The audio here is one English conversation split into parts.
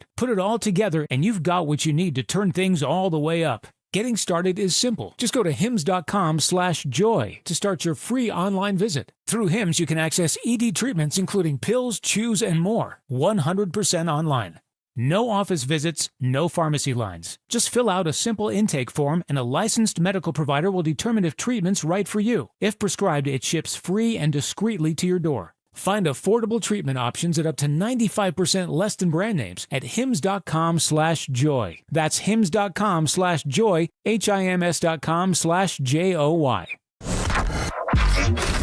support. Put it all together and you've got what you need to turn things all the way up. Getting started is simple. Just go to hims.com/joy to start your free online visit. Through Hims, you can access ED treatments including pills, chews, and more. 100% online. No office visits, no pharmacy lines. Just fill out a simple intake form and a licensed medical provider will determine if treatment's right for you. If prescribed, it ships free and discreetly to your door. Find affordable treatment options at up to 95% less than brand names at hims.com/joy. That's hims.com/joy, HIMS.com/JOY.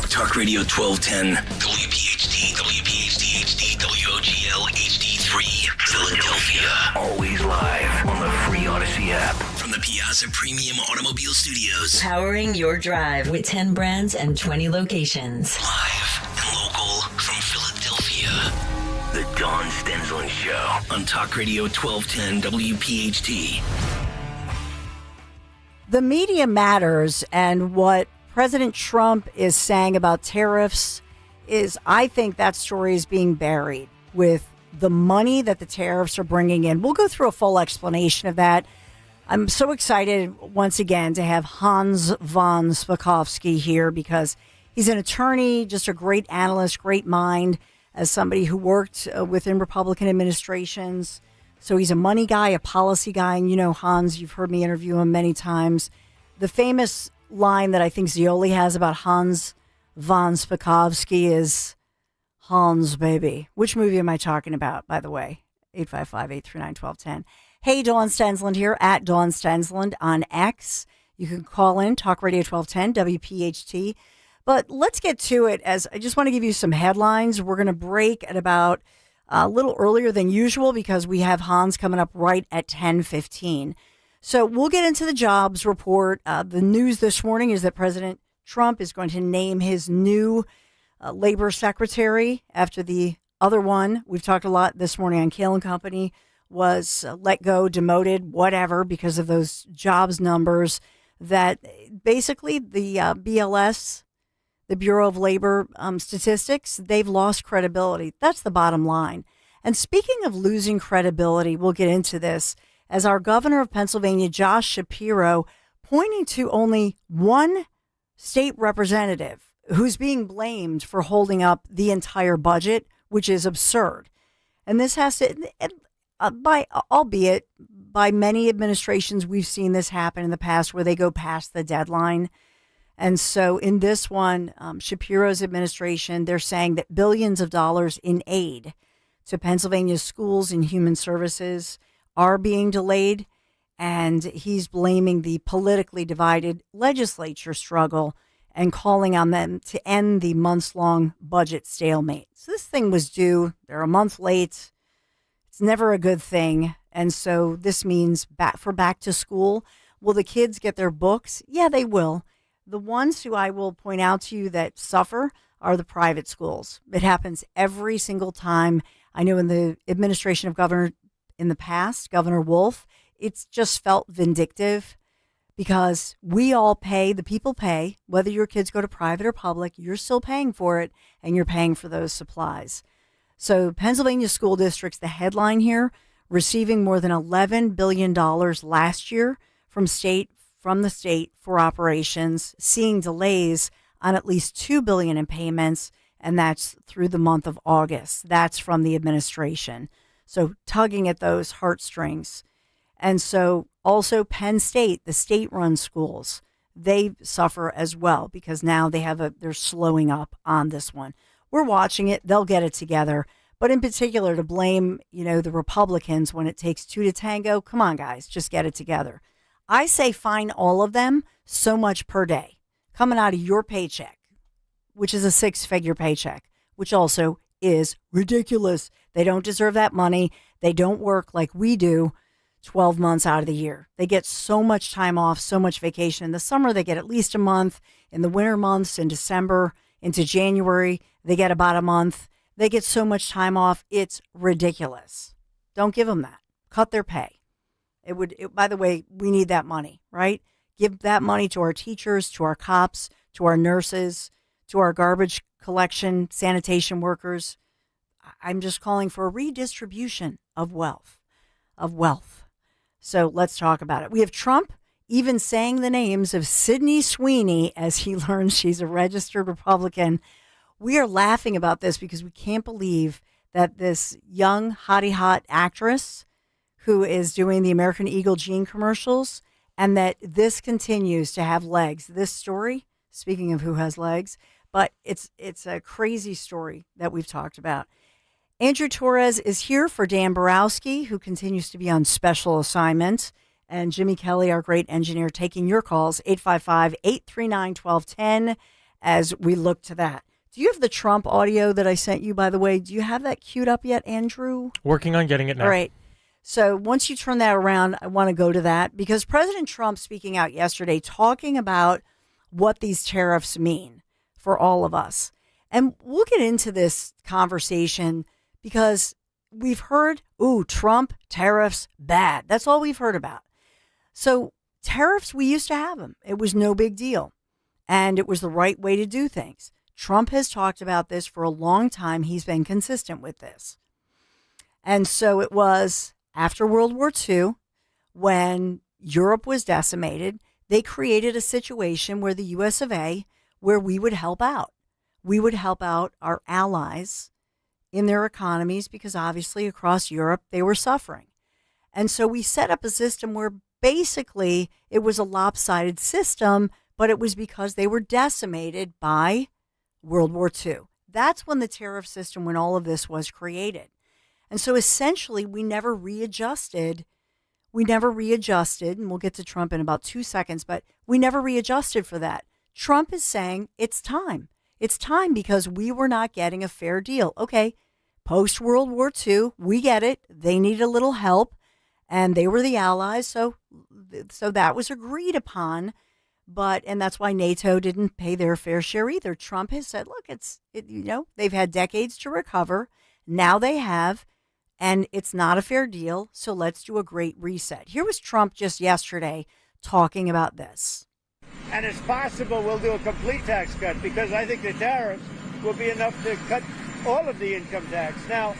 Talk Radio 1210, WPHT, WPHT HD, WOGL HD3, Philadelphia. Always live on the free Odyssey app. From the Piazza Premium Automobile Studios. Powering your drive with 10 brands and 20 locations. Live and local from Philadelphia. The Dawn Stensland Show on Talk Radio 1210 WPHT. The media matters, and what President Trump is saying about tariffs is, I think that story is being buried with the money that the tariffs are bringing in. We'll go through a full explanation of that. I'm so excited once again to have Hans von Spakovsky here because he's an attorney, just a great analyst, great mind, as somebody who worked within Republican administrations. So he's a money guy, a policy guy. And you know, Hans, you've heard me interview him many times. The famous line that I think Zioli has about Hans von Spakovsky is, Hans, baby. Which movie am I talking about, by the way? 855-839-1210. Hey, Dawn Stensland here, at Dawn Stensland on X. You can call in, Talk Radio 1210, WPHT. But let's get to it, as I just want to give you some headlines. We're going to break at about a little earlier than usual because we have Hans coming up right at 10:15. So we'll get into the jobs report. The news this morning is that President Trump is going to name his new labor secretary after the other one. We've talked a lot this morning on Kale and Company was let go, demoted, whatever, because of those jobs numbers that basically the BLS, the Bureau of Labor Statistics, they've lost credibility. That's the bottom line. And speaking of losing credibility, we'll get into this, as our governor of Pennsylvania, Josh Shapiro, pointing to only one state representative who's being blamed for holding up the entire budget, which is absurd. And this has to, albeit by many administrations, we've seen this happen in the past where they go past the deadline. And so in this one, Shapiro's administration, they're saying that billions of dollars in aid to Pennsylvania's schools and human services are being delayed. And he's blaming the politically divided legislature struggle and calling on them to end the months-long budget stalemate. So this thing was due. They're a month late. It's never a good thing. And so this means back to school. Will the kids get their books? Yeah, they will. The ones who I will point out to you that suffer are the private schools. It happens every single time. I know in the administration of Governor in the past, Governor Wolf, it's just felt vindictive because we all pay, the people pay, whether your kids go to private or public, you're still paying for it and you're paying for those supplies. So Pennsylvania school districts, the headline here, receiving more than $11 billion last year from the state for operations, seeing delays on at least $2 billion in payments, and that's through the month of August. That's from the administration. So tugging at those heartstrings. And so also Penn State, the state-run schools, they suffer as well because now they're slowing up on this one. We're watching it. They'll get it together. But in particular, to blame, the Republicans when it takes two to tango, come on, guys, just get it together. I say fine all of them so much per day coming out of your paycheck, which is a six-figure paycheck, which also is ridiculous. They don't deserve that money. They don't work like we do 12 months out of the year. They get so much time off, so much vacation. In the summer, they get at least a month. In the winter months, in December into January, they get about a month. They get so much time off. It's ridiculous. Don't give them that. Cut their pay. By the way, we need that money, right? Give that money to our teachers, to our cops, to our nurses, to our garbage collection, sanitation workers. I'm just calling for a redistribution of wealth. of wealth. So let's talk about it. We have Trump even saying the names of Sydney Sweeney as he learns she's a registered Republican. We are laughing about this because we can't believe that this young hottie hot actress who is doing the American Eagle Jean commercials, and that this continues to have legs. This story, speaking of who has legs, but it's a crazy story that we've talked about. Andrew Torres is here for Dan Borowski, who continues to be on special assignment, and Jimmy Kelly, our great engineer, taking your calls, 855-839-1210, as we look to that. Do you have the Trump audio that I sent you, by the way? Do you have that queued up yet, Andrew? Working on getting it now. All right. So once you turn that around, I want to go to that because President Trump speaking out yesterday, talking about what these tariffs mean for all of us. And we'll get into this conversation because we've heard, Trump, tariffs, bad. That's all we've heard about. So tariffs, we used to have them. It was no big deal. And it was the right way to do things. Trump has talked about this for a long time. He's been consistent with this. And so it was after World War II, when Europe was decimated, they created a situation where the US of A, where we would help out. We would help out our allies in their economies because obviously across Europe, they were suffering. And so we set up a system where basically it was a lopsided system, but it was because they were decimated by World War II. That's when the tariff system, when all of this was created. And so essentially we never readjusted. And we'll get to Trump in about 2 seconds, but we never readjusted for that. Trump is saying it's time. It's time because we were not getting a fair deal. Okay, post World War II, we get it. They needed a little help and they were the allies. So that was agreed upon. And that's why NATO didn't pay their fair share either. Trump has said, look, they've had decades to recover. Now they have, and it's not a fair deal. So let's do a great reset. Here was Trump just yesterday talking about this. And it's possible we'll do a complete tax cut because I think the tariffs will be enough to cut all of the income tax. Now,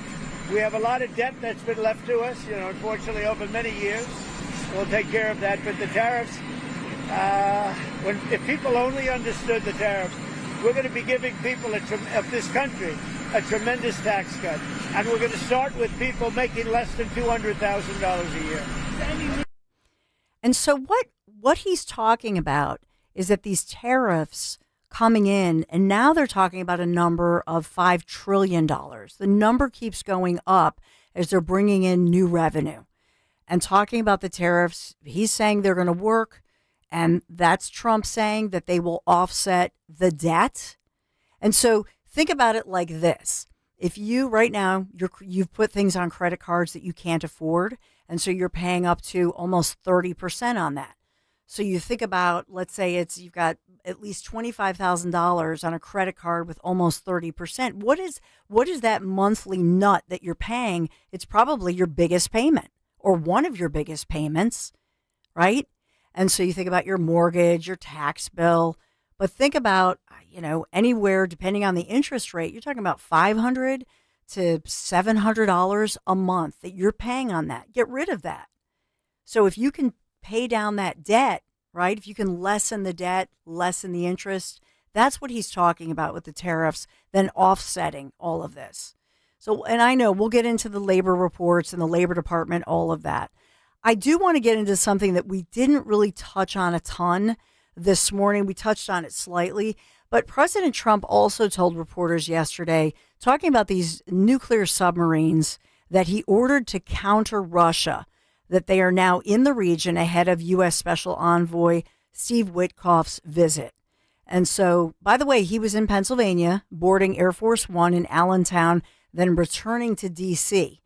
we have a lot of debt that's been left to us, unfortunately over many years. We'll take care of that. But the tariffs, if people only understood the tariffs, we're going to be giving people of this country a tremendous tax cut. And we're going to start with people making less than $200,000 a year. And so what he's talking about is that these tariffs coming in, and now they're talking about a number of $5 trillion. The number keeps going up as they're bringing in new revenue. And talking about the tariffs, he's saying they're going to work, and that's Trump saying that they will offset the debt. And so think about it like this. If you right now, you've put things on credit cards that you can't afford, and so you're paying up to almost 30% on that. So you think about, let's say you've got at least $25,000 on a credit card with almost 30%. What is that monthly nut that you're paying? It's probably your biggest payment or one of your biggest payments, right? And so you think about your mortgage, your tax bill, but think about, anywhere depending on the interest rate, you're talking about $500 to $700 a month that you're paying on that. Get rid of that. So if you can pay down that debt, right? If you can lessen the debt, lessen the interest, that's what he's talking about with the tariffs, then offsetting all of this. So, and I know we'll get into the labor reports and the Labor Department, all of that. I do want to get into something that we didn't really touch on a ton this morning. We touched on it slightly, but President Trump also told reporters yesterday, talking about these nuclear submarines that he ordered to counter Russia, that they are now in the region ahead of U.S. Special Envoy Steve Witkoff's visit. And so, by the way, he was in Pennsylvania, boarding Air Force One in Allentown, then returning to D.C.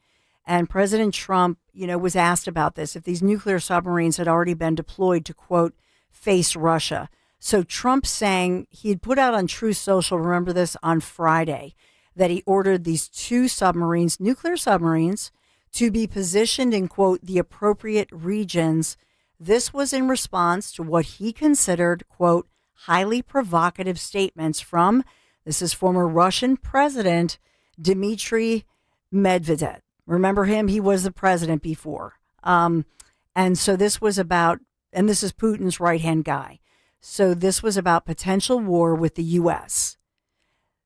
And President Trump, was asked about this, if these nuclear submarines had already been deployed to, quote, face Russia. So Trump saying he had put out on Truth Social, remember this, on Friday, that he ordered these two submarines, nuclear submarines, to be positioned in, quote, the appropriate regions. This was in response to what he considered, quote, highly provocative statements from, this is former Russian President Dmitry Medvedev. Remember him? He was the president before. And so this was about, and this is Putin's right-hand guy. So this was about potential war with the U.S.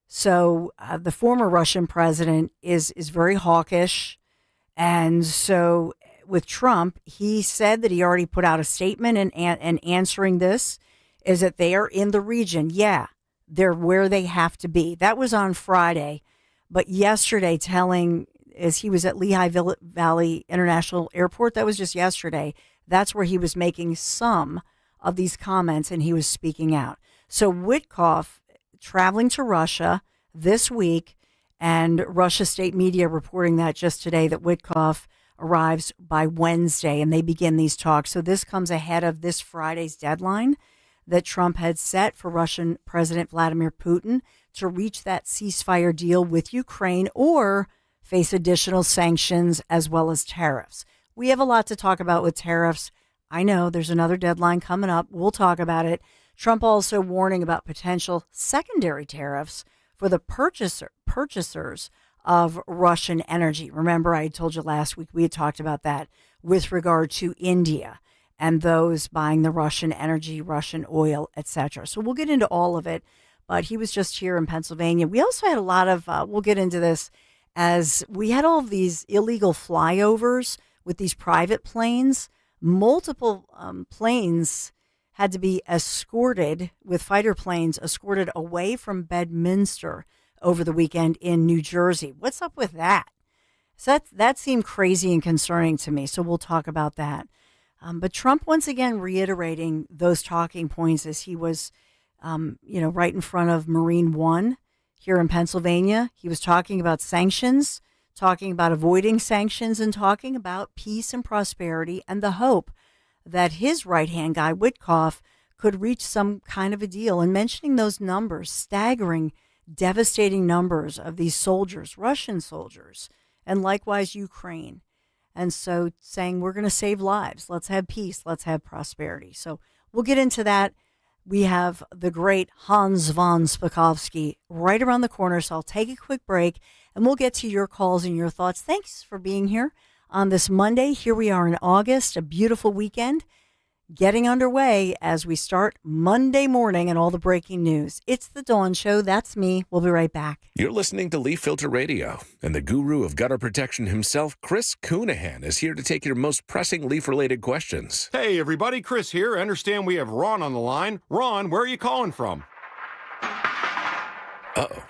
So the former Russian president is very hawkish. And so with Trump, he said that he already put out a statement and answering this is that they are in the region. Yeah, they're where they have to be. That was on Friday. But yesterday as he was at Lehigh Valley International Airport, that was just yesterday. That's where he was making some of these comments and he was speaking out. So Witkoff traveling to Russia this week, and Russia state media reporting that just today that Witkoff arrives by Wednesday and they begin these talks. So this comes ahead of this Friday's deadline that Trump had set for Russian President Vladimir Putin to reach that ceasefire deal with Ukraine or face additional sanctions as well as tariffs. We have a lot to talk about with tariffs. I know there's another deadline coming up. We'll talk about it. Trump also warning about potential secondary tariffs for the purchasers of Russian energy. Remember, I told you last week we had talked about that with regard to India and those buying the Russian energy, Russian oil, etc. So we'll get into all of it. But he was just here in Pennsylvania. We also had a lot of, we'll get into this, as we had all of these illegal flyovers with these private planes. Multiple planes had to be escorted with fighter planes escorted away from Bedminster over the weekend in New Jersey. What's up with that? So that seemed crazy and concerning to me. So we'll talk about that. But Trump once again reiterating those talking points as he was, right in front of Marine One here in Pennsylvania. He was talking about sanctions, talking about avoiding sanctions, and talking about peace and prosperity and the hope that his right-hand guy, Witkoff, could reach some kind of a deal, and mentioning those numbers, staggering, devastating numbers of these soldiers, Russian soldiers, and likewise Ukraine. And so saying, we're going to save lives. Let's have peace. Let's have prosperity. So we'll get into that. We have the great Hans von Spakovsky right around the corner. So I'll take a quick break and we'll get to your calls and your thoughts. Thanks for being here on this Monday. Here we are in August, a beautiful weekend getting underway as we start Monday morning and all the breaking news. It's the Dawn Show. That's me. We'll be right back. You're listening to Leaf Filter Radio, and the guru of gutter protection himself, Chris Coonahan, is here to take your most pressing leaf-related questions. Hey, everybody. Chris here. I understand we have Ron on the line. Ron, where are you calling from? Uh-oh.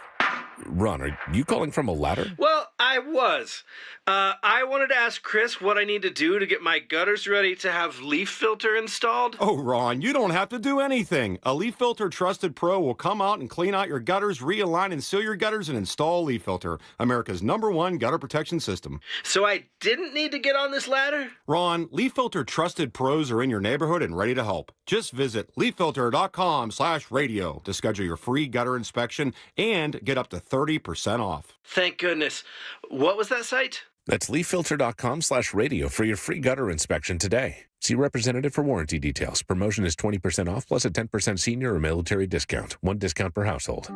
Ron, are you calling from a ladder? Well, I was. I wanted to ask Chris what I need to do to get my gutters ready to have leaf filter installed. Oh, Ron, you don't have to do anything. A Leaf Filter Trusted Pro will come out and clean out your gutters, realign and seal your gutters, and install Leaf Filter, America's #1 gutter protection system. So I didn't need to get on this ladder? Ron, Leaf Filter Trusted Pros are in your neighborhood and ready to help. Just visit leaffilter.com/radio to schedule your free gutter inspection and get up to 30% off. Thank goodness. What was that site? That's leaffilter.com/radio for your free gutter inspection today. See representative for warranty details. Promotion is 20% off plus a 10% senior or military discount. One discount per household.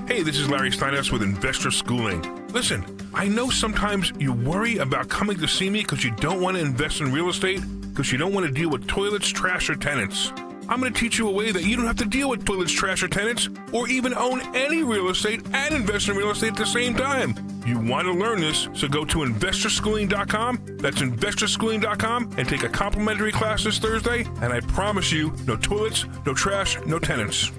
Hey, this is Larry Steinhaus with Investor Schooling. Listen, I know sometimes you worry about coming to see me because you don't want to invest in real estate, because you don't want to deal with toilets, trash, or tenants. I'm going to teach you a way that you don't have to deal with toilets, trash, or tenants, or even own any real estate and invest in real estate at the same time. You want to learn this, so go to investorschooling.com. That's investorschooling.com and take a complimentary class this Thursday, and I promise you, no toilets, no trash, no tenants.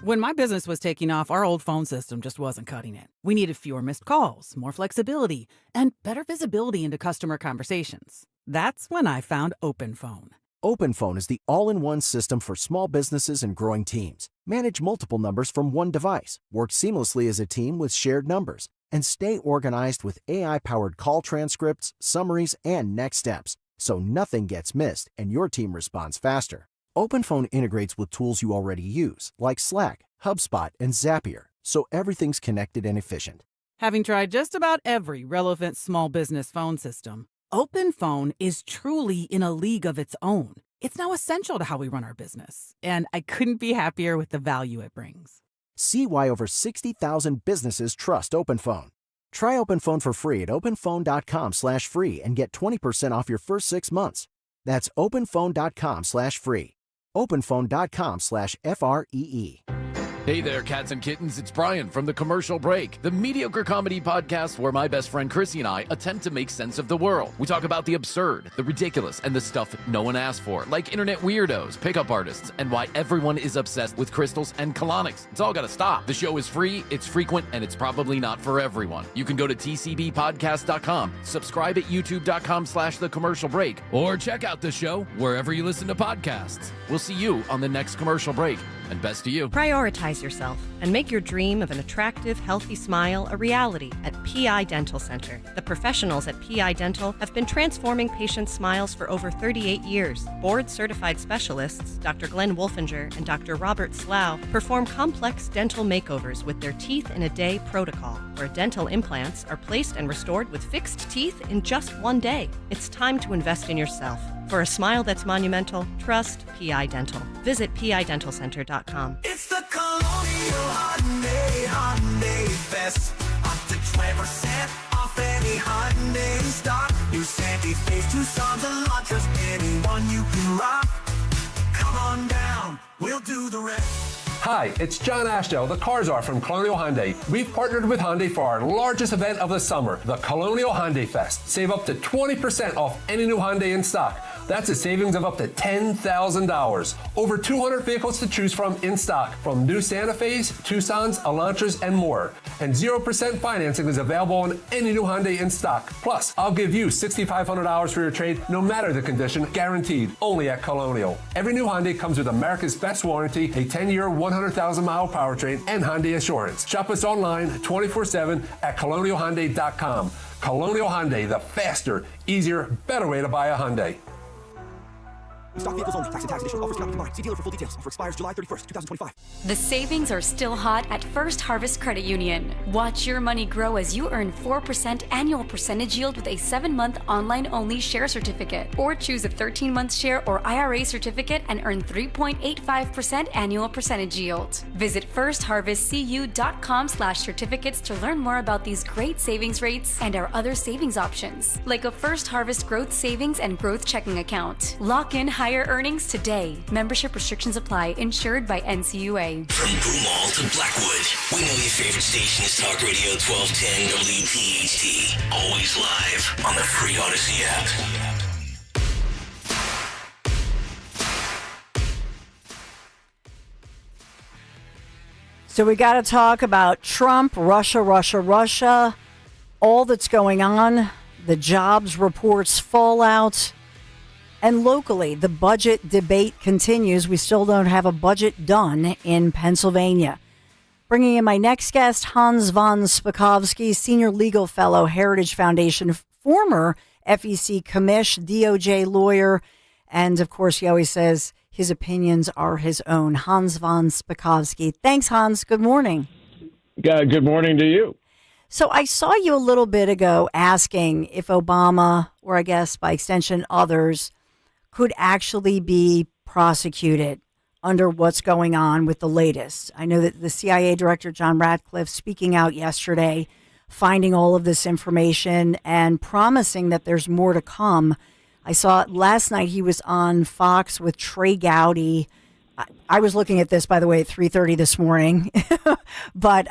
When my business was taking off, our old phone system just wasn't cutting it. We needed fewer missed calls, more flexibility, and better visibility into customer conversations. That's when I found OpenPhone. OpenPhone is the all-in-one system for small businesses and growing teams. Manage multiple numbers from one device, work seamlessly as a team with shared numbers, and stay organized with AI-powered call transcripts, summaries, and next steps, so nothing gets missed and your team responds faster. OpenPhone integrates with tools you already use, like Slack, HubSpot, and Zapier, so everything's connected and efficient. Having tried just about every relevant small business phone system, OpenPhone is truly in a league of its own. It's now essential to how we run our business, and I couldn't be happier with the value it brings. See why over 60,000 businesses trust OpenPhone. Try OpenPhone for free at openphone.com/free and get 20% off your first 6 months. That's openphone.com/free. openphone.com/FREE. Hey there, cats and kittens. It's Brian from The Commercial Break, the mediocre comedy podcast where my best friend Chrissy and I attempt to make sense of the world. We talk about the absurd, the ridiculous, and the stuff no one asked for, like internet weirdos, pickup artists, and why everyone is obsessed with crystals and colonics. It's all gotta stop. The show is free, it's frequent, and it's probably not for everyone. You can go to tcbpodcast.com, subscribe at youtube.com/The Commercial Break, or check out the show wherever you listen to podcasts. We'll see you on the next Commercial Break, and best to you. Prioritize yourself and make your dream of an attractive, healthy smile a reality at PI Dental Center. The professionals at PI Dental have been transforming patients' smiles for over 38 years. Board-certified specialists, Dr. Glenn Wolfinger and Dr. Robert Slough, perform complex dental makeovers with their Teeth in a Day protocol, where dental implants are placed and restored with fixed teeth in just 1 day. It's time to invest in yourself. For a smile that's monumental, trust PI Dental. Visit pidentalcenter.com. It's the Colonial Hyundai Fest. Up to 20% off any Hyundai stock. New Santa Fe's, Tucson's, and Elantras, anyone you can rock. Come on down, we'll do the rest. Hi, it's John Ashdale, the Car Czar from Colonial Hyundai. We've partnered with Hyundai for our largest event of the summer, the Colonial Hyundai Fest. Save up to 20% off any new Hyundai in stock. That's a savings of up to $10,000. Over 200 vehicles to choose from in stock, from new Santa Fe's, Tucson's, Elantras, and more. And 0% financing is available on any new Hyundai in stock. Plus, I'll give you $6,500 for your trade, no matter the condition, guaranteed, only at Colonial. Every new Hyundai comes with America's best warranty, a 10-year, 100,000-mile powertrain, and Hyundai Assurance. Shop us online 24/7 at colonialhyundai.com. Colonial Hyundai, the faster, easier, better way to buy a Hyundai. Stock vehicles only. Tax and tax additional offers cannot be combined. See dealer for full details. Offer expires July 31st, 2025. The savings are still hot at First Harvest Credit Union. Watch your money grow as you earn 4% annual percentage yield with a 7-month online-only share certificate. Or choose a 13-month share or IRA certificate and earn 3.85% annual percentage yield. Visit firstharvestcu.com/certificates to learn more about these great savings rates and our other savings options, like a First Harvest Growth Savings and Growth Checking account. Lock in higher earnings today. Membership restrictions apply. Insured by NCUA. From Broomall to Blackwood, we know your favorite station is Talk Radio 1210 WPHT. Always live on the free Odyssey app. So we got to talk about Trump, Russia, all that's going on, the jobs reports fallout. And locally, the budget debate continues. We still don't have a budget done in Pennsylvania. Bringing in my next guest, Hans von Spakovsky, Senior Legal Fellow, Heritage Foundation, former FEC commish, DOJ lawyer, and of course, he always says his opinions are his own. Hans von Spakovsky. Thanks, Hans. Good morning. Good morning to you. So I saw you a little bit ago asking if Obama, or I guess by extension others, could actually be prosecuted under what's going on with the latest. I know that the CIA Director John Ratcliffe speaking out yesterday, finding all of this information and promising that there's more to come. I saw last night he was on Fox with Trey Gowdy. I was looking at this, by the way, at 3:30 this morning. But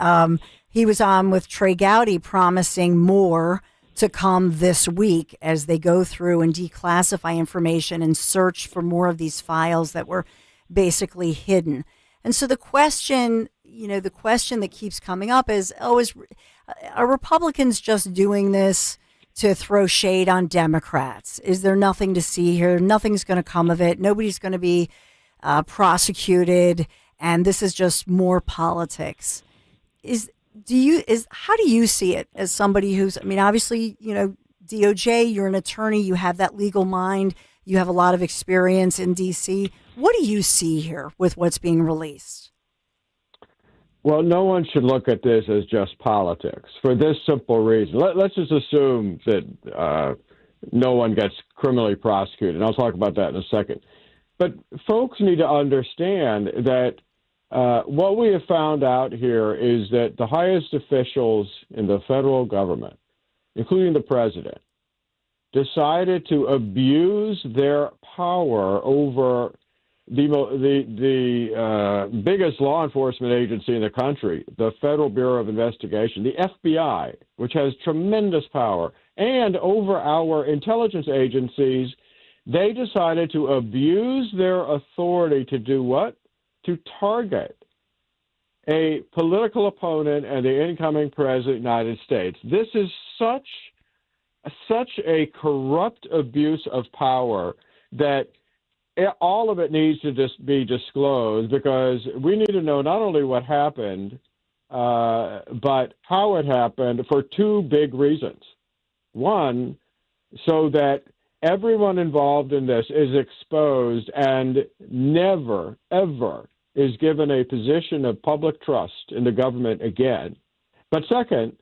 he was on with Trey Gowdy promising more to come this week as they go through and declassify information and search for more of these files that were basically hidden. And so the question that keeps coming up is, are Republicans just doing this to throw shade on Democrats? Is there nothing to see here? Nothing's going to come of it. Nobody's going to be prosecuted. And this is just more politics. How do you see it as somebody who's, obviously, DOJ, you're an attorney, you have that legal mind, you have a lot of experience in DC. What do you see here with what's being released? Well, no one should look at this as just politics for this simple reason. Let's just assume that no one gets criminally prosecuted, and I'll talk about that in a second. But folks need to understand that what we have found out here is that the highest officials in the federal government, including the president, decided to abuse their power over the biggest law enforcement agency in the country, the Federal Bureau of Investigation, the FBI, which has tremendous power, and over our intelligence agencies. They decided to abuse their authority to do what? To target a political opponent and the incoming president of the United States. This is such a corrupt abuse of power that all of it needs to just be disclosed, because we need to know not only what happened, but how it happened for two big reasons. One, so that everyone involved in this is exposed and never, ever is given a position of public trust in the government again. But second,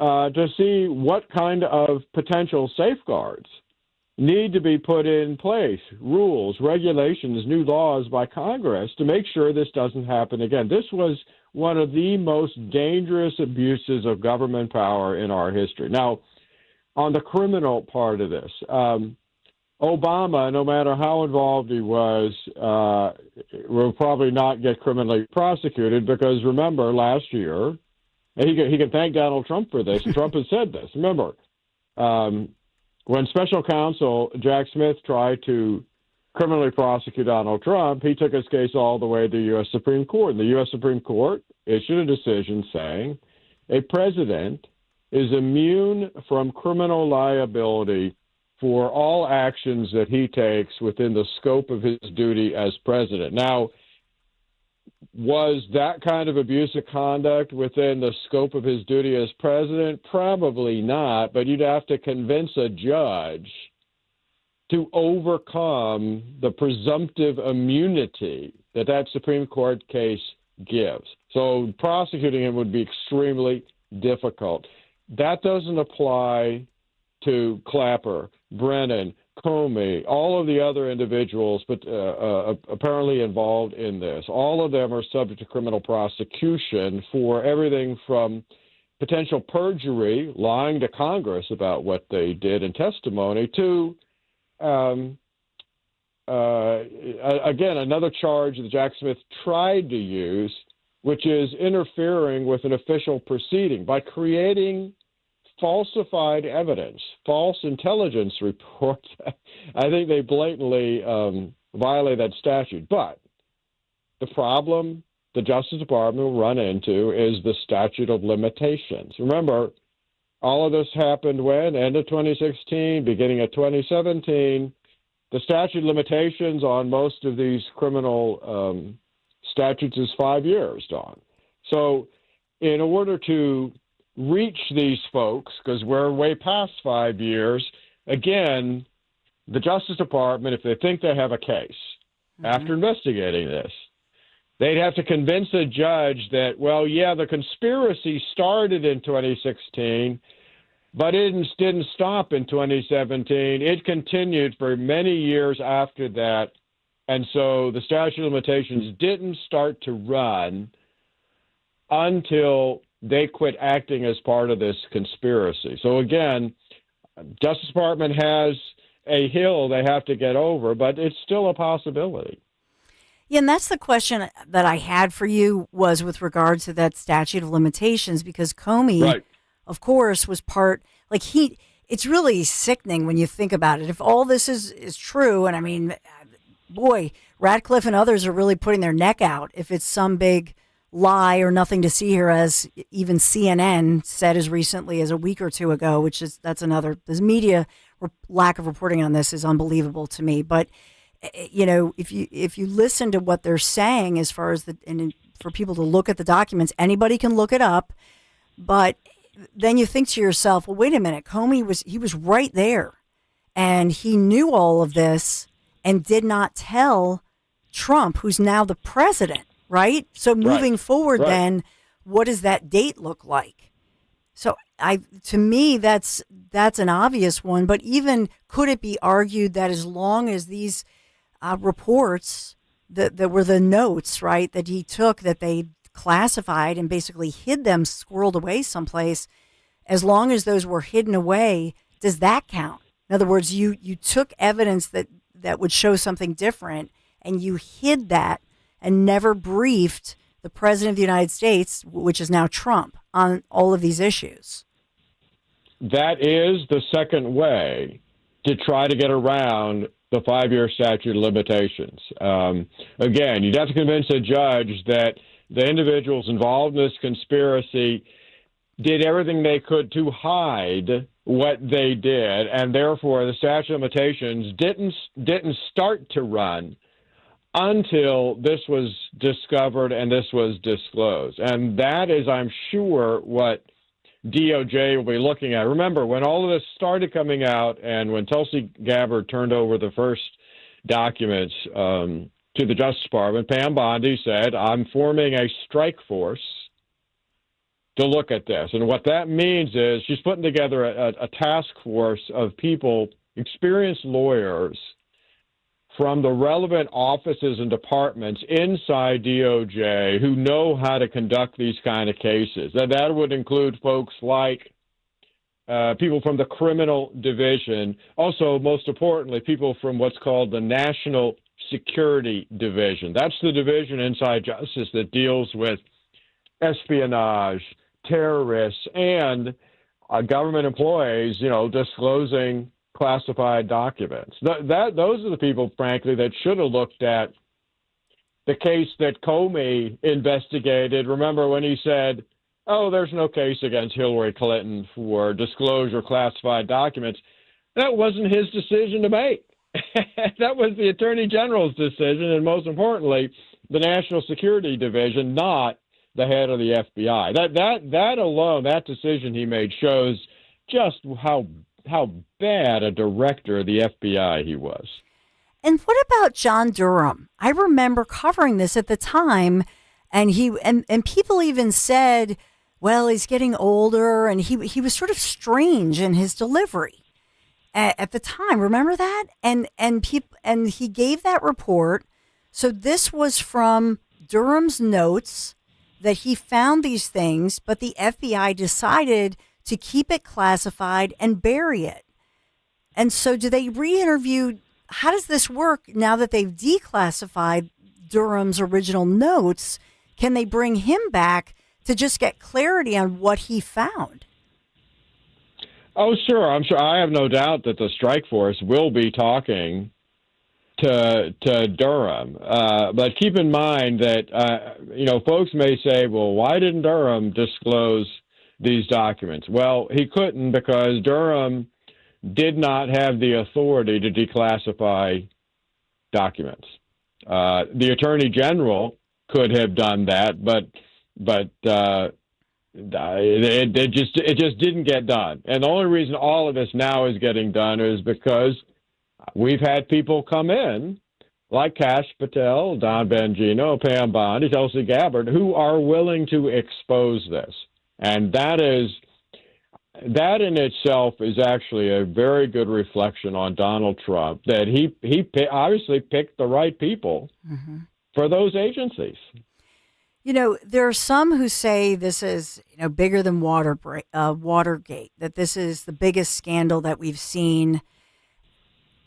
to see what kind of potential safeguards need to be put in place, rules, regulations, new laws by Congress to make sure this doesn't happen again. This was one of the most dangerous abuses of government power in our history. Now, on the criminal part of this, Obama, no matter how involved he was, will probably not get criminally prosecuted because, remember, last year, and he can thank Donald Trump for this, and Trump has said this. Remember, when special counsel Jack Smith tried to criminally prosecute Donald Trump, he took his case all the way to the U.S. Supreme Court. And the U.S. Supreme Court issued a decision saying a president is immune from criminal liability for all actions that he takes within the scope of his duty as president. Now, was that kind of abusive conduct within the scope of his duty as president? Probably not, but you'd have to convince a judge to overcome the presumptive immunity that Supreme Court case gives. So prosecuting him would be extremely difficult. That doesn't apply to Clapper, Brennan, Comey, all of the other individuals but apparently involved in this. All of them are subject to criminal prosecution for everything from potential perjury, lying to Congress about what they did in testimony, to, again, another charge that Jack Smith tried to use, which is interfering with an official proceeding by creating falsified evidence, false intelligence reports. I think they blatantly violate that statute. But the problem the Justice Department will run into is the statute of limitations. Remember, all of this happened when? End of 2016, beginning of 2017. The statute of limitations on most of these criminal statutes is 5 years, Don. So in order to reach these folks, because we're way past 5 years, again, the Justice Department, if they think they have a case after investigating this, they'd have to convince a judge that, well, yeah, the conspiracy started in 2016, but it didn't stop in 2017. It continued for many years after that, and so the statute of limitations didn't start to run until they quit acting as part of this conspiracy. So again, Justice Department has a hill they have to get over, but it's still a possibility. Yeah, and that's the question that I had for you, was with regard to that statute of limitations, because Comey, right, of course, was part, like it's really sickening when you think about it. If all this is true, and I mean, boy, Ratcliffe and others are really putting their neck out if it's some big lie or nothing to see here, as even CNN said as recently as a week or two ago, which is, that's another, this media lack of reporting on this is unbelievable to me. But, you know, if you listen to what they're saying, as far as and for people to look at the documents, anybody can look it up, but then you think to yourself, well, wait a minute, Comey was right there, and he knew all of this and did not tell Trump, who's now the president. Right? So moving forward, then, what does that date look like? So to me, that's an obvious one. But even could it be argued that as long as these reports that were the notes, right, that he took that they classified and basically hid them, squirreled away someplace. As long as those were hidden away, does that count? In other words, you took evidence that would show something different, and you hid that and never briefed the president of the United States, which is now Trump, on all of these issues. That is the second way to try to get around the 5-year statute of limitations. Again, you'd have to convince a judge that the individuals involved in this conspiracy did everything they could to hide what they did, and therefore the statute of limitations didn't start to run until this was discovered and this was disclosed. And that is, I'm sure, what DOJ will be looking at. Remember, when all of this started coming out and when Tulsi Gabbard turned over the first documents to the Justice Department, Pam Bondi said, I'm forming a strike force to look at this. And what that means is she's putting together a task force of people, experienced lawyers, from the relevant offices and departments inside DOJ who know how to conduct these kind of cases. That would include folks like people from the criminal division, also, most importantly, people from what's called the National Security Division. That's the division inside justice that deals with espionage, terrorists, and government employees, disclosing classified documents. Those are the people, frankly, that should have looked at the case that Comey investigated. Remember when he said, there's no case against Hillary Clinton for disclosure of classified documents? That wasn't his decision to make. That was the Attorney General's decision, and most importantly, the National Security Division, not the head of the FBI. That alone, that decision he made, shows just how bad a director of the FBI he was. And what about John Durham? I remember covering this at the time, and and people even said, well, he's getting older, and he was sort of strange in his delivery at the time. Remember that? And he gave that report. So this was from Durham's notes that he found these things, but the FBI decided to keep it classified and bury it. And so do they re-interview? How does this work now that they've declassified Durham's original notes? Can they bring him back to just get clarity on what he found? Oh, sure. I'm sure. I have no doubt that the strike force will be talking to Durham. But keep in mind that, folks may say, well, why didn't Durham disclose these documents? Well, he couldn't because Durham did not have the authority to declassify documents. The Attorney General could have done that, but it just didn't get done. And the only reason all of this now is getting done is because we've had people come in like Kash Patel, Don Bongino, Pam Bondi, Tulsi Gabbard, who are willing to expose this. And that in itself is actually a very good reflection on Donald Trump, that he obviously picked the right people for those agencies. There are some who say this is bigger than Watergate, that this is the biggest scandal that we've seen.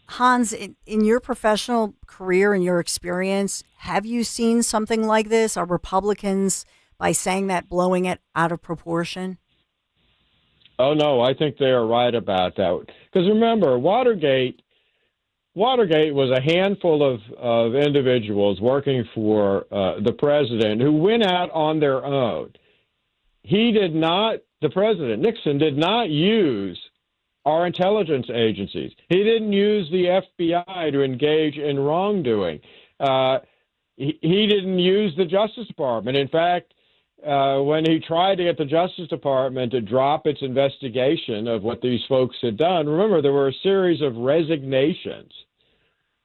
Hans, in your professional career and your experience, have you seen something like this? Are Republicans, by saying that, blowing it out of proportion? Oh, no, I think they are right about that. Because remember, Watergate was a handful of individuals working for the president who went out on their own. The president, Nixon, did not use our intelligence agencies. He didn't use the FBI to engage in wrongdoing. He didn't use the Justice Department. In fact, when he tried to get the Justice Department to drop its investigation of what these folks had done, remember, there were a series of resignations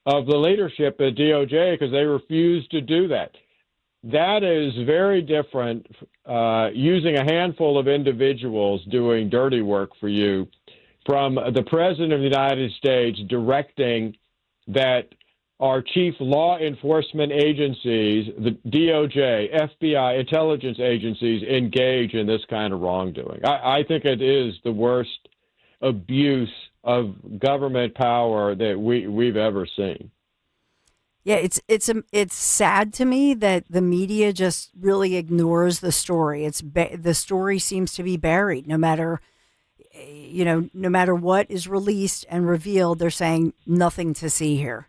of the leadership at DOJ because they refused to do that. That is very different, using a handful of individuals doing dirty work for you, from the President of the United States directing that our chief law enforcement agencies, the DOJ, FBI, intelligence agencies, engage in this kind of wrongdoing. I think it is the worst abuse of government power that we've ever seen. Yeah, it's sad to me that the media just really ignores the story. The story seems to be buried. No matter what is released and revealed, they're saying nothing to see here,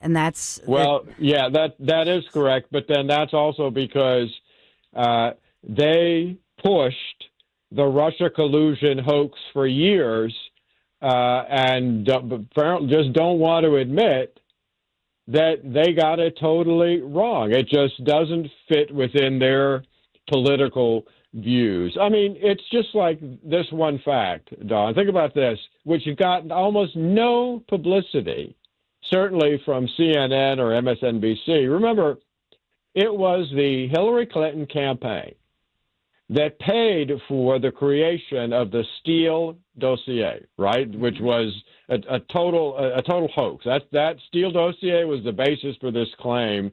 and that's yeah, that is correct. But then that's also because they pushed the Russia collusion hoax for years, and just don't want to admit that they got it totally wrong. It just doesn't fit within their political views. I mean, it's just like this one fact, Don. Think about this, which got almost no publicity, certainly from CNN or MSNBC. Remember, it was the Hillary Clinton campaign that paid for the creation of the Steele dossier, right? Which was a total hoax. That Steele dossier was the basis for this claim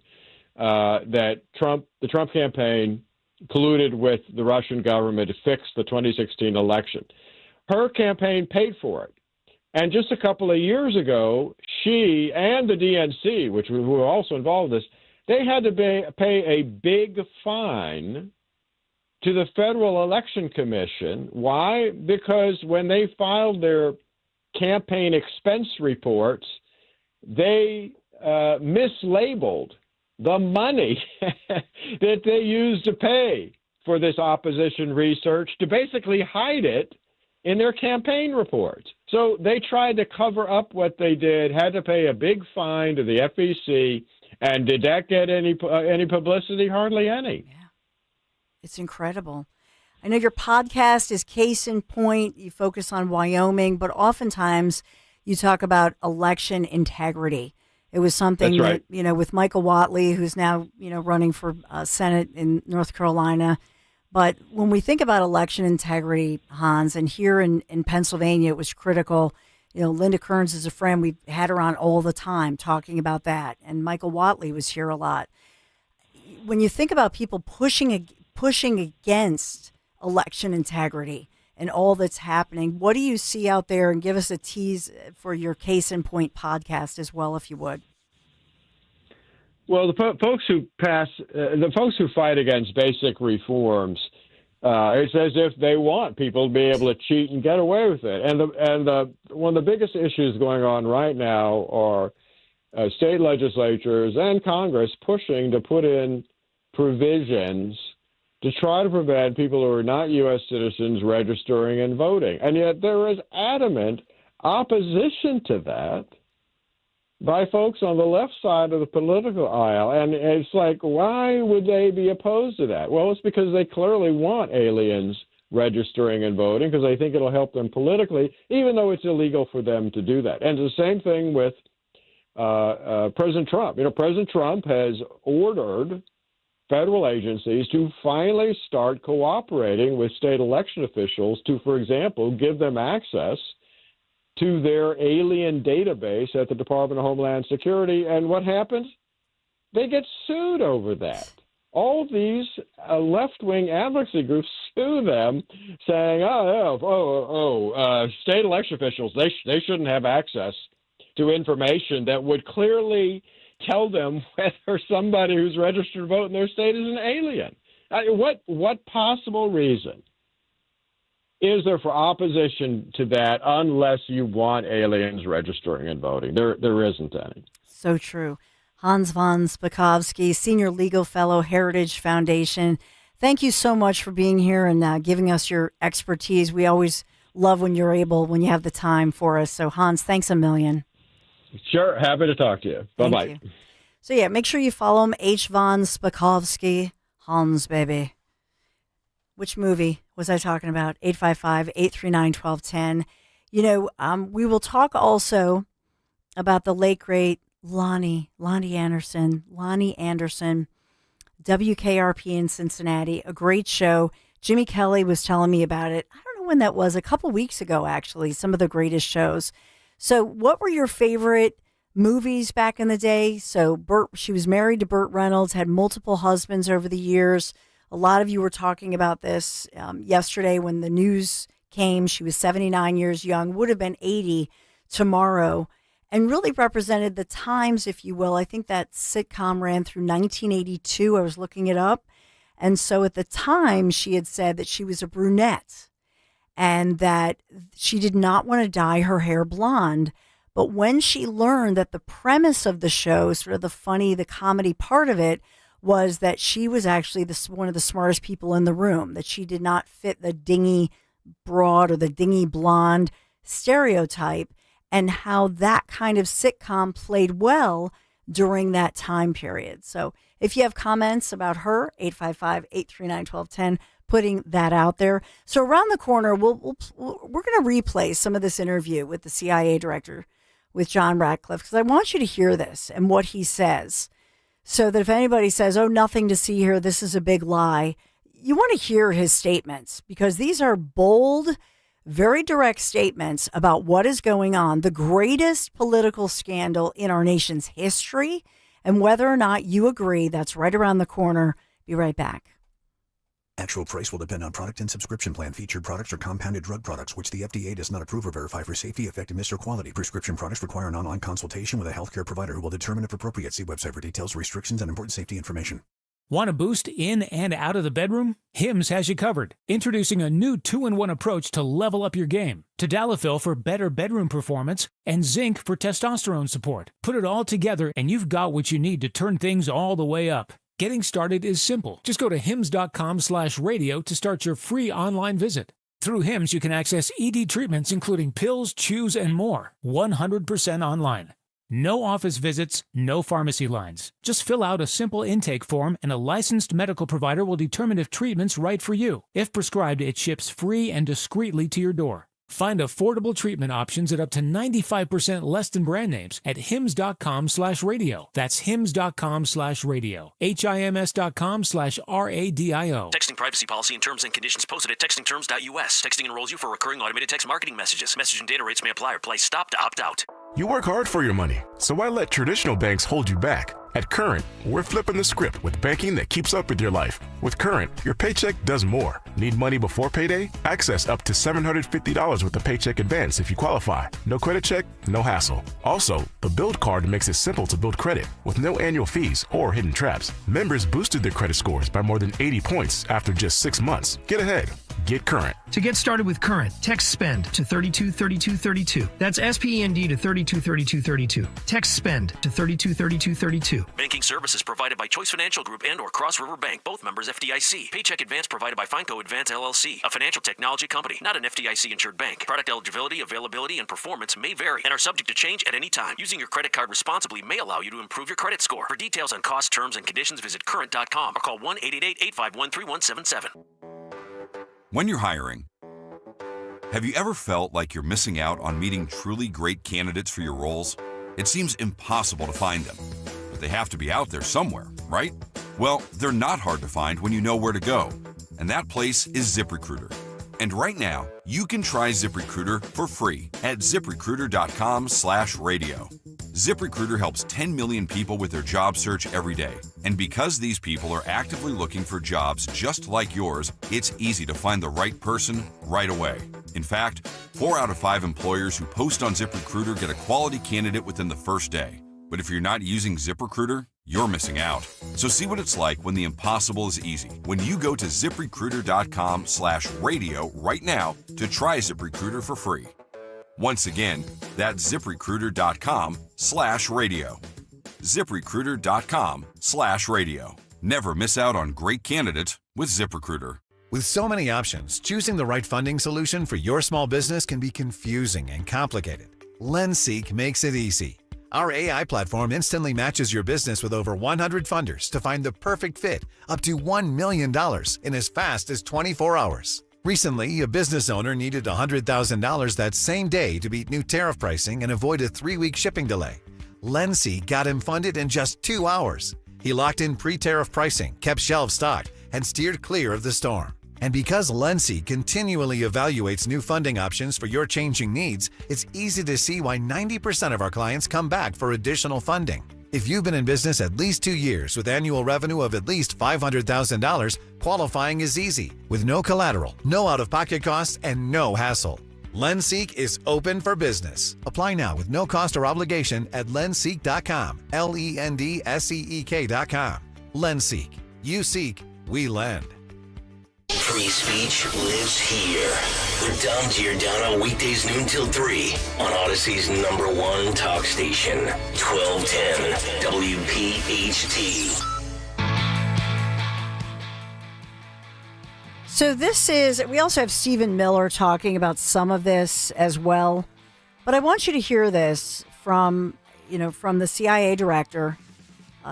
that the Trump campaign colluded with the Russian government to fix the 2016 election. Her campaign paid for it. And just a couple of years ago, she and the DNC, which were also involved in this, they had to pay a big fine to the Federal Election Commission. Why? Because when they filed their campaign expense reports, they mislabeled the money that they used to pay for this opposition research to basically hide it in their campaign reports. So they tried to cover up what they did, had to pay a big fine to the FEC, and did that get any publicity? Hardly any. Yeah. It's incredible. I know your podcast is Case in Point. You focus on Wyoming, but oftentimes you talk about election integrity. It was something That's right. that, with Michael Whatley, who's now, running for Senate in North Carolina. But when we think about election integrity, Hans, and here in Pennsylvania, it was critical. Linda Kearns is a friend. We've had her on all the time talking about that. And Michael Whatley was here a lot. When you think about people pushing against election integrity and all that's happening, what do you see out there? And give us a tease for your Case in Point podcast as well, if you would. Well, the folks who fight against basic reforms, it's as if they want people to be able to cheat and get away with it. And one of the biggest issues going on right now are state legislatures and Congress pushing to put in provisions to try to prevent people who are not U.S. citizens registering and voting. And yet there is adamant opposition to that by folks on the left side of the political aisle. And it's like, why would they be opposed to that? Well, it's because they clearly want aliens registering and voting because they think it'll help them politically, even though it's illegal for them to do that. And the same thing with President Trump. President Trump has ordered federal agencies to finally start cooperating with state election officials to, for example, give them access to their alien database at the Department of Homeland Security. And what happens? They get sued over that. All these left-wing advocacy groups sue them, saying, state election officials, they shouldn't have access to information that would clearly tell them whether somebody who's registered to vote in their state is an alien. What possible reason is there for opposition to that unless you want aliens registering and voting? There isn't any. So true. Hans von Spakovsky, Senior Legal Fellow, Heritage Foundation. Thank you so much for being here and giving us your expertise. We always love when you have the time for us. So, Hans, thanks a million. Sure. Happy to talk to you. Bye-bye. Thank you. So, yeah, make sure you follow him, H. von Spakovsky. Hans, baby. Which movie was I talking about? 855-839-1210. We will talk also about the late, great Lonnie Anderson, WKRP in Cincinnati, a great show. Jimmy Kelly was telling me about it. I don't know when that was, a couple weeks ago, actually, some of the greatest shows. So what were your favorite movies back in the day. So she was married to Burt Reynolds, had multiple husbands over the years. A lot of you were talking about this yesterday when the news came. She was 79 years young, would have been 80 tomorrow, and really represented the times, if you will. I think that sitcom ran through 1982. I was looking it up. And so at the time, she had said that she was a brunette and that she did not want to dye her hair blonde. But when she learned that the premise of the show, sort of the comedy part of it, was that she was actually one of the smartest people in the room, that she did not fit the dingy broad or the dingy blonde stereotype, and how that kind of sitcom played well during that time period. So if you have comments about her, 855-839-1210, putting that out there. So around the corner, we're going to replay some of this interview with the CIA director, with John Ratcliffe, because I want you to hear this and what he says, so that if anybody says, oh, nothing to see here, this is a big lie, you want to hear his statements, because these are bold, very direct statements about what is going on, the greatest political scandal in our nation's history, and whether or not you agree. That's right around the corner. Be right back. Actual price will depend on product and subscription plan. Featured products are compounded drug products, which the FDA does not approve or verify for safety, effectiveness, or quality. Prescription products require an online consultation with a healthcare provider who will determine if appropriate. See website for details, restrictions, and important safety information. Want a boost in and out of the bedroom? Hims has you covered. Introducing a new 2-in-1 approach to level up your game. Tadalafil for better bedroom performance and zinc for testosterone support. Put it all together and you've got what you need to turn things all the way up. Getting started is simple. Just go to hims.com/radio to start your free online visit. Through Hims, you can access ED treatments including pills, chews, and more, 100% online. No office visits, no pharmacy lines. Just fill out a simple intake form and a licensed medical provider will determine if treatment's right for you. If prescribed, it ships free and discreetly to your door. Find affordable treatment options at up to 95% less than brand names at hims.com/radio. That's hims.com/radio. HIMS.com/RADIO. Texting privacy policy and terms and conditions posted at textingterms.us. Texting enrolls you for recurring automated text marketing messages. Message and data rates may apply or place stop to opt out. You work hard for your money, so why let traditional banks hold you back? At Current, we're flipping the script with banking that keeps up with your life. With Current, your paycheck does more. Need money before payday? Access up to $750 with a paycheck advance if you qualify. No credit check, no hassle. Also, the Build Card makes it simple to build credit with no annual fees or hidden traps. Members boosted their credit scores by more than 80 points after just 6 months. Get ahead. Get Current. To get started with Current, text SPEND to 323232. That's SPEND to 323232. Text SPEND to 323232. Banking services provided by Choice Financial Group and or Cross River Bank, both members FDIC. Paycheck advance provided by Fineco Advance LLC, a financial technology company, not an FDIC insured bank. Product eligibility, availability, and performance may vary and are subject to change at any time. Using your credit card responsibly may allow you to improve your credit score. For details on cost, terms, and conditions, visit current.com or call 1-888-851-3177. When you're hiring, have you ever felt like you're missing out on meeting truly great candidates for your roles? It seems impossible to find them, but they have to be out there somewhere, right? Well, they're not hard to find when you know where to go, and that place is ZipRecruiter. And right now, you can try ZipRecruiter for free at ZipRecruiter.com/radio. ZipRecruiter helps 10 million people with their job search every day. And because these people are actively looking for jobs just like yours, it's easy to find the right person right away. In fact, 4 out of 5 employers who post on ZipRecruiter get a quality candidate within the first day. But if you're not using ZipRecruiter, you're missing out. So see what it's like when the impossible is easy. When you go to ZipRecruiter.com/radio right now to try ZipRecruiter for free. Once again, that's ZipRecruiter.com/radio. ZipRecruiter.com/radio. Never miss out on great candidates with ZipRecruiter. With so many options, choosing the right funding solution for your small business can be confusing and complicated. LendSeek makes it easy. Our AI platform instantly matches your business with over 100 funders to find the perfect fit, up to $1 million in as fast as 24 hours. Recently, a business owner needed $100,000 that same day to beat new tariff pricing and avoid a 3-week shipping delay. LendSeek got him funded in just 2 hours. He locked in pre-tariff pricing, kept shelves stocked, and steered clear of the storm. And because Lenseek continually evaluates new funding options for your changing needs, it's easy to see why 90% of our clients come back for additional funding. If you've been in business at least 2 years with annual revenue of at least $500,000, qualifying is easy, with no collateral, no out-of-pocket costs, and no hassle. Lenseek is open for business. Apply now with no cost or obligation at lenseek.com, LENDSEEK.com. Lenseek. You seek, we lend. Free speech lives here. With Dom Giordano, weekdays noon till 3 on Odyssey's #1 talk station, 1210 WPHT. So we also have Stephen Miller talking about some of this as well. But I want you to hear this from the CIA director,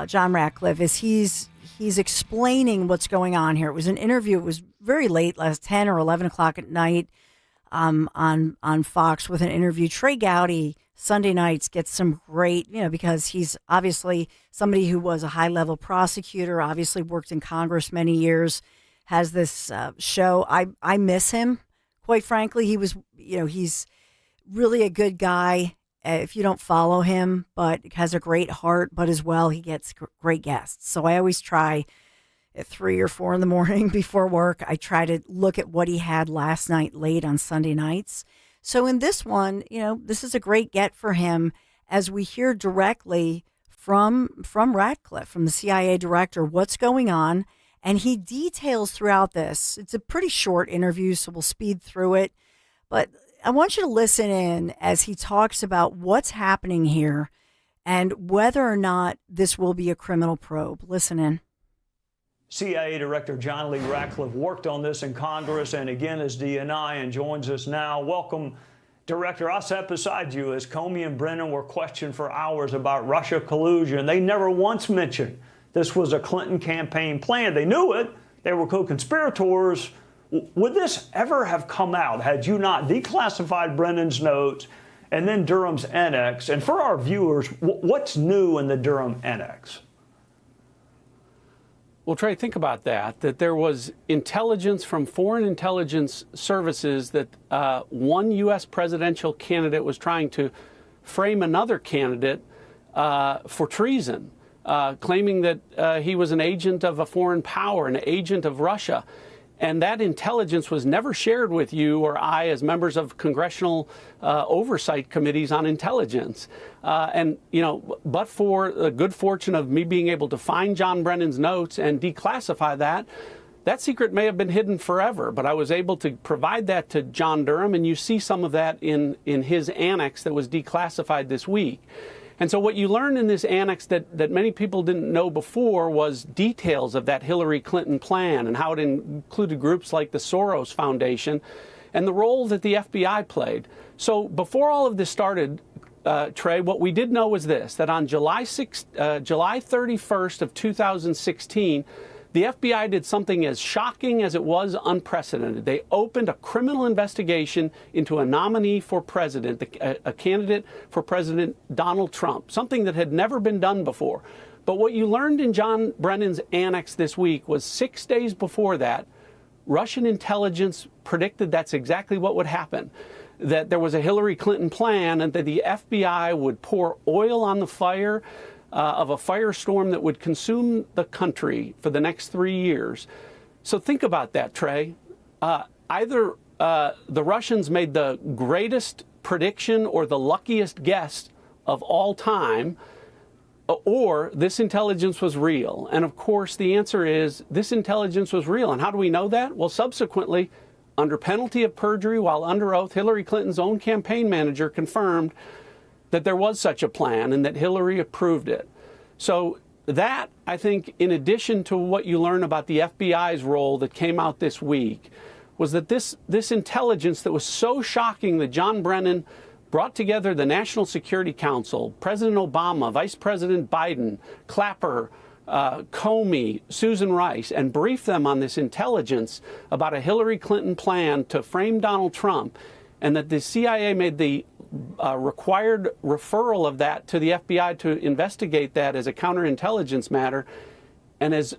John Ratcliffe, as he's explaining what's going on here. It was an interview. It was very late, last 10 or 11 o'clock at night on Fox with an interview. Trey Gowdy, Sunday nights, gets some great, because he's obviously somebody who was a high-level prosecutor, obviously worked in Congress many years, has this show. I miss him, quite frankly. He was, he's really a good guy if you don't follow him, but has a great heart, but as well, he gets great guests. So I always try at 3 or 4 in the morning before work, I try to look at what he had last night late on Sunday nights. So in this one, this is a great get for him as we hear directly from Ratcliffe, from the CIA director, what's going on. And he details throughout this. It's a pretty short interview, so we'll speed through it. But I want you to listen in as he talks about what's happening here and whether or not this will be a criminal probe. Listen in. CIA Director John Lee Ratcliffe worked on this in Congress and again as DNI and joins us now. Welcome, Director. I sat beside you as Comey and Brennan were questioned for hours about Russia collusion. They never once mentioned this was a Clinton campaign plan. They knew it. They were co-conspirators. Would this ever have come out had you not declassified Brennan's notes and then Durham's annex? And for our viewers, what's new in the Durham annex? Well, Trey, think about that there was intelligence from foreign intelligence services that one U.S. presidential candidate was trying to frame another candidate for treason, claiming that he was an agent of a foreign power, an agent of Russia. And that intelligence was never shared with you or I as members of congressional oversight committees on intelligence. But for the good fortune of me being able to find John Brennan's notes and declassify that secret may have been hidden forever. But I was able to provide that to John Durham, and you see some of that in his annex that was declassified this week. And so what you learned in this annex that many people didn't know before was details of that Hillary Clinton plan and how it included groups like the Soros Foundation and the role that the FBI played. So before all of this started, Trey, what we did know was this, that on July 31st of 2016, the FBI did something as shocking as it was unprecedented. They opened a criminal investigation into a nominee for president, a candidate for President Donald Trump, something that had never been done before. But what you learned in John Brennan's annex this week was 6 days before that, Russian intelligence predicted that's exactly what would happen, that there was a Hillary Clinton plan and that the FBI would pour oil on the fire of a firestorm that would consume the country for the next 3 years. So think about that, Trey. Either the Russians made the greatest prediction or the luckiest guess of all time, or this intelligence was real. And of course, the answer is this intelligence was real. And how do we know that? Well, subsequently, under penalty of perjury, while under oath, Hillary Clinton's own campaign manager confirmed that there was such a plan and that Hillary approved it. So that, I think, in addition to what you learn about the FBI's role that came out this week, was that this intelligence that was so shocking that John Brennan brought together the National Security Council, President Obama, Vice President Biden, Clapper, Comey, Susan Rice, and briefed them on this intelligence about a Hillary Clinton plan to frame Donald Trump, and that the CIA made the required referral of that to the FBI to investigate that as a counterintelligence matter. And as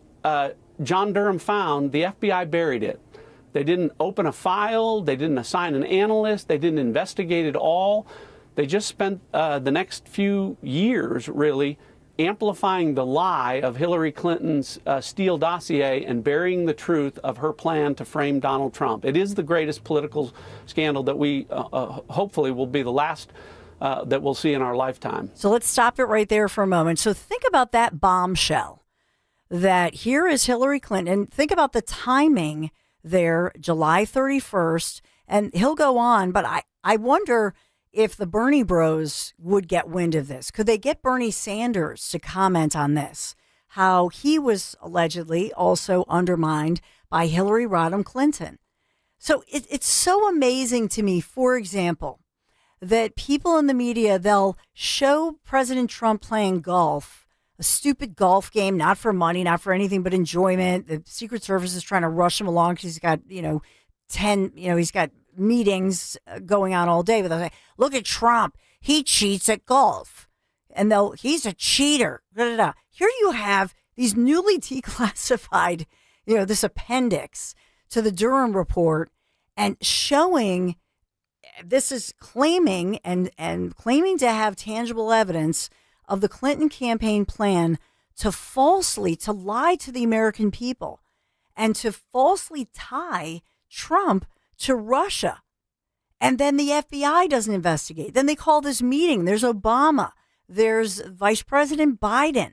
John Durham found, the FBI buried it. They didn't open a file. They didn't assign an analyst. They didn't investigate it all. They just spent the next few years, really, amplifying the lie of Hillary Clinton's Steele dossier and burying the truth of her plan to frame Donald Trump. It is the greatest political scandal that we hopefully will be the last that we'll see in our lifetime. So let's stop it right there for a moment. So think about that bombshell, that here is Hillary Clinton. Think about the timing there, July 31st, and he'll go on. But I wonder if the Bernie bros would get wind of this. Could they get Bernie Sanders to comment on this? How he was allegedly also undermined by Hillary Rodham Clinton. So it's so amazing to me, for example, that people in the media, they'll show President Trump playing golf, a stupid golf game, not for money, not for anything but enjoyment. The Secret Service is trying to rush him along because he's got, he's got meetings going on all day. But they'll say, look at Trump. He cheats at golf. And he's a cheater. Here you have these newly declassified, this appendix to the Durham report, and showing this is claiming and claiming to have tangible evidence of the Clinton campaign plan to lie to the American people and to falsely tie Trump to Russia. And then the FBI doesn't investigate. Then they call this meeting. There's Obama. There's Vice President Biden.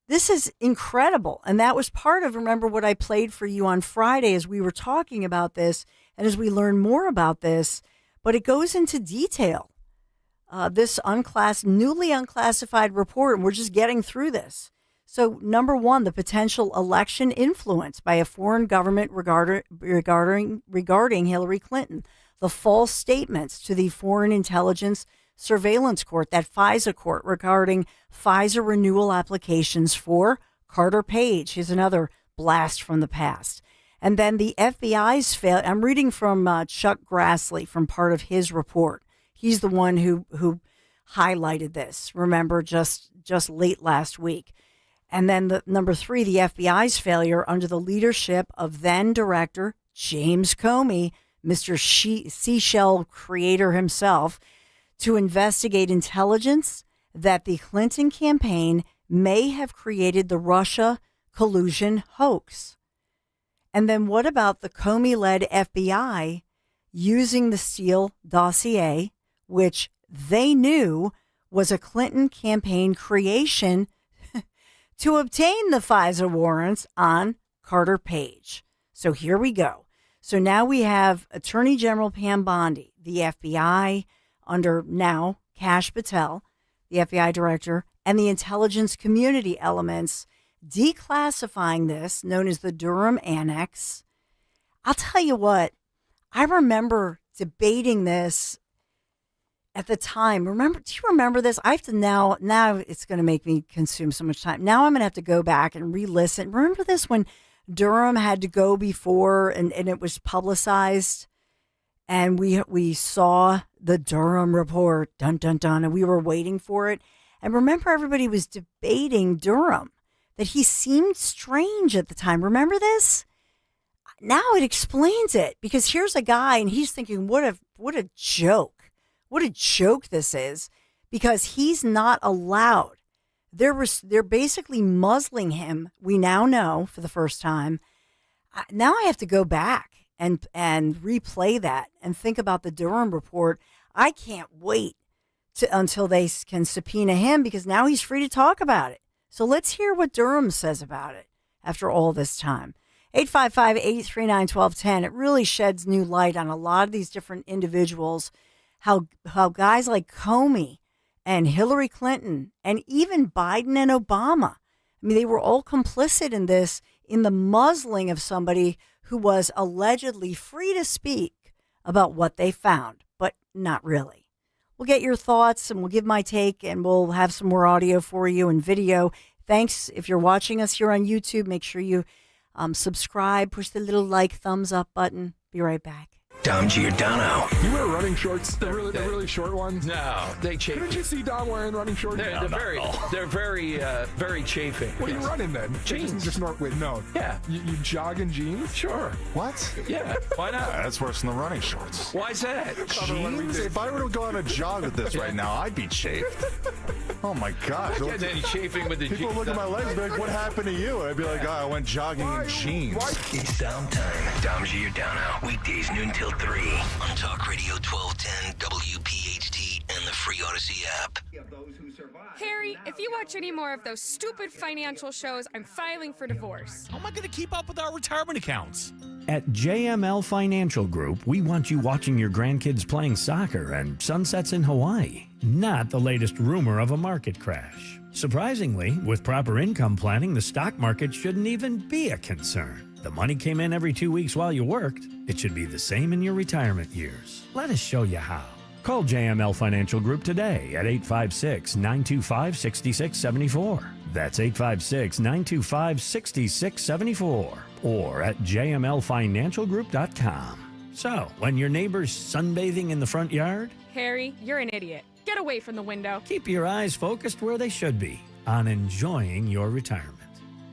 This is incredible. And that was part of, remember what I played for you on Friday as we were talking about this and as we learn more about this, but it goes into detail. This newly unclassified report, and we're just getting through this. So, number one, the potential election influence by a foreign government regarding Hillary Clinton, the false statements to the Foreign Intelligence Surveillance Court, that FISA court, regarding FISA renewal applications for Carter Page. Here's another blast from the past. And then the FBI's failure. I'm reading from Chuck Grassley from part of his report. He's the one who highlighted this, remember, just late last week. And then number three, the FBI's failure under the leadership of then Director James Comey, Mr. Seashell creator himself, to investigate intelligence that the Clinton campaign may have created the Russia collusion hoax. And then what about the Comey-led FBI using the Steele dossier, which they knew was a Clinton campaign creation to obtain the FISA warrants on Carter Page? So here we go. So now we have Attorney General Pam Bondi, the FBI under now Kash Patel, the FBI director, and the intelligence community elements declassifying this, known as the Durham Annex. I'll tell you what, I remember debating this at the time. Do you remember this? I have to now it's going to make me consume so much time. Now I'm going to have to go back and re-listen. Remember this when Durham had to go before and it was publicized and we saw the Durham report, dun, dun, dun, and we were waiting for it. And remember, everybody was debating Durham, that he seemed strange at the time. Remember this? Now it explains it, because here's a guy and he's thinking, what a joke. What a joke this is, because he's not allowed. They're basically muzzling him. We now know for the first time. Now I have to go back and replay that and think about the Durham report. I can't wait until they can subpoena him, because now he's free to talk about it. So let's hear what Durham says about it after all this time. 855-839-1210. It really sheds new light on a lot of these different individuals, how guys like Comey and Hillary Clinton and even Biden and Obama, I mean, they were all complicit in this, in the muzzling of somebody who was allegedly free to speak about what they found, but not really. We'll get your thoughts and we'll give my take, and we'll have some more audio for you and video. Thanks. If you're watching us here on YouTube, make sure you subscribe, push the little thumbs up button. Be right back. Dom Giordano. You wear running shorts? The really short ones? No, they chafe. Couldn't you see Dom wearing running shorts? They're very chafing. What are you running then? Jeans. Just no. Yeah. You jog in jeans? Sure. What? Yeah. Why not? That's worse than the running shorts. Why's that? Jeans? If I were to go on a jog with this right now, I'd be chafed. Oh my gosh. I get any chafing with the jeans. People look at my legs and be like, what happened to you? I'd be like, oh, I went jogging in jeans. It's Dom time. Dom Giordano. Weekdays noon till 3 on Talk Radio 1210 WPHT and the free Odyssey app. Harry, if you watch any more of those stupid financial shows, I'm filing for divorce. How am I going to keep up with our retirement accounts? At JML Financial Group, we want you watching your grandkids playing soccer and sunsets in Hawaii, not the latest rumor of a market crash. Surprisingly, with proper income planning, the stock market shouldn't even be a concern. The money came in every 2 weeks while you worked. It should be the same in your retirement years. Let us show you how. Call JML Financial Group today at 856-925-6674. That's 856-925-6674. Or at jmlfinancialgroup.com. So, when your neighbor's sunbathing in the front yard, Harry, you're an idiot. Get away from the window. keep your eyes focused where they should be, on enjoying your retirement.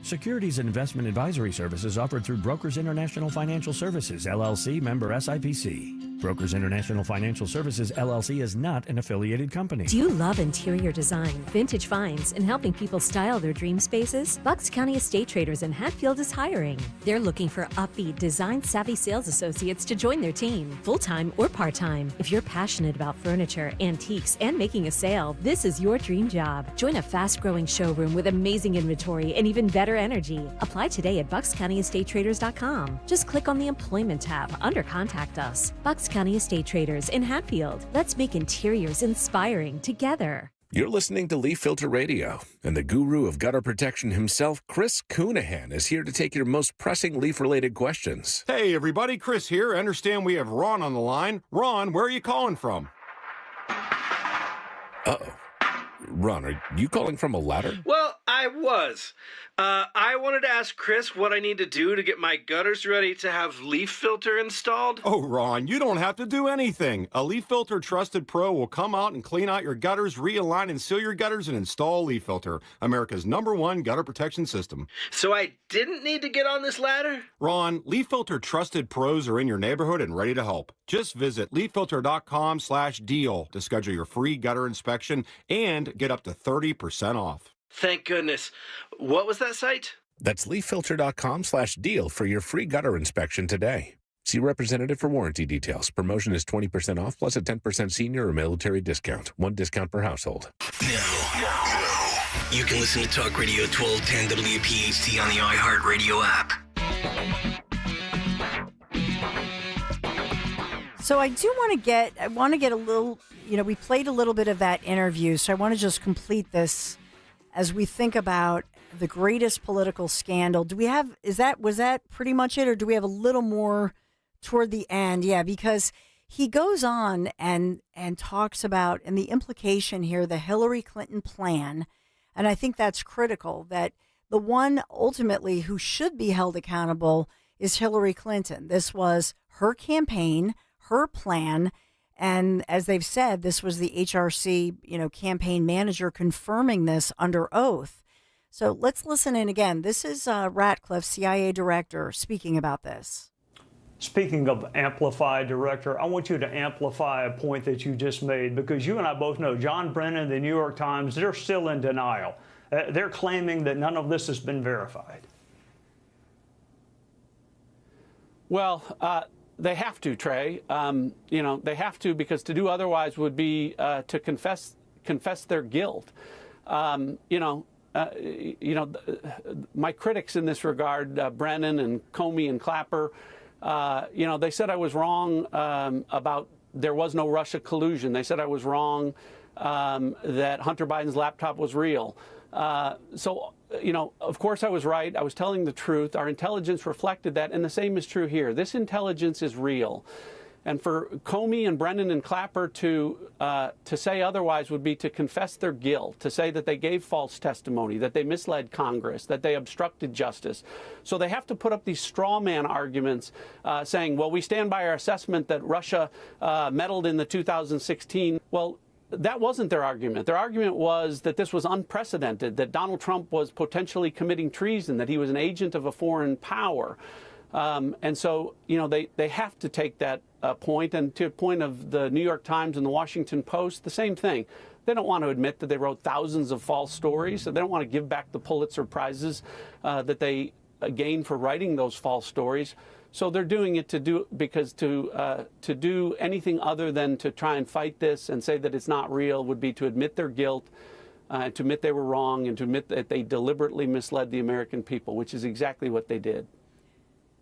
Securities and investment advisory services offered through Brokers International Financial Services, LLC, member SIPC. Brokers International Financial Services, LLC is not an affiliated company. Do you love interior design, vintage finds, and helping people style their dream spaces? Bucks County Estate Traders in Hatfield is hiring. They're looking for upbeat, design-savvy sales associates to join their team, full-time or part-time. If you're passionate about furniture, antiques, and making a sale, this is your dream job. Join a fast-growing showroom with amazing inventory and even better energy. Apply today at buckscountyestatetraders.com. Just click on the Employment tab under Contact Us. Bucks County Estate Traders in Hatfield. Let's make interiors inspiring together. You're listening to Leaf Filter Radio, and the guru of gutter protection himself, Chris Coonahan, is here to take your most pressing leaf-related questions. Hey, everybody, Chris here. I understand we have Ron on the line. Ron, where are you calling from? Uh-oh. Ron, are you calling from a ladder? Well, I was. I wanted to ask Chris what I need to do to get my gutters ready to have leaf filter installed. Oh, Ron, you don't have to do anything. A Leaf Filter Trusted Pro will come out and clean out your gutters, realign and seal your gutters, and install Leaf Filter, America's #1 gutter protection system. So I didn't need to get on this ladder? Ron, Leaf Filter Trusted Pros are in your neighborhood and ready to help. Just visit leaffilter.com/deal to schedule your free gutter inspection and get up to 30% off. Thank goodness. What was that site? That's leaffilter.com/deal for your free gutter inspection today. See representative for warranty details. Promotion is 20% off plus a 10% senior or military discount. One discount per household. Now, you can listen to Talk Radio 1210 WPHT on the iHeartRadio app. So I want to get a little, we played a little bit of that interview, so I want to just complete this as we think about the greatest political scandal. Was that pretty much it, or do we have a little more toward the end? Yeah, because he goes on and talks about, and the implication here, the Hillary Clinton plan, and I think that's critical, that the one ultimately who should be held accountable is Hillary Clinton. This was her campaign, her plan, and as they've said, this was the HRC, campaign manager confirming this under oath. So let's listen in again. This is Ratcliffe, CIA director, speaking about this. Speaking of amplify, Director, I want you to amplify a point that you just made, because you and I both know John Brennan, the New York Times, they're still in denial. They're claiming that none of this has been verified. Well, they have to, Trey. They have to, because to do otherwise would be to confess their guilt. My critics in this regard, Brennan and Comey and Clapper, they said I was wrong about there was no Russia collusion. They said I was wrong that Hunter Biden's laptop was real. Of course I was right. I was telling the truth. Our intelligence reflected that, and the same is true here. This intelligence is real. And for Comey and Brennan and Clapper to say otherwise would be to confess their guilt, to say that they gave false testimony, that they misled Congress, that they obstructed justice. So they have to put up these straw man arguments saying, well, we stand by our assessment that Russia meddled in the 2016. Well, that wasn't their argument. Their argument was that this was unprecedented, that Donald Trump was potentially committing treason, that he was an agent of a foreign power. And so, they have to take that point. And to the point of the New York Times and the Washington Post, the same thing. They don't want to admit that they wrote thousands of false stories. So they don't want to give back the Pulitzer Prizes that they gained for writing those false stories. So they're doing it to do anything other than to try and fight this and say that it's not real would be to admit their guilt, to admit they were wrong, and to admit that they deliberately misled the American people, which is exactly what they did.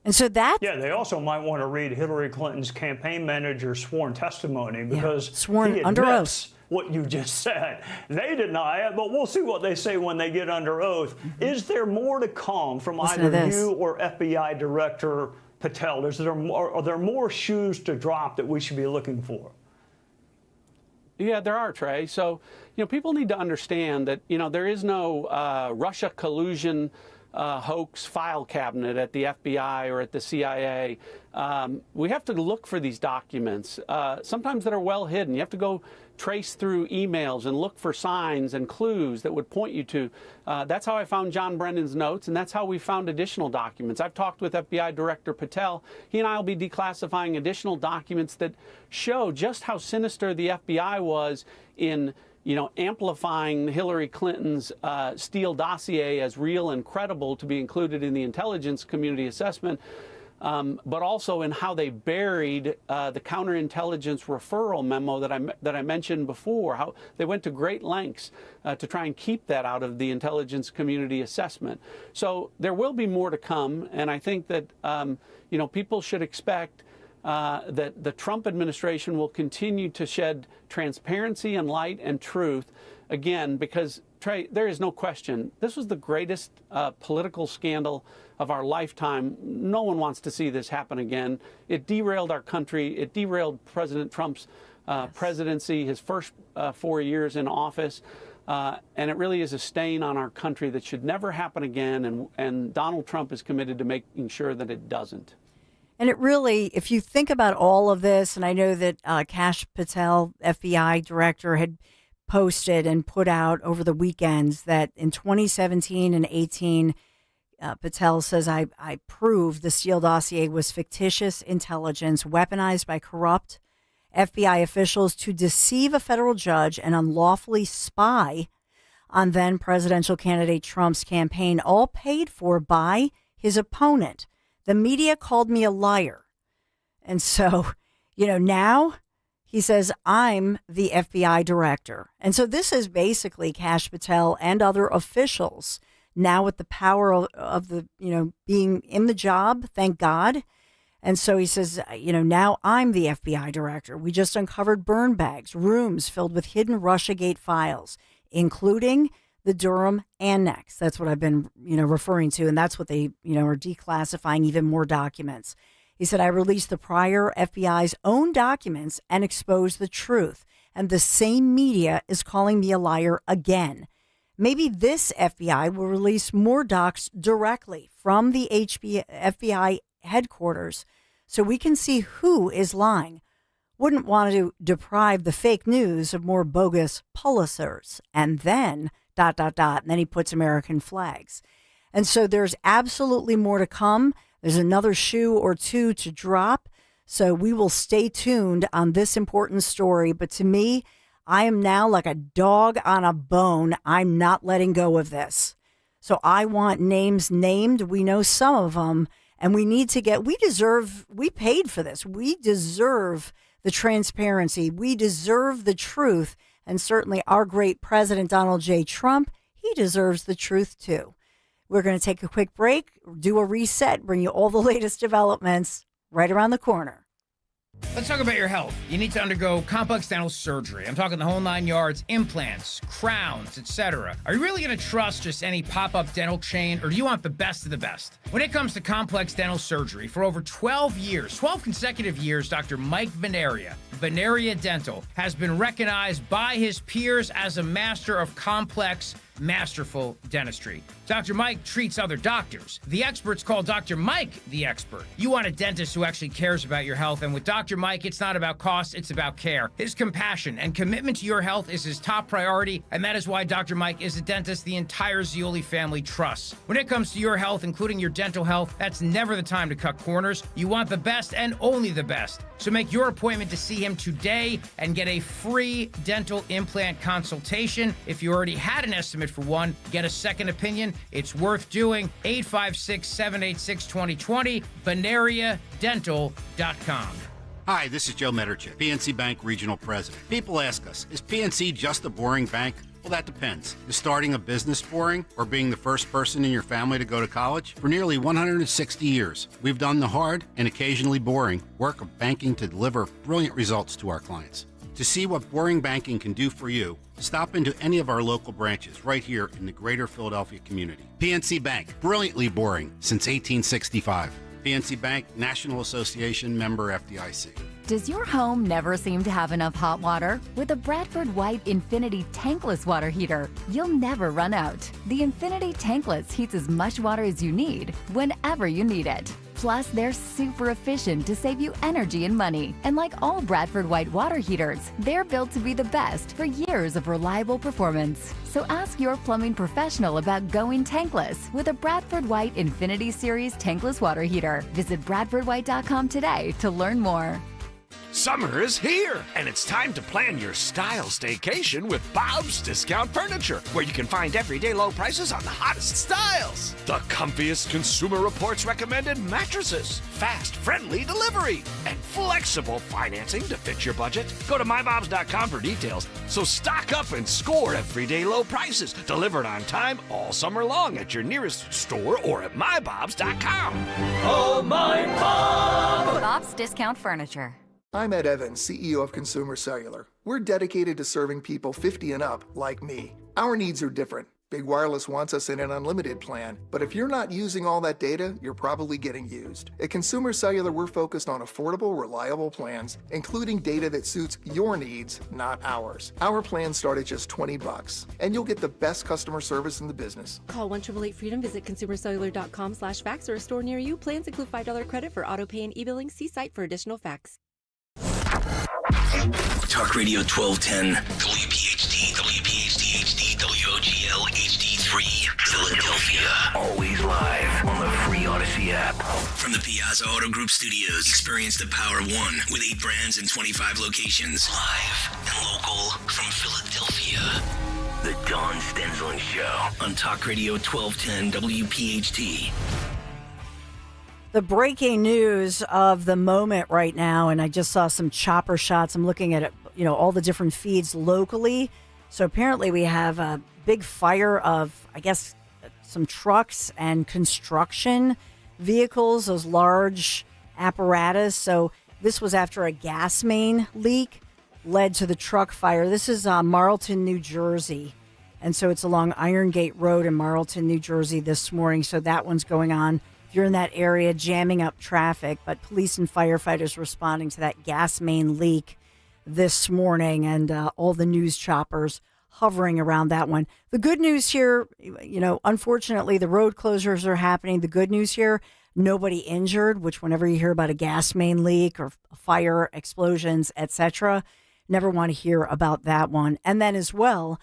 And so that... Yeah, they also might want to read Hillary Clinton's campaign manager's sworn testimony because sworn he under admits oath what you just said. They deny it, but we'll see what they say when they get under oath. Is there more to come from either you or FBI Director Patel? Are there more shoes to drop that we should be looking for? Yeah, there are, Trey. So, people need to understand that, there is no Russia collusion hoax file cabinet at the FBI or at the CIA. We have to look for these documents, sometimes that are well hidden. You have to go trace through emails and look for signs and clues that would point you to. That's how I found John Brennan's notes, and that's how we found additional documents. I've talked with FBI Director Patel. He and I will be declassifying additional documents that show just how sinister the FBI was in amplifying Hillary Clinton's Steele dossier as real and credible to be included in the intelligence community assessment, but also in how they buried the counterintelligence referral memo that I mentioned before, how they went to great lengths to try and keep that out of the intelligence community assessment. So there will be more to come, and I think that people should expect that the Trump administration will continue to shed transparency and light and truth, again, because, Trey, there is no question, this was the greatest political scandal of our lifetime. No one wants to see this happen again. It derailed our country. It derailed President Trump's presidency, his first 4 years in office. And it really is a stain on our country that should never happen again. And Donald Trump is committed to making sure that it doesn't. And it really, if you think about all of this, and I know that Kash Patel, FBI director, had posted and put out over the weekends that in 2017 and 18, Patel says, I proved the Steele dossier was fictitious intelligence weaponized by corrupt FBI officials to deceive a federal judge and unlawfully spy on then presidential candidate Trump's campaign, all paid for by his opponent. The media called me a liar. And so, now he says, I'm the FBI director. And so this is basically Kash Patel and other officials now with the power of the, being in the job, thank God. And so he says, now I'm the FBI director. We just uncovered burn bags, rooms filled with hidden Russiagate files, including the Durham annex. That's what I've been, referring to. And that's what they, are declassifying even more documents. He said, I released the prior FBI's own documents and exposed the truth. And the same media is calling me a liar again. Maybe this FBI will release more docs directly from the FBI headquarters so we can see who is lying. Wouldn't want to deprive the fake news of more bogus Pulitzers. And then ... and then he puts American flags. And so there's absolutely more to come. There's another shoe or two to drop. So we will stay tuned on this important story. But to me, I am now like a dog on a bone. I'm not letting go of this. So I want names named. We know some of them. And we paid for this. We deserve the transparency. We deserve the truth. And certainly our great President Donald J. Trump, he deserves the truth too. We're going to take a quick break, do a reset, bring you all the latest developments right around the corner. Let's talk about your health. You need to undergo complex dental surgery. I'm talking the whole 9 yards, implants, crowns, etc. Are you really going to trust just any pop-up dental chain, or do you want the best of the best? When it comes to complex dental surgery, for over 12 consecutive years, Dr. Mike Veneria Dental, has been recognized by his peers as a master of complex, masterful dentistry. Dr. Mike treats other doctors. The experts call Dr. Mike the expert. You want a dentist who actually cares about your health, and with Dr. Mike, it's not about cost, it's about care. His compassion and commitment to your health is his top priority, and that is why Dr. Mike is a dentist the entire Zioli family trusts. When it comes to your health, including your dental health, that's never the time to cut corners. You want the best and only the best. So make your appointment to see him today and get a free dental implant consultation. If you already had an estimate for one, get a second opinion. It's worth doing. 856-786-2020, VeneriaDental.com. Hi, this is Joe Mederchik, PNC Bank Regional President. People ask us, is PNC just a boring bank? Well, that depends. Is starting a business boring, or being the first person in your family to go to college? For nearly 160 years, we've done the hard and occasionally boring work of banking to deliver brilliant results to our clients. To see what boring banking can do for you, stop into any of our local branches right here in the greater Philadelphia community. PNC Bank, brilliantly boring since 1865. PNC Bank, National Association member FDIC. Does your home never seem to have enough hot water? With the Bradford White Infinity Tankless Water Heater, you'll never run out. The Infinity Tankless heats as much water as you need, whenever you need it. Plus, they're super efficient to save you energy and money. And like all Bradford White water heaters, they're built to be the best for years of reliable performance. So ask your plumbing professional about going tankless with a Bradford White Infinity Series Tankless Water Heater. Visit BradfordWhite.com today to learn more. Summer is here, and it's time to plan your style staycation with Bob's Discount Furniture, where you can find everyday low prices on the hottest styles. The comfiest Consumer Reports recommended mattresses, fast, friendly delivery, and flexible financing to fit your budget. Go to mybobs.com for details. So stock up and score everyday low prices, delivered on time all summer long at your nearest store or at mybobs.com. Oh, my Bob! Bob's Discount Furniture. I'm Ed Evans, CEO of Consumer Cellular. We're dedicated to serving people 50 and up, like me. Our needs are different. Big Wireless wants us in an unlimited plan, but if you're not using all that data, you're probably getting used. At Consumer Cellular, we're focused on affordable, reliable plans, including data that suits your needs, not ours. Our plans start at just $20, and you'll get the best customer service in the business. Call 1-888-FREEDOM, visit consumercellular.com/facts or a store near you. Plans include $5 credit for auto pay and e-billing. See site for additional facts. Talk Radio 1210, WPHT, WPHT HD, WOGL HD3, Philadelphia. Always live on the free Odyssey app. From the Piazza Auto Group Studios, experience the power of one with 8 brands and 25 locations. Live and local from Philadelphia. The Dawn Stensling Show on Talk Radio 1210, WPHT. The breaking news of the moment right now, and I just saw some chopper shots. I'm looking at it, all the different feeds locally. So apparently we have a big fire of, I guess, some trucks and construction vehicles, those large apparatus. So this was after a gas main leak led to the truck fire. This is Marlton, New Jersey. And so it's along Iron Gate Road in Marlton, New Jersey this morning. So that one's going on. You're in that area jamming up traffic, but police and firefighters responding to that gas main leak this morning, and all the news choppers hovering around that one. The good news here, unfortunately, the road closures are happening. The good news here, nobody injured, which whenever you hear about a gas main leak or fire, explosions, etc., never want to hear about that one. And then as well,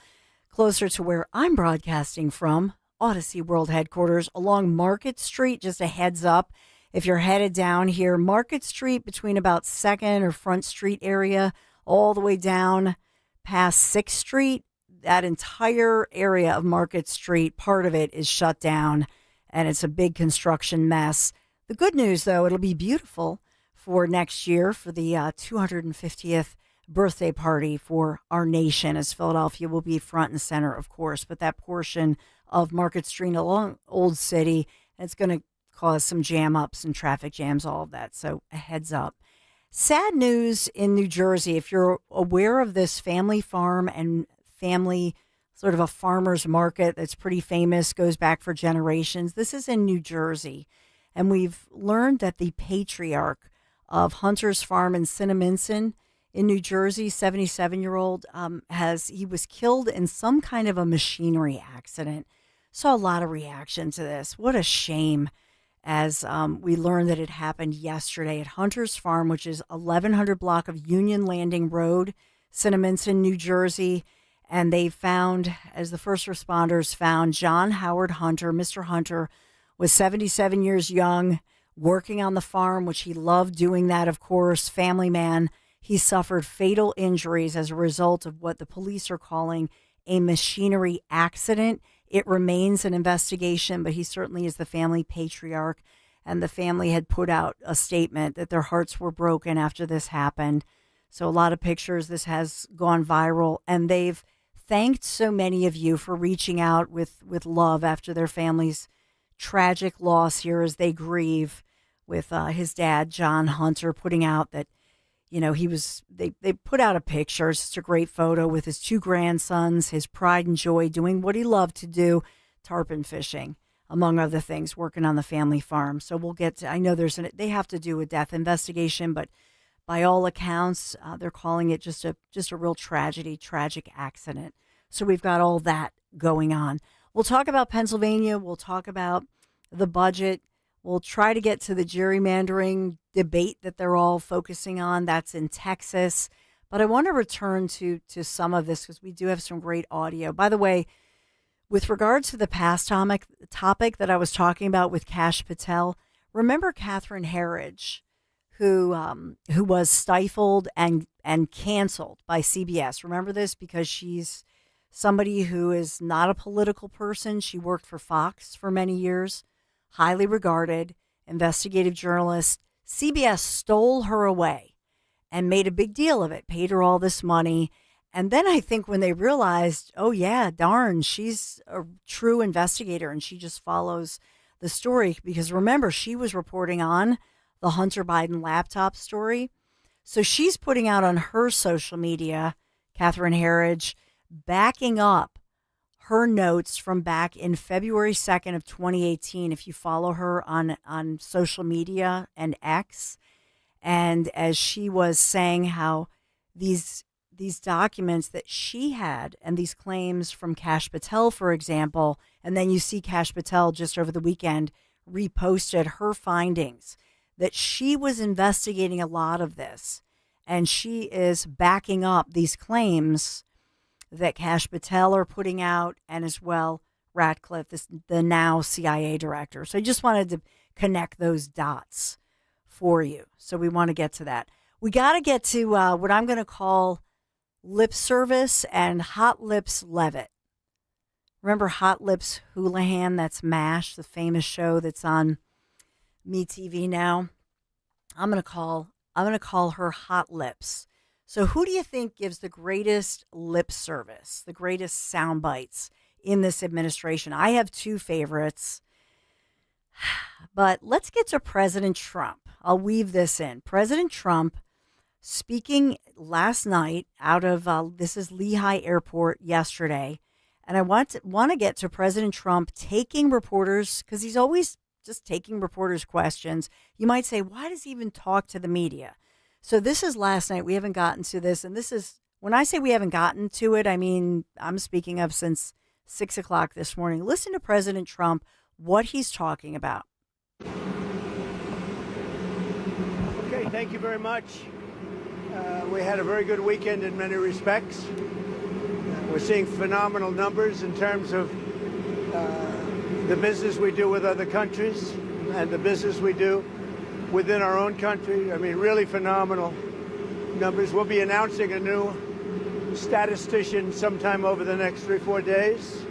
closer to where I'm broadcasting from, Odyssey World Headquarters along Market Street. Just a heads up, if you're headed down here, Market Street between about 2nd or Front Street area, all the way down past 6th Street, that entire area of Market Street, part of it is shut down, and it's a big construction mess. The good news, though, it'll be beautiful for next year for the 250th birthday party for our nation, as Philadelphia will be front and center, of course, but that portion of Market Street along Old City, it's going to cause some jam ups and traffic jams, all of that. So a heads up. Sad news in New Jersey. If you're aware of this family farm and family sort of a farmer's market that's pretty famous, goes back for generations. This is in New Jersey. And we've learned that the patriarch of Hunter's Farm in Cinnaminson in New Jersey, 77-year-old, he was killed in some kind of a machinery accident. Saw a lot of reaction to this. What a shame, as we learned that it happened yesterday at Hunter's Farm, which is 1100 block of Union Landing Road, Cinnaminson, New Jersey. And they found, as the first responders found, John Howard Hunter. Mr. Hunter was 77 years young, working on the farm, which he loved doing that, of course, family man. He suffered fatal injuries as a result of what the police are calling a machinery accident. It remains an investigation, but he certainly is the family patriarch. And the family had put out a statement that their hearts were broken after this happened. So a lot of pictures. This has gone viral, and they've thanked so many of you for reaching out with love after their family's tragic loss here as they grieve, with his dad, John Hunter, putting out that, you know, they put out a picture. It's just a great photo with his two grandsons, his pride and joy, doing what he loved to do, tarpon fishing, among other things, working on the family farm. So we'll get to, I know they have to do a death investigation, but by all accounts, they're calling it just a real tragedy, tragic accident. So we've got all that going on. We'll talk about Pennsylvania. We'll talk about the budget. We'll try to get to the gerrymandering debate that they're all focusing on. That's in Texas. But I want to return to some of this because we do have some great audio. By the way, with regard to the past topic that I was talking about with Kash Patel, remember Catherine Herridge, who was stifled and canceled by CBS. Remember this because she's somebody who is not a political person. She worked for Fox for many years, highly regarded, investigative journalist. CBS stole her away and made a big deal of it, paid her all this money. And then I think when they realized, oh, yeah, darn, she's a true investigator and she just follows the story. Because remember, she was reporting on the Hunter Biden laptop story. So she's putting out on her social media, Catherine Herridge, backing up her notes from back in February 2nd of 2018, if you follow her on social media and X. And as she was saying how these documents that she had and these claims from Kash Patel, for example, and then you see Kash Patel just over the weekend reposted her findings that she was investigating a lot of this, and she is backing up these claims that Kash Patel are putting out, and as well Ratcliffe, the now CIA director. So I just wanted to connect those dots for you. So we want to get to that. We got to get to what I'm going to call lip service and Hot Lips Levitt. Remember Hot Lips Houlihan? That's MASH, the famous show that's on Mnty now. I'm going to call her Hot Lips. So who do you think gives the greatest lip service, the greatest sound bites in this administration? I have two favorites, but let's get to President Trump. I'll weave this in. President Trump speaking last night out of, this is Lehigh Airport yesterday, and I want to get to President Trump taking reporters, because he's always just taking reporters' questions. You might say, why does he even talk to the media? So this is last night. We haven't gotten to this. And this is, when I say we haven't gotten to it, I mean, I'm speaking of since 6 o'clock this morning. Listen to President Trump, what he's talking about. Okay, thank you very much. We had a very good weekend in many respects. We're seeing phenomenal numbers in terms of the business we do with other countries and the business we do within our own country. I mean, really phenomenal numbers. We'll be announcing a new statistician sometime over the next 3-4 days.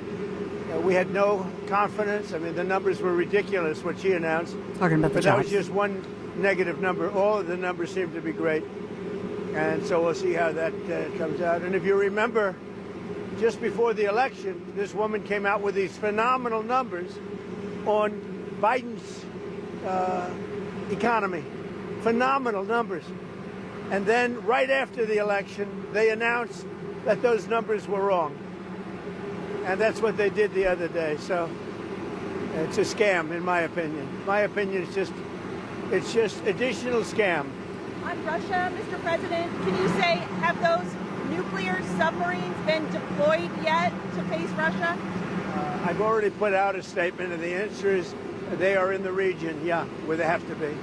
We had no confidence. I mean, the numbers were ridiculous, what she announced. Talking about the But that jobs. was just one negative number. All of the numbers seem to be great. And so we'll see how that comes out. And if you remember, just before the election, this woman came out with these phenomenal numbers on Biden's economy. Phenomenal numbers. And then right after the election, they announced that those numbers were wrong. And that's what they did the other day. So it's a scam, in my opinion. My opinion is it's just additional scam. On Russia, Mr. President, can you say, have those nuclear submarines been deployed yet to face Russia? I've already put out a statement, and the answer is they are in the region, yeah, where they have to be.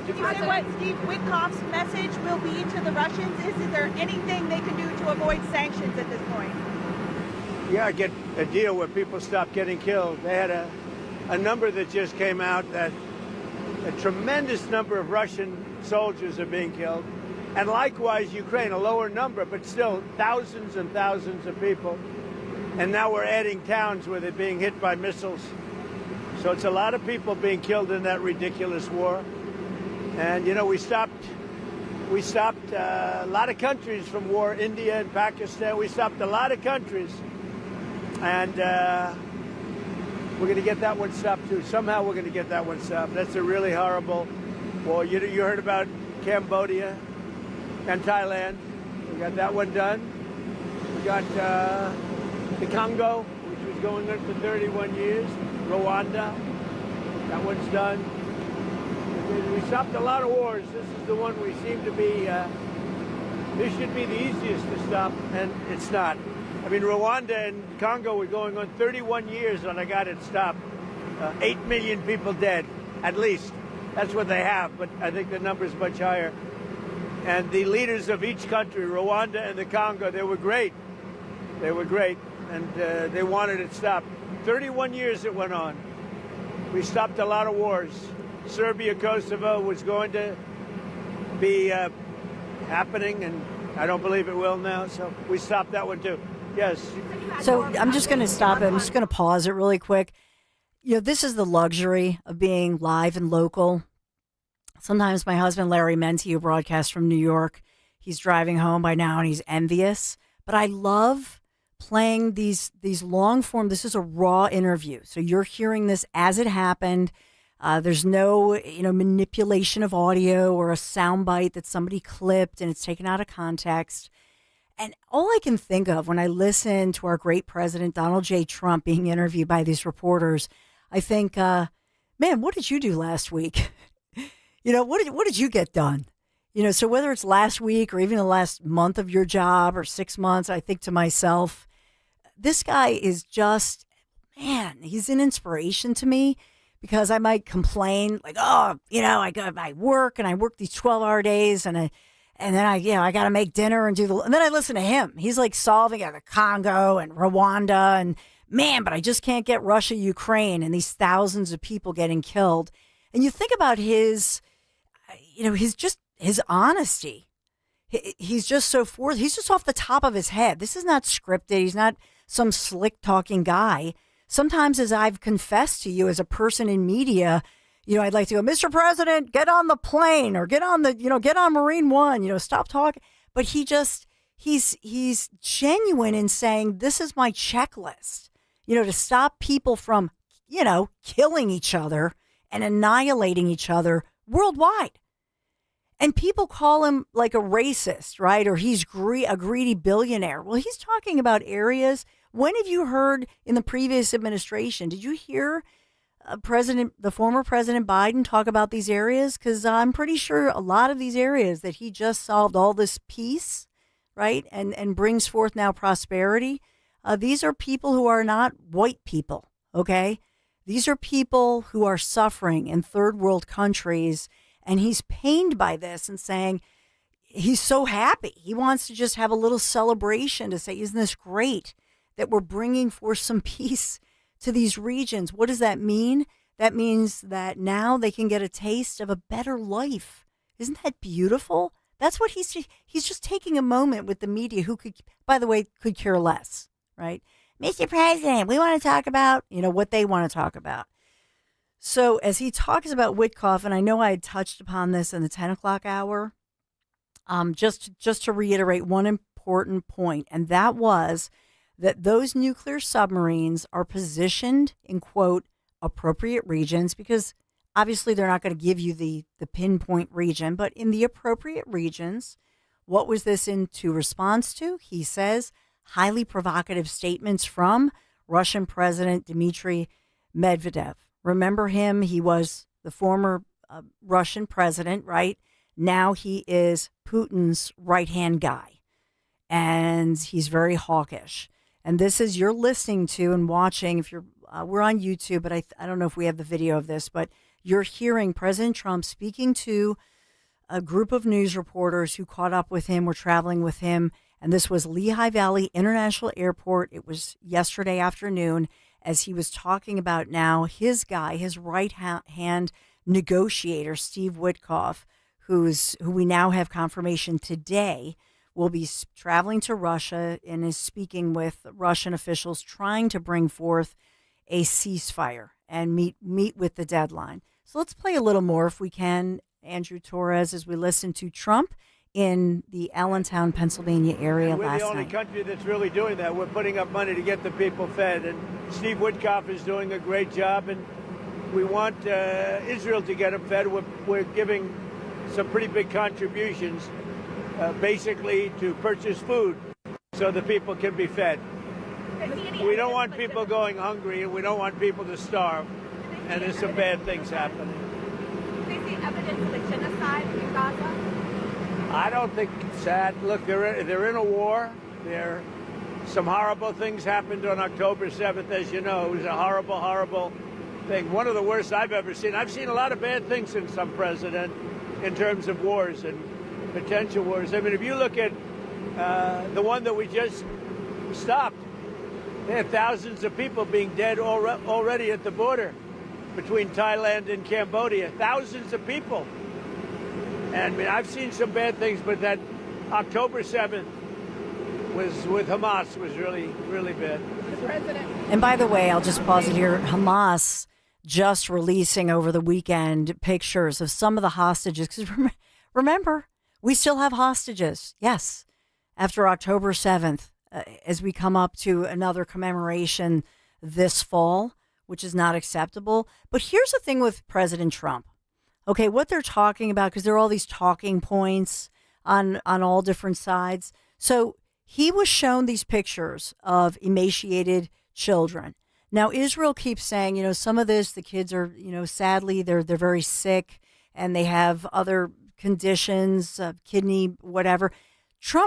Can you say what Steve Witkoff's message will be to the Russians? Is there anything they can do to avoid sanctions at this point? Yeah, get a deal where people stop getting killed. They had a number that just came out that a tremendous number of Russian soldiers are being killed. And likewise, Ukraine, a lower number, but still thousands and thousands of people. And now we're adding towns where they're being hit by missiles. So it's a lot of people being killed in that ridiculous war. And, you know, we stopped a lot of countries from war, India and Pakistan. We stopped a lot of countries. And we're going to get that one stopped, too. Somehow we're going to get that one stopped. That's a really horrible war. You heard about Cambodia and Thailand. We got that one done. We got the Congo, which was going on for 31 years. Rwanda, that one's done. We stopped a lot of wars. This is the one we seem to be, this should be the easiest to stop, and it's not. I mean, Rwanda and Congo were going on 31 years and I got it stopped. 8 million people dead, at least. That's what they have, but I think the number's much higher. And the leaders of each country, Rwanda and the Congo, they were great. They were great, and they wanted it stopped. 31 years it went on. We stopped a lot of wars. Serbia, Kosovo was going to be happening, and I don't believe it will now, so we stopped that one too. Yes. So I'm just going to stop it. I'm just going to pause it really quick. You know, this is the luxury of being live and local. Sometimes my husband, Larry Mnty, who broadcasts from New York, he's driving home by now and he's envious. But I love playing these long form. This is a raw interview. So you're hearing this as it happened. There's no, manipulation of audio or a soundbite that somebody clipped and it's taken out of context. And all I can think of when I listen to our great president, Donald J. Trump, being interviewed by these reporters, I think, man, what did you do last week? What did you get done? So whether it's last week or even the last month of your job or 6 months, I think to myself, this guy is just, man, he's an inspiration to me. Because I might complain like, I work these 12-hour days and then I got to make dinner and and then I listen to him. He's like solving the Congo and Rwanda and man, but I just can't get Russia, Ukraine and these thousands of people getting killed. And you think about his honesty. He's just so forth. He's just off the top of his head. This is not scripted. He's not some slick talking guy. Sometimes, as I've confessed to you as a person in media, I'd like to go, Mr. President, get on the plane or get on get on Marine One, stop talking. But he's genuine in saying, this is my checklist, to stop people from, killing each other and annihilating each other worldwide. And people call him like a racist, right? Or he's a greedy billionaire. Well, he's talking about areas. When have you heard in the previous administration, did you hear the former President Biden talk about these areas? Because I'm pretty sure a lot of these areas that he just solved all this peace, right, and brings forth now prosperity, these are people who are not white people, okay? These are people who are suffering in third world countries, and he's pained by this and saying he's so happy. He wants to just have a little celebration to say, isn't this great? That we're bringing forth some peace to these regions. What does that mean? That means that now they can get a taste of a better life. Isn't that beautiful? That's what he's just taking a moment with the media who could, by the way, could care less, right? Mr. President, we want to talk about, what they want to talk about. So as he talks about Witkoff, and I know I had touched upon this in the 10 o'clock hour, just to reiterate one important point, and that was that those nuclear submarines are positioned in, quote, appropriate regions, because obviously they're not going to give you the pinpoint region, but in the appropriate regions What was this into response to? He says highly provocative statements from Russian President Dmitry Medvedev. Remember him? He was the former Russian president, right? Now he is Putin's right-hand guy, and he's very hawkish. And this is, you're listening to and watching, if you're, we're on YouTube, but I don't know if we have the video of this, but you're hearing President Trump speaking to a group of news reporters who caught up with him, were traveling with him. And this was Lehigh Valley International Airport. It was yesterday afternoon, as he was talking about now his guy, his right-hand negotiator, Steve Witkoff, who we now have confirmation today will be traveling to Russia and is speaking with Russian officials trying to bring forth a ceasefire and meet with the deadline. So let's play a little more, if we can, Andrew Torres, as we listen to Trump in the Allentown, Pennsylvania area we're last the only night. country that's really doing that. We're putting up money to get the people fed, and Steve Witkoff is doing a great job, and we want Israel to get them fed. We're giving some pretty big contributions, basically to purchase food so the people can be fed. We don't want people going hungry, and we don't want people to starve, and there's some bad things happening. Do you see evidence of a genocide in Gaza? I don't think it's that. Look, they're in a war. Some horrible things happened on October 7th, as you know. It was a horrible, horrible thing. One of the worst I've ever seen. I've seen a lot of bad things in some president in terms of wars and potential wars. I mean, if you look at the one that we just stopped, there are thousands of people being dead already at the border between Thailand and Cambodia. Thousands of people. And I mean, I've seen some bad things, but that October 7th was with Hamas was really, really bad. And by the way, I'll just pause it here. Hamas just releasing over the weekend pictures of some of the hostages. Because remember, we still have hostages. Yes. After October 7th, as we come up to another commemoration this fall, which is not acceptable. But here's the thing with President Trump. Okay, what they're talking about, because there are all these talking points on all different sides. So he was shown these pictures of emaciated children. Now, Israel keeps saying, some of this, the kids are, sadly, they're very sick and they have other conditions, kidney, whatever.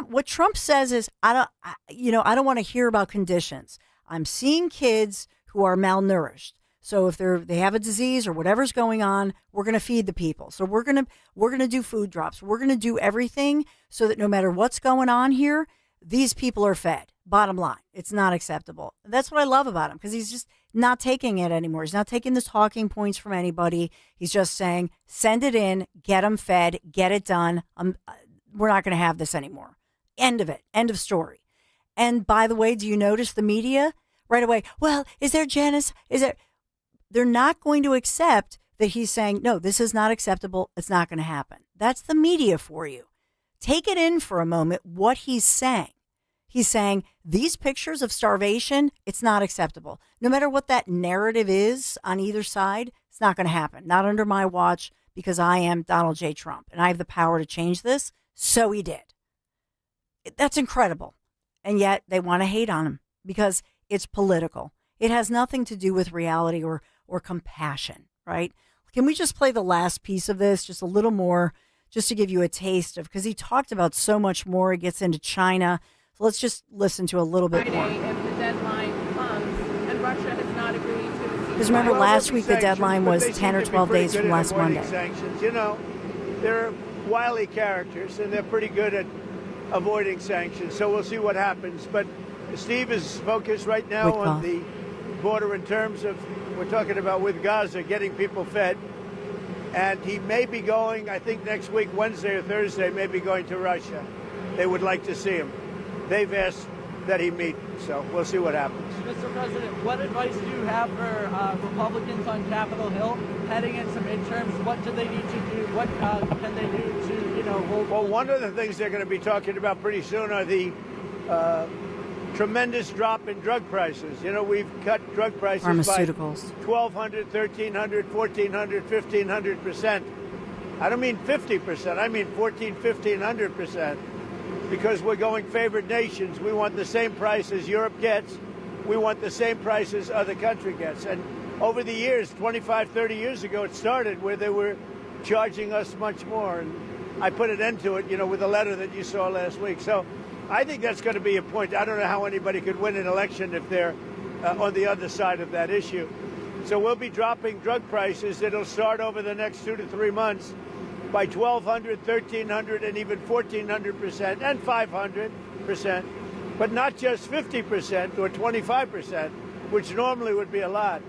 What Trump says is, I don't want to hear about conditions. I'm seeing kids who are malnourished. So if they have a disease or whatever's going on, we're going to feed the people. So we're going to do food drops. We're going to do everything so that no matter what's going on here, these people are fed. Bottom line, it's not acceptable. That's what I love about him, because he's just not taking it anymore. He's not taking the talking points from anybody. He's just saying, send it in, get them fed, get it done. We're not going to have this anymore. End of it. End of story. And by the way, do you notice the media right away? Well, is there genocide? They're not going to accept that he's saying, no, this is not acceptable. It's not going to happen. That's the media for you. Take it in for a moment what he's saying. He's saying these pictures of starvation, it's not acceptable. No matter what that narrative is on either side, it's not going to happen. Not under my watch, because I am Donald J. Trump and I have the power to change this. So he did. That's incredible. And yet they want to hate on him because it's political. It has nothing to do with reality or compassion, right? Can we just play the last piece of this, just a little more, just to give you a taste of, because he talked about so much more. He gets into China. So let's just listen to a little bit more. If the deadline comes and Russia has not agreed to the ceasefire. Because remember, last week the deadline was 10 or 12 days from last Monday. Sanctions. They're wily characters, and they're pretty good at avoiding sanctions. So we'll see what happens. But Steve is focused right now on the border in terms of, we're talking about with Gaza, getting people fed. And he may be going, I think next week, Wednesday or Thursday, may be going to Russia. They would like to see him. They've asked that he meet, so we'll see what happens. Mr. President, what advice do you have for Republicans on Capitol Hill heading into midterms? What do they need to do? What can they do to, hold? Well, one of the things they're going to be talking about pretty soon are the tremendous drop in drug prices. We've cut drug prices pharmaceuticals by 1,200, 1,300, 1,400, 1,500%. I don't mean 50%. I mean 1,400, 1,500%. because we're going favored nations. We want the same price as Europe gets. We want the same price as other country gets. And over the years, 25, 30 years ago, it started where they were charging us much more. And I put an end to it, with the letter that you saw last week. So I think that's going to be a point. I don't know how anybody could win an election if they're on the other side of that issue. So we'll be dropping drug prices. It'll start over the next 2 to 3 months by 1,200, 1,300, and even 1,400% and 500%, but not just 50% or 25%, which normally would be a lot,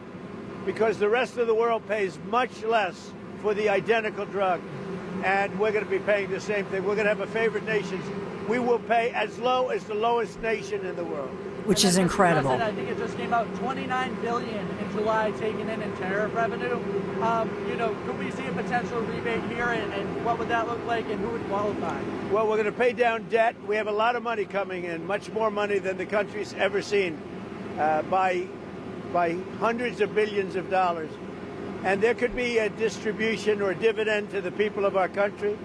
because the rest of the world pays much less for the identical drug, and we're going to be paying the same thing. We're going to have a favored nations. We will pay as low as the lowest nation in the world. Which is incredible. I think it just came out $29 billion in July taken in tariff revenue. Could we see a potential rebate here, and what would that look like, and who would qualify? Well, we're going to pay down debt. We have a lot of money coming in, much more money than the country's ever seen, by hundreds of billions of dollars. And there could be a distribution or dividend to the people of our country.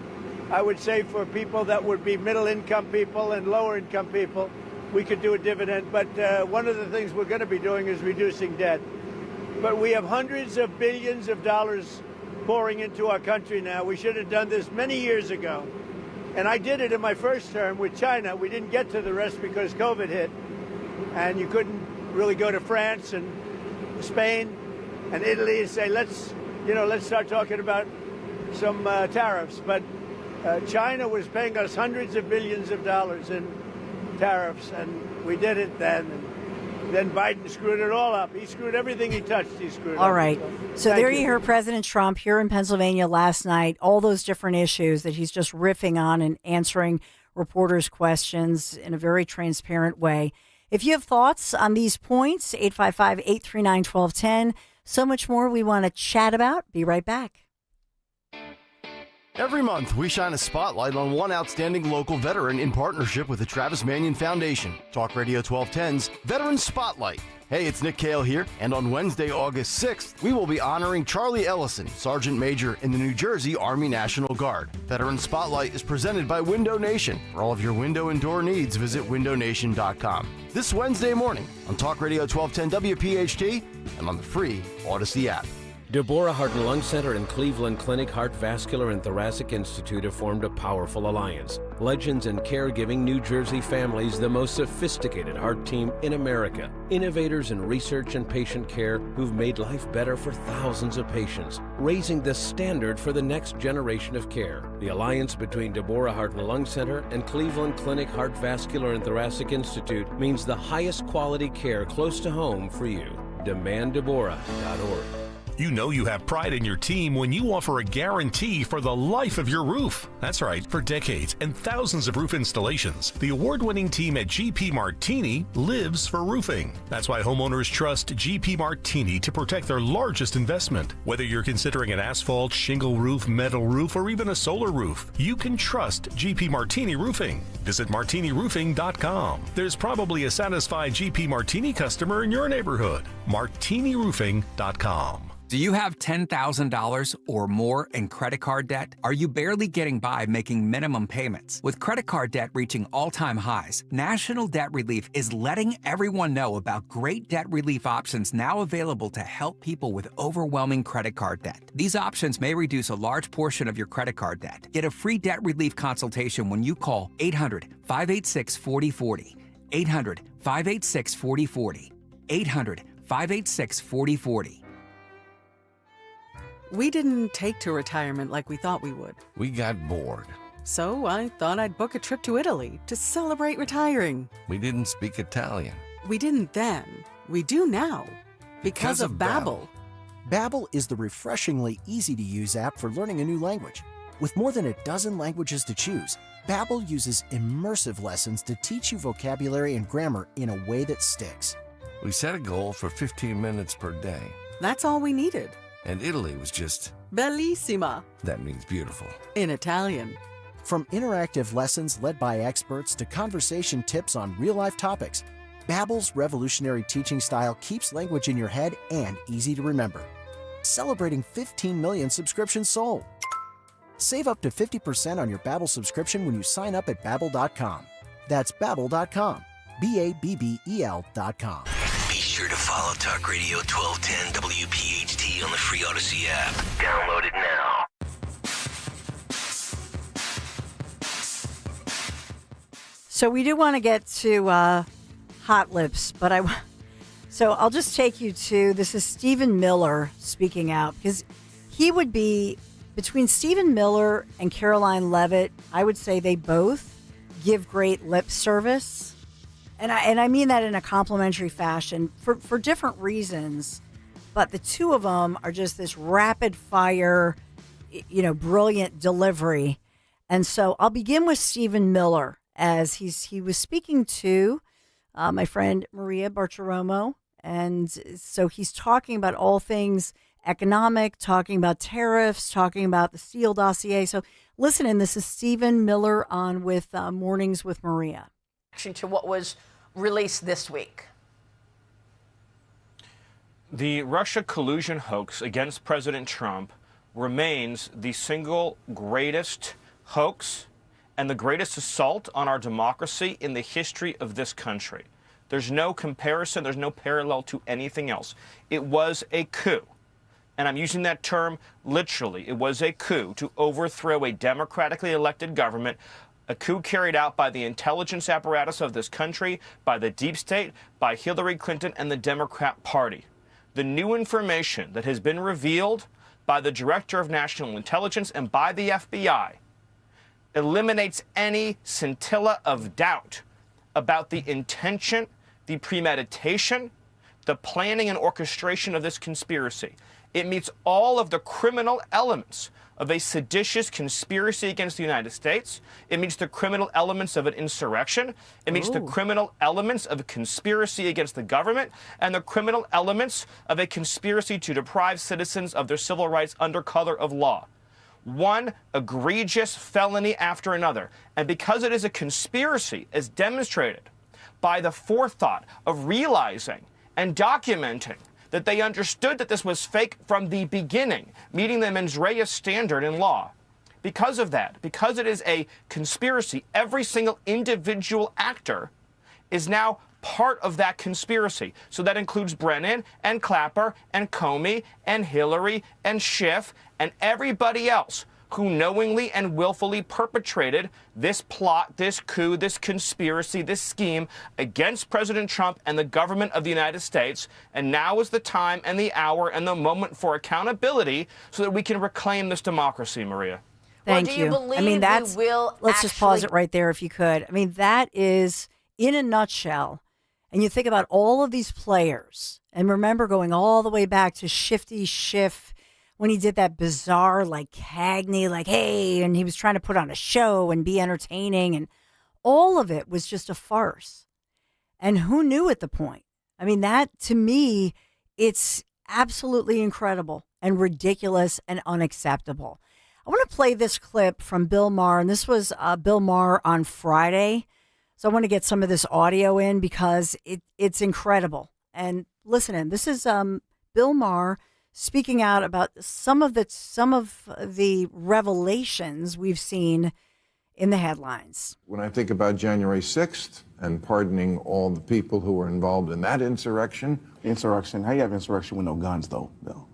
I would say for people that would be middle-income people and lower-income people, we could do a dividend. But one of the things we're going to be doing is reducing debt. But we have hundreds of billions of dollars pouring into our country now. We should have done this many years ago. And I did it in my first term with China. We didn't get to the rest because COVID hit. And you couldn't really go to France and Spain and Italy and say, let's start talking about some tariffs. But China was paying us hundreds of billions of dollars in tariffs, and we did it then. And then Biden screwed it all up. He screwed everything he touched. He screwed up. All right. So there you hear President Trump here in Pennsylvania last night, all those different issues that he's just riffing on and answering reporters' questions in a very transparent way. If you have thoughts on these points, 855-839-1210, so much more we want to chat about. Be right back. Every month, we shine a spotlight on one outstanding local veteran in partnership with the Travis Manion Foundation. Talk Radio 1210's Veteran Spotlight. Hey, it's Nick Cale here, and on Wednesday, August 6th, we will be honoring Charlie Ellison, Sergeant Major in the New Jersey Army National Guard. Veteran Spotlight is presented by Window Nation. For all of your window and door needs, visit windownation.com. This Wednesday morning on Talk Radio 1210 WPHT and on the free Odyssey app. Deborah Heart and Lung Center and Cleveland Clinic Heart Vascular and Thoracic Institute have formed a powerful alliance. Legends in caregiving New Jersey families, the most sophisticated heart team in America. Innovators in research and patient care who've made life better for thousands of patients, raising the standard for the next generation of care. The alliance between Deborah Heart and Lung Center and Cleveland Clinic Heart Vascular and Thoracic Institute means the highest quality care close to home for you. DemandDeborah.org. You know you have pride in your team when you offer a guarantee for the life of your roof. That's right, for decades and thousands of roof installations, the award-winning team at GP Martini lives for roofing. That's why homeowners trust GP Martini to protect their largest investment. Whether you're considering an asphalt, shingle roof, metal roof, or even a solar roof, you can trust GP Martini Roofing. Visit martiniroofing.com. There's probably a satisfied GP Martini customer in your neighborhood. martiniroofing.com. Do you have $10,000 or more in credit card debt? Are you barely getting by making minimum payments? With credit card debt reaching all-time highs, National Debt Relief is letting everyone know about great debt relief options now available to help people with overwhelming credit card debt. These options may reduce a large portion of your credit card debt. Get a free debt relief consultation when you call 800-586-4040. 800-586-4040. 800-586-4040. We didn't take to retirement like we thought we would. We got bored. So I thought I'd book a trip to Italy to celebrate retiring. We didn't speak Italian. We didn't then. We do now. Because of Babbel. Babbel is the refreshingly easy-to-use app for learning a new language. With more than a dozen languages to choose, Babbel uses immersive lessons to teach you vocabulary and grammar in a way that sticks. We set a goal for 15 minutes per day. That's all we needed. And Italy was just... Bellissima. That means beautiful. In Italian. From interactive lessons led by experts to conversation tips on real-life topics, Babbel's revolutionary teaching style keeps language in your head and easy to remember. Celebrating 15 million subscriptions sold. Save up to 50% on your Babbel subscription when you sign up at Babbel.com. That's Babbel.com. Babbel.com. Be sure to follow Talk Radio 1210 WPHT on the free Odyssey app. Download it now. So we do want to get to Hot Lips, but so I'll just take you to, this is Stephen Miller speaking out, because he would be, between Stephen Miller and Caroline Levitt, I would say they both give great lip service. And I mean that in a complimentary fashion for different reasons. But the two of them are just this rapid fire, brilliant delivery. And so I'll begin with Stephen Miller, as he was speaking to my friend Maria Bartiromo. And so he's talking about all things economic, talking about tariffs, talking about the Steele dossier. So listen in, this is Stephen Miller on with Mornings with Maria. To what was released this week. The Russia collusion hoax against President Trump remains the single greatest hoax and the greatest assault on our democracy in the history of this country. There's no comparison, there's no parallel to anything else. It was a coup. And I'm using that term literally. It was a coup to overthrow a democratically elected government, a coup carried out by the intelligence apparatus of this country, by the deep state, by Hillary Clinton and the Democrat Party. The new information that has been revealed by the Director of National Intelligence and by the FBI eliminates any scintilla of doubt about the intention, the premeditation, the planning and orchestration of this conspiracy. It meets all of the criminal elements of a seditious conspiracy against the United States. It meets the criminal elements of an insurrection. It meets the criminal elements of a conspiracy against the government and the criminal elements of a conspiracy to deprive citizens of their civil rights under color of law. One egregious felony after another. And because it is a conspiracy, as demonstrated by the forethought of realizing and documenting that they understood that this was fake from the beginning, meeting the mens rea standard in law. Because of that, because it is a conspiracy, every single individual actor is now part of that conspiracy. So that includes Brennan and Clapper and Comey and Hillary and Schiff and everybody else who knowingly and willfully perpetrated this plot, this coup, this conspiracy, this scheme against President Trump and the government of the United States. And now is the time and the hour and the moment for accountability so that we can reclaim this democracy, Maria. Thank you. I mean, let's just pause it right there if you could. I mean, that is, in a nutshell, and you think about all of these players, and remember going all the way back to Shifty Schiff, when he did that bizarre, Cagney, hey, and he was trying to put on a show and be entertaining, and all of it was just a farce. And who knew at the point? I mean, that, to me, it's absolutely incredible and ridiculous and unacceptable. I want to play this clip from Bill Maher, and this was Bill Maher on Friday. So I want to get some of this audio in because it's incredible. And listen in, this is Bill Maher speaking out about some of the revelations we've seen in the headlines. When I think about January 6th and pardoning all the people who were involved in that insurrection. Insurrection? How you have insurrection with no guns, though, Bill?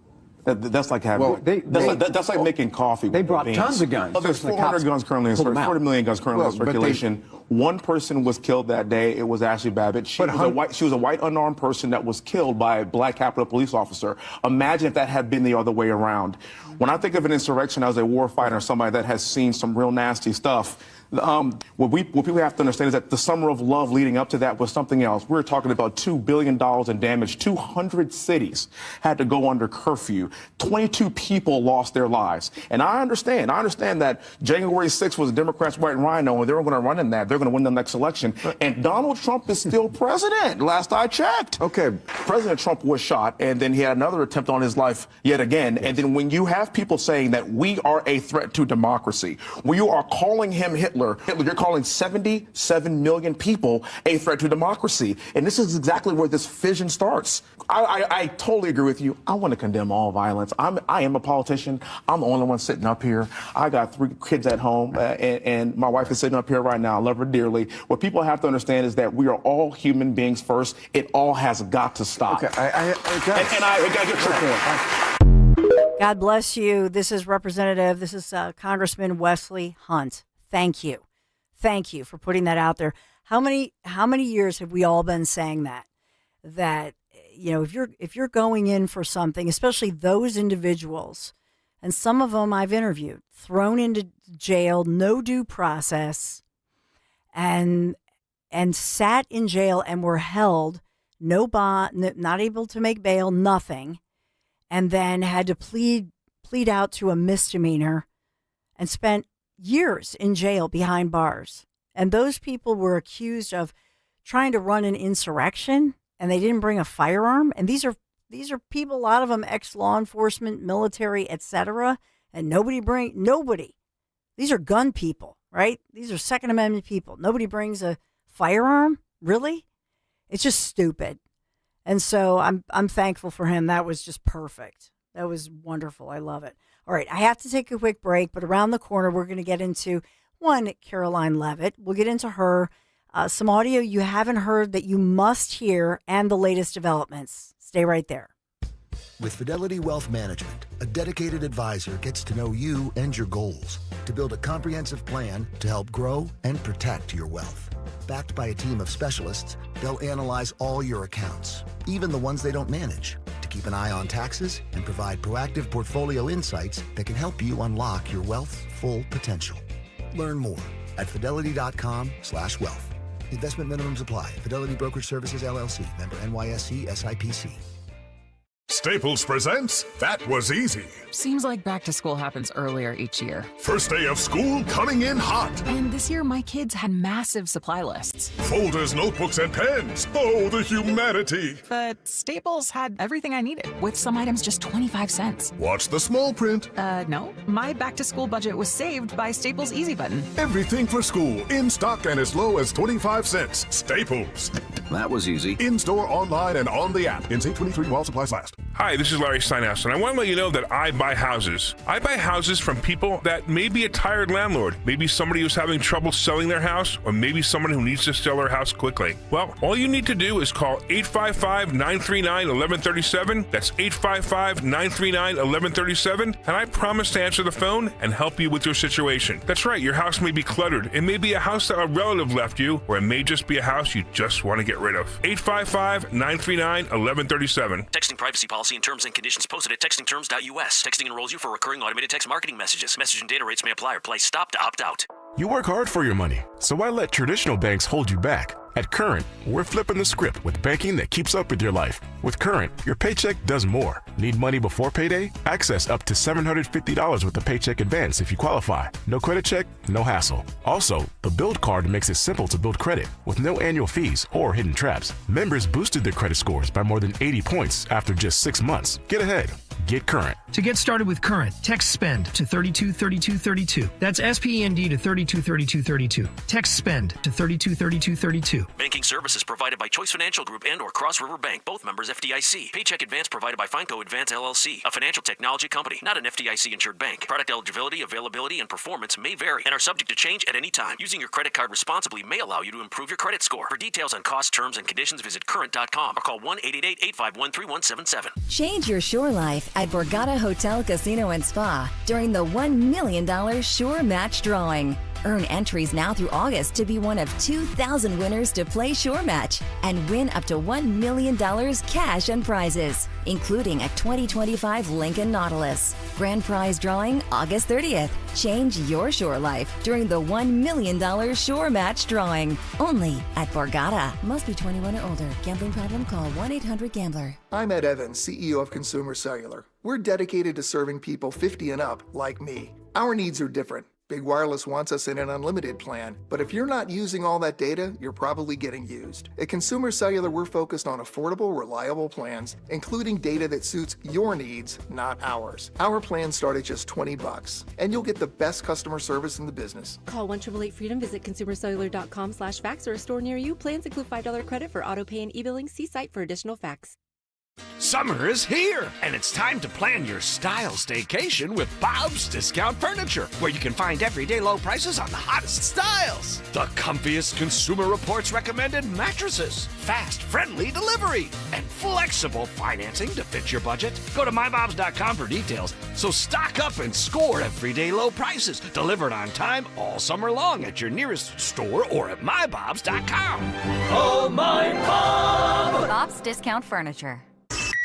That's like having. That's like making coffee. They with brought beans. tons of guns. Oh, there's 400 guns currently in circulation. 40 million guns currently in circulation. One person was killed that day. It was Ashley Babbitt. She was a white unarmed person that was killed by a black Capitol police officer. Imagine if that had been the other way around. When I think of an insurrection as a war fighter, somebody that has seen some real nasty stuff, what people have to understand is that the summer of love leading up to that was something else. We were talking about $2 billion in damage. 200 cities had to go under curfew. 22 people lost their lives. And I understand that January 6th was a Democrats' white rhino, and they were going to run in that. They're going to win the next election. And Donald Trump is still president, last I checked. Okay, President Trump was shot, and then he had another attempt on his life yet again. And then when you have people saying that we are a threat to democracy, when you are calling him Hitler, Hitler. You're calling 77 million people a threat to democracy. And this is exactly where this fission starts. I totally agree with you. I want to condemn all violence. I am a politician. I'm the only one sitting up here. I got 3 kids at home, and my wife is sitting up here right now. I love her dearly. What people have to understand is that we are all human beings first. It all has got to stop. Okay, I get your point. God bless you. This is Congressman Wesley Hunt. Thank you. Thank you for putting that out there. How many years have we all been saying that, you know, if you're going in for something, especially those individuals, and some of them I've interviewed, thrown into jail, no due process, and sat in jail and were held, no bond, not able to make bail, nothing, and then had to plead out to a misdemeanor and spent years in jail behind bars. And those people were accused of trying to run an insurrection, and they didn't bring a firearm. And these are people, a lot of them ex-law enforcement, military, etc. And nobody. These are gun people, right? These are Second Amendment people. Nobody brings a firearm? Really? It's just stupid. And so I'm thankful for him. That was just perfect. That was wonderful. I love it. All right, I have to take a quick break, but around the corner, we're going to get into Caroline Levitt. We'll get into her, some audio you haven't heard that you must hear, and the latest developments. Stay right there. With Fidelity Wealth Management, a dedicated advisor gets to know you and your goals to build a comprehensive plan to help grow and protect your wealth. Backed by a team of specialists, they'll analyze all your accounts, even the ones they don't manage, to keep an eye on taxes and provide proactive portfolio insights that can help you unlock your wealth's full potential. Learn more at fidelity.com/wealth. Investment minimums apply. Fidelity Brokerage Services, LLC. Member NYSE SIPC. Staples presents That Was Easy. Seems like back to school happens earlier each year. First day of school coming in hot. And this year my kids had massive supply lists. Folders, notebooks, and pens. Oh, the humanity. But Staples had everything I needed, with some items just 25 cents. Watch the small print. No. My back to school budget was saved by Staples Easy Button. Everything for school, in stock and as low as 25 cents. Staples. That was easy. In-store, online, and on the app. In St. 23 while supplies last. Hi, this is Larry Steinhaus, and I want to let you know that I buy houses. I buy houses from people that may be a tired landlord, maybe somebody who's having trouble selling their house, or maybe someone who needs to sell their house quickly. Well, all you need to do is call 855-939-1137. That's 855-939-1137, and I promise to answer the phone and help you with your situation. That's right, your house may be cluttered. It may be a house that a relative left you, or it may just be a house you just want to get rid of. 855-939-1137. Texting privacy policy and terms and conditions posted at textingterms.us. Texting enrolls you for recurring automated text marketing messages. Message and data rates may apply or play stop to opt out. You work hard for your money, so why let traditional banks hold you back? At Current, we're flipping the script with banking that keeps up with your life. With Current, your paycheck does more. Need money before payday? Access up to $750 with a paycheck advance if you qualify. No credit check, no hassle. Also, the Build Card makes it simple to build credit with no annual fees or hidden traps. Members boosted their credit scores by more than 80 points after just 6 months. Get ahead. Get Current. To get started with Current, text SPEND to 323232. That's SPEND to 323232. Text SPEND to 323232. Banking services provided by Choice Financial Group and or Cross River Bank, both members FDIC. Paycheck advance provided by Fineco Advance LLC, a financial technology company, not an FDIC insured bank. Product eligibility, availability, and performance may vary and are subject to change at any time. Using your credit card responsibly may allow you to improve your credit score. For details on cost, terms, and conditions, visit current.com or call 1-888-851-3177. Change your shore life at Borgata Hotel, Casino, and Spa during the $1 million Shore Match Drawing. Earn entries now through August to be one of 2,000 winners to play Shore Match and win up to $1 million cash and prizes, including a 2025 Lincoln Nautilus. Grand prize drawing August 30th. Change your shore life during the $1 million Shore Match Drawing. Only at Borgata. Must be 21 or older. Gambling problem? Call 1-800-GAMBLER. I'm Ed Evans, CEO of Consumer Cellular. We're dedicated to serving people 50 and up like me. Our needs are different. Big Wireless wants us in an unlimited plan, but if you're not using all that data, you're probably getting used. At Consumer Cellular, we're focused on affordable, reliable plans, including data that suits your needs, not ours. Our plans start at just $20, and you'll get the best customer service in the business. Call 1-888-FREEDOM, visit consumercellular.com/facts or a store near you. Plans include $5 credit for auto pay and e-billing. See site for additional facts. Summer is here, and it's time to plan your style staycation with Bob's Discount Furniture, where you can find everyday low prices on the hottest styles. The comfiest Consumer Reports recommended mattresses, fast, friendly delivery, and flexible financing to fit your budget. Go to mybobs.com for details. So stock up and score everyday low prices, delivered on time all summer long at your nearest store or at mybobs.com. Oh, my Bob! Bob's Discount Furniture.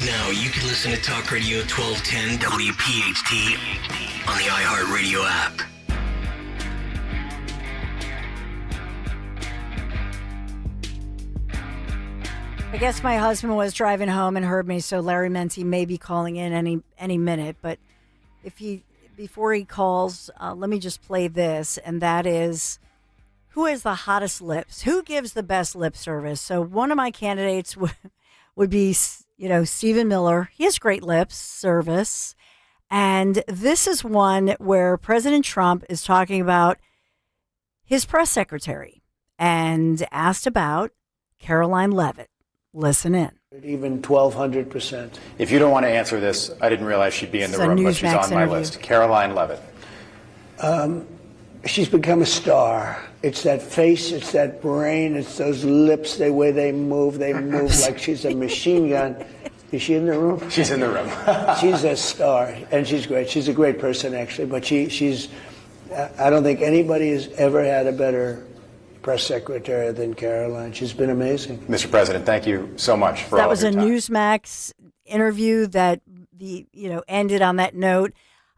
Now you can listen to Talk Radio 1210 WPHT on the iHeartRadio app. I guess my husband was driving home and heard me, so Larry Mnty may be calling in any minute. But before he calls, let me just play this, and that is, who has the hottest lips? Who gives the best lip service? So one of my candidates would be, Stephen Miller. He has great lip service. And this is one where President Trump is talking about his press secretary and asked about Caroline Levitt. Listen in. Even 1,200%. If you don't want to answer this, I didn't realize she'd be in the room, but she's on my list. Caroline Levitt. She's become a star. It's that face, it's that brain, it's those lips, the way they move like she's a machine gun. Is she in the room? She's in the room. She's a star, and she's great. She's a great person, actually, but she's, I don't think anybody has ever had a better press secretary than Caroline. She's been amazing. Mr. President, thank you so much for all of your time. That was a Newsmax interview that ended on that note.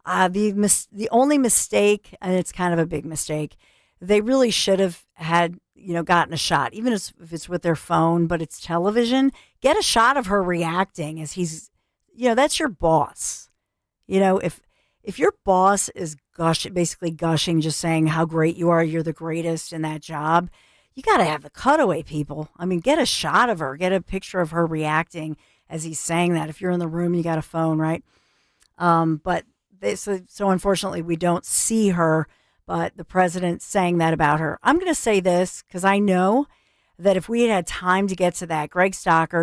The only mistake, and it's kind of a big mistake, they really should have had, gotten a shot, even if it's with their phone, but it's television. Get a shot of her reacting as he's, that's your boss. If your boss is basically gushing, just saying how great you are, you're the greatest in that job, you got to have the cutaway, people. I mean, get a shot of her, get a picture of her reacting as he's saying that. If you're in the room, you got a phone, right? But so unfortunately, we don't see her, but the president saying that about her. I'm going to say this because I know that if we had time to get to that, Greg Stocker,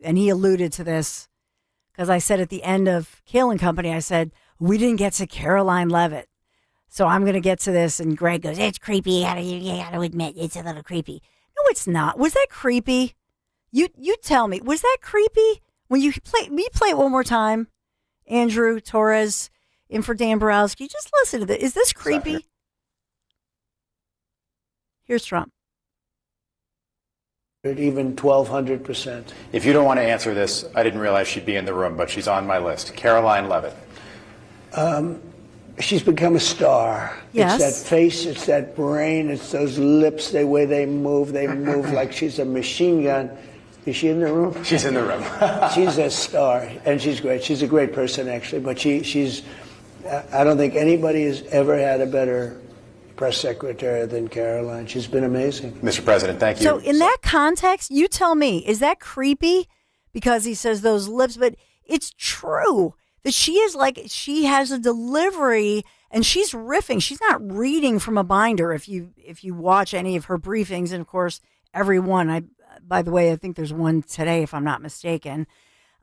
and he alluded to this, because I said at the end of Kale & Company, I said, we didn't get to Caroline Levitt. So I'm going to get to this, and Greg goes, it's creepy. You got to admit, it's a little creepy. No, it's not. Was that creepy? You tell me. Was that creepy? Will you play it one more time? Andrew Torres in for Dan Borowski. Just listen to this. Is this creepy? Here's Trump. Even 1,200%. If you don't want to answer this, I didn't realize she'd be in the room, but she's on my list. Caroline Levitt. She's become a star. Yes. It's that face, it's that brain, it's those lips, the way they move like she's a machine gun. Is she in the room? She's in the room. She's a star, and she's great. She's a great person, actually, but she's, I don't think anybody has ever had a better press secretary than Caroline. She's been amazing. Mr. President, thank you. So in that context, you tell me, is that creepy? Because he says those lips, but it's true that she has a delivery and she's riffing. She's not reading from a binder. If you watch any of her briefings, and of course, every one, by the way, I think there's one today, if I'm not mistaken,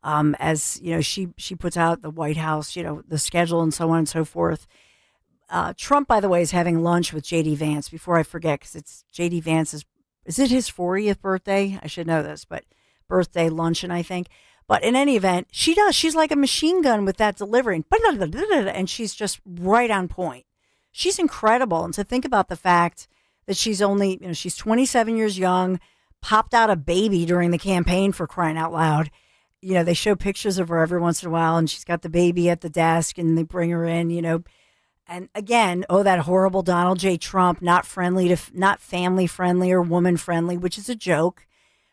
as she puts out the White House, the schedule and so on and so forth. Trump, by the way, is having lunch with J.D. Vance. Before I forget, because it's J.D. Vance's, is it his 40th birthday? I should know this, but birthday luncheon, I think. But in any event, she does. She's like a machine gun with that delivery, and she's just right on point. She's incredible. And to think about the fact that she's only, she's 27 years young, popped out a baby during the campaign, for crying out loud. They show pictures of her every once in a while, and she's got the baby at the desk, and they bring her in, And again, that horrible Donald J. Trump, not family friendly or woman friendly, which is a joke.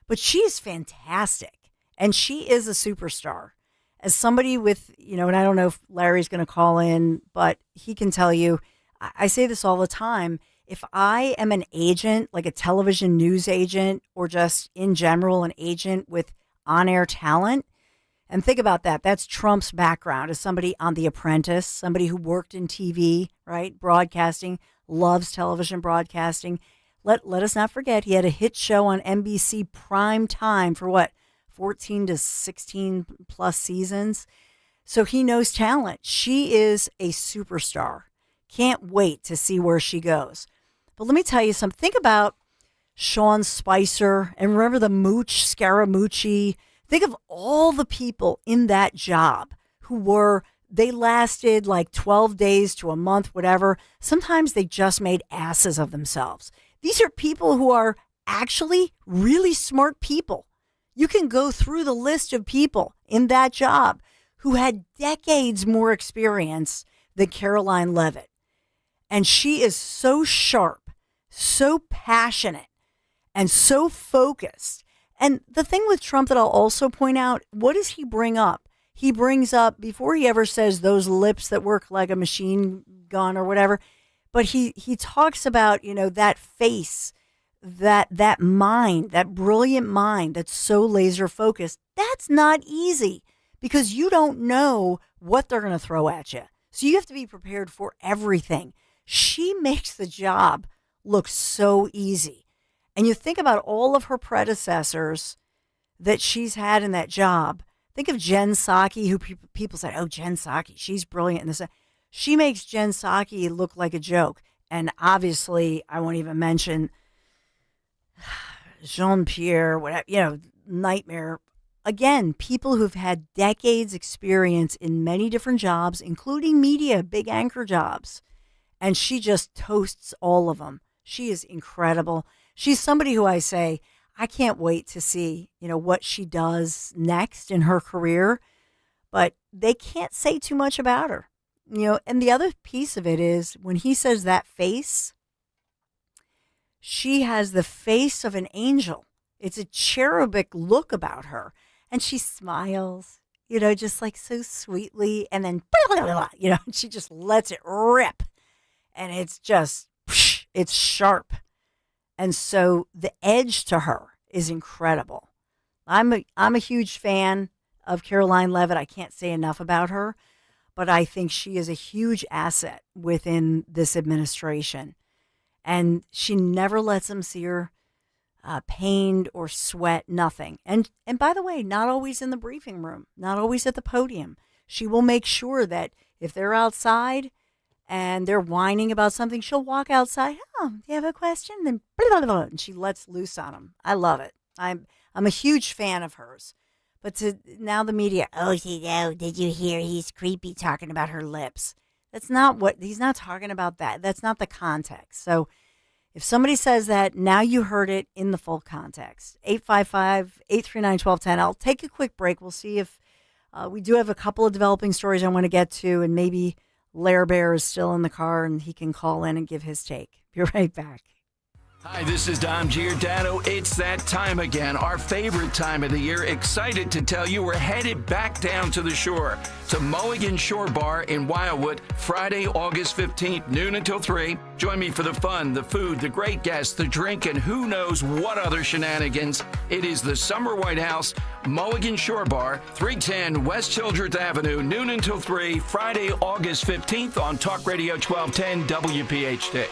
But she is fantastic. And she is a superstar. As somebody with, and I don't know if Larry's going to call in, but he can tell you, I say this all the time. If I am an agent, like a television news agent, or just in general, an agent with on-air talent, and think about that. That's Trump's background as somebody on The Apprentice, somebody who worked in TV, right? Broadcasting, loves television broadcasting. Let us not forget, he had a hit show on NBC prime time for what, 14 to 16 plus seasons. So he knows talent. She is a superstar. Can't wait to see where she goes. But let me tell you something. Think about Sean Spicer, and remember the Mooch, Scaramucci. Think of all the people in that job they lasted like 12 days to a month, whatever. Sometimes they just made asses of themselves. These are people who are actually really smart people. You can go through the list of people in that job who had decades more experience than Caroline Levitt. And she is so sharp, so passionate, and so focused. And the thing with Trump that I'll also point out, what does he bring up? He brings up, before he ever says those lips that work like a machine gun or whatever, but he talks about, that face, that mind, that brilliant mind that's so laser focused. That's not easy because you don't know what they're going to throw at you. So you have to be prepared for everything. She makes the job look so easy. And you think about all of her predecessors that she's had in that job. Think of Jen Psaki, who people say, oh, Jen Psaki, she's brilliant in this. She makes Jen Psaki look like a joke. And obviously, I won't even mention Jean-Pierre, whatever, nightmare. Again, people who've had decades experience in many different jobs, including media, big anchor jobs. And she just toasts all of them. She is incredible. She's somebody who I say, I can't wait to see, what she does next in her career. But they can't say too much about her. And the other piece of it is when he says that face, she has the face of an angel. It's a cherubic look about her. And she smiles, just like so sweetly. And then, she just lets it rip. And it's just, it's sharp. And so the edge to her is incredible. I'm a huge fan of Caroline Levitt. I can't say enough about her, but I think she is a huge asset within this administration. And she never lets them see her pained or sweat, nothing. And by the way, not always in the briefing room, not always at the podium. She will make sure that if they're outside and they're whining about something, she'll walk outside. Oh, do you have a question? Then blah, blah, blah, and she lets loose on them. I love it. I'm a huge fan of hers. But now the media, did you hear he's creepy talking about her lips? That's not what, he's not talking about that. That's not the context. So if somebody says that, now you heard it in the full context. 855-839-1210. I'll take a quick break. We'll see if we do have a couple of developing stories I want to get to, and maybe Lair Bear is still in the car and he can call in and give his take. Be right back. Hi, this is Dom Giordano. It's that time again, our favorite time of the year. Excited to tell you we're headed back down to the shore to Mulligans Shore Bar in Wildwood, Friday, August 15th, noon until 3. Join me for the fun, the food, the great guests, the drink, and who knows what other shenanigans. It is the Summer White House, Mulligans Shore Bar, 310 West Childreth Avenue, noon until 3, Friday, August 15th on Talk Radio 1210 WPHT.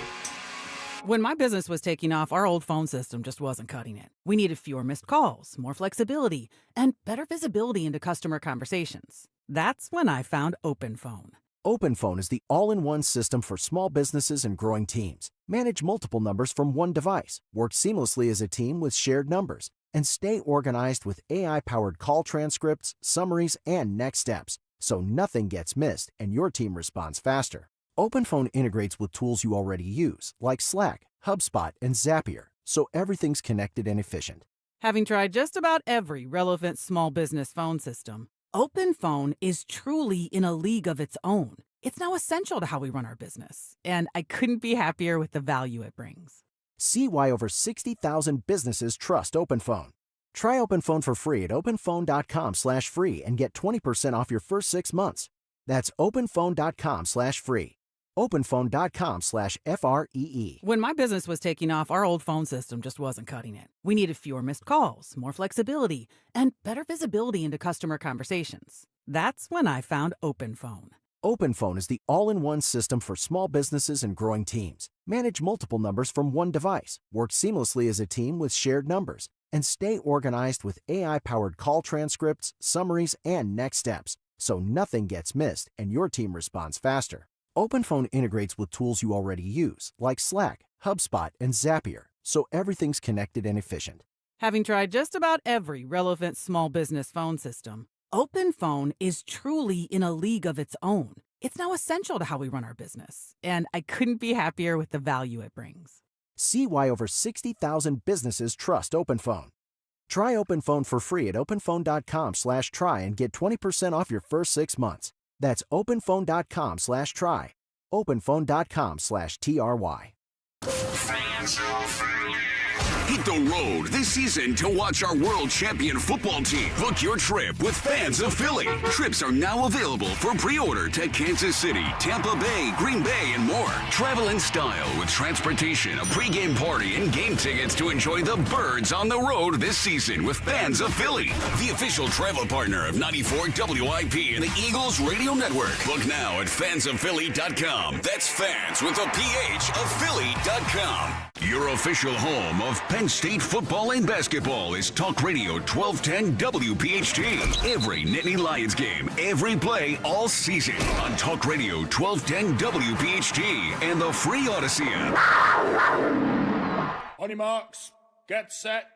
When my business was taking off, our old phone system just wasn't cutting it. We needed fewer missed calls, more flexibility, and better visibility into customer conversations. That's when I found OpenPhone. OpenPhone is the all-in-one system for small businesses and growing teams. Manage multiple numbers from one device, work seamlessly as a team with shared numbers, and stay organized with AI-powered call transcripts, summaries, and next steps, so nothing gets missed and your team responds faster. OpenPhone integrates with tools you already use, like Slack, HubSpot, and Zapier, so everything's connected and efficient. Having tried just about every relevant small business phone system, OpenPhone is truly in a league of its own. It's now essential to how we run our business, and I couldn't be happier with the value it brings. See why over 60,000 businesses trust OpenPhone. Try OpenPhone for free at openphone.com/free and get 20% off your first 6 months. That's openphone.com/free. openphone.com/FREE. When my business was taking off, our old phone system just wasn't cutting it. We needed fewer missed calls, more flexibility, and better visibility into customer conversations. That's when I found OpenPhone. OpenPhone is the all-in-one system for small businesses and growing teams. Manage multiple numbers from one device, work seamlessly as a team with shared numbers, and stay organized with AI-powered call transcripts, summaries, and next steps, so nothing gets missed and your team responds faster. OpenPhone integrates with tools you already use, like Slack, HubSpot, and Zapier, so everything's connected and efficient. Having tried just about every relevant small business phone system, OpenPhone is truly in a league of its own. It's now essential to how we run our business, and I couldn't be happier with the value it brings. See why over 60,000 businesses trust OpenPhone. Try OpenPhone for free at openphone.com/try and get 20% off your first 6 months. That's openphone.com/try. openphone.com/TRY. Hit the road this season to watch our world champion football team. Book your trip with Fans of Philly. Trips are now available for pre-order to Kansas City, Tampa Bay, Green Bay, and more. Travel in style with transportation, a pregame party, and game tickets to enjoy the Birds on the road this season with Fans of Philly, the official travel partner of 94 WIP and the Eagles Radio Network. Book now at fansofphilly.com. That's fans with a PH of Philly.com. Your official home of Penn State football and basketball is Talk Radio 1210 WPHT. Every Nittany Lions game, every play, all season on Talk Radio 1210 WPHT and the free Odyssey app. On your marks, get set.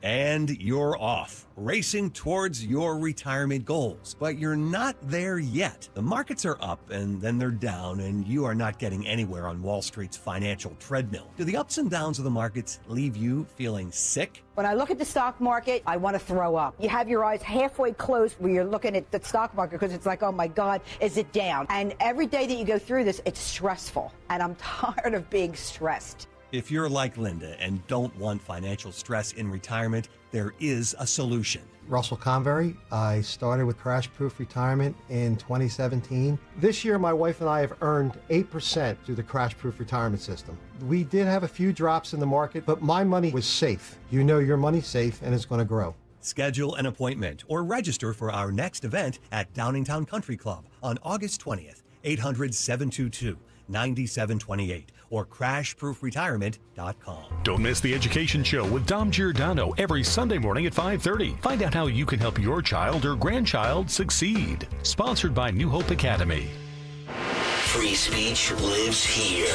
And you're off, racing towards your retirement goals. But you're not there yet. The markets are up and then they're down, and you are not getting anywhere on Wall Street's financial treadmill. Do the ups and downs of the markets leave you feeling sick? When I look at the stock market, I want to throw up. You have your eyes halfway closed when you're looking at the stock market because it's like, oh my God, is it down? And every day that you go through this, it's stressful. And I'm tired of being stressed. If you're like Linda and don't want financial stress in retirement, there is a solution. Russell Convery. I started with Crash Proof Retirement in 2017. This year, my wife and I have earned 8% through the Crash Proof Retirement System. We did have a few drops in the market, but my money was safe. You know your money's safe and it's going to grow. Schedule an appointment or register for our next event at Downingtown Country Club on August 20th, 800-722-9728. or crashproofretirement.com. Don't miss the Education Show with Dom Giordano every Sunday morning at 5:30. Find out how you can help your child or grandchild succeed. Sponsored by New Hope Academy. Free speech lives here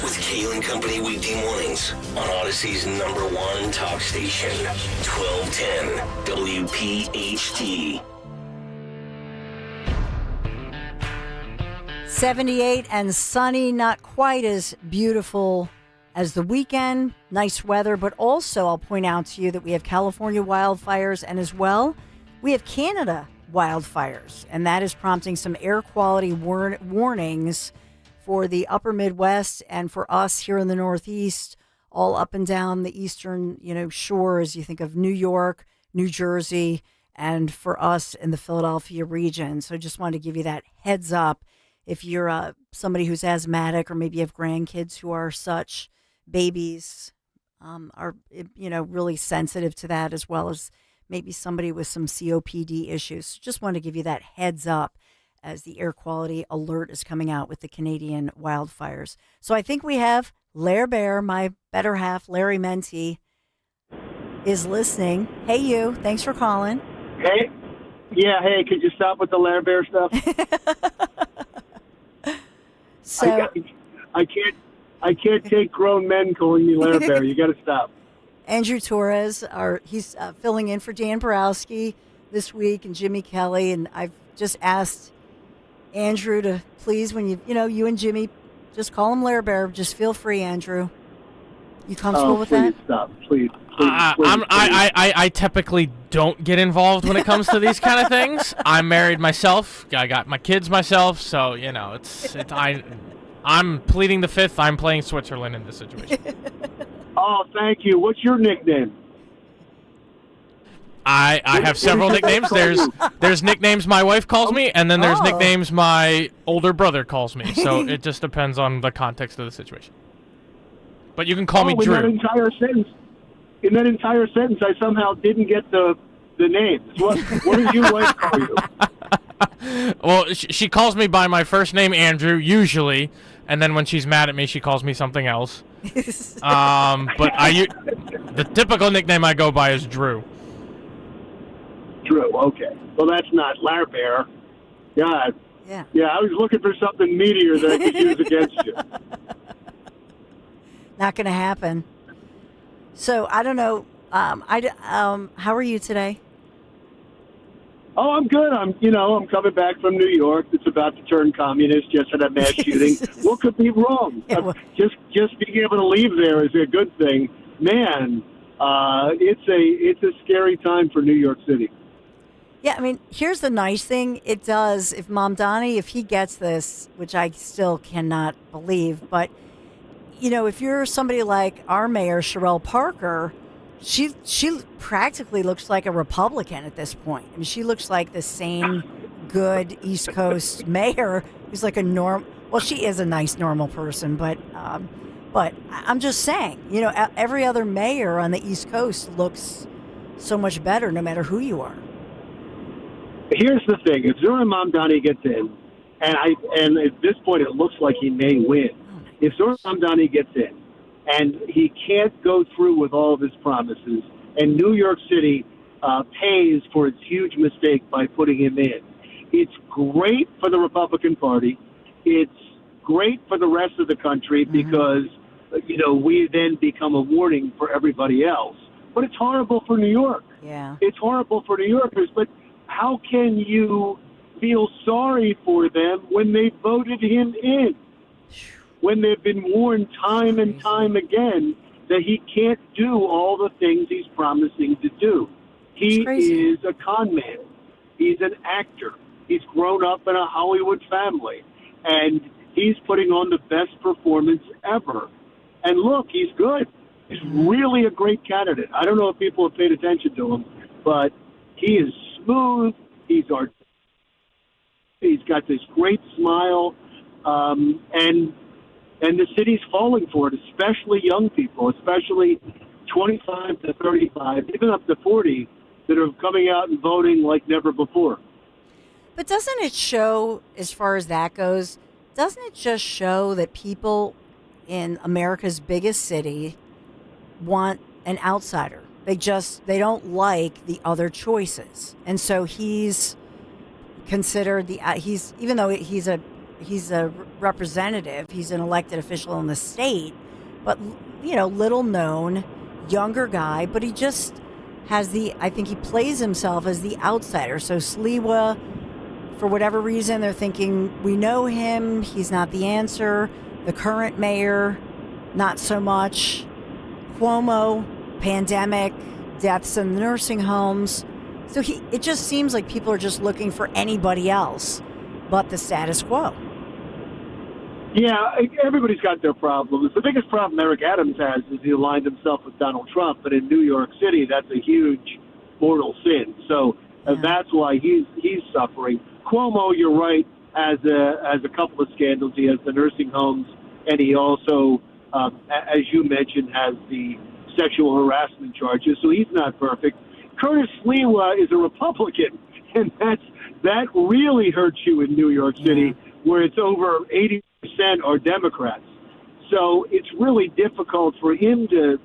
with Kale and Company weekday mornings on Odyssey's #1 talk station, 1210 WPHT. 78 and sunny, not quite as beautiful as the weekend. Nice weather, but also I'll point out to you that we have California wildfires, and as well, we have Canada wildfires, and that is prompting some air quality warnings for the upper Midwest and for us here in the Northeast, all up and down the eastern, shore as you think of New York, New Jersey, and for us in the Philadelphia region. So just wanted to give you that heads up. If you're somebody who's asthmatic or maybe you have grandkids who are such, babies are, really sensitive to that, as well as maybe somebody with some COPD issues. So just want to give you that heads up as the air quality alert is coming out with the Canadian wildfires. So I think we have Lair Bear, my better half, Larry Mnty, is listening. Hey, you. Thanks for calling. Hey. Yeah, hey, could you stop with the Lair Bear stuff? So I can't take grown men calling me Lair Bear. You got to stop. Andrew Torres, he's filling in for Dan Borowski this week and Jimmy Kelly, and I've just asked Andrew to please, when you and Jimmy, just call him Lair Bear. Just feel free, Andrew. You comfortable with that? Stop, please. I typically don't get involved when it comes to these kind of things. I'm married myself. I got my kids myself, so I'm pleading the fifth. I'm playing Switzerland in this situation. Oh, thank you. What's your nickname? I have several nicknames. There's nicknames my wife calls me, and then there's nicknames my older brother calls me. So it just depends on the context of the situation. But you can call me Drew. In that entire sentence, I somehow didn't get the names. What does your wife call you? Well, she calls me by my first name, Andrew, usually, and then when she's mad at me, she calls me something else. But the typical nickname I go by is Drew. Drew, okay. Well, that's not Larbear. God. Yeah. Yeah, I was looking for something meatier that I could use against you. Not going to happen. So I don't know. How are you today? Oh, I'm good. I'm coming back from New York. It's about to turn communist. Just had a mass shooting. What could be wrong? Just being able to leave there is a good thing. Man, it's a scary time for New York City. Yeah, I mean, here's the nice thing. It does, if Mnty, if he gets this, which I still cannot believe, but, if you're somebody like our mayor, Sherelle Parker, she practically looks like a Republican at this point. I mean, she looks like the same good East Coast mayor who's like well, she is a nice, normal person, but I'm just saying, every other mayor on the East Coast looks so much better no matter who you are. Here's the thing: if Zoran Mamdani gets in, and at this point it looks like he may win, if Zoran Mamdani gets in, and he can't go through with all of his promises, and New York City pays for its huge mistake by putting him in, it's great for the Republican Party. It's great for the rest of the country because we then become a warning for everybody else. But it's horrible for New York. Yeah, it's horrible for New Yorkers. But how can you feel sorry for them when they voted him in? When they've been warned time and time again that he can't do all the things he's promising to do. He is a con man. He's an actor. He's grown up in a Hollywood family. And he's putting on the best performance ever. And look, he's good. He's really a great candidate. I don't know if people have paid attention to him, but he is smooth. He's got this great smile. And the city's falling for it, especially young people, especially 25 to 35, even up to 40, that are coming out and voting like never before. But doesn't it show, as far as that goes, doesn't it just show that people in America's biggest city want an outsider? They don't like the other choices. And so he's considered even though he's a representative, he's an elected official in the state, but, little known, younger guy, but he just has I think he plays himself as the outsider. So Sliwa, for whatever reason, they're thinking, we know him, he's not the answer. The current mayor, not so much. Cuomo, pandemic, deaths in the nursing homes. So it just seems like people are just looking for anybody else but the status quo. Yeah, everybody's got their problems. The biggest problem Eric Adams has is he aligned himself with Donald Trump, but in New York City, that's a huge mortal sin. So that's why he's suffering. Cuomo, you're right, has a couple of scandals. He has the nursing homes, and he also, as you mentioned, has the sexual harassment charges. So he's not perfect. Curtis Sliwa is a Republican, and that really hurts you in New York City, where it's over 80% are Democrats. So it's really difficult for him to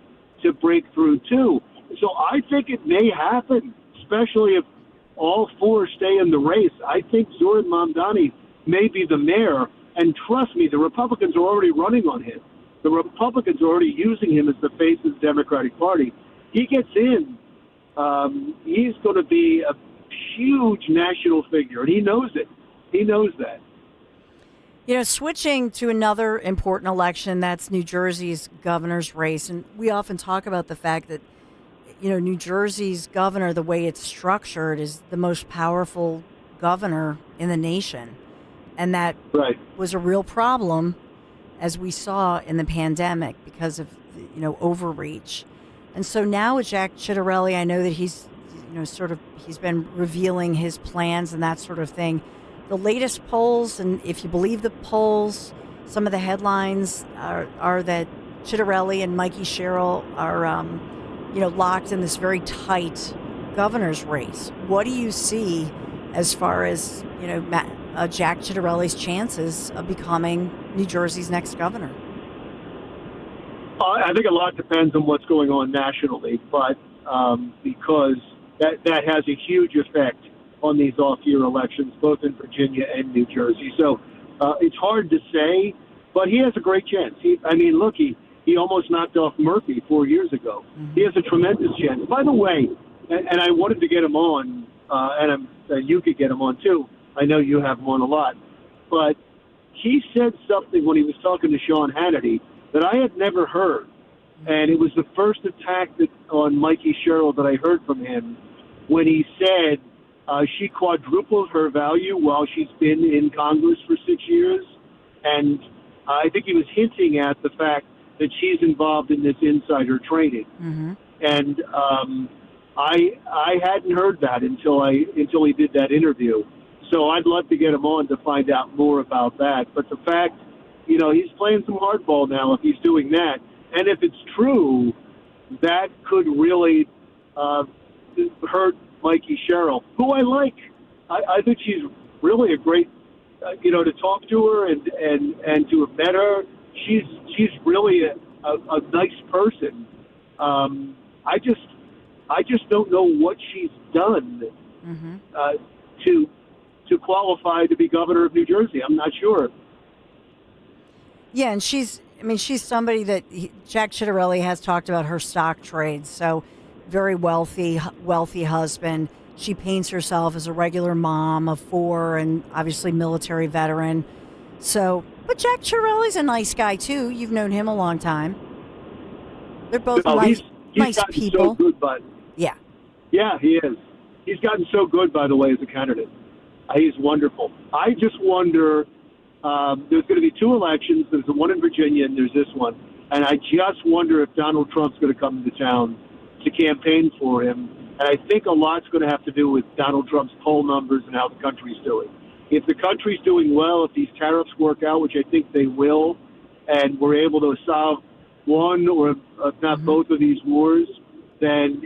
break through, too. So I think it may happen, especially if all four stay in the race. I think Zoran Mamdani may be the mayor, and trust me, the Republicans are already running on him. The Republicans are already using him as the face of the Democratic Party. He gets in, he's going to be a huge national figure, and he knows it. He knows that. Switching to another important election, that's New Jersey's governor's race. And we often talk about the fact that, New Jersey's governor, the way it's structured, is the most powerful governor in the nation. And that was a real problem, as we saw in the pandemic, because of, overreach. And so now with Jack Ciattarelli, I know that he's, sort of he's been revealing his plans and that sort of thing. The latest polls, and if you believe the polls, some of the headlines are that Chitterelli and Mikey Sherrill are, locked in this very tight governor's race. What do you see as far as, Jack Chitterelli's chances of becoming New Jersey's next governor? I think a lot depends on what's going on nationally, but because that has a huge effect on these off-year elections, both in Virginia and New Jersey. So it's hard to say, but he has a great chance. He almost knocked off Murphy 4 years ago. Mm-hmm. He has a tremendous chance. By the way, and I wanted to get him on, and you could get him on too. I know you have him on a lot. But he said something when he was talking to Sean Hannity that I had never heard. And it was the first attack on Mikey Sherrill that I heard from him when he said she quadrupled her value while she's been in Congress for 6 years. And I think he was hinting at the fact that she's involved in this insider trading. Mm-hmm. And I hadn't heard that until he did that interview. So I'd love to get him on to find out more about that. But the fact, he's playing some hardball now if he's doing that. And if it's true, that could really hurt Mikey Sherrill, who I like. I think she's really a great, to talk to her and to have met her. She's really a nice person. I just don't know what she's done to qualify to be governor of New Jersey. I'm not sure. Yeah, and she's somebody that Jack Chitterelli has talked about her stock trades. So very wealthy husband. She paints herself as a regular mom of 4 and obviously military veteran. So, but Jack Chitterelli's a nice guy too. You've known him a long time. They're both nice people. So good, yeah, he is. He's gotten so good, by the way, as a candidate. He's wonderful. I just wonder. There's going to be 2 elections. There's the one in Virginia, and there's this one. And I just wonder if Donald Trump's going to come to town to campaign for him. And I think a lot's going to have to do with Donald Trump's poll numbers and how the country's doing. If the country's doing well, if these tariffs work out, which I think they will, and we're able to solve one or if not both of these wars, then,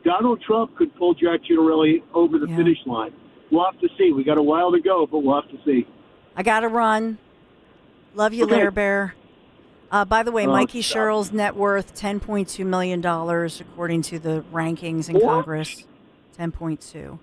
Donald Trump could pull Jack Chitterelli over the finish line. We'll have to see. We got a while to go, but we'll have to see. I got to run. Love you, Lair Bear. By the way, Mikey Sherrill's net worth, $10.2 million, according to the rankings in Congress. 10.2.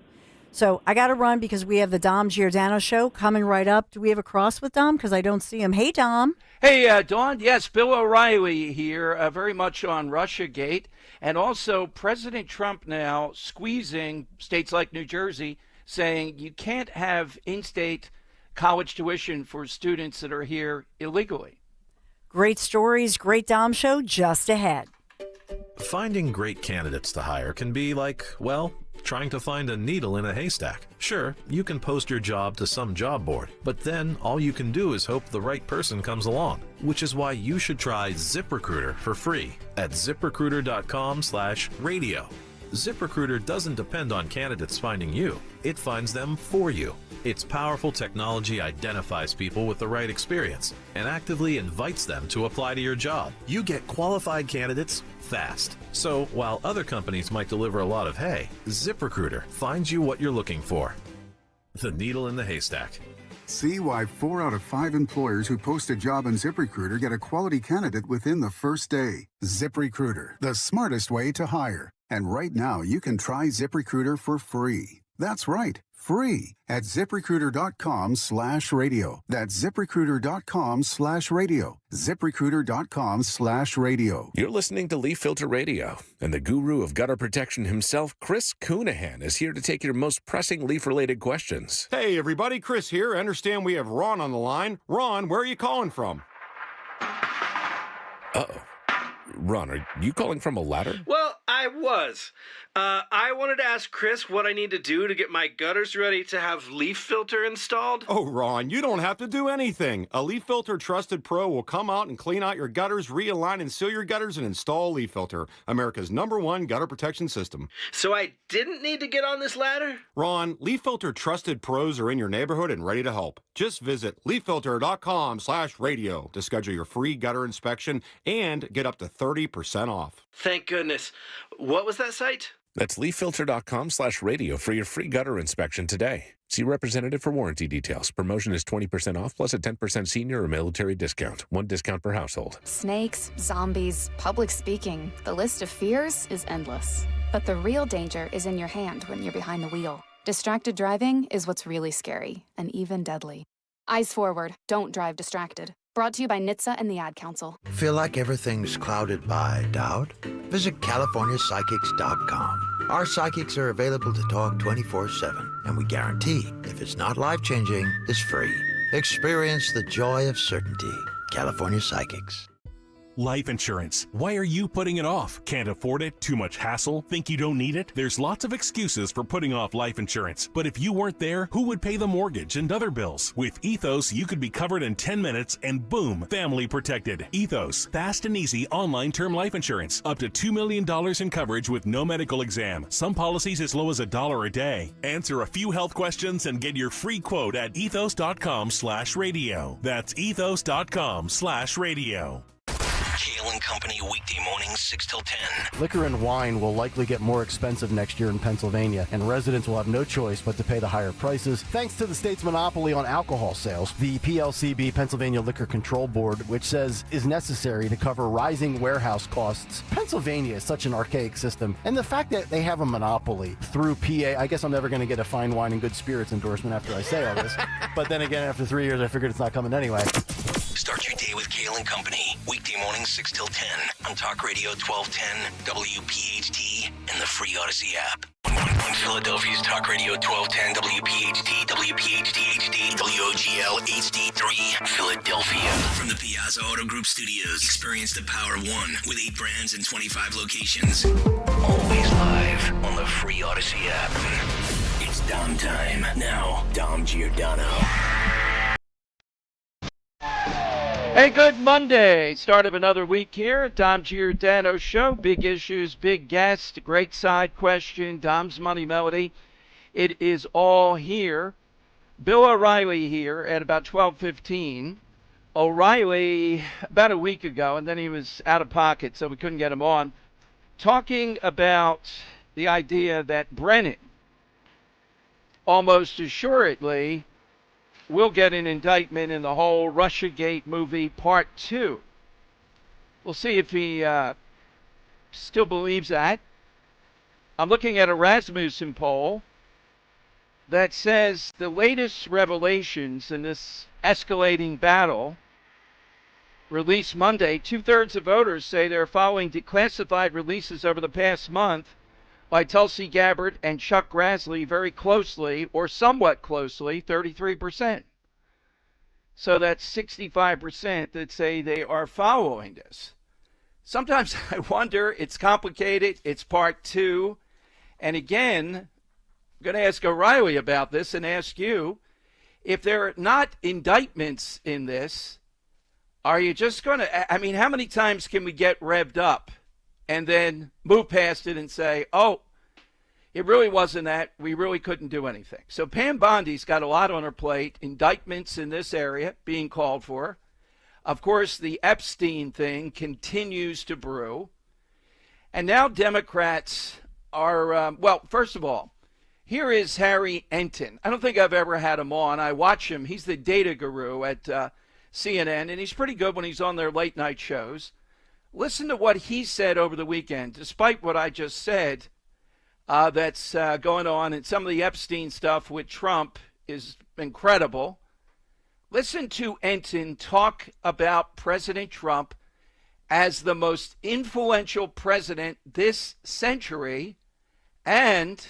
So I got to run because we have the Dom Giordano show coming right up. Do we have a cross with Dom? Because I don't see him. Hey, Dom. Hey, Dawn. Yes, Bill O'Reilly here, very much on Russiagate. And also President Trump now squeezing states like New Jersey, saying you can't have in-state college tuition for students that are here illegally. Great stories, great Dom show just ahead. Finding great candidates to hire can be like, trying to find a needle in a haystack. Sure, you can post your job to some job board, but then all you can do is hope the right person comes along, which is why you should try ZipRecruiter for free at ZipRecruiter.com/radio. ZipRecruiter doesn't depend on candidates finding you. It finds them for you. Its powerful technology identifies people with the right experience and actively invites them to apply to your job. You get qualified candidates fast. So while other companies might deliver a lot of hay, ZipRecruiter finds you what you're looking for. The needle in the haystack. See why 4 out of 5 employers who post a job on ZipRecruiter get a quality candidate within the first day. ZipRecruiter, the smartest way to hire. And right now, you can try ZipRecruiter for free. That's right, free at ZipRecruiter.com/radio. That's ZipRecruiter.com/radio. ZipRecruiter.com/radio. You're listening to Leaf Filter Radio, and the guru of gutter protection himself, Chris Coonahan, is here to take your most pressing leaf-related questions. Hey, everybody, Chris here. I understand we have Ron on the line. Ron, where are you calling from? Uh-oh. Ron, are you calling from a ladder? Well, I was. I wanted to ask Chris what I need to do to get my gutters ready to have leaf filter installed. Oh, Ron, you don't have to do anything. A Leaf Filter Trusted Pro will come out and clean out your gutters, realign and seal your gutters, and install Leaf Filter, America's #1 gutter protection system. So I didn't need to get on this ladder? Ron, Leaf Filter Trusted Pros are in your neighborhood and ready to help. Just visit leaffilter.com/radio to schedule your free gutter inspection and get up to 30% off. Thank goodness. What was that site? That's leaffilter.com/radio for your free gutter inspection today. See representative for warranty details. Promotion is 20% off plus a 10% senior or military discount. One discount per household. Snakes, zombies, public speaking. The list of fears is endless. But the real danger is in your hand when you're behind the wheel. Distracted driving is what's really scary and even deadly. Eyes forward. Don't drive distracted. Brought to you by NHTSA and the Ad Council. Feel like everything's clouded by doubt? Visit CaliforniaPsychics.com. Our psychics are available to talk 24/7, and we guarantee if it's not life-changing, it's free. Experience the joy of certainty. California Psychics. Life insurance. Why are you putting it off? Can't afford it? Too much hassle? Think you don't need it? There's lots of excuses for putting off life insurance. But if you weren't there, who would pay the mortgage and other bills? With Ethos, you could be covered in 10 minutes and boom, family protected. Ethos, fast and easy online term life insurance. Up to $2 million in coverage with no medical exam. Some policies as low as $1 a day. Answer a few health questions and get your free quote at ethos.com/radio. That's ethos.com/radio. Kale and Company weekday mornings 6 till 10. Liquor and wine will likely get more expensive next year in Pennsylvania, and residents will have no choice but to pay the higher prices thanks to the state's monopoly on alcohol sales. The PLCB, Pennsylvania Liquor Control Board, which says is necessary to cover rising warehouse costs. Pennsylvania is such an archaic system, and the fact that they have a monopoly through PA, I guess I'm never going to get a fine wine and good spirits endorsement after I say all this, but then again, after 3 years, I figured it's not coming anyway. Start your day with Kale and Company. Weekday mornings 6 till 10 on Talk Radio 1210, WPHT, and the free Odyssey app. On Philadelphia's Talk Radio 1210, WPHT, WPHT HD, WOGL HD3, Philadelphia. From the Piazza Auto Group Studios, experience the power of one with 8 brands and 25 locations. Always live on the free Odyssey app. It's Dom time. Now, Dom Giordano. Hey, good Monday. Start of another week here at Dom Giordano Show. Big issues, big guest, great side question, Dom's Money Melody. It is all here. Bill O'Reilly here at about 12:15. O'Reilly about a week ago, and then he was out of pocket, so we couldn't get him on, talking about the idea that Brennan almost assuredly we'll get an indictment in the whole Russiagate movie Part 2. We'll see if he still believes that. I'm looking at a Rasmussen poll that says the latest revelations in this escalating battle, released Monday, 2/3 of voters say they're following declassified releases over the past month by Tulsi Gabbard and Chuck Grassley very closely, or somewhat closely, 33%. So that's 65% that say they are following this. Sometimes I wonder, it's complicated, it's Part 2. And again, I'm going to ask O'Reilly about this and ask you, if there are not indictments in this, are you just going to, I mean, how many times can we get revved up and then move past it and say, oh, it really wasn't that. We really couldn't do anything. So Pam Bondi's got a lot on her plate. Indictments in this area being called for. Of course, the Epstein thing continues to brew. And now Democrats are, well, first of all, here is Harry Enton. I don't think I've ever had him on. I watch him. He's the data guru at CNN, and he's pretty good when he's on their late night shows. Listen to what he said over the weekend, despite what I just said. That's going on, and some of the Epstein stuff with Trump is incredible. Listen to Enton talk about President Trump as the most influential president this century, and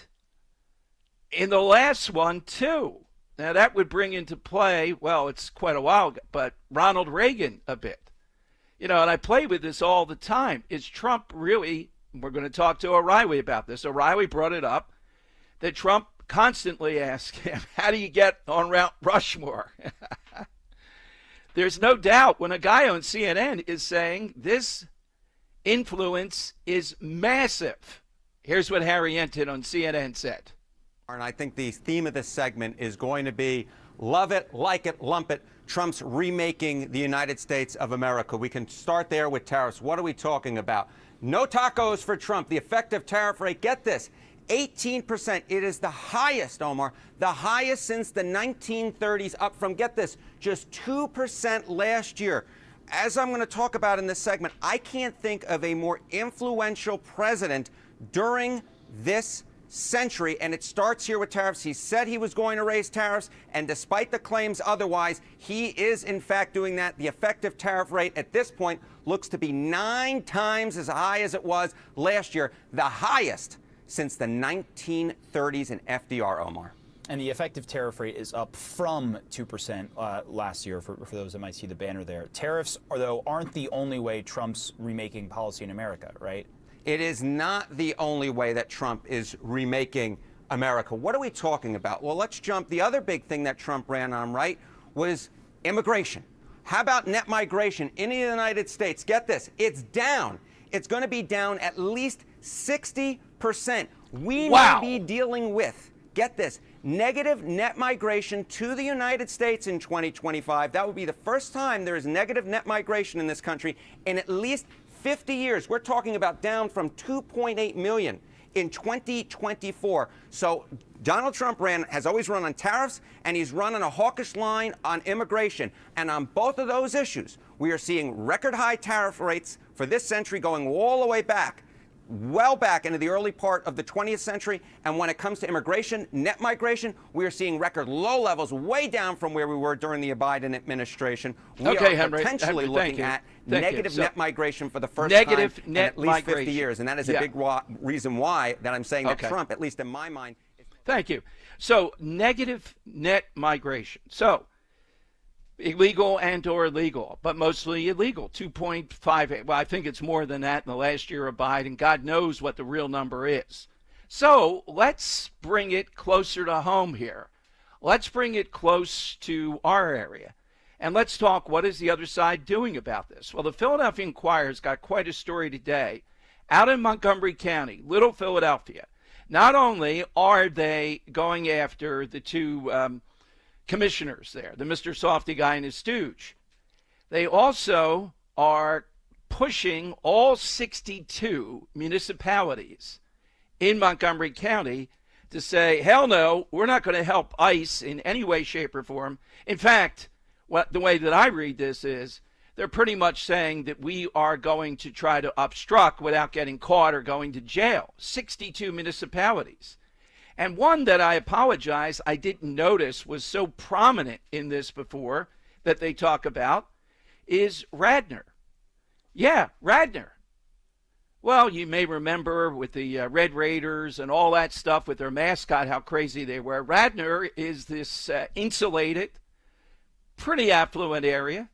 in the last one, too. Now, that would bring into play, well, it's quite a while ago, but Ronald Reagan a bit. You know, and I play with this all the time. Is Trump really we're going to talk to O'Reilly about this. O'Reilly brought it up that Trump constantly asks him, how do you get on Mount Rushmore? There's no doubt when a guy on CNN is saying this influence is massive. Here's what Harry Enton on CNN said. And I think the theme of this segment is going to be love it, like it, lump it. Trump's remaking the United States of America. We can start there with tariffs. What are we talking about? No tacos for Trump. The effective tariff rate, get this, 18%. It is the highest, Omar, the highest since the 1930s, up from, get this, just 2% last year. As I'm going to talk about in this segment, I can't think of a more influential president during this century, and it starts here with tariffs. He said he was going to raise tariffs, and despite the claims otherwise, he is in fact doing that. The effective tariff rate at this point looks to be 9 times as high as it was last year, the highest since the 1930s in FDR, Omar. And the effective tariff rate is up from 2% last year, for those that might see the banner there. Tariffs, though, aren't the only way Trump's remaking policy in America, right? It is not the only way that Trump is remaking America. What are we talking about? Well, let's jump. The other big thing that Trump ran on, right, was immigration. How about net migration in the United States? Get this, it's down. It's going to be down at least 60%. We may be dealing with, get this, negative net migration to the United States in 2025. That would be the first time there is negative net migration in this country in at least 50 years. We're talking about down from 2.8 million in 2024. So Donald Trump has always run on tariffs, and he's run on a hawkish line on immigration. And on both of those issues, we are seeing record high tariff rates for this century going all the way back, well back into the early part of the 20th century. And when it comes to immigration, net migration, we are seeing record low levels, way down from where we were during the Biden administration. We are potentially looking at negative net migration for the first time in at least 50 years. And that is a big reason why that I'm saying that Trump, at least in my mind. Thank you. So negative net migration. So illegal and or illegal, but mostly illegal, 2.58. Well, I think it's more than that in the last year of Biden. God knows what the real number is. So let's bring it closer to home here. Let's bring it close to our area. And let's talk, what is the other side doing about this? Well, the Philadelphia Inquirer's got quite a story today. Out in Montgomery County, Little Philadelphia, not only are they going after the two commissioners there, the Mr. Softy guy and his stooge, they also are pushing all 62 municipalities in Montgomery County to say, hell no, we're not going to help ICE in any way, shape, or form. In fact, the way that I read this is they're pretty much saying that we are going to try to obstruct without getting caught or going to jail. 62 municipalities. And one that I apologize I didn't notice was so prominent in this before that they talk about is Radnor. Yeah, Radnor. Well, you may remember with the Red Raiders and all that stuff with their mascot, how crazy they were. Radnor is this insulated, pretty affluent area.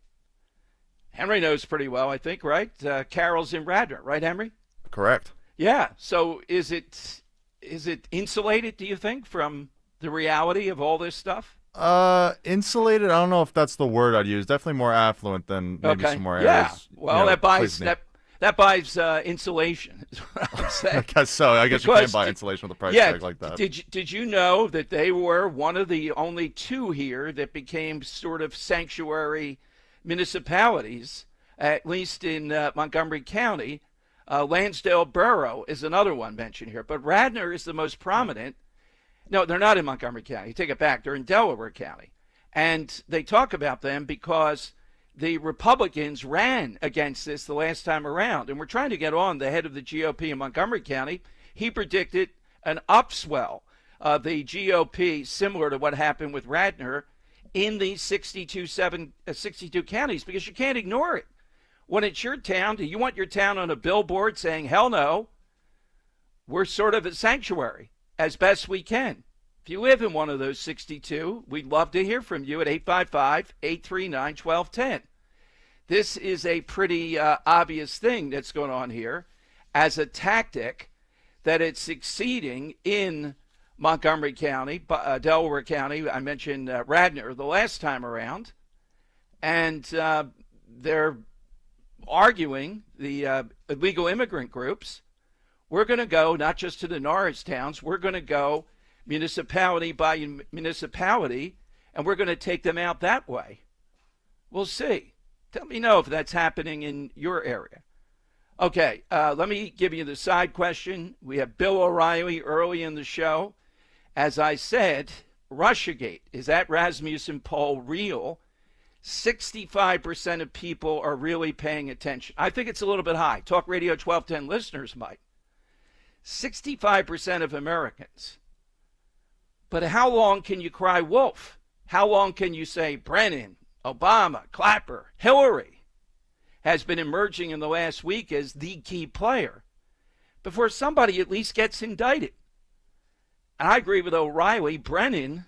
Henry knows pretty well, I think, right? Carol's in Radnor, right, Henry? Correct. Yeah. So is it insulated, do you think, from the reality of all this stuff? Insulated, I don't know if that's the word I'd use. Definitely more affluent than maybe some more areas. Yeah. Well, that buys insulation, is what I'm saying. I guess so. I guess you can't buy insulation with a price tag like that. Did you know that they were one of the only two here that became sort of sanctuary municipalities, at least in Montgomery County? Lansdale Borough is another one mentioned here, but Radnor is the most prominent. No, they're not in Montgomery County. Take it back. They're in Delaware County. And they talk about them because the Republicans ran against this the last time around. And we're trying to get on the head of the GOP in Montgomery County. He predicted an upswell of the GOP, similar to what happened with Radnor, in these 62 counties, because you can't ignore it. When it's your town, do you want your town on a billboard saying, hell no, we're sort of a sanctuary as best we can? If you live in one of those 62, we'd love to hear from you at 855-839-1210. This is a pretty obvious thing that's going on here. as a tactic that it's succeeding in Montgomery County, Delaware County. I mentioned Radnor the last time around. And they're arguing, the illegal immigrant groups, we're going to go not just to the Norris towns, we're going to go municipality by municipality, and we're going to take them out that way. We'll see. Tell me if that's happening in your area. Okay, let me give you the side question. We have Bill O'Reilly early in the show. As I said, Russiagate, is that Rasmussen poll real? 65% of people are really paying attention. I think it's a little bit high. Talk Radio 1210 listeners might. 65% of Americans. But how long can you cry wolf? How long can you say Brennan, Obama, Clapper, Hillary has been emerging in the last week as the key player before somebody at least gets indicted? And I agree with O'Reilly. Brennan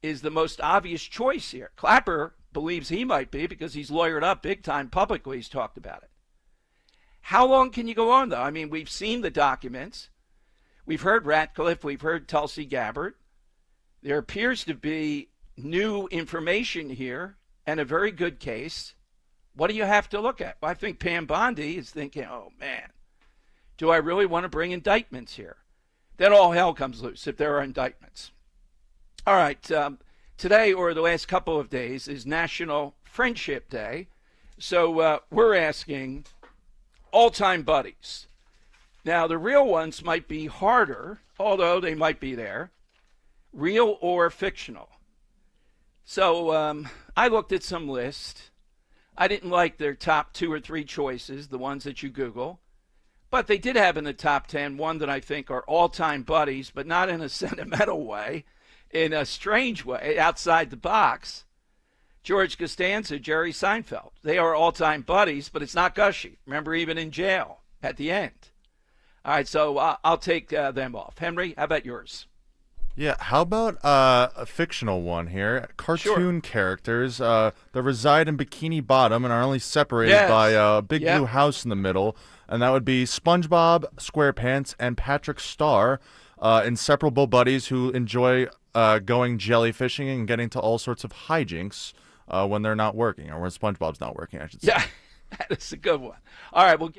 is the most obvious choice here. Clapper believes he might be because he's lawyered up big time publicly. He's talked about it. How long can you go on, though? I mean, we've seen the documents. We've heard Ratcliffe. We've heard Tulsi Gabbard. There appears to be new information here and a very good case. What do you have to look at? Well, I think Pam Bondi is thinking, oh, man, do I really want to bring indictments here? Then all hell comes loose if there are indictments. All right. Today, or the last couple of days, is National Friendship Day. So we're asking all-time buddies. Now, the real ones might be harder, although they might be there. Real or fictional. So I looked at some lists. I didn't like their top 2 or 3 choices, the ones that you Google. But they did have in the top 10 one that I think are all-time buddies, but not in a sentimental way. In a strange way, outside the box. George Costanza, Jerry Seinfeld. They are all-time buddies, but it's not gushy. Remember, even in jail at the end. All right, so I'll take them off. Henry, how about yours? Yeah, how about a fictional one here? Cartoon characters that reside in Bikini Bottom and are only separated by a big blue house in the middle. And that would be SpongeBob, SquarePants, and Patrick Star, inseparable buddies who enjoy going jellyfishing and getting to all sorts of hijinks when they're not working, or when SpongeBob's not working, I should say. Yeah, that is a good one. All right, we'll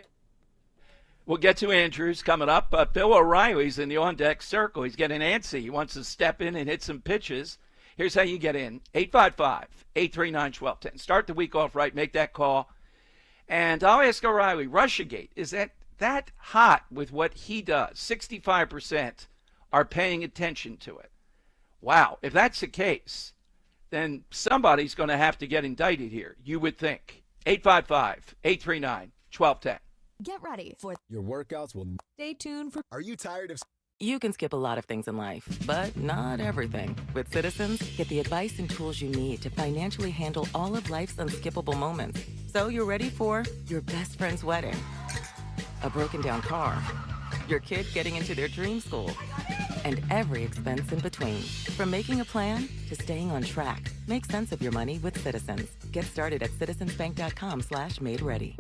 get to Andrews coming up. Bill O'Reilly's in the on-deck circle. He's getting antsy. He wants to step in and hit some pitches. Here's how you get in. 855-839-1210. Start the week off right. Make that call. And I'll ask O'Reilly, Russiagate, is that hot with what he does? 65% are paying attention to it. Wow, if that's the case, then somebody's going to have to get indicted here, you would think. 855-839-1210. Get ready for your workouts will stay tuned for. Are you tired of? You can skip a lot of things in life, but not everything. With Citizens, get the advice and tools you need to financially handle all of life's unskippable moments. So you're ready for your best friend's wedding, a broken down car, your kid getting into their dream school, and every expense in between. From making a plan to staying on track, make sense of your money with Citizens. Get started at citizensbank.com/made-ready.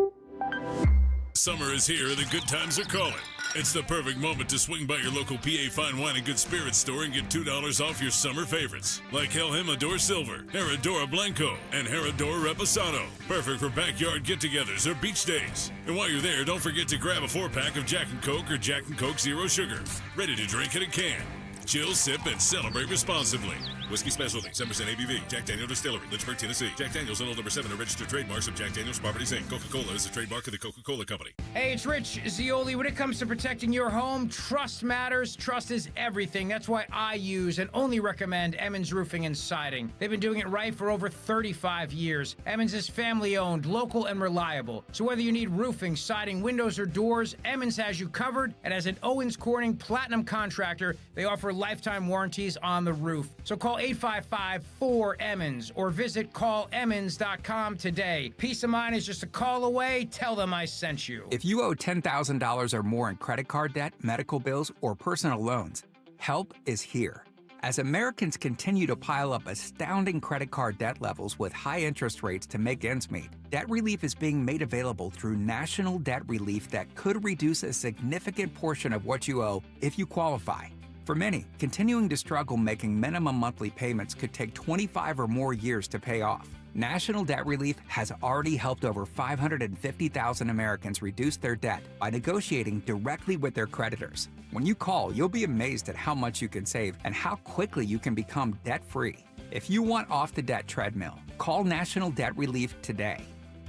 Summer is here and the good times are calling. It's the perfect moment to swing by your local PA Fine Wine and Good Spirits store and get $2 off your summer favorites, like El Jimador Silver, Herradura Blanco, and Herradura Reposado. Perfect for backyard get-togethers or beach days. And while you're there, don't forget to grab a 4-pack of Jack & Coke or Jack & Coke Zero Sugar. Ready to drink in a can. Chill, sip, and celebrate responsibly. Whiskey Specialty, 7% ABV, Jack Daniel Distillery, Lynchburg, Tennessee. Jack Daniel's and Old Number 7 are registered trademarks of Jack Daniel's Properties, Inc. Coca-Cola is a trademark of the Coca-Cola Company. Hey, it's Rich Zioli. When it comes to protecting your home, trust matters. Trust is everything. That's why I use and only recommend Emmons Roofing and Siding. They've been doing it right for over 35 years. Emmons is family-owned, local, and reliable. So whether you need roofing, siding, windows, or doors, Emmons has you covered. And as an Owens Corning Platinum contractor, they offer lifetime warranties on the roof. So call 855-4-EMMONS or visit callemmons.com today. Peace of mind is just a call away. Tell them I sent you. If you owe $10,000 or more in credit card debt, medical bills, or personal loans, help is here. As Americans continue to pile up astounding credit card debt levels with high interest rates to make ends meet, debt relief is being made available through National Debt Relief that could reduce a significant portion of what you owe if you qualify. For many, continuing to struggle making minimum monthly payments could take 25 or more years to pay off. National Debt Relief has already helped over 550,000 Americans reduce their debt by negotiating directly with their creditors. When you call, you'll be amazed at how much you can save and how quickly you can become debt-free. If you want off the debt treadmill, call National Debt Relief today.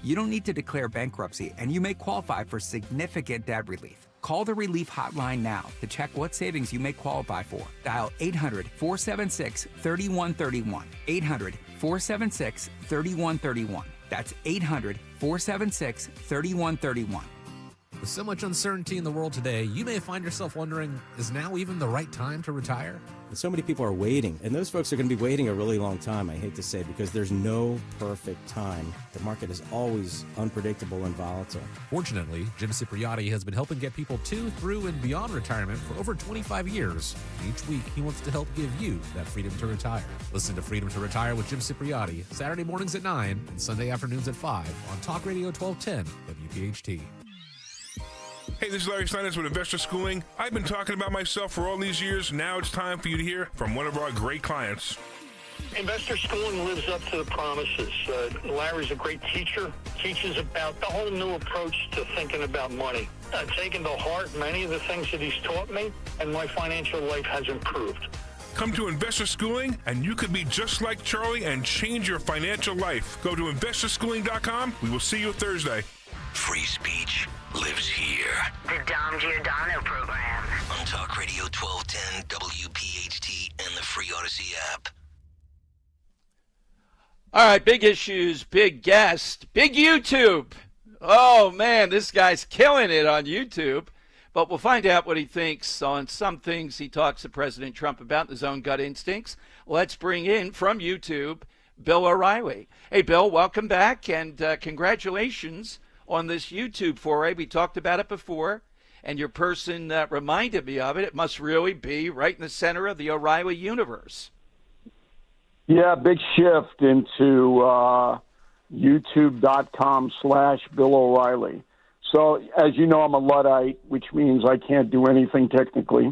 You don't need to declare bankruptcy, and you may qualify for significant debt relief. Call the Relief Hotline now to check what savings you may qualify for. Dial 800-476-3131. 800-476-3131. That's 800-476-3131. With so much uncertainty in the world today, you may find yourself wondering, is now even the right time to retire? And so many people are waiting, and those folks are going to be waiting a really long time, I hate to say, because there's no perfect time. The market is always unpredictable and volatile. Fortunately, Jim Cipriotti has been helping get people to, through, and beyond retirement for over 25 years. Each week, he wants to help give you that freedom to retire. Listen to Freedom to Retire with Jim Cipriotti, Saturday mornings at 9 and Sunday afternoons at 5 on Talk Radio 1210 WPHT. Hey, this is Larry Steinitz with Investor Schooling. I've been talking about myself for all these years. Now it's time for you to hear from one of our great clients. Investor Schooling lives up to the promises. Larry's a great teacher, teaches about the whole new approach to thinking about money. I've taken to heart many of the things that he's taught me, and my financial life has improved. Come to Investor Schooling, and you could be just like Charlie and change your financial life. Go to investorschooling.com. We will see you Thursday. Free speech lives here. The Dom Giordano program. On Talk Radio 1210, WPHT, and the free Odyssey app. All right, big issues, big guest, big YouTube. Oh, man, this guy's killing it on YouTube. But we'll find out what he thinks on some things he talks to President Trump about, his own gut instincts. Let's bring in from YouTube, Bill O'Reilly. Hey, Bill, welcome back, and congratulations on this YouTube foray. We talked about it before, and your person reminded me of it. It must really be right in the center of the O'Reilly universe. Yeah, big shift into youtube.com/Bill O'Reilly. So, as you know, I'm a Luddite, which means I can't do anything technically.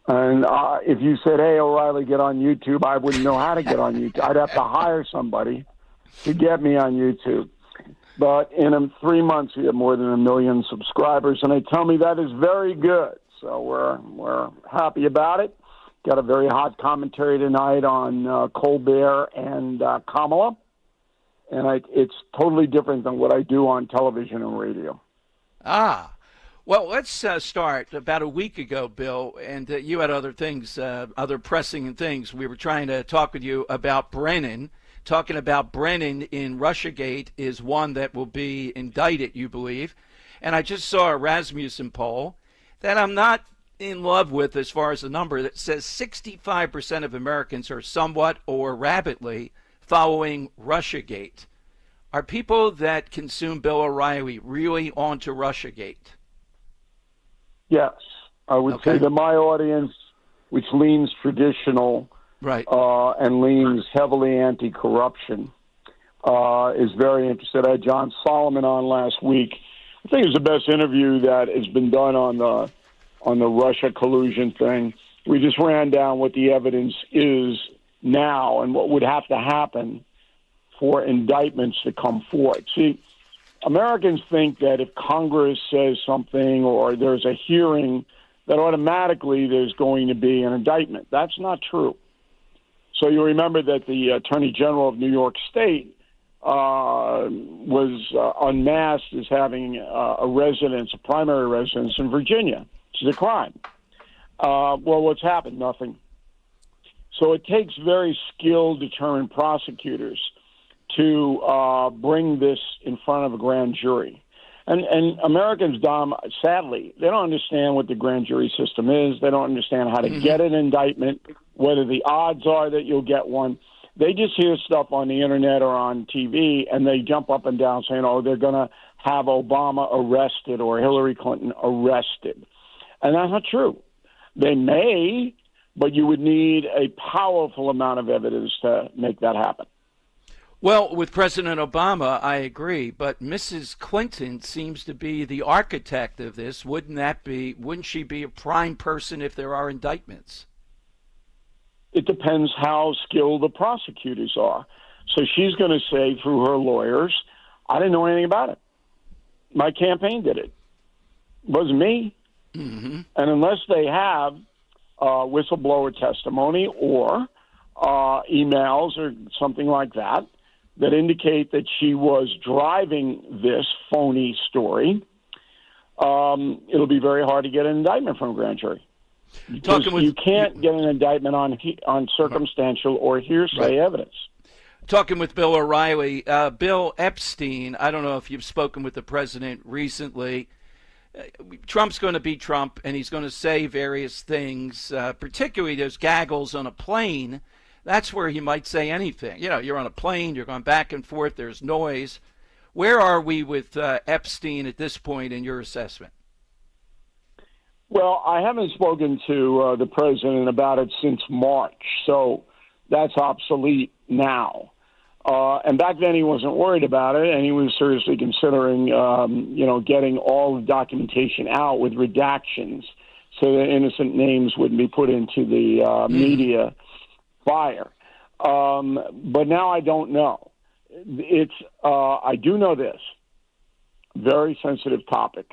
And if you said, hey, O'Reilly, get on YouTube, I wouldn't know how to get on YouTube. I'd have to hire somebody to get me on YouTube. But in 3 months, we have more than 1 million subscribers, and they tell me that is very good. So we're happy about it. Got a very hot commentary tonight on Colbert and Kamala, and it's totally different than what I do on television and radio. Well, let's start. About a week ago, Bill, and you had other things, other pressing things. We were trying to talk with you about Brennan. Talking about Brennan in Russiagate is one that will be indicted, you believe. And I just saw a Rasmussen poll that I'm not in love with as far as the number that says 65% of Americans are somewhat or rapidly following Russiagate. Are people that consume Bill O'Reilly really onto Russiagate? Yes. I would say that my audience, which leans traditional, right, and leans heavily anti-corruption, is very interested. I had John Solomon on last week. I think it's the best interview that has been done on the Russia collusion thing. We just ran down what the evidence is now and what would have to happen for indictments to come forward. See, Americans think that if Congress says something or there's a hearing, that automatically there's going to be an indictment. That's not true. So you remember that the Attorney General of New York State was unmasked as having a primary residence in Virginia, which is a crime. Well, what's happened? Nothing. So it takes very skilled, determined prosecutors to bring this in front of a grand jury. And Americans, Dom, sadly, they don't understand what the grand jury system is. They don't understand how to get an indictment, whether the odds are that you'll get one. They just hear stuff on the internet or on TV, and they jump up and down saying, oh, they're going to have Obama arrested or Hillary Clinton arrested. And that's not true. They may, but you would need a powerful amount of evidence to make that happen. Well, with President Obama, I agree, but Mrs. Clinton seems to be the architect of this. Wouldn't she be a prime person if there are indictments? It depends how skilled the prosecutors are. So she's going to say through her lawyers, I didn't know anything about it. My campaign did it. It wasn't me. Mm-hmm. And unless they have whistleblower testimony or emails or something like that indicate that she was driving this phony story, it'll be very hard to get an indictment from a grand jury. Because you can't get an indictment on circumstantial or hearsay evidence. Talking with Bill O'Reilly. Bill, Epstein, I don't know if you've spoken with the president recently. Trump's going to be Trump, and he's going to say various things, particularly those gaggles on a plane. That's where he might say anything. You know, you're on a plane, you're going back and forth, there's noise. Where are we with Epstein at this point in your assessment? Well, I haven't spoken to the president about it since March, so that's obsolete now. And back then he wasn't worried about it, and he was seriously considering, getting all the documentation out with redactions so that innocent names wouldn't be put into the media fire. But now I don't know. I do know this. Very sensitive topic.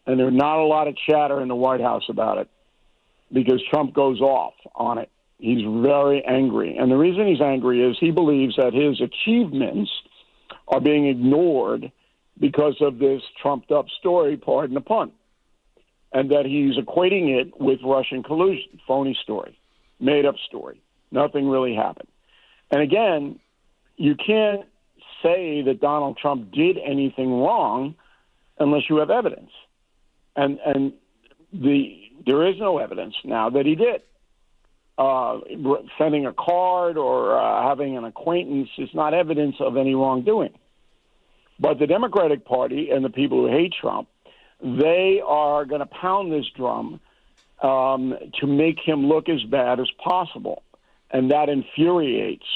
And there's not a lot of chatter in the White House about it because Trump goes off on it. He's very angry. And the reason he's angry is he believes that his achievements are being ignored because of this trumped-up story, pardon the pun, and that he's equating it with Russian collusion, phony story, made-up story. Nothing really happened. And again, you can't say that Donald Trump did anything wrong unless you have evidence. And there is no evidence now that he did. Sending a card or having an acquaintance is not evidence of any wrongdoing. But the Democratic Party and the people who hate Trump, they are going to pound this drum to make him look as bad as possible. And that infuriates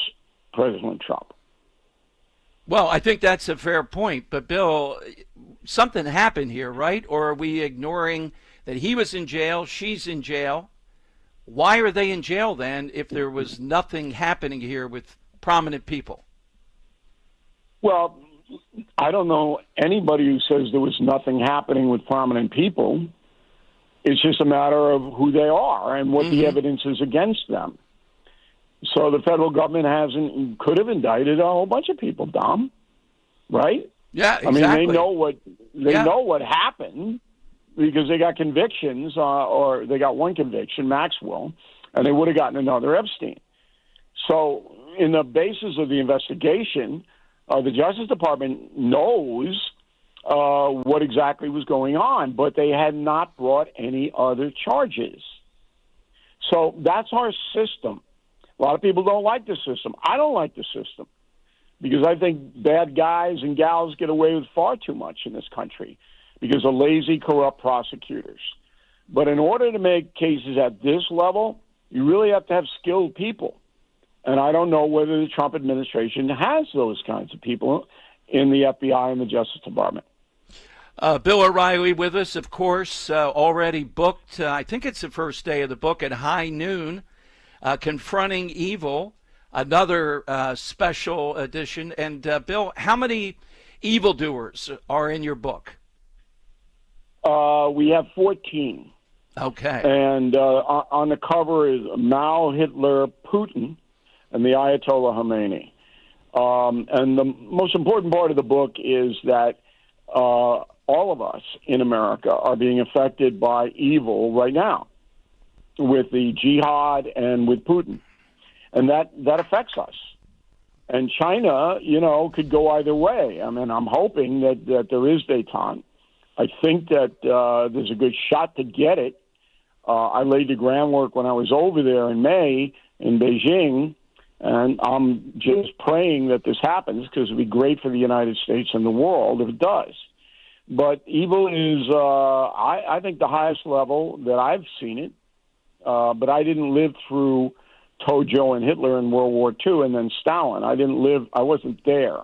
President Trump. Well, I think that's a fair point. But, Bill, something happened here, right? Or are we ignoring that he was in jail, she's in jail? Why are they in jail then if there was nothing happening here with prominent people? Well, I don't know anybody who says there was nothing happening with prominent people. It's just a matter of who they are and what the evidence is against them. So the federal government could have indicted a whole bunch of people, Dom, right? Yeah, exactly. I mean, they know what happened because they got convictions, or they got one conviction, Maxwell, and they would have gotten another Epstein. So in the basis of the investigation, the Justice Department knows what exactly was going on, but they had not brought any other charges. So that's our system. A lot of people don't like the system. I don't like the system because I think bad guys and gals get away with far too much in this country because of lazy, corrupt prosecutors. But in order to make cases at this level, you really have to have skilled people. And I don't know whether the Trump administration has those kinds of people in the FBI and the Justice Department. Bill O'Reilly with us, of course, already booked. I think it's the first day of the book at high noon. Confronting Evil, another special edition. And, Bill, how many evildoers are in your book? We have 14. Okay. And on the cover is Mao, Hitler, Putin, and the Ayatollah Khomeini. And the most important part of the book is that all of us in America are being affected by evil right now, with the jihad and with Putin. And that affects us. And China, could go either way. I mean, I'm hoping that there is détente. I think that there's a good shot to get it. I laid the groundwork when I was over there in May in Beijing, and I'm just praying that this happens because it would be great for the United States and the world if it does. But evil is, I think, the highest level that I've seen it. but I didn't live through Tojo and Hitler in World War II and then Stalin. I wasn't there.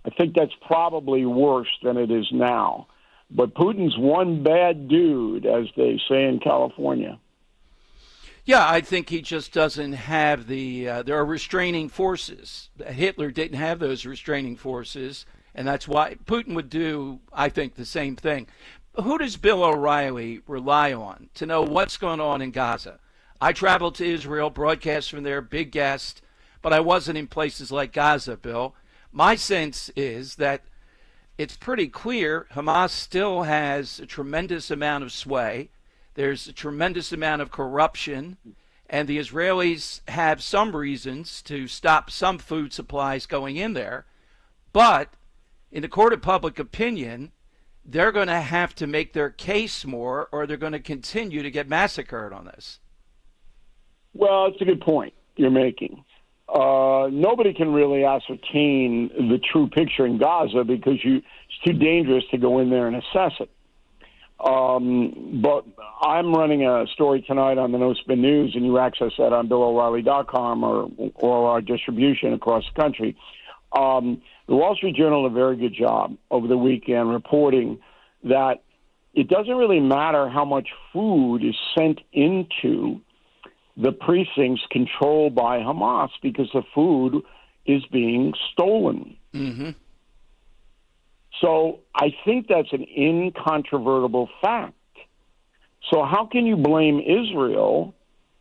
I think that's probably worse than it is now. But Putin's one bad dude, as they say in California. Yeah, I think he just doesn't have there are restraining forces. Hitler didn't have those restraining forces, and that's why Putin would do, I think, the same thing. Who does Bill O'Reilly rely on to know what's going on in Gaza? I traveled to Israel, broadcast from there, big guest, but I wasn't in places like Gaza, Bill. My sense is that it's pretty clear Hamas still has a tremendous amount of sway. There's a tremendous amount of corruption, and the Israelis have some reasons to stop some food supplies going in there. But in the court of public opinion, they're going to have to make their case more, or they're going to continue to get massacred on this. Well, it's a good point you're making. Nobody can really ascertain the true picture in Gaza because it's too dangerous to go in there and assess it. But I'm running a story tonight on the No Spin News, and you access that on BillO'Reilly.com or our distribution across the country. The Wall Street Journal did a very good job over the weekend reporting that it doesn't really matter how much food is sent into the precincts controlled by Hamas because the food is being stolen. Mm-hmm. So I think that's an incontrovertible fact. So how can you blame Israel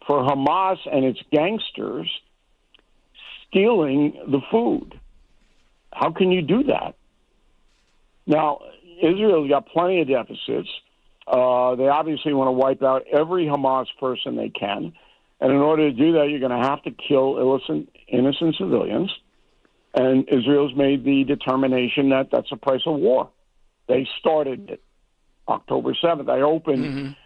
for Hamas and its gangsters stealing the food? How can you do that? Now, Israel's got plenty of deficits. They obviously want to wipe out every Hamas person they can. And in order to do that, you're going to have to kill innocent civilians. And Israel's made the determination that that's the price of war. They started it October 7th. I opened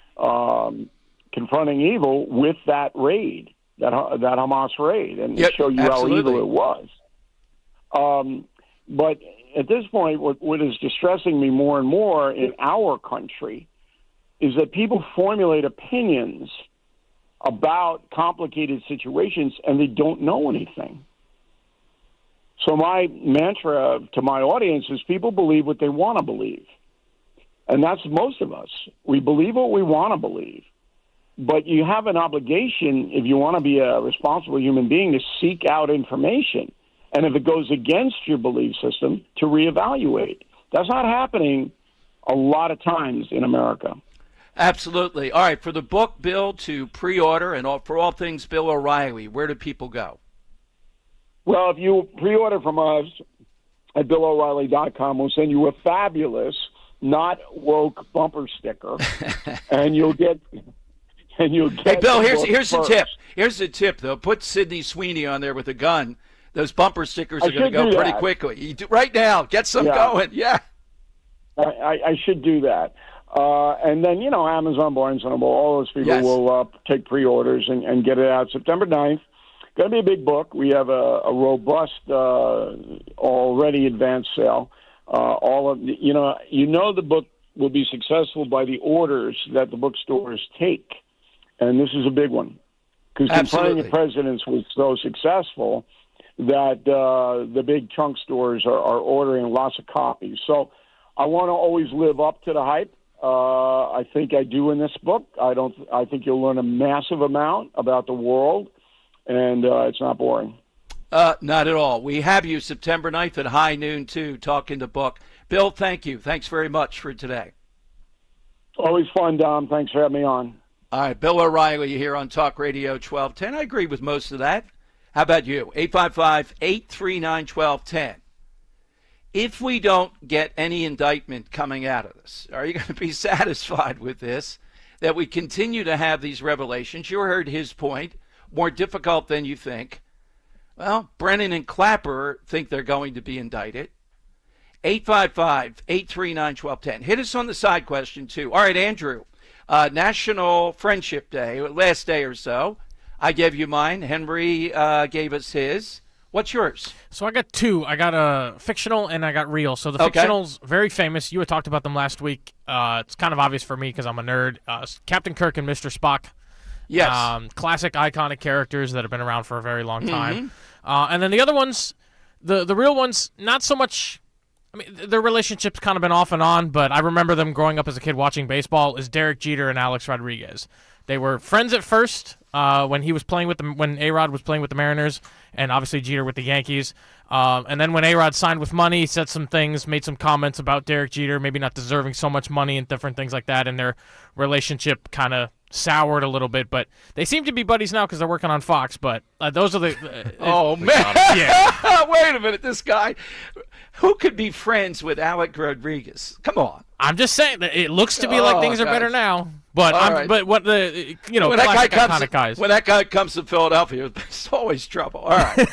Confronting Evil with that raid, that Hamas raid, and to show you absolutely. how evil it was. But at this point, what is distressing me more and more in our country is that people formulate opinions about complicated situations and they don't know anything. So my mantra to my audience is people believe what they want to believe. And that's most of us. We believe what we want to believe. But you have an obligation, if you want to be a responsible human being, to seek out information. And if it goes against your belief system, to reevaluate. That's not happening a lot of times in America. Absolutely. All right, for the book, Bill, to pre-order and for all things Bill O'Reilly, where do people go? Well, if you pre-order from us at BillO'Reilly.com, we'll send you a fabulous, not woke bumper sticker, and you'll get. Hey, Bill, here's the tip. Here's the tip, though. Put Sidney Sweeney on there with a gun. Those bumper stickers are going to go pretty quickly. You do, right now, get some going. Yeah. I should do that. And then, Amazon, Barnes & Noble, all those people will take pre-orders and get it out September 9th. Going to be a big book. We have a robust, already advanced sale. The book will be successful by the orders that the bookstores take. And this is a big one. Because Confronting the Presidents was so successful that the big trunk stores are ordering lots of copies. So I want to always live up to the hype. I think I do in this book. I think you'll learn a massive amount about the world, and it's not boring. Not at all. We have you September 9th at high noon, too, talking the book. Bill, thank you. Thanks very much for today. Always fun, Dom. Thanks for having me on. All right, Bill O'Reilly here on Talk Radio 1210. I agree with most of that. How about you? 855-839-1210. If we don't get any indictment coming out of this, are you going to be satisfied with this, that we continue to have these revelations? You heard his point, more difficult than you think. Well, Brennan and Clapper think they're going to be indicted. 855-839-1210. Hit us on the side question, too. All right, Andrew, National Friendship Day, last day or so. I gave you mine. Henry gave us his. What's yours? So I got two. I got a fictional and I got real. So the fictional's very famous. You had talked about them last week. It's kind of obvious for me because I'm a nerd. Captain Kirk and Mr. Spock. Yes. Classic, iconic characters that have been around for a very long time. And then the other ones, the real ones, not so much. I mean, their relationship's kind of been off and on, but I remember them growing up as a kid watching baseball. Is Derek Jeter and Alex Rodriguez. They were friends at first when he was playing with them, when A-Rod was playing with the Mariners, and obviously Jeter with the Yankees. And then when A-Rod signed with money, he said some things, made some comments about Derek Jeter, maybe not deserving so much money and different things like that, and their relationship kind of soured a little bit. But they seem to be buddies now because they're working on Fox. But those are the... oh, man. Yeah. Wait a minute. This guy... Who could be friends with Alec Rodriguez? Come on. I'm just saying that it looks to be like things are better now. But but what the when classic iconic guys. When that guy comes to Philadelphia, there's always trouble. All right.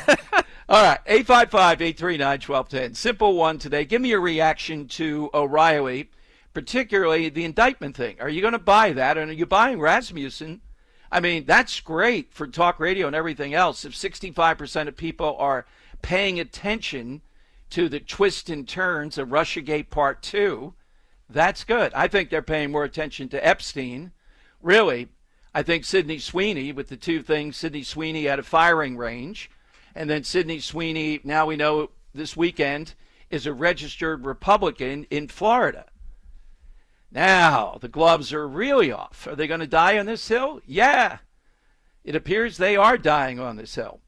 All right. 855-839-1210. Simple one today. Give me your reaction to O'Reilly, particularly the indictment thing. Are you going to buy that? And are you buying Rasmussen? I mean, that's great for talk radio and everything else. If 65% of people are paying attention to the twists and turns of Russiagate Part 2, that's good. I think they're paying more attention to Epstein. Really, I think Sidney Sweeney, with the two things, Sidney Sweeney at a firing range, and then Sidney Sweeney, now we know this weekend, is a registered Republican in Florida. Now, the gloves are really off. Are they going to die on this hill? Yeah. It appears they are dying on this hill.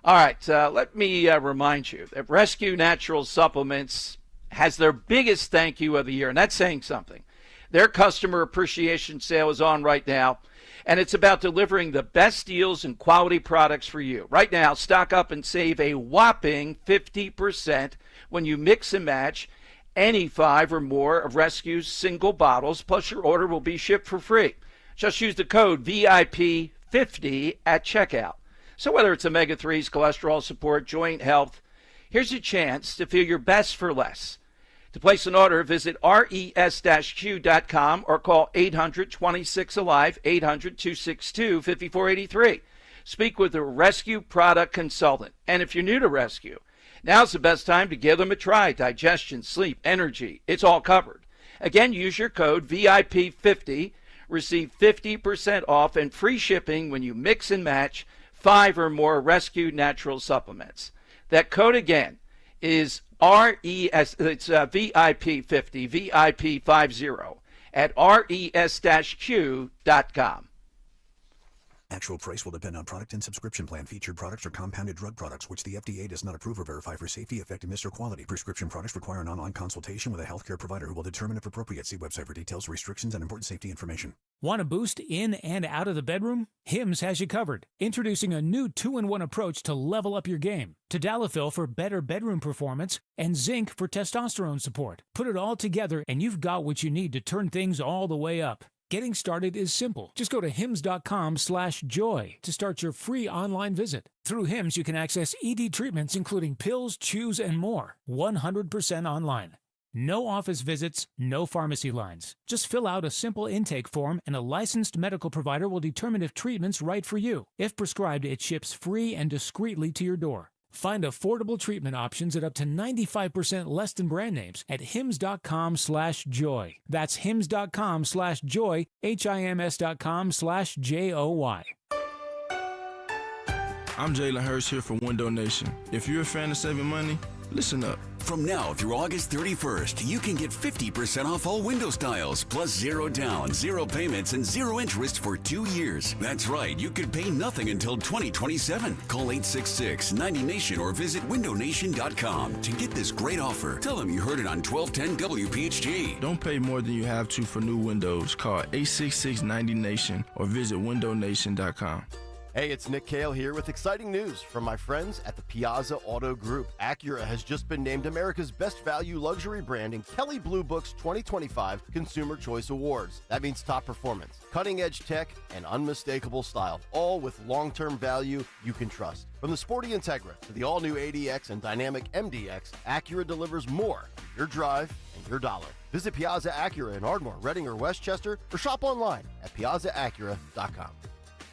All right, let me remind you that Rescue Natural Supplements has their biggest thank you of the year, and that's saying something. Their customer appreciation sale is on right now, and it's about delivering the best deals and quality products for you. Right now, stock up and save a whopping 50% when you mix and match any 5 or more of Rescue's single bottles, plus your order will be shipped for free. Just use the code VIP50 at checkout. So whether it's omega-3s, cholesterol support, joint health, here's a chance to feel your best for less. To place an order, visit res-q.com or call 800-26-ALIVE, 800-262-5483. Speak with a Rescue product consultant. And if you're new to Rescue, now's the best time to give them a try. Digestion, sleep, energy, it's all covered. Again, use your code VIP50. Receive 50% off and free shipping when you mix and match 5 or more Rescue Natural Supplements. That code again is VIP50, VIP50 at res-q.com. Actual price will depend on product and subscription plan. Featured products are compounded drug products, which the FDA does not approve or verify for safety, effectiveness, or quality. Prescription products require an online consultation with a healthcare provider who will determine if appropriate. See website for details, restrictions, and important safety information. Want a boost in and out of the bedroom? Hims has you covered. Introducing a new 2-in-1 approach to level up your game. Tadalafil for better bedroom performance and zinc for testosterone support. Put it all together and you've got what you need to turn things all the way up. Getting started is simple. Just go to hims.com/joy to start your free online visit. Through Hims, you can access ED treatments including pills, chews, and more. 100% online. No office visits, no pharmacy lines. Just fill out a simple intake form and a licensed medical provider will determine if treatment's right for you. If prescribed, it ships free and discreetly to your door. Find affordable treatment options at up to 95% less than brand names at hims.com/joy. That's hims.com/joy, hims.com/joy. I'm Jalen Hurst here for Window Nation. If you're a fan of saving money, listen up. From now through August 31st, you can get 50% off all window styles, plus 0 down, 0 payments, and 0 interest for 2 years. That's right, you could pay nothing until 2027. Call 866-90NATION or visit windownation.com to get this great offer. Tell them you heard it on 1210 WPHT. Don't pay more than you have to for new windows. Call 866-90NATION or visit windownation.com. Hey, it's Nick Cale here with exciting news from my friends at the Piazza Auto Group. Acura has just been named America's Best Value Luxury Brand in Kelley Blue Book's 2025 Consumer Choice Awards. That means top performance, cutting-edge tech, and unmistakable style, all with long-term value you can trust. From the sporty Integra to the all-new ADX and dynamic MDX, Acura delivers more for your drive and your dollar. Visit Piazza Acura in Ardmore, Reading, or Westchester, or shop online at piazzaacura.com.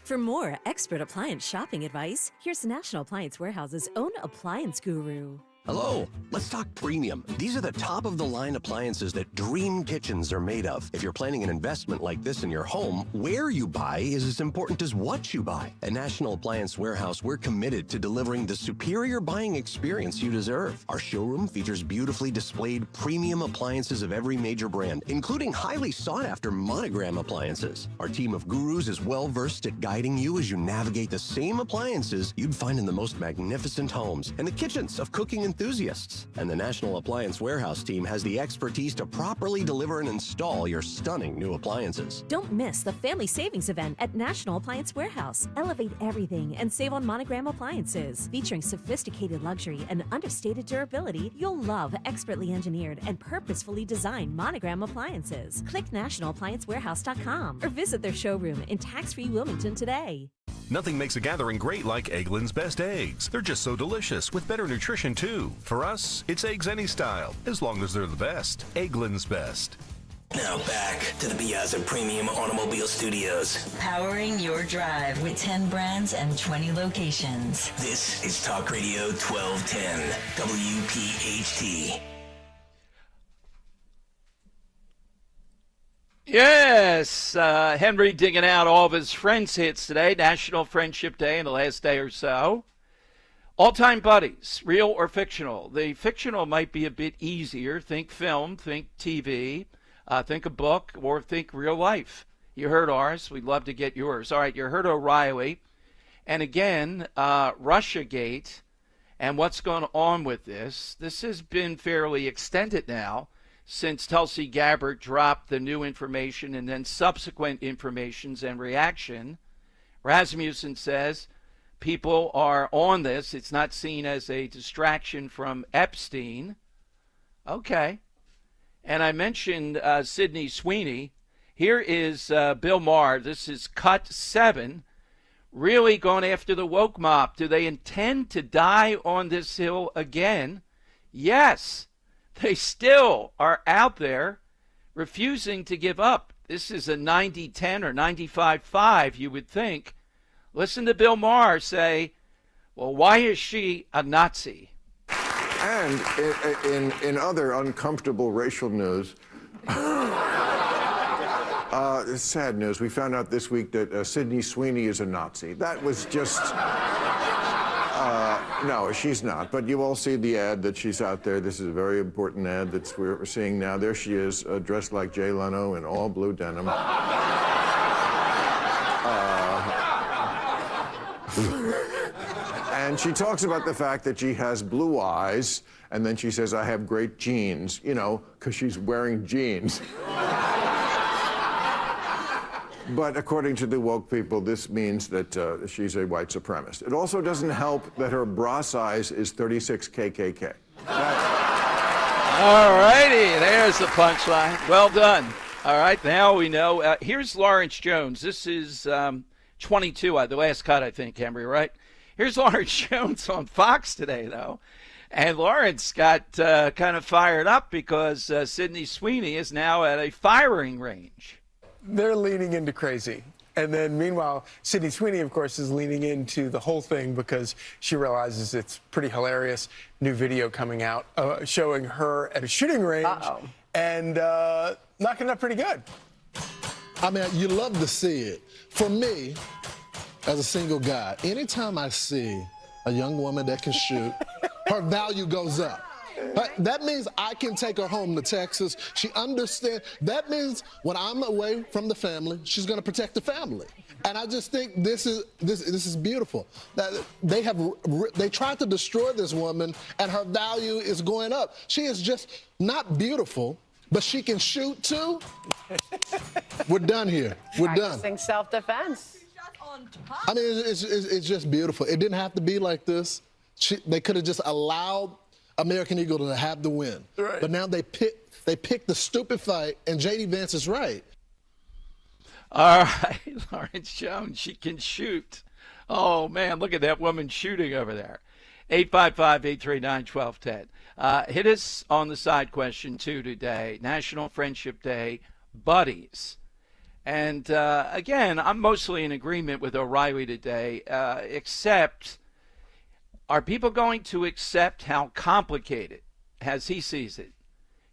For more expert appliance shopping advice, here's National Appliance Warehouse's own appliance guru. Hello, let's talk premium. These are the top-of-the-line appliances that dream kitchens are made of. If you're planning an investment like this in your home, where you buy is as important as what you buy. At National Appliance Warehouse, we're committed to delivering the superior buying experience you deserve. Our showroom features beautifully displayed premium appliances of every major brand, including highly sought-after monogram appliances. Our team of gurus is well-versed at guiding you as you navigate the same appliances you'd find in the most magnificent homes and the kitchens of cooking enthusiasts. And the National Appliance Warehouse team has the expertise to properly deliver and install your stunning new appliances. Don't miss the Family Savings Event at National Appliance Warehouse. Elevate everything and save on monogram appliances. Featuring sophisticated luxury and understated durability, you'll love expertly engineered and purposefully designed monogram appliances. Click nationalappliancewarehouse.com or visit their showroom in tax-free Wilmington today. Nothing makes a gathering great like Eggland's Best Eggs. They're just so delicious, with better nutrition too. For us, it's eggs any style, as long as they're the best. Eggland's Best. Now back to the Piazza Premium Automobile Studios. Powering your drive with 10 brands and 20 locations. This is Talk Radio 1210, WPHT. Yes, Henry digging out all of his Friends hits today. National Friendship Day in the last day or so. All-time buddies, real or fictional. The fictional might be a bit easier. Think film, think TV, think a book, or think real life. You heard ours. We'd love to get yours. All right, you heard O'Reilly. And again, Russiagate and what's going on with this. This has been fairly extended now since Tulsi Gabbard dropped the new information and then subsequent informations and reaction. Rasmussen says people are on this. It's not seen as a distraction from Epstein. Okay. And I mentioned Sydney Sweeney. Here is Bill Maher. This is cut 7. Really going after the woke mob. Do they intend to die on this hill again? Yes. They still are out there refusing to give up. This is a 90-10 or 95-5, you would think. Listen to Bill Maher say, well, why is she a Nazi? And in other uncomfortable racial news, sad news, we found out this week that Sydney Sweeney is a Nazi. That was just... no, she's not. But you all see the ad that she's out there. This is a very important ad that we're seeing now. There she is, dressed like Jay Leno in all blue denim. And she talks about the fact that she has blue eyes, and then she says, I have great genes, you know, because she's wearing jeans. But according to the woke people, this means that she's a white supremacist. It also doesn't help that her bra size is 36 KKK. All righty, there's the punchline. Well done. All right, now we know. Here's Lawrence Jones. This is 22, the last cut, I think, Henry, right? Here's Lawrence Jones on Fox today, though. And Lawrence got kind of fired up because Sydney Sweeney is now at a firing range. They're leaning into crazy. And then meanwhile, Sydney Sweeney, of course, is leaning into the whole thing because she realizes it's pretty hilarious. New video coming out showing her at a shooting range and knocking it up pretty good. I mean, you love to see it. For me, as a single guy, anytime I see a young woman that can shoot, her value goes up. That means I can take her home to Texas. She understands. That means when I'm away from the family, she's going to protect the family. And I just think this is beautiful. That they tried to destroy this woman, and her value is going up. She is just not beautiful, but she can shoot too. We're done here. We're done. Practicing self-defense. I mean, it's just beautiful. It didn't have to be like this. They could have just allowed American Eagle to have the win. Right. But now they pick the stupid fight, and J.D. Vance is right. All right, Lawrence Jones, she can shoot. Oh, man, look at that woman shooting over there. 855-839-1210. Hit us on the side question, too, today. National Friendship Day, buddies. And, again, I'm mostly in agreement with O'Reilly today, except Are people going to accept how complicated, as he sees it,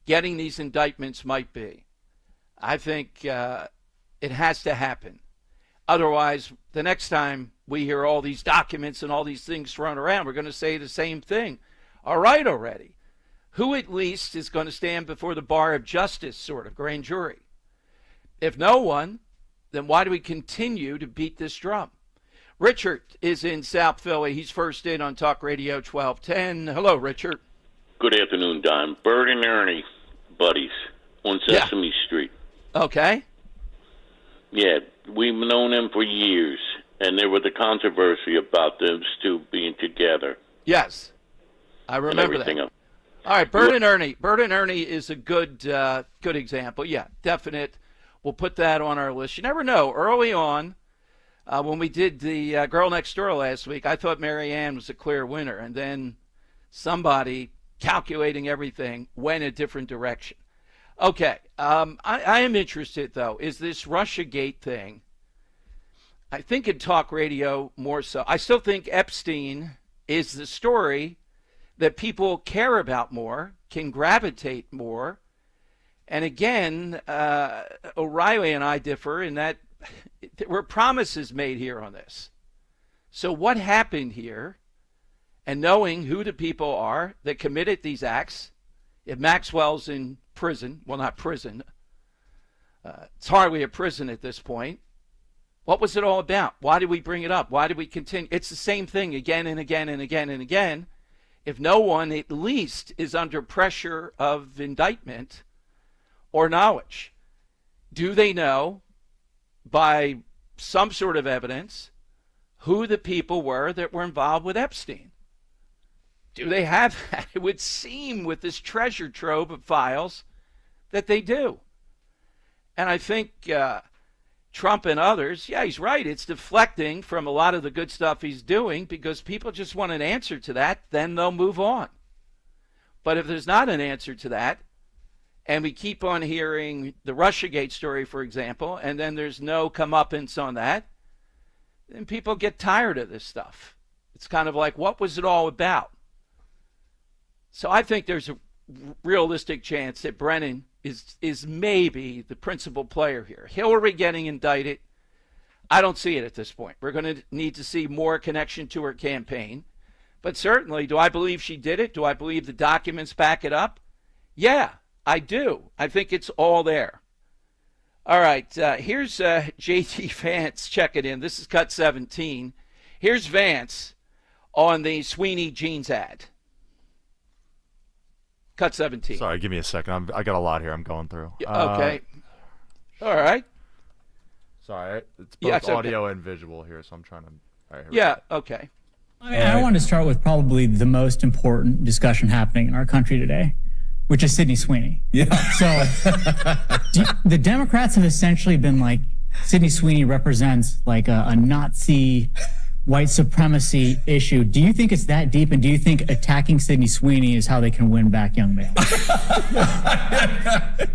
getting these indictments might be? I think it has to happen. Otherwise, the next time we hear all these documents and all these things thrown around, we're going to say the same thing. All right already. Who at least is going to stand before the bar of justice, sort of, grand jury? If no one, then why do we continue to beat this drum? Richard is in South Philly. He's first in on Talk Radio 1210. Hello, Richard. Good afternoon, Don. Bert and Ernie, buddies, on Sesame Street. Okay. Yeah, we've known them for years, and there was a controversy about those two being together. Yes, I remember that. Else. All right, Bert and Ernie. Bert and Ernie is a good example. Yeah, definite. We'll put that on our list. You never know. Early on, when we did the Girl Next Door last week, I thought Mary Ann was a clear winner, and then somebody calculating everything went a different direction. Okay, I am interested, though, is this Russiagate thing. I think in talk radio more so. I still think Epstein is the story that people care about more, can gravitate more. And again, O'Reilly and I differ in that there were promises made here on this. So what happened here, and knowing who the people are that committed these acts, if Maxwell's in prison, well, not prison, it's hardly a prison at this point. What was it all about? Why did we bring it up? Why did we continue? It's the same thing again and again and again and again. If no one at least is under pressure of indictment or knowledge, do they know by some sort of evidence who the people were that were involved with Epstein? Do they have that? It would seem with this treasure trove of files that they do. And I think Trump and others, yeah, he's right. It's deflecting from a lot of the good stuff he's doing because people just want an answer to that, then they'll move on. But if there's not an answer to that, and we keep on hearing the Russiagate story, for example, and then there's no comeuppance on that, then people get tired of this stuff. It's kind of like, what was it all about? So I think there's a realistic chance that Brennan is maybe the principal player here. Hillary getting indicted, I don't see it at this point. We're going to need to see more connection to her campaign. But certainly, do I believe she did it? Do I believe the documents back it up? Yeah, I do. I think it's all there. All right, here's J.D. Vance checking in. This is Cut 17. Here's Vance on the Sweeney Jeans ad. Cut 17. Sorry, give me a second. I got a lot here I'm going through. Okay. All right. Sorry, it's both audio and visual here, so I'm trying to... All right, okay. I want to start with probably the most important discussion happening in our country today, which is Sydney Sweeney. Yeah. So the Democrats have essentially been like, Sydney Sweeney represents like a Nazi white supremacy issue. Do you think it's that deep, and do you think attacking Sydney Sweeney is how they can win back young males?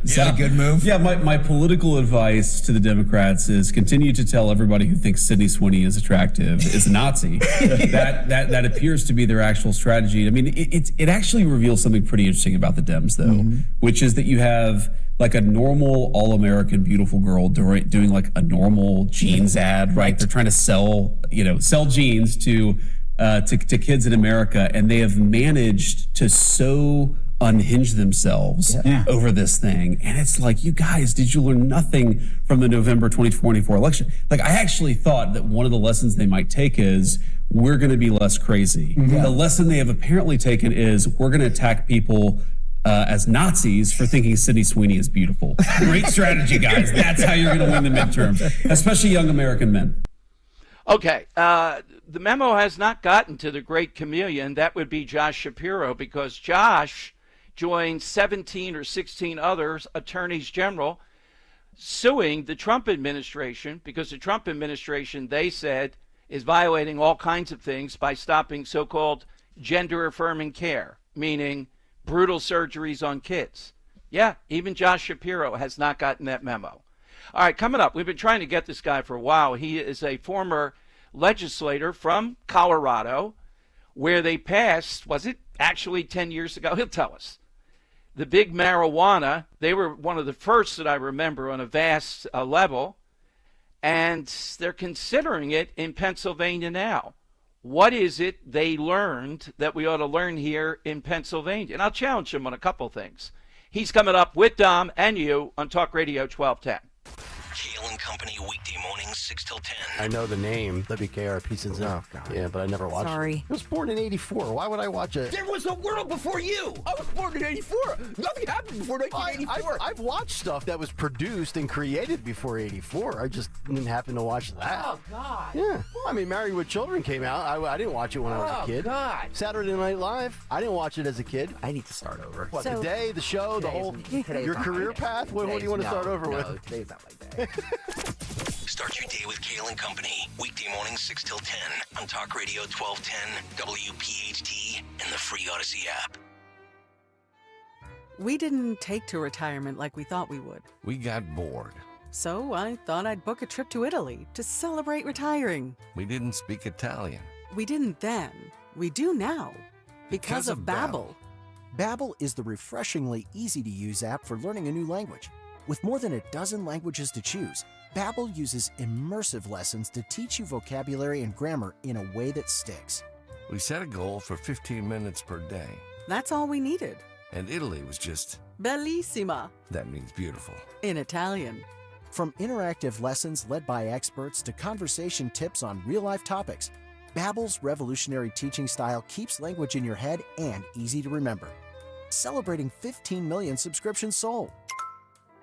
Is that a good move? Yeah, my political advice to the Democrats is continue to tell everybody who thinks Sydney Sweeney is attractive is a Nazi. that appears to be their actual strategy. I mean, it actually reveals something pretty interesting about the Dems, though, which is that you have like a normal all-American beautiful girl doing like a normal jeans ad, right? They're trying to sell jeans to kids in America, and they have managed to so unhinge themselves over this thing. And it's like, you guys, did you learn nothing from the November 2024 election? Like, I actually thought that one of the lessons they might take is we're going to be less crazy. The lesson they have apparently taken is we're going to attack people as Nazis for thinking Sydney Sweeney is beautiful. Great strategy, guys. That's how you're going to win the midterms, especially young American men. Okay. The memo has not gotten to the great chameleon. That would be Josh Shapiro, because Josh joined 17 or 16 other attorneys general suing the Trump administration because the Trump administration, they said, is violating all kinds of things by stopping so-called gender-affirming care, meaning brutal surgeries on kids. Yeah, even Josh Shapiro has not gotten that memo. All right, coming up, we've been trying to get this guy for a while. He is a former legislator from Colorado, where they passed, was it actually 10 years ago? He'll tell us. The big marijuana, they were one of the first that I remember on a vast level, and they're considering it in Pennsylvania now. What is it they learned that we ought to learn here in Pennsylvania? And I'll challenge him on a couple things. He's coming up with Dom and you on Talk Radio 1210. Kale and Company, weekday mornings, 6 till 10. I know the name, WKRP since Oh, God. Yeah, but I never watched Sorry. it. I was born in 84. Why would I watch it? There was a world before you. I was born in 84. Nothing happened before 1984. I've watched stuff that was produced and created before 84. I just didn't happen to watch that. Oh, God. Yeah. I mean, Married with Children came out. I didn't watch it when I was a kid. God. Saturday Night Live. I didn't watch it as a kid. I need to start over. What, today, the show, the whole, your career path? What do you want to start over with? Today's not my day. Start your day with Kale and Company. Weekday mornings 6 till 10 on Talk Radio 1210, WPHT, and the free Odyssey app. We didn't take to retirement like we thought we would. We got bored. So I thought I'd book a trip to Italy to celebrate retiring. We didn't speak Italian. We didn't then. We do now. Because of Babbel. Babbel is the refreshingly easy-to-use app for learning a new language. With more than a dozen languages to choose, Babbel uses immersive lessons to teach you vocabulary and grammar in a way that sticks. We set a goal for 15 minutes per day. That's all we needed. And Italy was just... Bellissima. That means beautiful. In Italian. From interactive lessons led by experts to conversation tips on real-life topics, Babbel's revolutionary teaching style keeps language in your head and easy to remember. Celebrating 15 million subscriptions sold.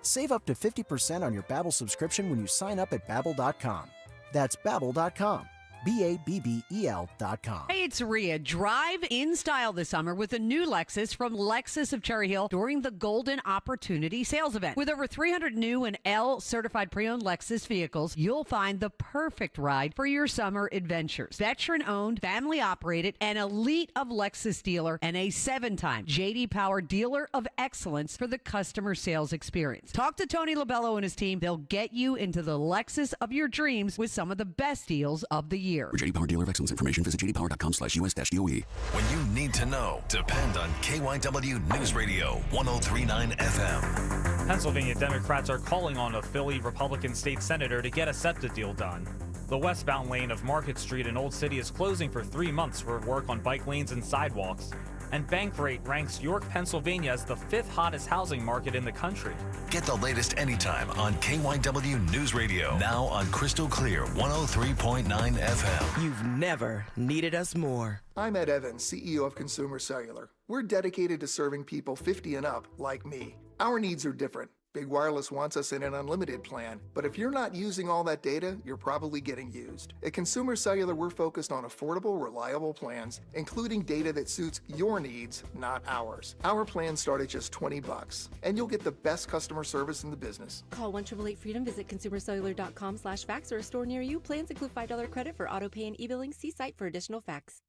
Save up to 50% on your Babbel subscription when you sign up at Babbel.com. That's Babbel.com. Babbel.com. Hey, it's Rhea. Drive in style this summer with a new Lexus from Lexus of Cherry Hill during the Golden Opportunity Sales Event. With over 300 new and L-certified pre-owned Lexus vehicles, you'll find the perfect ride for your summer adventures. Veteran-owned, family-operated, an elite of Lexus dealer, and a 7-time J.D. Power Dealer of Excellence for the customer sales experience. Talk to Tony Labello and his team. They'll get you into the Lexus of your dreams with some of the best deals of the year. For J.D. Power Dealer of Excellence information, visit jdpower.com/US-DOE. When you need to know, depend on KYW News Radio 103.9 FM. Pennsylvania Democrats are calling on a Philly Republican state senator to get a SEPTA deal done. The westbound lane of Market Street in Old City is closing for 3 months for work on bike lanes and sidewalks. And Bankrate ranks York, Pennsylvania as the 5th hottest housing market in the country. Get the latest anytime on KYW News Radio. Now on Crystal Clear 103.9 FM. You've never needed us more. I'm Ed Evans, CEO of Consumer Cellular. We're dedicated to serving people 50 and up like me. Our needs are different. Big Wireless wants us in an unlimited plan, but if you're not using all that data, you're probably getting used. At Consumer Cellular, we're focused on affordable, reliable plans, including data that suits your needs, not ours. Our plans start at just $20, and you'll get the best customer service in the business. Call 1-888-FREEDOM, visit consumercellular.com/fax or a store near you. Plans include $5 credit for auto pay and e-billing. See site for additional facts.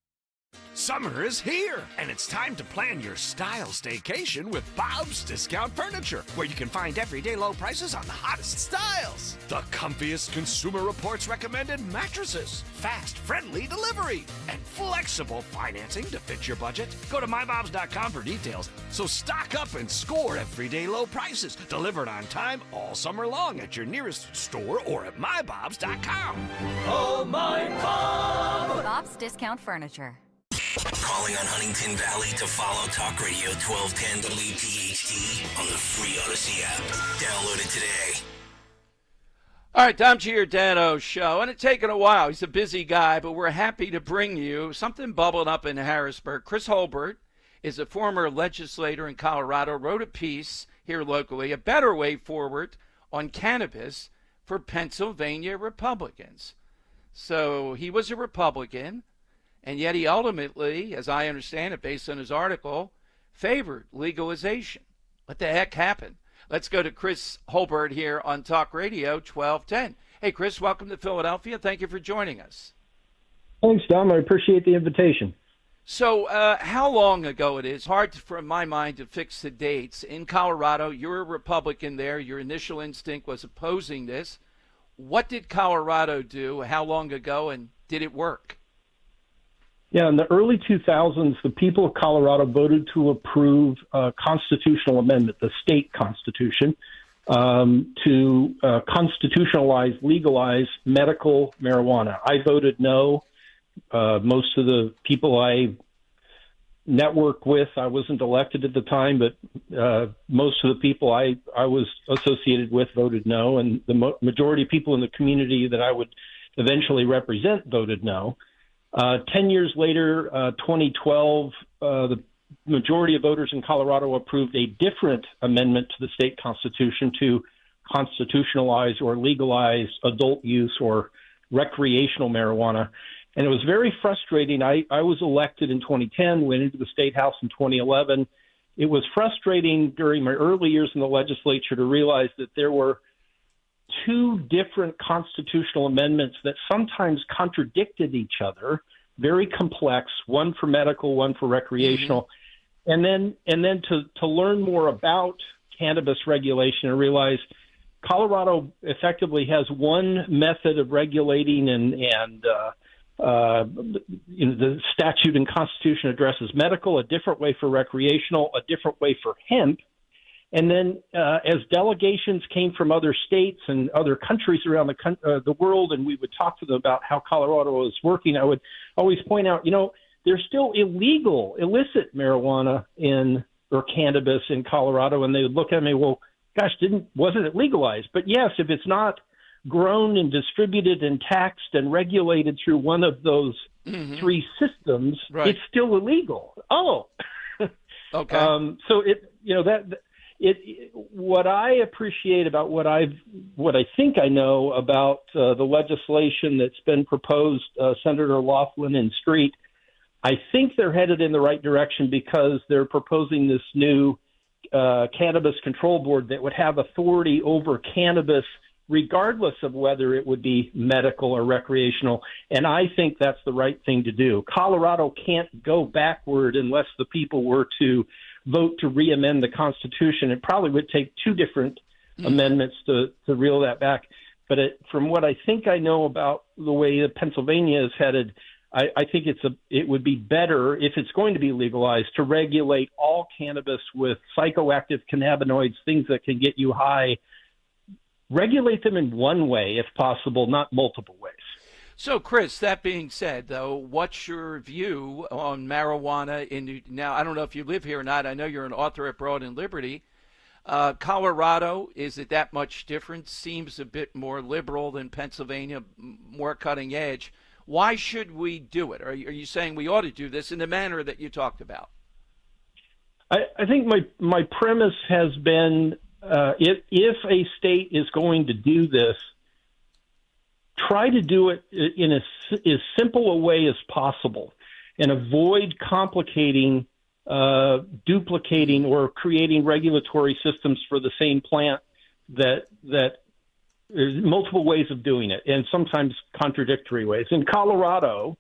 Summer is here, and it's time to plan your style staycation with Bob's Discount Furniture, where you can find everyday low prices on the hottest styles. The comfiest Consumer Reports recommended mattresses, fast, friendly delivery, and flexible financing to fit your budget. Go to mybobs.com for details. So stock up and score everyday low prices, delivered on time all summer long at your nearest store or at mybobs.com. Oh, my Bob! Bob's Discount Furniture. Calling on Huntington Valley to follow Talk Radio 1210 WPHT on the free Odyssey app. Download it today. All right, Tom Giordano show, and it's taken a while. He's a busy guy, but we're happy to bring you something bubbling up in Harrisburg. Chris Holbert is a former legislator in Colorado, wrote a piece here locally, A Better Way Forward on Cannabis for Pennsylvania Republicans. So he was a Republican, and yet he ultimately, as I understand it, based on his article, favored legalization. What the heck happened? Let's go to Chris Holbert here on Talk Radio 1210. Hey, Chris, welcome to Philadelphia. Thank you for joining us. Thanks, Dom. I appreciate the invitation. So how long ago it is? Hard for my mind to fix the dates. In Colorado, you're a Republican there. Your initial instinct was opposing this. What did Colorado do? How long ago, and did it work? Yeah, in the early 2000s, the people of Colorado voted to approve a constitutional amendment, the state constitution, to constitutionalize, legalize medical marijuana. I voted no. Most of the people I network with, I wasn't elected at the time, but most of the people I was associated with voted no, and the majority of people in the community that I would eventually represent voted no. 10 years later, 2012, the majority of voters in Colorado approved a different amendment to the state constitution to constitutionalize or legalize adult use or recreational marijuana. And it was very frustrating. I was elected in 2010, went into the state house in 2011. It was frustrating during my early years in the legislature to realize that there were two different constitutional amendments that sometimes contradicted each other, very complex, one for medical, one for recreational. And then to learn more about cannabis regulation and realize Colorado effectively has one method of regulating and the statute and constitution addresses medical, a different way for recreational, a different way for hemp. And then as delegations came from other states and other countries around the world, and we would talk to them about how Colorado was working, I would always point out, there's still illicit marijuana or cannabis in Colorado. And they would look at me, well, gosh, wasn't it legalized? But yes, if it's not grown and distributed and taxed and regulated through one of those three systems, it's still illegal. Oh, okay. So what I appreciate about what I think I know about the legislation that's been proposed, Senator Laughlin and Street, I think they're headed in the right direction because they're proposing this new cannabis control board that would have authority over cannabis regardless of whether it would be medical or recreational. And I think that's the right thing to do. Colorado can't go backward unless the people were to vote to re-amend the Constitution. It probably would take two different amendments to reel that back. But from what I think I know about the way that Pennsylvania is headed, I think it would be better, if it's going to be legalized, to regulate all cannabis with psychoactive cannabinoids, things that can get you high. Regulate them in one way, if possible, not multiple ways. So, Chris, that being said, though, what's your view on marijuana? Now, I don't know if you live here or not. I know you're an author at Broad and Liberty. Colorado, is it that much different? Seems a bit more liberal than Pennsylvania, more cutting edge. Why should we do it? Are you saying we ought to do this in the manner that you talked about? I think my premise has been if a state is going to do this, try to do it in as simple a way as possible and avoid complicating, duplicating, or creating regulatory systems for the same plant that there's multiple ways of doing it, and sometimes contradictory ways. In Colorado,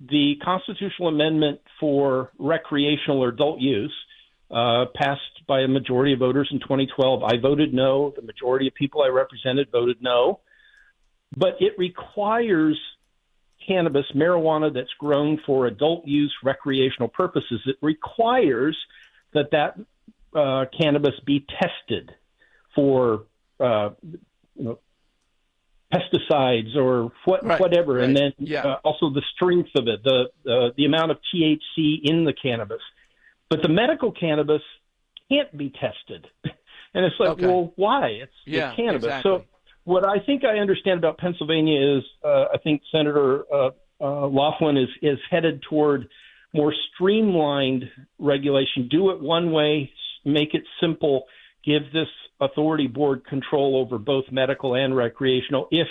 the constitutional amendment for recreational or adult use passed by a majority of voters in 2012. I voted no. The majority of people I represented voted no. But it requires cannabis, marijuana that's grown for adult use, recreational purposes. It requires that cannabis be tested for pesticides or whatever, right. And then also the strength of it, the amount of THC in the cannabis. But the medical cannabis can't be tested, and it's like, well, why? It's cannabis. Exactly. So what I think I understand about Pennsylvania is, I think Senator Laughlin is headed toward more streamlined regulation. Do it one way, make it simple, give this authority board control over both medical and recreational if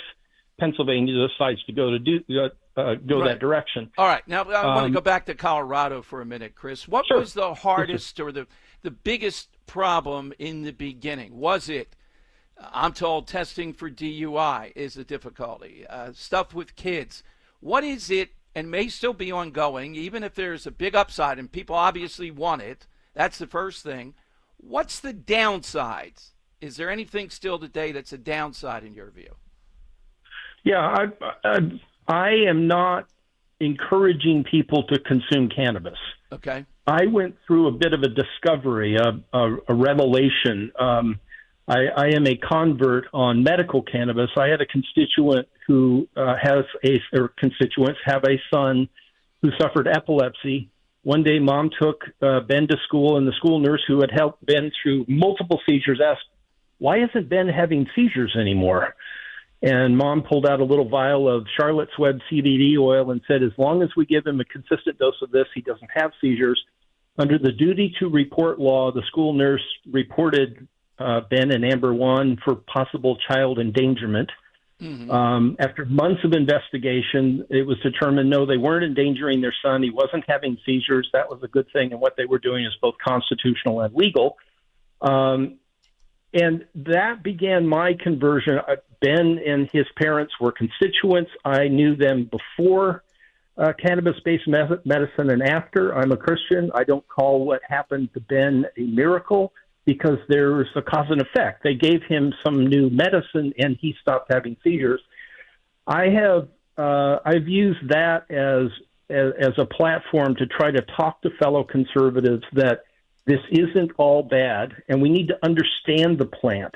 Pennsylvania decides to go that direction. All right. Now, I want to go back to Colorado for a minute, Chris. What was the hardest or the biggest problem in the beginning? Was it, I'm told, testing for DUI is a difficulty, stuff with kids. What is it, and may still be ongoing, even if there's a big upside and people obviously want it? That's the first thing. What's the downsides? Is there anything still today that's a downside in your view? Yeah, I am not encouraging people to consume cannabis. Okay. I went through a bit of a discovery, a revelation. I am a convert on medical cannabis. I had a constituent who constituents have a son who suffered epilepsy. One day, Mom took Ben to school, and the school nurse who had helped Ben through multiple seizures asked, "Why isn't Ben having seizures anymore?" And Mom pulled out a little vial of Charlotte's Web CBD oil and said, "As long as we give him a consistent dose of this, he doesn't have seizures." Under the duty to report law, the school nurse reported Ben and Amber 1 for possible child endangerment. After months of investigation, it was determined, no, they weren't endangering their son. He wasn't having seizures. That was a good thing. And what they were doing is both constitutional and legal. And that began my conversion. Ben and his parents were constituents. I knew them before cannabis-based medicine and after. I'm a Christian. I don't call what happened to Ben a miracle because there's a cause and effect. They gave him some new medicine and he stopped having seizures. I've used that as a platform to try to talk to fellow conservatives that this isn't all bad and we need to understand the plant.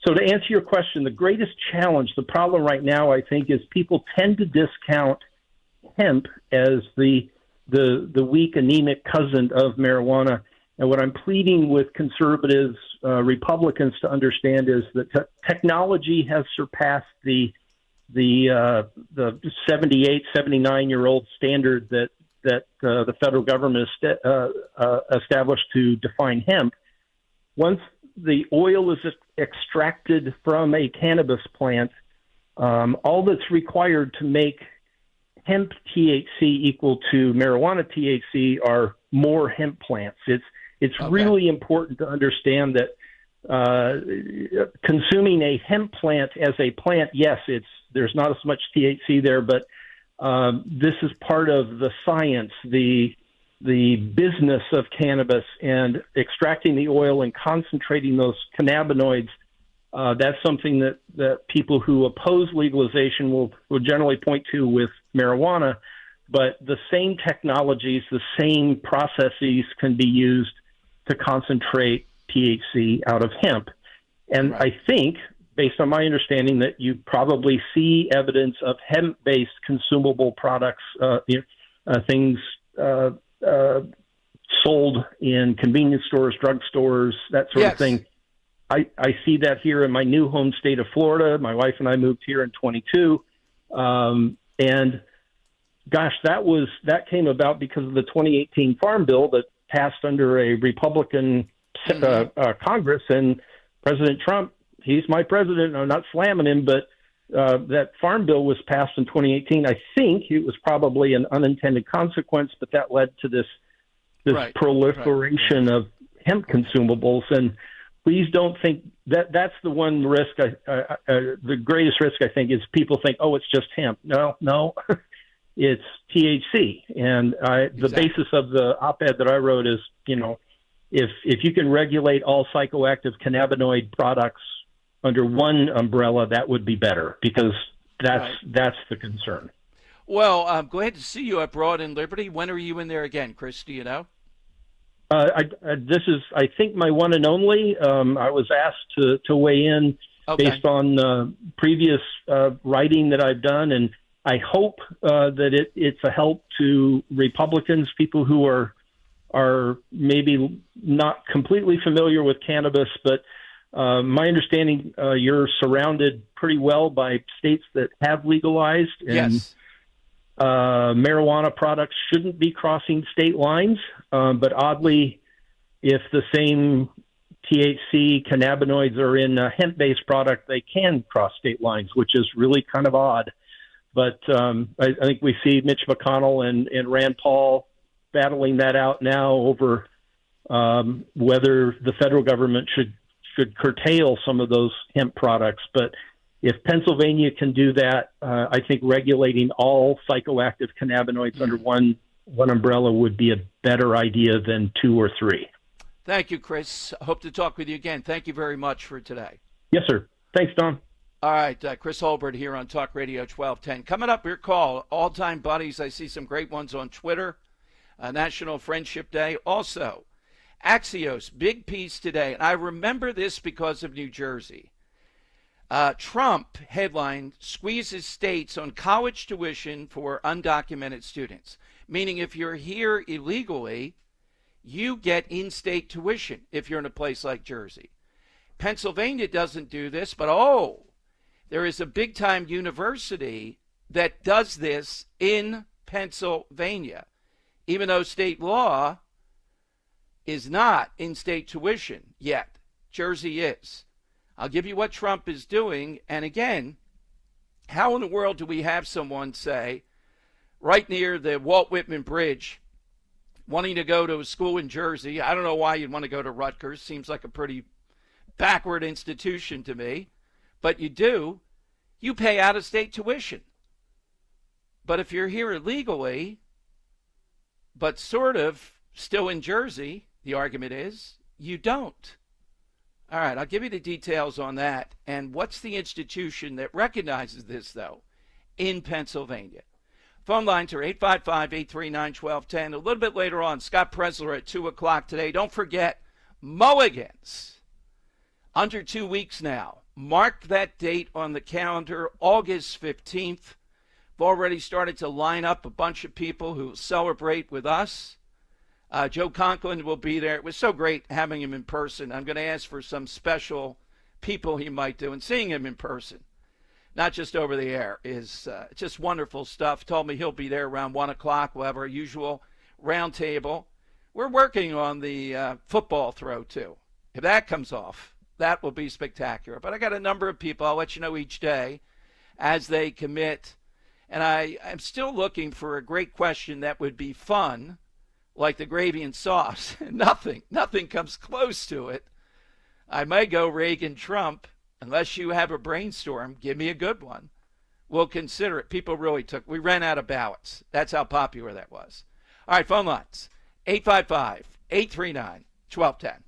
So to answer your question, the greatest challenge, the problem right now, I think, is people tend to discount hemp as the weak, anemic cousin of marijuana. And what I'm pleading with conservatives, Republicans to understand is that technology has surpassed the 78, 79-year-old standard that the federal government established to define hemp. Once the oil is extracted from a cannabis plant, all that's required to make hemp THC equal to marijuana THC are more hemp plants. It's really important to understand that consuming a hemp plant as a plant, yes, there's not as much THC there, but this is part of the science, the business of cannabis, and extracting the oil and concentrating those cannabinoids. That's something that people who oppose legalization will generally point to with marijuana, but the same technologies, the same processes can be used to concentrate THC out of hemp. And I think, based on my understanding, that you probably see evidence of hemp-based consumable products, things sold in convenience stores, drugstores, that sort of thing. I see that here in my new home state of Florida. My wife and I moved here in 22. And gosh, that came about because of the 2018 Farm Bill that passed under a Republican Congress, and President Trump, he's my president. I'm not slamming him, but that Farm Bill was passed in 2018. I think it was probably an unintended consequence, but that led to this proliferation of hemp consumables. And please don't think that's the one risk. The greatest risk, I think, is people think, oh, it's just hemp. No, it's THC. And the basis of the op-ed that I wrote is, if you can regulate all psychoactive cannabinoid products under one umbrella, that would be better, because that's the concern. Well, I'm glad to see you abroad in Liberty. When are you in there again, Chris? Do you know? This is, I think, my one and only. I was asked to weigh in based on previous writing that I've done, and I hope that it's a help to Republicans, people who are maybe not completely familiar with cannabis, but my understanding, you're surrounded pretty well by states that have legalized, and marijuana products shouldn't be crossing state lines. But oddly, if the same THC cannabinoids are in a hemp-based product, they can cross state lines, which is really kind of odd. But I think we see Mitch McConnell and Rand Paul battling that out now over whether the federal government should curtail some of those hemp products. But if Pennsylvania can do that, I think regulating all psychoactive cannabinoids under one umbrella would be a better idea than two or three. Thank you, Chris. Hope to talk with you again. Thank you very much for today. Yes, sir. Thanks, Don. All right, Chris Holbert here on Talk Radio 1210. Coming up, your call, all-time buddies. I see some great ones on Twitter. National Friendship Day. Also, Axios, big piece today. And I remember this because of New Jersey. Trump, headline, squeezes states on college tuition for undocumented students. Meaning if you're here illegally, you get in-state tuition if you're in a place like Jersey. Pennsylvania doesn't do this, but there is a big-time university that does this in Pennsylvania, even though state law is not in-state tuition yet. Jersey is. I'll give you what Trump is doing. And again, how in the world do we have someone say, right near the Walt Whitman Bridge, wanting to go to a school in Jersey? I don't know why you'd want to go to Rutgers. Seems like a pretty backward institution to me. But you do. You pay out-of-state tuition. But if you're here illegally, but sort of still in Jersey, the argument is, you don't. All right, I'll give you the details on that. And what's the institution that recognizes this, though, in Pennsylvania? Phone lines are 855-839-1210. A little bit later on, Scott Presler at 2 o'clock today. Don't forget, Mulligans. Under 2 weeks now. Mark that date on the calendar, August 15th. We've already started to line up a bunch of people who will celebrate with us. Joe Conklin will be there. It was so great having him in person. I'm going to ask for some special people he might do, and seeing him in person, not just over the air, is just wonderful stuff. Told me he'll be there around 1 o'clock. We'll have our usual round table. We're working on the football throw, too. If that comes off, that will be spectacular. But I got a number of people. I'll let you know each day as they commit. And I'm still looking for a great question that would be fun, like the gravy and sauce. Nothing comes close to it. I may go Reagan-Trump. Unless you have a brainstorm, give me a good one. We'll consider it. People really we ran out of ballots. That's how popular that was. All right, phone lines, 855-839-1210.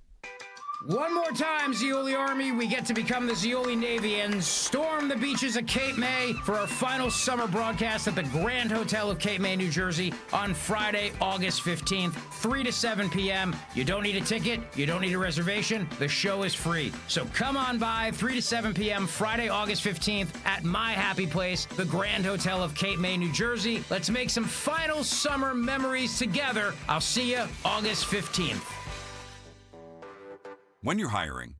One more time, Zeoli Army, we get to become the Zeoli Navy and storm the beaches of Cape May for our final summer broadcast at the Grand Hotel of Cape May, New Jersey on Friday, August 15th, 3 to 7 p.m. You don't need a ticket. You don't need a reservation. The show is free. So come on by 3 to 7 p.m. Friday, August 15th at my happy place, the Grand Hotel of Cape May, New Jersey. Let's make some final summer memories together. I'll see you August 15th. When you're hiring,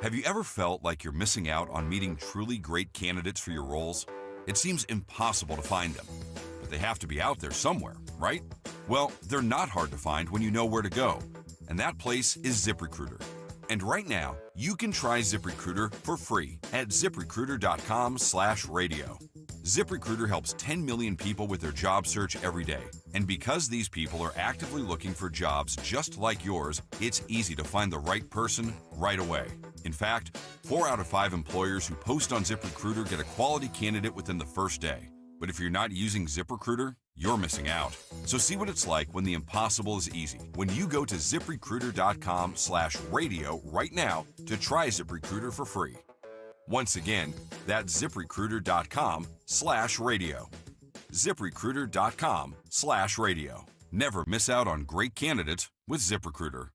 have you ever felt like you're missing out on meeting truly great candidates for your roles? It seems impossible to find them, but they have to be out there somewhere, right? Well, they're not hard to find when you know where to go, and that place is ZipRecruiter. And right now, you can try ZipRecruiter for free at ZipRecruiter.com/radio. ZipRecruiter helps 10 million people with their job search every day. And because these people are actively looking for jobs just like yours, it's easy to find the right person right away. In fact, 4 out of 5 employers who post on ZipRecruiter get a quality candidate within the first day. But if you're not using ZipRecruiter, you're missing out. So see what it's like when the impossible is easy. When you go to ZipRecruiter.com/radio right now to try ZipRecruiter for free. Once again, that's ZipRecruiter.com/radio. ZipRecruiter.com/radio. Never miss out on great candidates with ZipRecruiter.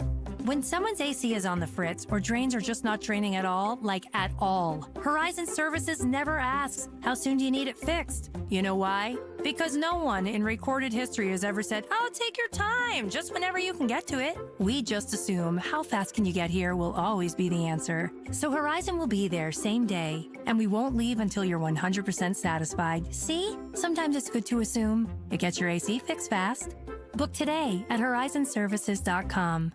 When someone's AC is on the fritz or drains are just not draining at all, like at all, Horizon Services never asks, how soon do you need it fixed? You know why? Because no one in recorded history has ever said, oh, take your time, just whenever you can get to it. We just assume how fast can you get here will always be the answer. So Horizon will be there same day, and we won't leave until you're 100% satisfied. See? Sometimes it's good to assume. It gets your AC fixed fast. Book today at horizonservices.com.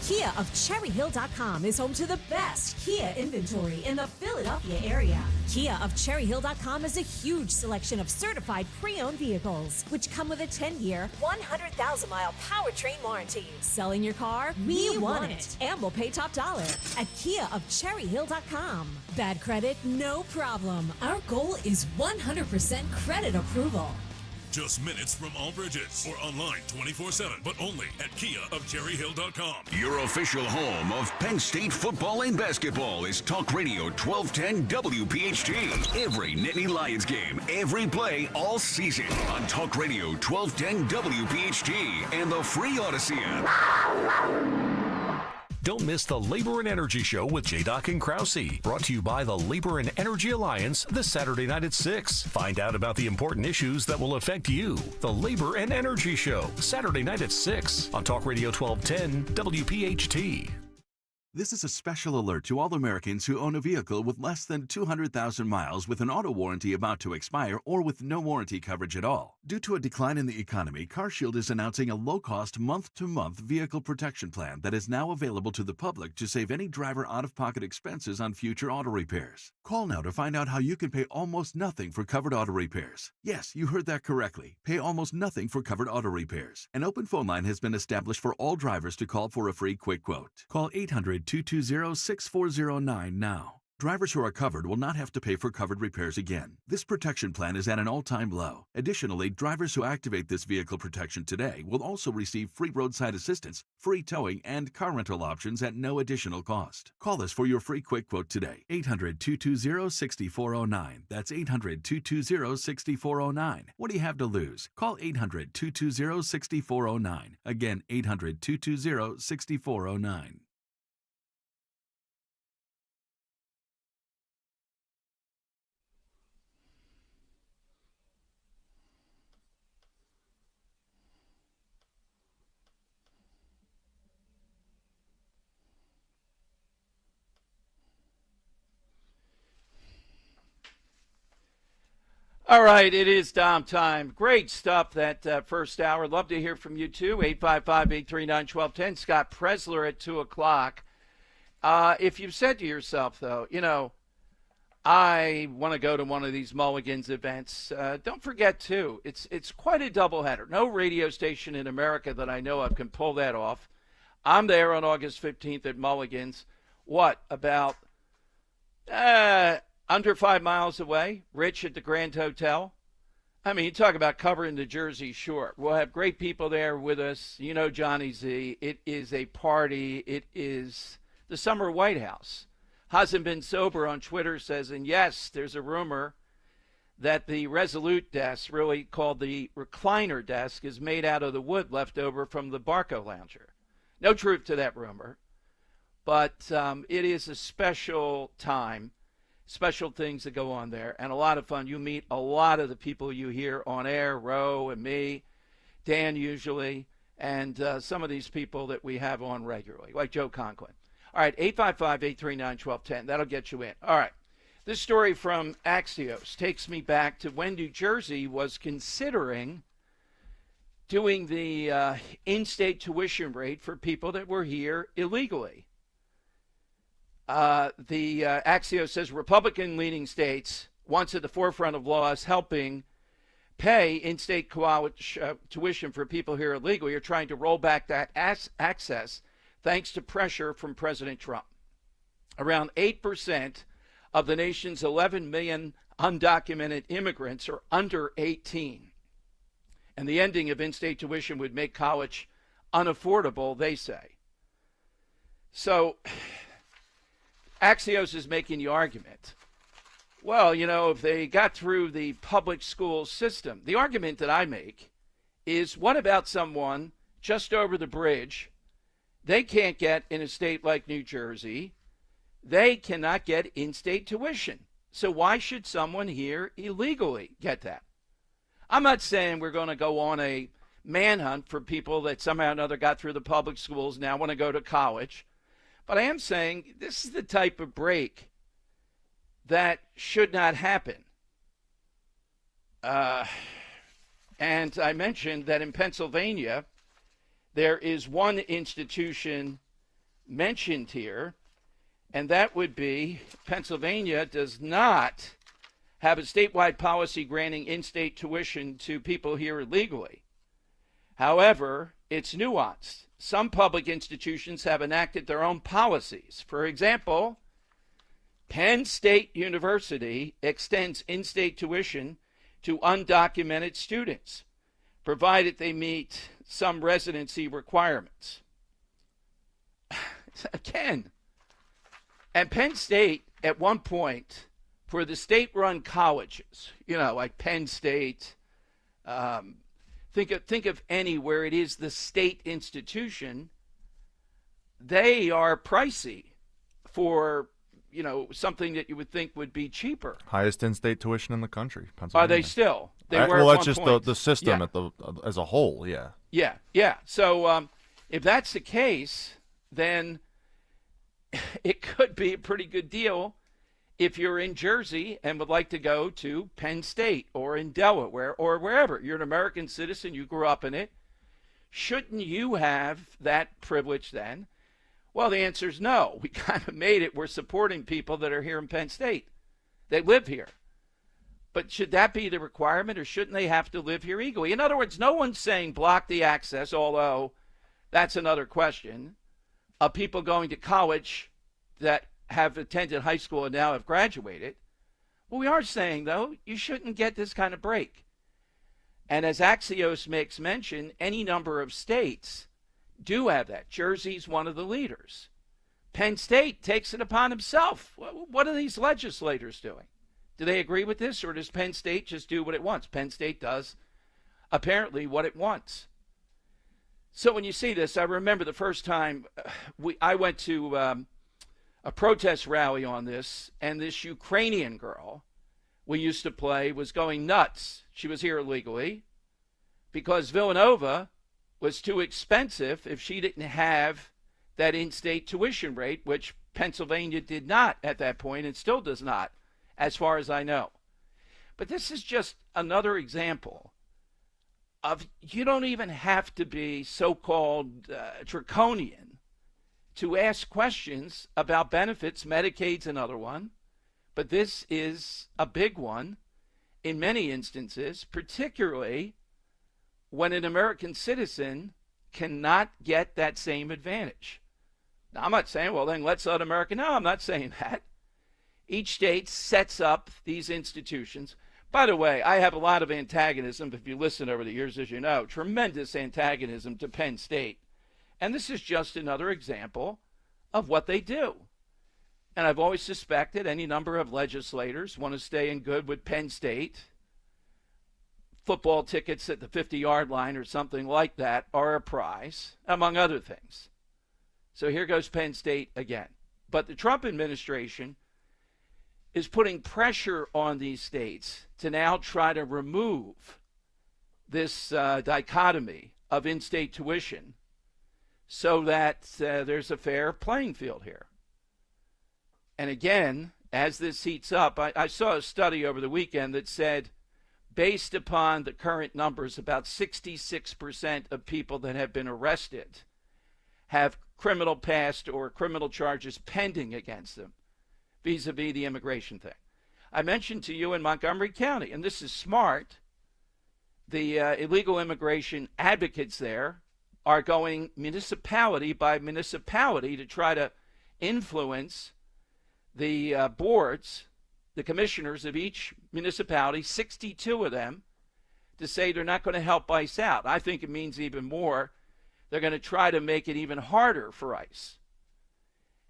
Kia of CherryHill.com is home to the best Kia inventory in the Philadelphia area. Kia of CherryHill.com has a huge selection of certified pre-owned vehicles, which come with a 10-year, 100,000-mile powertrain warranty. Selling your car? We want it. And we'll pay top dollar at Kia of CherryHill.com. Bad credit? No problem. Our goal is 100% credit approval. just minutes from all bridges, or online 24/7, but only at KiaofCherryHill.com. Your official home of Penn State football and basketball is Talk Radio 1210 WPHT. Every Nittany Lions game, every play, all season on Talk Radio 1210 WPHT and the free Odyssey app. Don't miss the Labor and Energy Show with J-Doc and Krause. Brought to you by the Labor and Energy Alliance this Saturday night at 6. Find out about the important issues that will affect you. The Labor and Energy Show, Saturday night at 6 on Talk Radio 1210 WPHT. This is a special alert to all Americans who own a vehicle with less than 200,000 miles with an auto warranty about to expire or with no warranty coverage at all. Due to a decline in the economy, CarShield is announcing a low-cost month-to-month vehicle protection plan that is now available to the public to save any driver out-of-pocket expenses on future auto repairs. Call now to find out how you can pay almost nothing for covered auto repairs. Yes, you heard that correctly. Pay almost nothing for covered auto repairs. An open phone line has been established for all drivers to call for a free quick quote. Call 800-220-6409 now. Drivers who are covered will not have to pay for covered repairs again. This protection plan is at an all-time low. Additionally, drivers who activate this vehicle protection today will also receive free roadside assistance, free towing, and car rental options at no additional cost. Call us for your free quick quote today. 800-220-6409. That's 800-220-6409. What do you have to lose? Call 800-220-6409. Again, 800-220-6409. All right, it is Dom time. Great stuff that first hour. Love to hear from you too. 855-839-1210. Scott Presler at 2 o'clock. If you've said to yourself, though, I want to go to one of these Mulligans events, don't forget, too, it's quite a doubleheader. No radio station in America that I know of can pull that off. I'm there on August 15th at Mulligans. What, about under 5 miles away, Rich at the Grand Hotel. I mean, you talk about covering the Jersey Shore. We'll have great people there with us. You know Johnny Z. It is a party. It is the summer White House. Hasn't been sober on Twitter says, and yes, there's a rumor that the Resolute desk, really called the recliner desk, is made out of the wood left over from the Barco Lounger. No truth to that rumor, but it is a special time. Special things that go on there, and a lot of fun. You meet a lot of the people you hear on air, Ro and me, Dan usually, and some of these people that we have on regularly, like Joe Conklin. All right, 855-839-1210. That'll get you in. All right, this story from Axios takes me back to when New Jersey was considering doing the in-state tuition rate for people that were here illegally. The Axios says Republican-leaning states, once at the forefront of laws helping pay in-state college tuition for people here illegally, are trying to roll back that access thanks to pressure from President Trump. Around 8% of the nation's 11 million undocumented immigrants are under 18. And the ending of in-state tuition would make college unaffordable, they say. So Axios is making the argument, well, if they got through the public school system, the argument that I make is, what about someone just over the bridge? They can't get in a state like New Jersey. They cannot get in-state tuition. So why should someone here illegally get that? I'm not saying we're going to go on a manhunt for people that somehow or another got through the public schools, now want to go to college. But I am saying this is the type of break that should not happen. And I mentioned that in Pennsylvania, there is one institution mentioned here, and that would be Pennsylvania does not have a statewide policy granting in-state tuition to people here illegally. However, it's nuanced. Some public institutions have enacted their own policies. For example, Penn State University extends in-state tuition to undocumented students. provided they meet some residency requirements. Again, and Penn State, at one point, for the state-run colleges, like Penn State, think of any where it is the state institution, they are pricey for, something that you would think would be cheaper. Highest in-state tuition in the country, Pennsylvania. Are they still? They were well, at that's one just point. the system as a whole, yeah. Yeah. So if that's the case, then it could be a pretty good deal if you're in Jersey and would like to go to Penn State or in Delaware or wherever. You're an American citizen, you grew up in it. Shouldn't you have that privilege then? Well, the answer is no. We kind of made it. We're supporting people that are here in Penn State. They live here. But should that be the requirement, or shouldn't they have to live here legally? In other words, no one's saying block the access, although that's another question, of people going to college that have attended high school and now have graduated. Well, we are saying, though, you shouldn't get this kind of break. And as Axios makes mention, any number of states do have that. Jersey's one of the leaders. Penn State takes it upon himself. What are these legislators doing? Do they agree with this, or does Penn State just do what it wants? Penn State does, apparently, what it wants. So when you see this, I remember the first time I went to a protest rally on this, and this Ukrainian girl we used to play was going nuts. She was here illegally because Villanova was too expensive if she didn't have that in-state tuition rate, which Pennsylvania did not at that point and still does not, as far as I know. But this is just another example of you don't even have to be so-called draconian to ask questions about benefits. Medicaid's another one, but this is a big one in many instances, particularly when an American citizen cannot get that same advantage. Now, I'm not saying, well, then let's let America. No, I'm not saying that. Each state sets up these institutions. By the way, I have a lot of antagonism, if you listen over the years, as you know, tremendous antagonism to Penn State. And this is just another example of what they do. And I've always suspected any number of legislators want to stay in good with Penn State. Football tickets at the 50-yard line or something like that are a prize, among other things. So here goes Penn State again. But the Trump administration is putting pressure on these states to now try to remove this dichotomy of in-state tuition so that there's a fair playing field here. And again, as this heats up, I saw a study over the weekend that said, based upon the current numbers, about 66% of people that have been arrested have criminal past or criminal charges pending against them vis-a-vis the immigration thing. I mentioned to you in Montgomery County, and this is smart, the illegal immigration advocates there are going municipality by municipality to try to influence the boards, the commissioners of each municipality, 62 of them, to say they're not going to help ICE out. I think it means even more. They're going to try to make it even harder for ICE.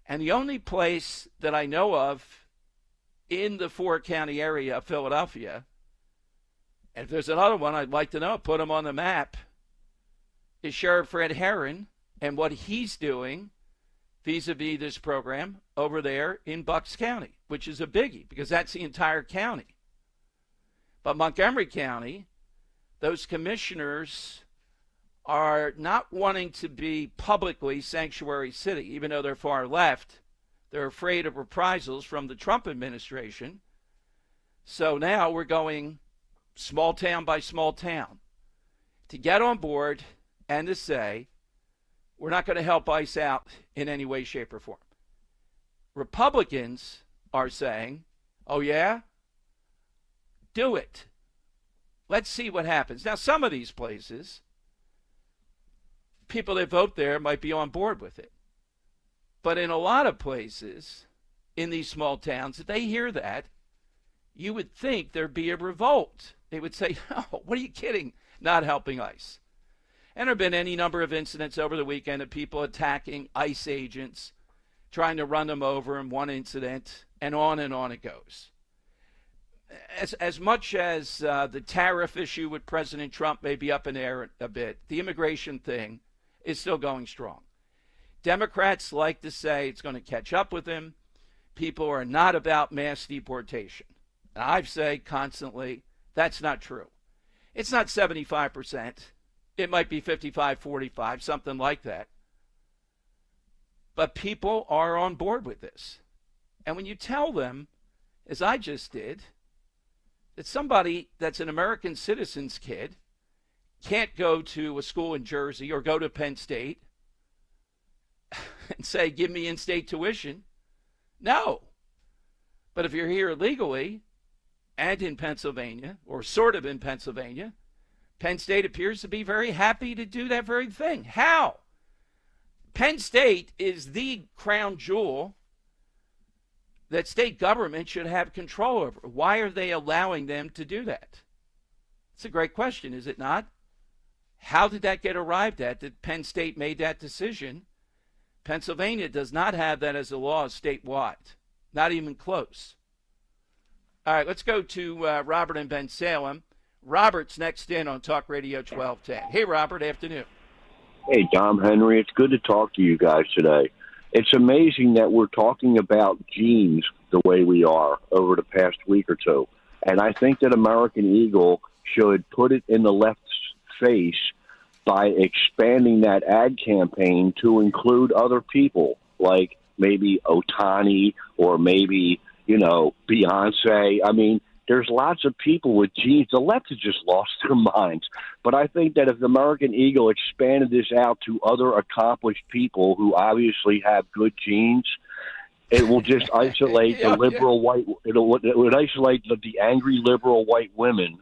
And the only place that I know of in the four-county area of Philadelphia, and if there's another one I'd like to know, put them on the map, is Sheriff Fred Herron and what he's doing vis-a-vis this program over there in Bucks County, which is a biggie because that's the entire county. But Montgomery County, those commissioners are not wanting to be publicly sanctuary city, even though they're far left. They're afraid of reprisals from the Trump administration. So now we're going small town by small town to get on board and to say, we're not going to help ICE out in any way, shape, or form. Republicans are saying, oh, yeah? Do it. Let's see what happens. Now, some of these places, people that vote there might be on board with it. But in a lot of places, in these small towns, if they hear that, you would think there'd be a revolt. They would say, no, what are you kidding? not helping ICE. And there have been any number of incidents over the weekend of people attacking ICE agents, trying to run them over in one incident, and on it goes. As much as the tariff issue with President Trump may be up in the air a bit, the immigration thing is still going strong. Democrats like to say it's going to catch up with him. People are not about mass deportation. And I say constantly, that's not true. It's not 75%. It might be 55-45, something like that. But people are on board with this. And when you tell them, as I just did, that somebody that's an American citizen's kid can't go to a school in Jersey or go to Penn State and say, give me in-state tuition. No. But if you're here illegally and in Pennsylvania, or sort of in Pennsylvania, Penn State appears to be very happy to do that very thing. How? Penn State is the crown jewel that state government should have control over. Why are they allowing them to do that? It's a great question, is it not? How did that get arrived at, that Penn State made that decision? Pennsylvania does not have that as a law statewide. Not even close. All right, let's go to Robert in Ben Salem. Robert's next in on Talk Radio 1210. Hey, Robert, afternoon. Hey, Dom Henry. It's good to talk to you guys today. It's amazing that we're talking about genes the way we are over the past week or two. And I think that American Eagle should put it in the left's face by expanding that ad campaign to include other people, like maybe Otani or maybe, Beyonce. I mean, there's lots of people with genes. The left has just lost their minds. But I think that if the American Eagle expanded this out to other accomplished people who obviously have good genes, it will just isolate the liberal white. It would isolate the angry liberal white women,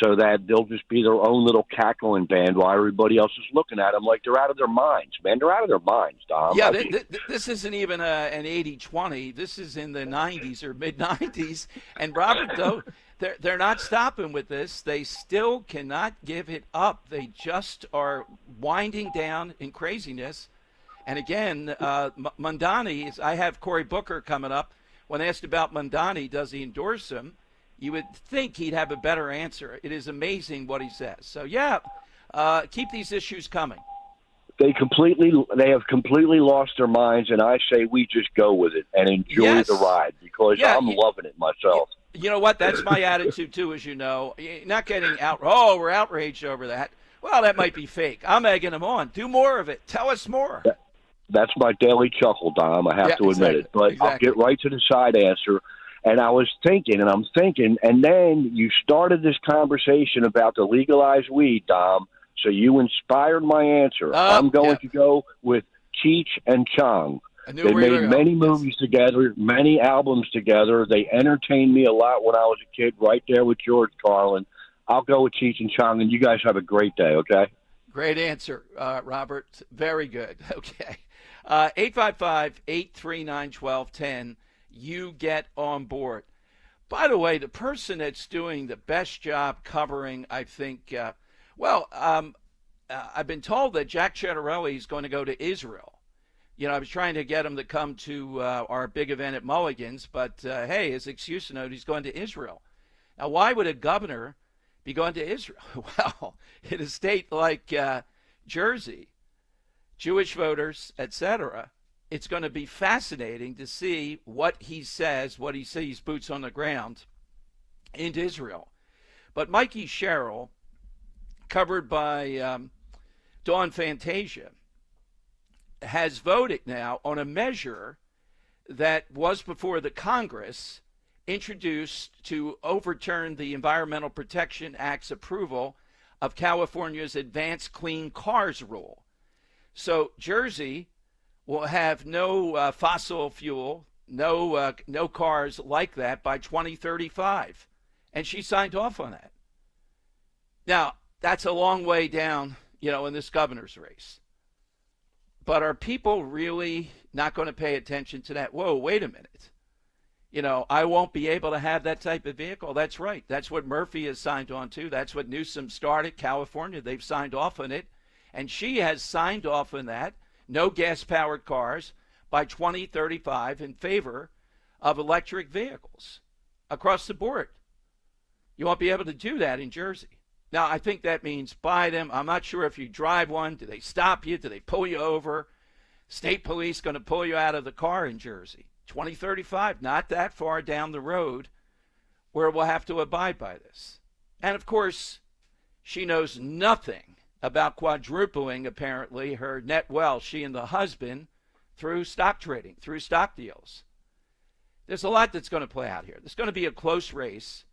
so that they'll just be their own little cackling band while everybody else is looking at them like they're out of their minds, man. They're out of their minds, Dom. Yeah, this isn't even an 80-20. This is in the 90s or mid-90s. And, Robert, though, they're not stopping with this. They still cannot give it up. They just are winding down in craziness. And, again, Mnty, I have Cory Booker coming up. When asked about Mnty, does he endorse him? You would think he'd have a better answer. It is amazing what he says. So, yeah, keep these issues coming. They have completely lost their minds, and I say we just go with it and enjoy the ride, because I'm loving it myself. You know what? That's my attitude, too, as you know. Not getting we're outraged over that. Well, that might be fake. I'm egging them on. Do more of it. Tell us more. That's my daily chuckle, Dom. I have to admit it. But I'll get right to the side answer. And I was thinking, and then you started this conversation about the legalized weed, Dom, so you inspired my answer. I'm going to go with Cheech and Chong. They made many movies together, many albums together. They entertained me a lot when I was a kid, right there with George Carlin. I'll go with Cheech and Chong, and you guys have a great day, okay? Great answer, Robert. Very good. Okay. 855-839-1210. You get on board. By the way, the person that's doing the best job covering, I think, I've been told that Jack Ciattarelli is going to go to Israel. I was trying to get him to come to our big event at Mulligans, but hey, his excuse note, he's going to Israel. Now, why would a governor be going to Israel? Well, in a state like Jersey, Jewish voters, etc., it's going to be fascinating to see what he says, what he sees boots on the ground in Israel. But Mikey Sherrill, covered by Dawn Fantasia, has voted now on a measure that was before the Congress, introduced to overturn the Environmental Protection Act's approval of California's Advanced Clean Cars rule. So Jersey will have no fossil fuel, no cars like that by 2035. And she signed off on that. Now, that's a long way down, in this governor's race. But are people really not going to pay attention to that? Whoa, wait a minute. I won't be able to have that type of vehicle. That's right. That's what Murphy has signed on to. That's what Newsom started. California, they've signed off on it. And she has signed off on that. No gas-powered cars by 2035 in favor of electric vehicles across the board. You won't be able to do that in Jersey. Now, I think that means buy them. I'm not sure if you drive one. Do they stop you? Do they pull you over? State police going to pull you out of the car in Jersey. 2035, not that far down the road where we'll have to abide by this. And, of course, she knows nothing about quadrupling, apparently, her net wealth, she and the husband, through stock trading, through stock deals. There's a lot that's going to play out here. There's going to be a close race,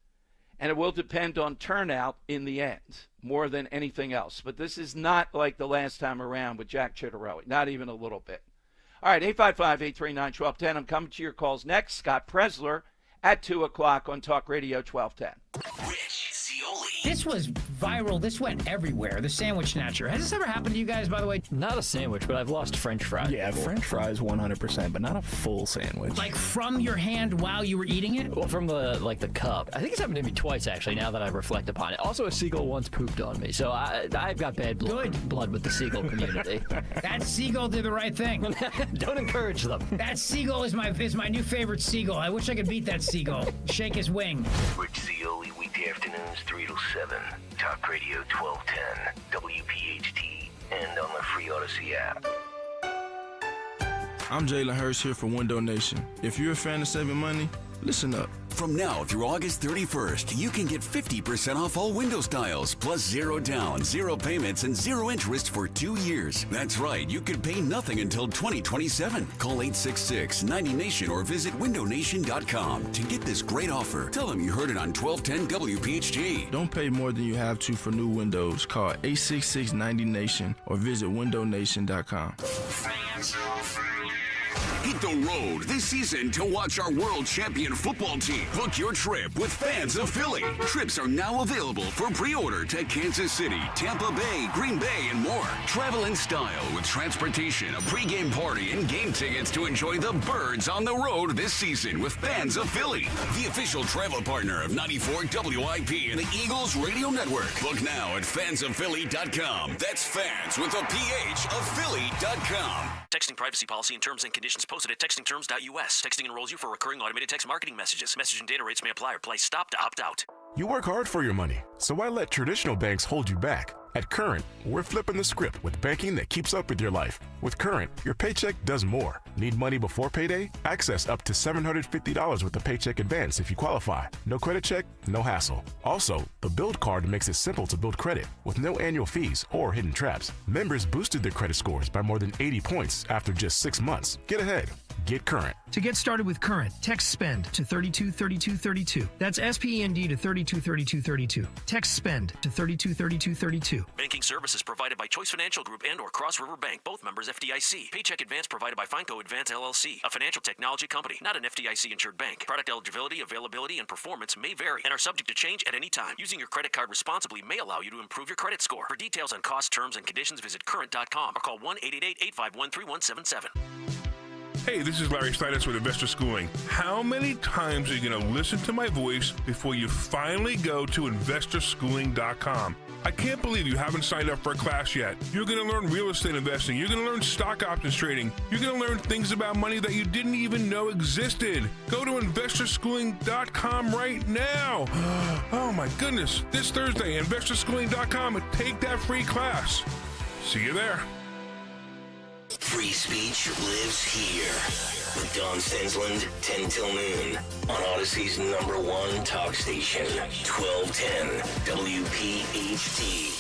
and it will depend on turnout in the end more than anything else. But this is not like the last time around with Jack Ciattarelli, not even a little bit. All right, 855-839-1210. I'm coming to your calls next. Scott Presler at 2 o'clock on Talk Radio 1210. Rich Zeoli. This was viral. This went everywhere. The sandwich snatcher. Has this ever happened to you guys, by the way? Not a sandwich, but I've lost French fries. Yeah, before. French fries 100%, but not a full sandwich. Like from your hand while you were eating it? Well, from the cup. I think it's happened to me twice, actually, now that I reflect upon it. Also, a seagull once pooped on me, so I've got bad blood with the seagull community. That seagull did the right thing. Don't encourage them. That seagull is my new favorite seagull. I wish I could beat that seagull. Shake his wing. Rich Zeoli, weekday afternoons 3 to 7. Talk Radio 1210, WPHT, and on the free Odyssey app. I'm Jalen Hurst here for Window Nation. If you're a fan of saving money, listen up. From now through August 31st, you can get 50% off all window styles, plus 0 down, 0 payments, and 0 interest for 2 years. That's right, you could pay nothing until 2027. Call 866-90NATION or visit windownation.com to get this great offer. Tell them you heard it on 1210 WPHT. Don't pay more than you have to for new windows. Call 866-90NATION or visit windownation.com. Hit the road this season to watch our world champion football team. Book your trip with Fans of Philly. Trips are now available for pre-order to Kansas City, Tampa Bay, Green Bay, and more. Travel in style with transportation, a pregame party, and game tickets to enjoy the Birds on the road this season with Fans of Philly, the official travel partner of 94 WIP and the Eagles Radio Network. Book now at fansofphilly.com. That's fans with a PH of Philly.com. Texting privacy policy and terms and conditions posted at textingterms.us. Texting enrolls you for recurring automated text marketing messages. Message and data rates may apply or place stop to opt out. You work hard for your money, so why let traditional banks hold you back? At Current, we're flipping the script with banking that keeps up with your life. With Current, your paycheck does more. Need money before payday? Access up to $750 with the paycheck advance if you qualify. No credit check, no hassle. Also, the Build Card makes it simple to build credit with no annual fees or hidden traps. Members boosted their credit scores by more than 80 points after just 6 months. Get ahead. Get Current. To get started with Current, text SPEND to 323232. That's SPEND to 323232. Text SPEND to 323232. Banking services provided by Choice Financial Group and or Cross River Bank, both members FDIC. Paycheck advance provided by Fineco Advance LLC, a financial technology company, not an FDIC-insured bank. Product eligibility, availability, and performance may vary and are subject to change at any time. Using your credit card responsibly may allow you to improve your credit score. For details on cost, terms, and conditions, visit current.com or call 1-888-851-3177. Hey, this is Larry Steinitz with Investor Schooling. How many times are you going to listen to my voice before you finally go to investorschooling.com? I can't believe you haven't signed up for a class yet. You're going to learn real estate investing. You're going to learn stock options trading. You're going to learn things about money that you didn't even know existed. Go to investorschooling.com right now. Oh my goodness. This Thursday, investorschooling.com, and take that free class. See you there. Free speech lives here with Don Stensland, 10 till noon on Odyssey's #1 talk station, 1210 WPHT.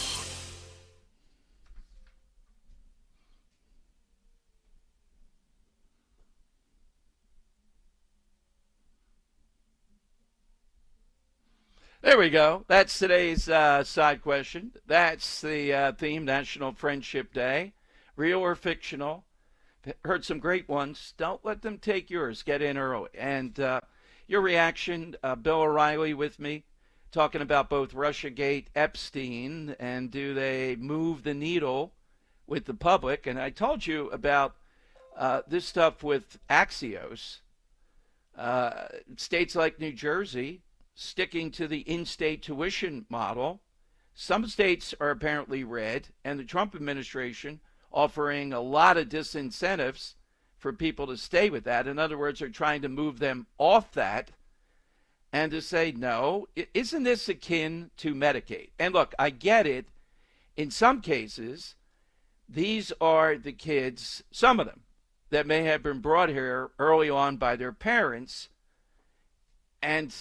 There we go. That's today's side question. That's the theme, National Friendship Day. Real or fictional. Heard some great ones. Don't let them take yours. Get in early. And your reaction, Bill O'Reilly with me, talking about both Russiagate, Epstein, and do they move the needle with the public? And I told you about this stuff with Axios. States like New Jersey sticking to the in-state tuition model. Some states are apparently red, and the Trump administration offering a lot of disincentives for people to stay with that. In other words, they're trying to move them off that and to say, no, isn't this akin to Medicaid? And look, I get it. In some cases, these are the kids, some of them, that may have been brought here early on by their parents. And,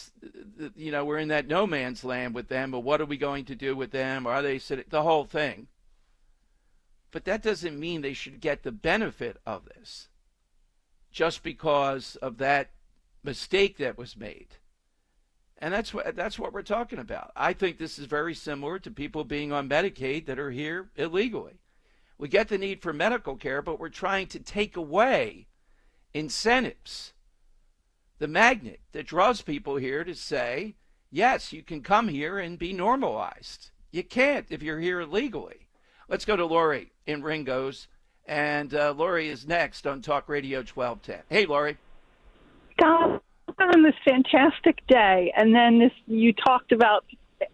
you know, we're in that no man's land with them. But what are we going to do with them? Are they sitting? The whole thing. But that doesn't mean they should get the benefit of this just because of that mistake that was made. And that's what we're talking about. I think this is very similar to people being on Medicaid that are here illegally. We get the need for medical care, but we're trying to take away incentives, the magnet that draws people here to say, yes, you can come here and be normalized. You can't if you're here illegally. Let's go to Lori in Ringo's. And Lori is next on Talk Radio 1210. Hey, Lori. God, on this fantastic day, and then you talked about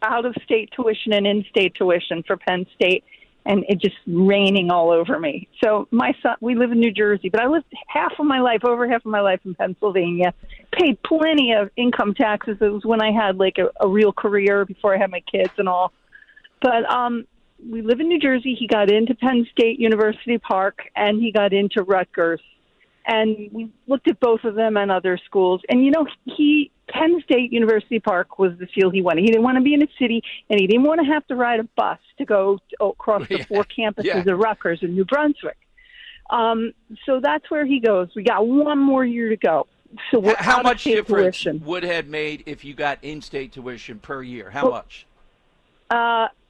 out-of-state tuition and in-state tuition for Penn State, and it just raining all over me. So my son, we live in New Jersey, but I lived over half of my life in Pennsylvania, paid plenty of income taxes. It was when I had like a real career before I had my kids and all. But we live in New Jersey. He got into Penn State University Park, and he got into Rutgers. And we looked at both of them and other schools. And, you know, Penn State University Park was the field he wanted. He didn't want to be in a city, and he didn't want to have to ride a bus to go across the four campuses of Rutgers in New Brunswick. So that's where he goes. We got one more year to go. So we're how much difference tuition. Would have made if you got in-state tuition per year? How much?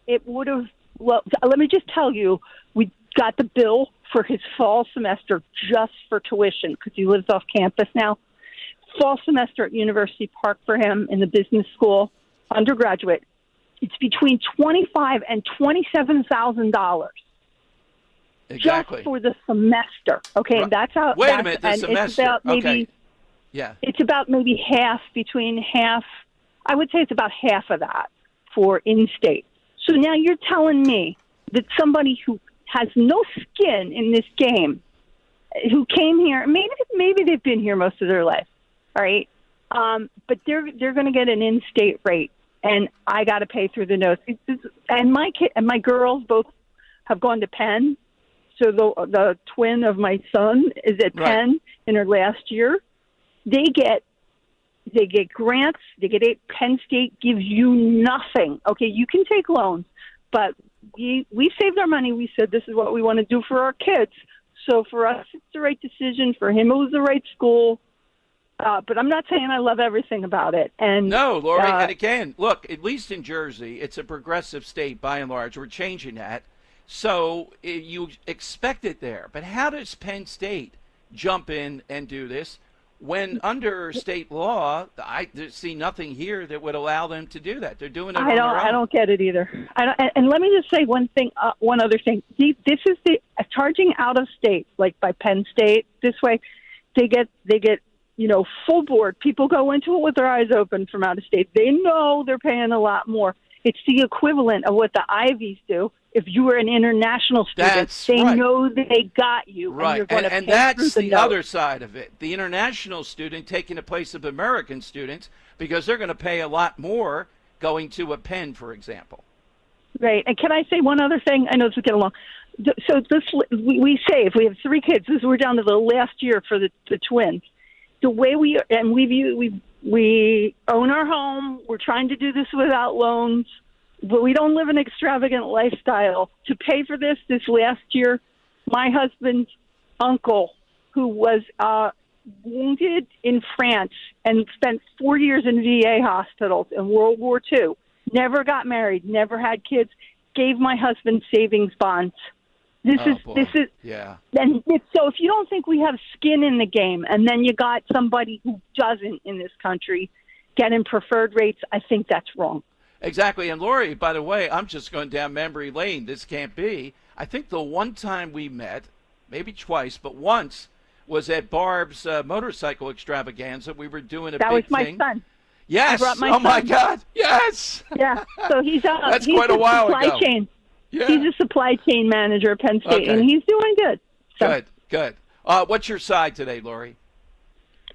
It would have. Well, let me just tell you, we got the bill for his fall semester just for tuition because he lives off campus now. Fall semester at University Park for him in the business school, undergraduate. It's between $25,000 and $27,000. Exactly. Just for the semester. Okay, and that's how. Wait a minute, the and semester. It's about maybe, okay. Yeah. It's about maybe half. I would say it's about half of that for in-state. So now you're telling me that somebody who has no skin in this game, who came here, maybe they've been here most of their life, all right? But they're going to get an in-state rate, and I got to pay through the nose. And my girls both have gone to Penn. So the twin of my son is at Penn in her last year. They get grants. Penn State gives you nothing. Okay, you can take loans, but we saved our money. We said this is what we want to do for our kids. So for us, it's the right decision. For him, it was the right school. But I'm not saying I love everything about it. And no, Lori. And again, look, at least in Jersey, it's a progressive state by and large. We're changing that. So you expect it there. But how does Penn State jump in and do this? When under state law, I see nothing here that would allow them to do that. They're doing it on their own. I don't get it either. And let me just say one other thing. This is the charging out of state, like by Penn State. This way, they get full board. People go into it with their eyes open from out of state. They know they're paying a lot more. It's the equivalent of what the Ivies do. If you were an international student, they know that they got you. Right, and you're going to and pay that's through the other side of it. The international student taking the place of American students because they're going to pay a lot more going to a Penn, for example. Right, and can I say one other thing? I know this will get along. So we save. We have 3 kids. We're down to the last year for the twins. The way we own our home. We're trying to do this without loans. But we don't live an extravagant lifestyle. To pay for this last year, my husband's uncle, who was wounded in France and spent 4 years in VA hospitals in World War II, never got married, never had kids, gave my husband savings bonds. This is yeah. And so if you don't think we have skin in the game, and then you got somebody who doesn't in this country getting preferred rates, I think that's wrong. Exactly. And Lori, by the way, I'm just going down memory lane. This can't be. I think the one time we met, maybe twice, but once, was at Barb's motorcycle extravaganza. We were doing a that big was my thing. son. Yes. I brought my oh, my son. God. Yes. Yeah. So he's That's he's quite a while supply ago. chain. Yeah. He's a supply chain manager at Penn State, Okay. and he's doing good. So, Good. What's your side today, Lori?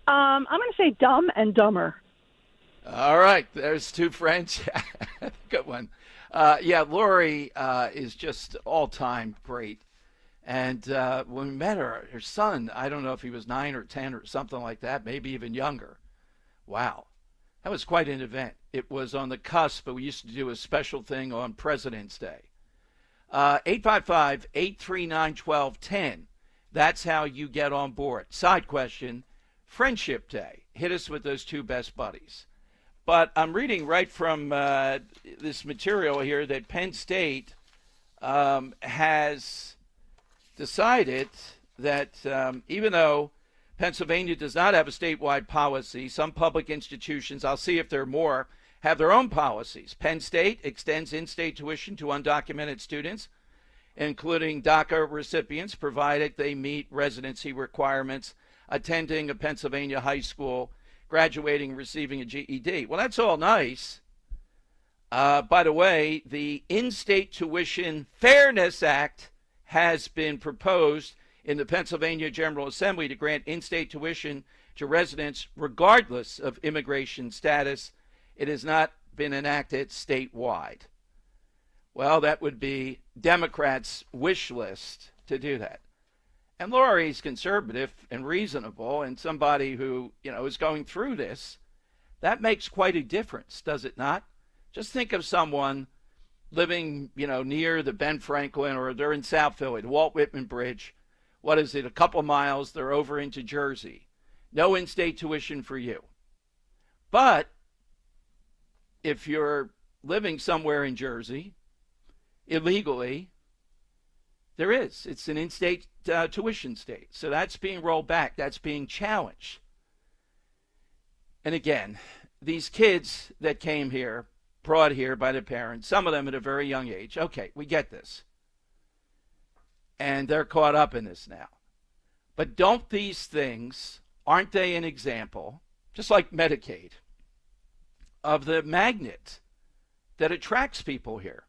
I'm going to say dumb and dumber. All right. There's two friends. Good one. Yeah, Lori is just all-time great. And when we met her son, I don't know if he was 9 or 10 or something like that, maybe even younger. Wow. That was quite an event. It was on the cusp, but we used to do a special thing on President's Day. 855-839-1210. That's how you get on board. Side question, Friendship Day. Hit us with those two best buddies. But I'm reading right from this material here that Penn State has decided that even though Pennsylvania does not have a statewide policy, some public institutions, I'll see if there are more, have their own policies. Penn State extends in-state tuition to undocumented students, including DACA recipients, provided they meet residency requirements, attending a Pennsylvania high school, graduating, receiving a GED. Well, that's all nice. By the way, the In-State Tuition Fairness Act has been proposed in the Pennsylvania General Assembly to grant in-state tuition to residents regardless of immigration status. It has not been enacted statewide. Well, that would be Democrats' wish list to do that. And Lori's conservative and reasonable and somebody who, is going through this. That makes quite a difference, does it not? Just think of someone living, near the Ben Franklin, or they're in South Philly, the Walt Whitman Bridge. What is it? A couple miles, they're over into Jersey. No in-state tuition for you. But if you're living somewhere in Jersey illegally, there is. It's an in-state tuition state. So that's being rolled back. That's being challenged. And again, these kids that came here, brought here by their parents, some of them at a very young age. Okay, we get this. And they're caught up in this now. But don't these things, aren't they an example, just like Medicaid, of the magnet that attracts people here?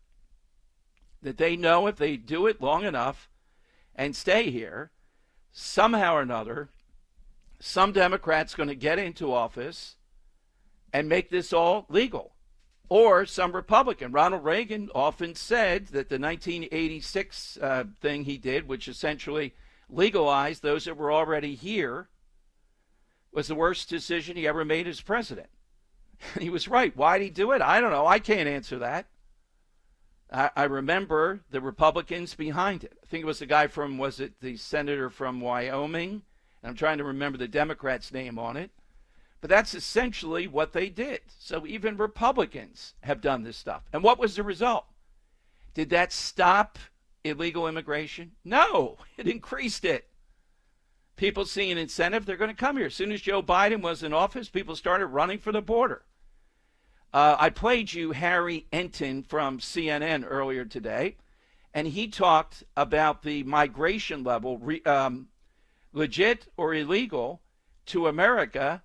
That they know if they do it long enough and stay here, somehow or another, some Democrat's going to get into office and make this all legal. Or some Republican. Ronald Reagan often said that the 1986 thing he did, which essentially legalized those that were already here, was the worst decision he ever made as president. He was right. Why did he do it? I don't know. I can't answer that. I remember the Republicans behind it. I think it was the guy from, was it the senator from Wyoming? And I'm trying to remember the Democrat's name on it. But that's essentially what they did. So even Republicans have done this stuff. And what was the result? Did that stop illegal immigration? No, it increased it. People see an incentive, they're going to come here. As soon as Joe Biden was in office, people started running for the border. I played you Harry Enton from CNN earlier today, and he talked about the migration level, legit or illegal, to America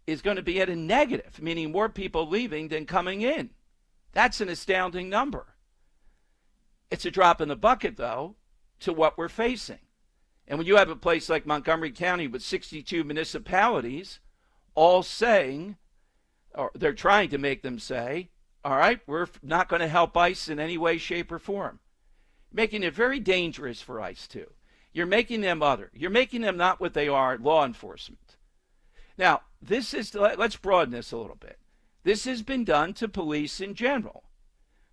is going to be at a negative, meaning more people leaving than coming in. That's an astounding number. It's a drop in the bucket, though, to what we're facing. And when you have a place like Montgomery County with 62 municipalities all saying, or they're trying to make them say, all right, we're not going to help ICE in any way, shape, or form. Making it very dangerous for ICE, too. You're making them other. You're making them not what they are, law enforcement. Now, this is, let's broaden this a little bit. This has been done to police in general.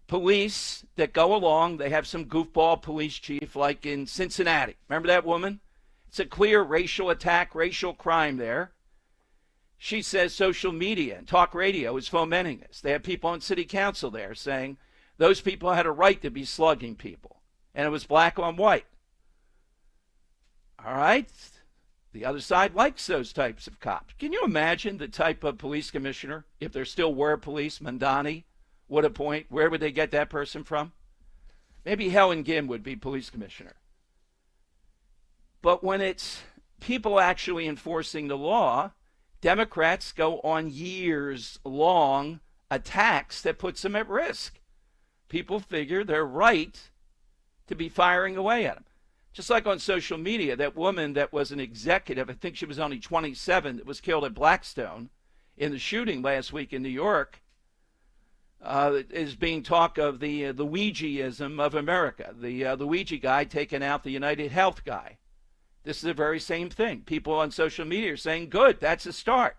Police that go along, they have some goofball police chief like in Cincinnati. Remember that woman? It's a clear racial attack, racial crime there. She says social media and talk radio is fomenting this. They have people on city council there saying those people had a right to be slugging people. And it was black on white. All right? The other side likes those types of cops. Can you imagine the type of police commissioner, if there still were police, Mnty would appoint? Where would they get that person from? Maybe Helen Gim would be police commissioner. But when it's people actually enforcing the law, Democrats go on years-long attacks that puts them at risk. People figure they're right to be firing away at them. Just like on social media, that woman that was an executive, I think she was only 27, that was killed at Blackstone in the shooting last week in New York, is being talked of the Ouija-ism of America. The Ouija guy taking out the United Health guy. This is the very same thing. People on social media are saying, good, that's a start.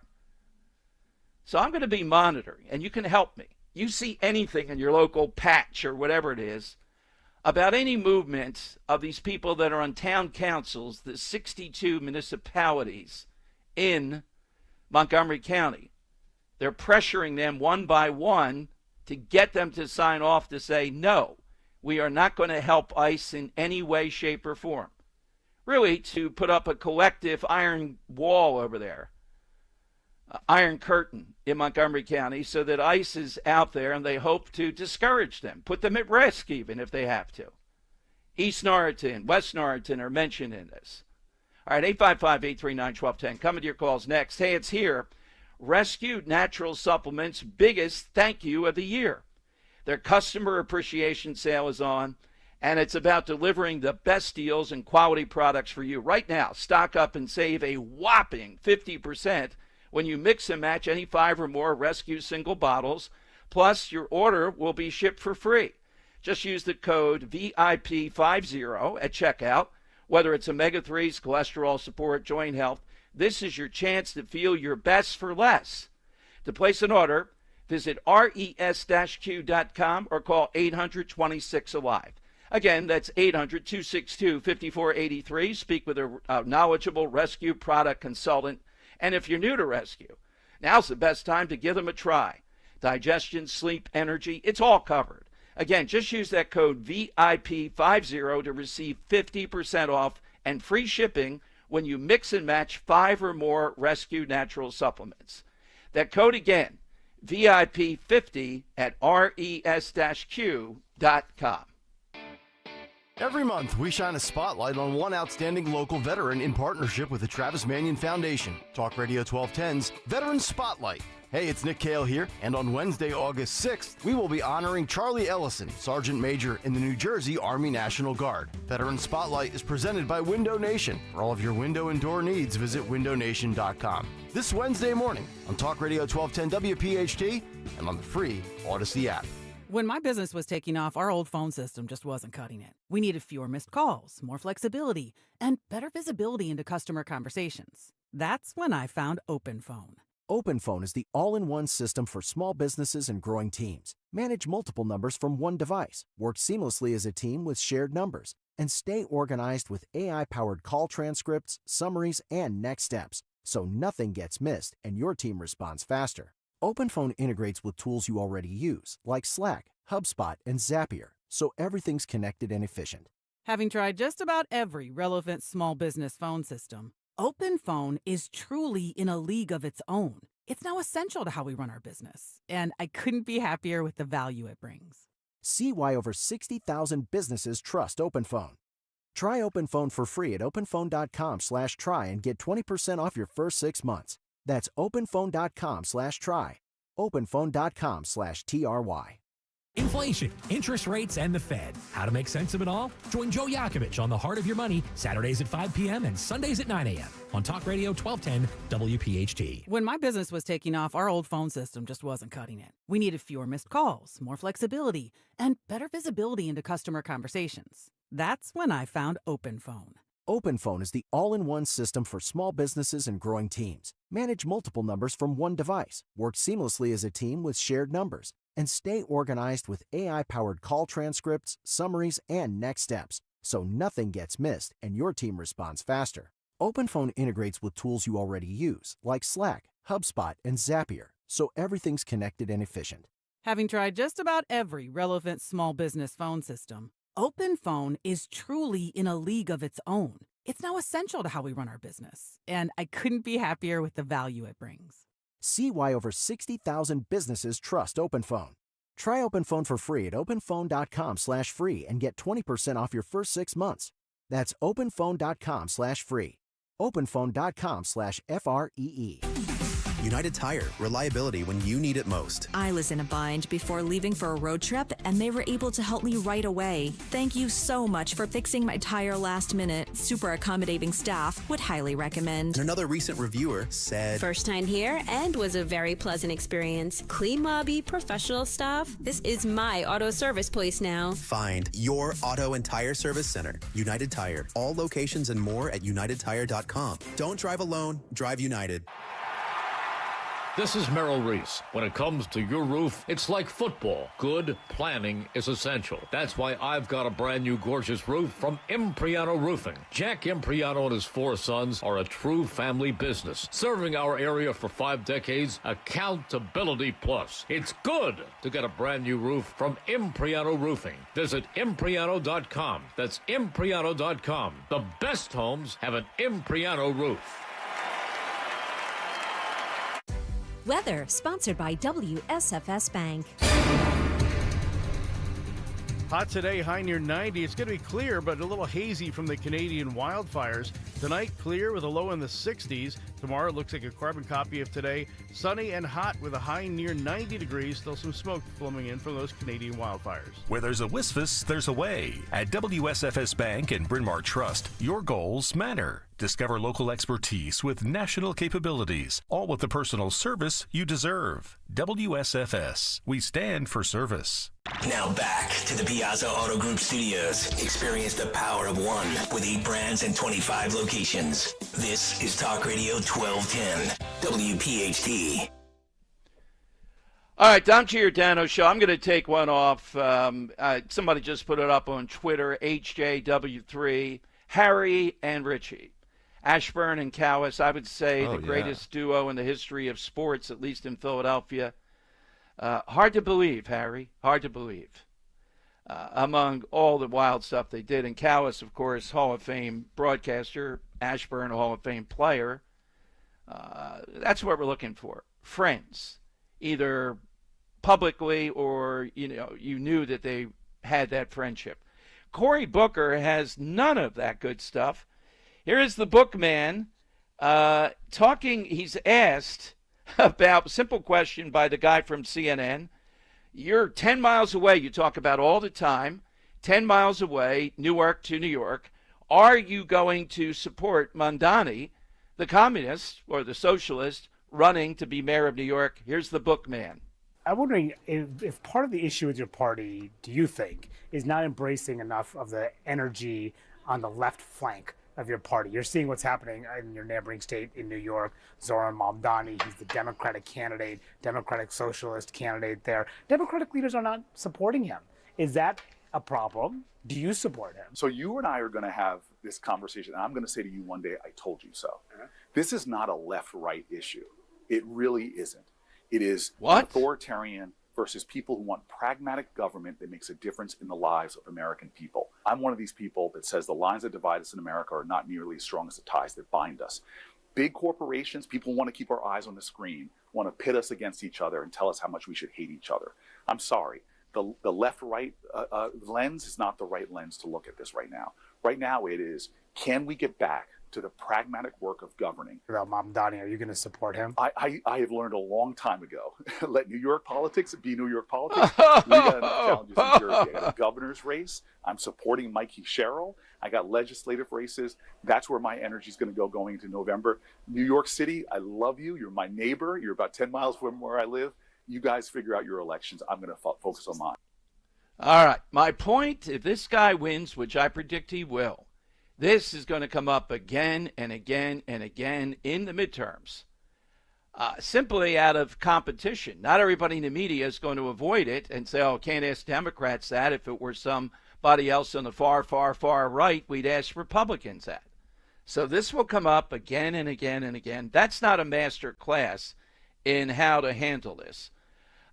So I'm going to be monitoring, and you can help me. You see anything in your local patch or whatever it is about any movement of these people that are on town councils, the 62 municipalities in Montgomery County. They're pressuring them one by one to get them to sign off to say, no, we are not going to help ICE in any way, shape, or form. Really, to put up a collective iron wall over there, iron curtain in Montgomery County, so that ICE is out there and they hope to discourage them, put them at risk even if they have to. East Norriton, West Norriton are mentioned in this. All right, 855-839-1210. Coming to your calls next. Hey, it's here. Rescue Natural Supplements' biggest thank you of the year. Their customer appreciation sale is on, and it's about delivering the best deals and quality products for you. Right now, stock up and save a whopping 50% when you mix and match any 5 or more Rescue single bottles. Plus, your order will be shipped for free. Just use the code VIP50 at checkout. Whether it's omega-3s, cholesterol support, joint health, this is your chance to feel your best for less. To place an order, visit res-q.com or call 800-26-ALIVE. Again, that's 800-262-5483. Speak with a knowledgeable Rescue product consultant. And if you're new to Rescue, now's the best time to give them a try. Digestion, sleep, energy, it's all covered. Again, just use that code VIP50 to receive 50% off and free shipping when you mix and match 5 or more Rescue natural supplements. That code again, VIP50 at res-q.com. Every month, we shine a spotlight on one outstanding local veteran in partnership with the Travis Manion Foundation. Talk Radio 1210's Veteran Spotlight. Hey, it's Nick Cale here, and on Wednesday, August 6th, we will be honoring Charlie Ellison, Sergeant Major in the New Jersey Army National Guard. Veteran Spotlight is presented by Window Nation. For all of your window and door needs, visit windownation.com. This Wednesday morning on Talk Radio 1210 WPHT and on the free Odyssey app. When my business was taking off, our old phone system just wasn't cutting it. We needed fewer missed calls, more flexibility, and better visibility into customer conversations. That's when I found OpenPhone. OpenPhone is the all-in-one system for small businesses and growing teams. Manage multiple numbers from one device, work seamlessly as a team with shared numbers, and stay organized with AI-powered call transcripts, summaries, and next steps, so nothing gets missed and your team responds faster. OpenPhone integrates with tools you already use, like Slack, HubSpot, and Zapier, so everything's connected and efficient. Having tried just about every relevant small business phone system, OpenPhone is truly in a league of its own. It's now essential to how we run our business, and I couldn't be happier with the value it brings. See why over 60,000 businesses trust OpenPhone. Try OpenPhone for free at openphone.com/try and get 20% off your first 6 months. That's openphone.com/try. openphone.com/TRY. Inflation, interest rates, and the Fed. How to make sense of it all? Join Joe Yakovich on The Heart of Your Money, Saturdays at 5 p.m. and Sundays at 9 a.m. on Talk Radio 1210 WPHT. When my business was taking off, our old phone system just wasn't cutting it. We needed fewer missed calls, more flexibility, and better visibility into customer conversations. That's when I found OpenPhone. OpenPhone is the all-in-one system for small businesses and growing teams. Manage multiple numbers from one device, work seamlessly as a team with shared numbers, and stay organized with AI-powered call transcripts, summaries, and next steps, so nothing gets missed and your team responds faster. OpenPhone integrates with tools you already use, like Slack, HubSpot, and Zapier, so everything's connected and efficient. Having tried just about every relevant small business phone system, OpenPhone is truly in a league of its own. It's now essential to how we run our business, and I couldn't be happier with the value it brings. See why over 60,000 businesses trust OpenPhone. Try OpenPhone for free at openphone.com/free and get 20% off your first 6 months. That's openphone.com/free. openphone.com/FREE. United Tire. Reliability when you need it most. I was in a bind before leaving for a road trip, and they were able to help me right away. Thank you so much for fixing my tire last minute. Super accommodating staff. Would highly recommend. Another recent reviewer said, "First time here and was a very pleasant experience. Clean mobby, professional staff. This is my auto service place now." Find your auto and tire service center. United Tire. All locations and more at unitedtire.com. Don't drive alone. Drive United. This is Merrill Reese. When it comes to your roof, it's like football. Good planning is essential. That's why I've got a brand new gorgeous roof from Impriano Roofing. Jack Impriano and his 4 sons are a true family business, serving our area for 5 decades. Accountability plus. It's good to get a brand new roof from Impriano Roofing. Visit Impriano.com. That's Impriano.com. The best homes have an Impriano roof. Weather, sponsored by WSFS Bank. Hot today, high near 90. It's going to be clear, but a little hazy from the Canadian wildfires. Tonight, clear with a low in the 60s. Tomorrow, it looks like a carbon copy of today. Sunny and hot with a high near 90 degrees. Still some smoke flowing in from those Canadian wildfires. Where there's a WSFS, there's a way. At WSFS Bank and Bryn Mawr Trust, your goals matter. Discover local expertise with national capabilities, all with the personal service you deserve. WSFS. We stand for service. Now back to the Piazza Auto Group studios. Experience the power of one with 8 brands and 25 locations. This is Talk Radio 1210, WPHT. All right, Dom Giordano show. I'm going to take one off. Somebody just put it up on Twitter, HJW3, Harry and Richie. Ashburn and Cowis, I would say the greatest duo in the history of sports, at least in Philadelphia. Hard to believe, Harry. Hard to believe. Among all the wild stuff they did. And Cowis, of course, Hall of Fame broadcaster. Ashburn, a Hall of Fame player. That's what we're looking for. Friends. Either publicly or, you knew that they had that friendship. Cory Booker has none of that good stuff. Here is the bookman talking. He's asked about a simple question by the guy from CNN. You're 10 miles away. You talk about all the time. 10 miles away, Newark to New York. Are you going to support Mnty, the communist or the socialist, running to be mayor of New York? Here's the bookman. I'm wondering if part of the issue with your party, do you think, is not embracing enough of the energy on the left flank of your party? You're seeing what's happening in your neighboring state in New York. Zoran Maldani, he's the Democratic candidate, Democratic socialist candidate there. Democratic leaders are not supporting him. Is that a problem? Do you support him? So you and I are going to have this conversation, and I'm going to say to you one day, I told you so. This is not a left-right issue. It really isn't. It is authoritarian versus people who want pragmatic government that makes a difference in the lives of American people. I'm one of these people that says the lines that divide us in America are not nearly as strong as the ties that bind us. Big corporations, people want to keep our eyes on the screen, want to pit us against each other and tell us how much we should hate each other. I'm sorry. The left-right lens is not the right lens to look at this right now. Right now it is, can we get back to the pragmatic work of governing? About Mnty, are you going to support him? I have learned a long time ago. Let New York politics be New York politics. We got enough challenges in Jersey. I got a governor's race. I'm supporting Mikey Sherrill. I got legislative races. That's where my energy is going to go going into November. New York City, I love you. You're my neighbor. You're about 10 miles from where I live. You guys figure out your elections. I'm going to focus on mine. All right. My point, if this guy wins, which I predict he will, this is going to come up again and again and again in the midterms, simply out of competition. Not everybody in the media is going to avoid it and say, oh, can't ask Democrats that. If it were somebody else on the far, far, far right, we'd ask Republicans that. So this will come up again and again and again. That's not a master class in how to handle this.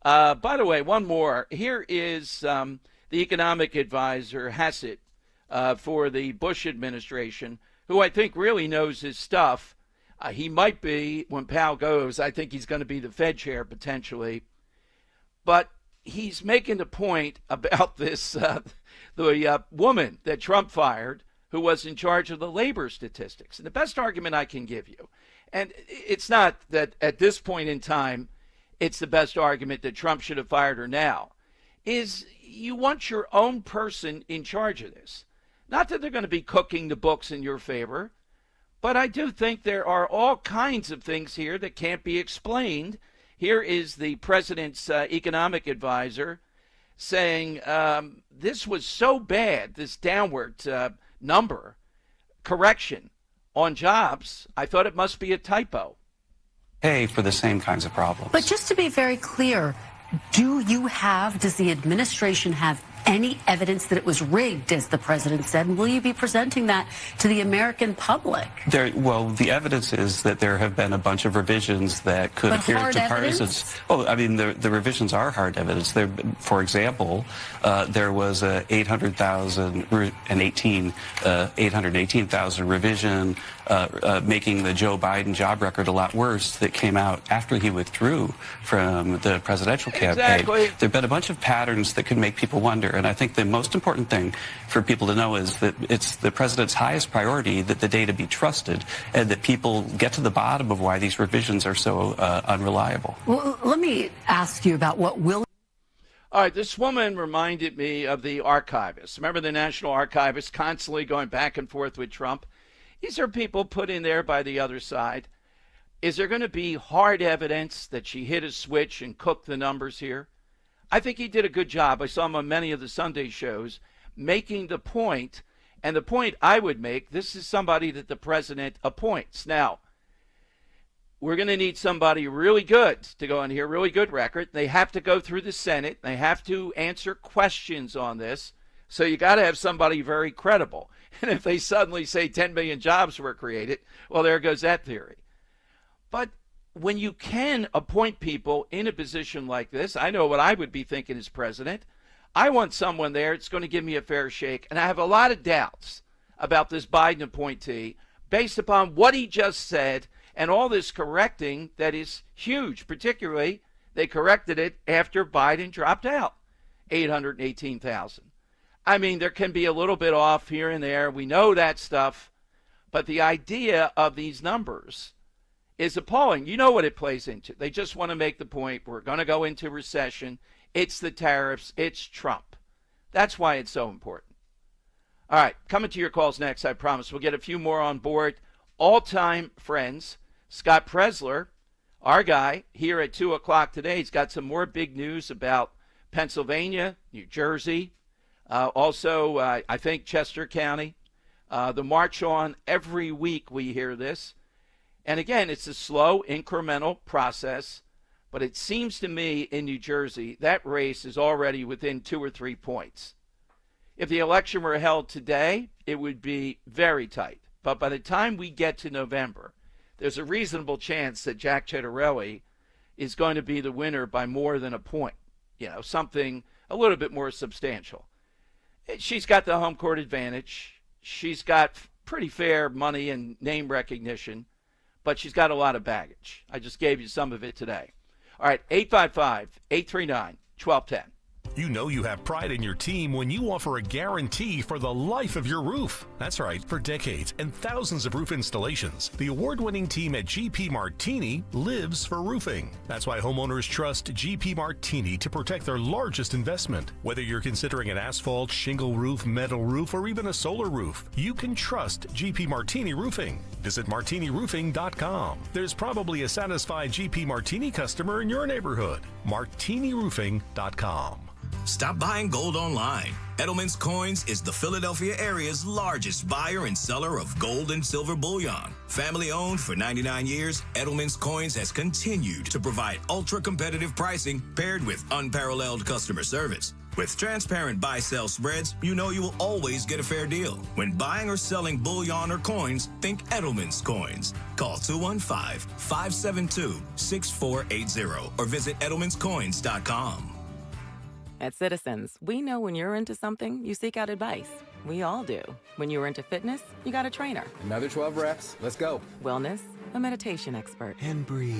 By the way, one more. Here is the economic advisor, Hassett, for the Bush administration, who I think really knows his stuff. He might be, when Powell goes, I think he's going to be the Fed chair potentially. But he's making the point about this, the woman that Trump fired, who was in charge of the labor statistics. And the best argument I can give you, and it's not that at this point in time it's the best argument that Trump should have fired her now, is you want your own person in charge of this. Not that they're going to be cooking the books in your favor, but I do think there are all kinds of things here that can't be explained. Here is the president's economic advisor saying this was so bad, this downward number correction on jobs, I thought it must be a typo. Pay for the same kinds of problems. But just to be very clear, does the administration have any evidence that it was rigged, as the president said? And will you be presenting that to the American public? Well, the evidence is that there have been a bunch of revisions that could appear to partisans. Oh, I mean, the revisions are hard evidence. For example, there was a 818,000 revision making the Joe Biden job record a lot worse that came out after he withdrew from the presidential campaign. Exactly. There have been a bunch of patterns that could make people wonder. And I think the most important thing for people to know is that it's the president's highest priority that the data be trusted and that people get to the bottom of why these revisions are so unreliable. Well, let me ask you about what will... All right, this woman reminded me of the archivists. Remember the National Archivists constantly going back and forth with Trump? These are people put in there by the other side. Is there going to be hard evidence that she hit a switch and cooked the numbers here? I think he did a good job. I saw him on many of the Sunday shows making the point, and the point I would make, this is somebody that the president appoints. Now, we're going to need somebody really good to go in here, really good record. They have to go through the Senate. They have to answer questions on this. So you got to have somebody very credible. And if they suddenly say 10 million jobs were created, well, there goes that theory. But when you can appoint people in a position like this, I know what I would be thinking as president. I want someone there that's going to give me a fair shake. And I have a lot of doubts about this Biden appointee based upon what he just said and all this correcting that is huge. Particularly, they corrected it after Biden dropped out, 818,000. I mean, there can be a little bit off here and there. We know that stuff. But the idea of these numbers is appalling. You know what it plays into. They just want to make the point, we're going to go into recession. It's the tariffs. It's Trump. That's why it's so important. All right, coming to your calls next, I promise. We'll get a few more on board. All-time friends, Scott Presler, our guy, here at 2 o'clock today. He's got some more big news about Pennsylvania, New Jersey, also, I think, Chester County. The march on, every week we hear this. And again, it's a slow, incremental process, but it seems to me in New Jersey, that race is already within 2 or 3 points. If the election were held today, it would be very tight. But by the time we get to November, there's a reasonable chance that Jack Ciattarelli is going to be the winner by more than a point. You know, something a little bit more substantial. She's got the home court advantage. She's got pretty fair money and name recognition. But she's got a lot of baggage. I just gave you some of it today. All right, 855-839-1210. You know you have pride in your team when you offer a guarantee for the life of your roof. That's right, for decades and thousands of roof installations, the award-winning team at GP Martini lives for roofing. That's why homeowners trust GP Martini to protect their largest investment. Whether you're considering an asphalt, shingle roof, metal roof, or even a solar roof, you can trust GP Martini Roofing. Visit martiniroofing.com. There's probably a satisfied GP Martini customer in your neighborhood. martiniroofing.com. Stop buying gold online. Edelman's Coins is the Philadelphia area's largest buyer and seller of gold and silver bullion. Family owned for 99 years, Edelman's Coins has continued to provide ultra-competitive pricing paired with unparalleled customer service. With transparent buy-sell spreads, you know you will always get a fair deal. When buying or selling bullion or coins, think Edelman's Coins. Call 215-572-6480 or visit edelmanscoins.com. At Citizens, we know when you're into something, you seek out advice. We all do. When you're into fitness, you got a trainer. Another 12 reps. Let's go. Wellness, a meditation expert. And breathe.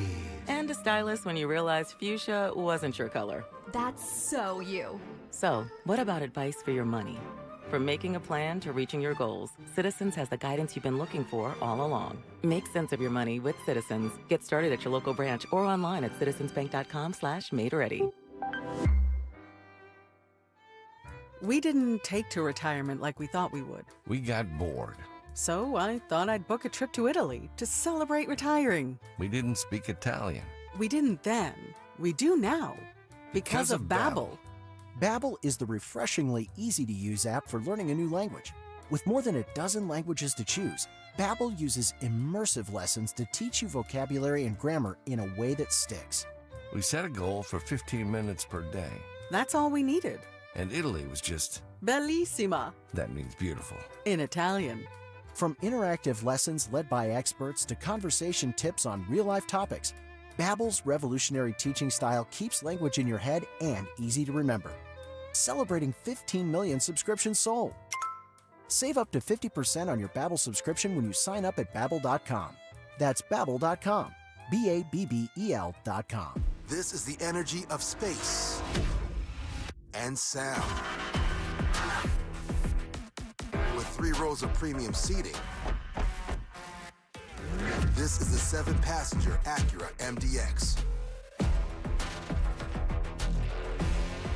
And a stylist when you realized fuchsia wasn't your color. That's so you. So, what about advice for your money? From making a plan to reaching your goals, Citizens has the guidance you've been looking for all along. Make sense of your money with Citizens. Get started at your local branch or online at citizensbank.com/made-ready. We didn't take to retirement like we thought we would. We got bored. So I thought I'd book a trip to Italy to celebrate retiring. We didn't speak Italian. We didn't then. We do now. Because of Babbel. Babbel is the refreshingly easy-to-use app for learning a new language. With more than a dozen languages to choose, Babbel uses immersive lessons to teach you vocabulary and grammar in a way that sticks. We set a goal for 15 minutes per day. That's all we needed. And Italy was just... Bellissima. That means beautiful. In Italian. From interactive lessons led by experts to conversation tips on real-life topics, Babbel's revolutionary teaching style keeps language in your head and easy to remember. Celebrating 15 million subscriptions sold. Save up to 50% on your Babbel subscription when you sign up at Babbel.com. That's Babbel.com. Babbel.com. This is the energy of space and sound. With 3 rows of premium seating, this is the 7-passenger Acura MDX.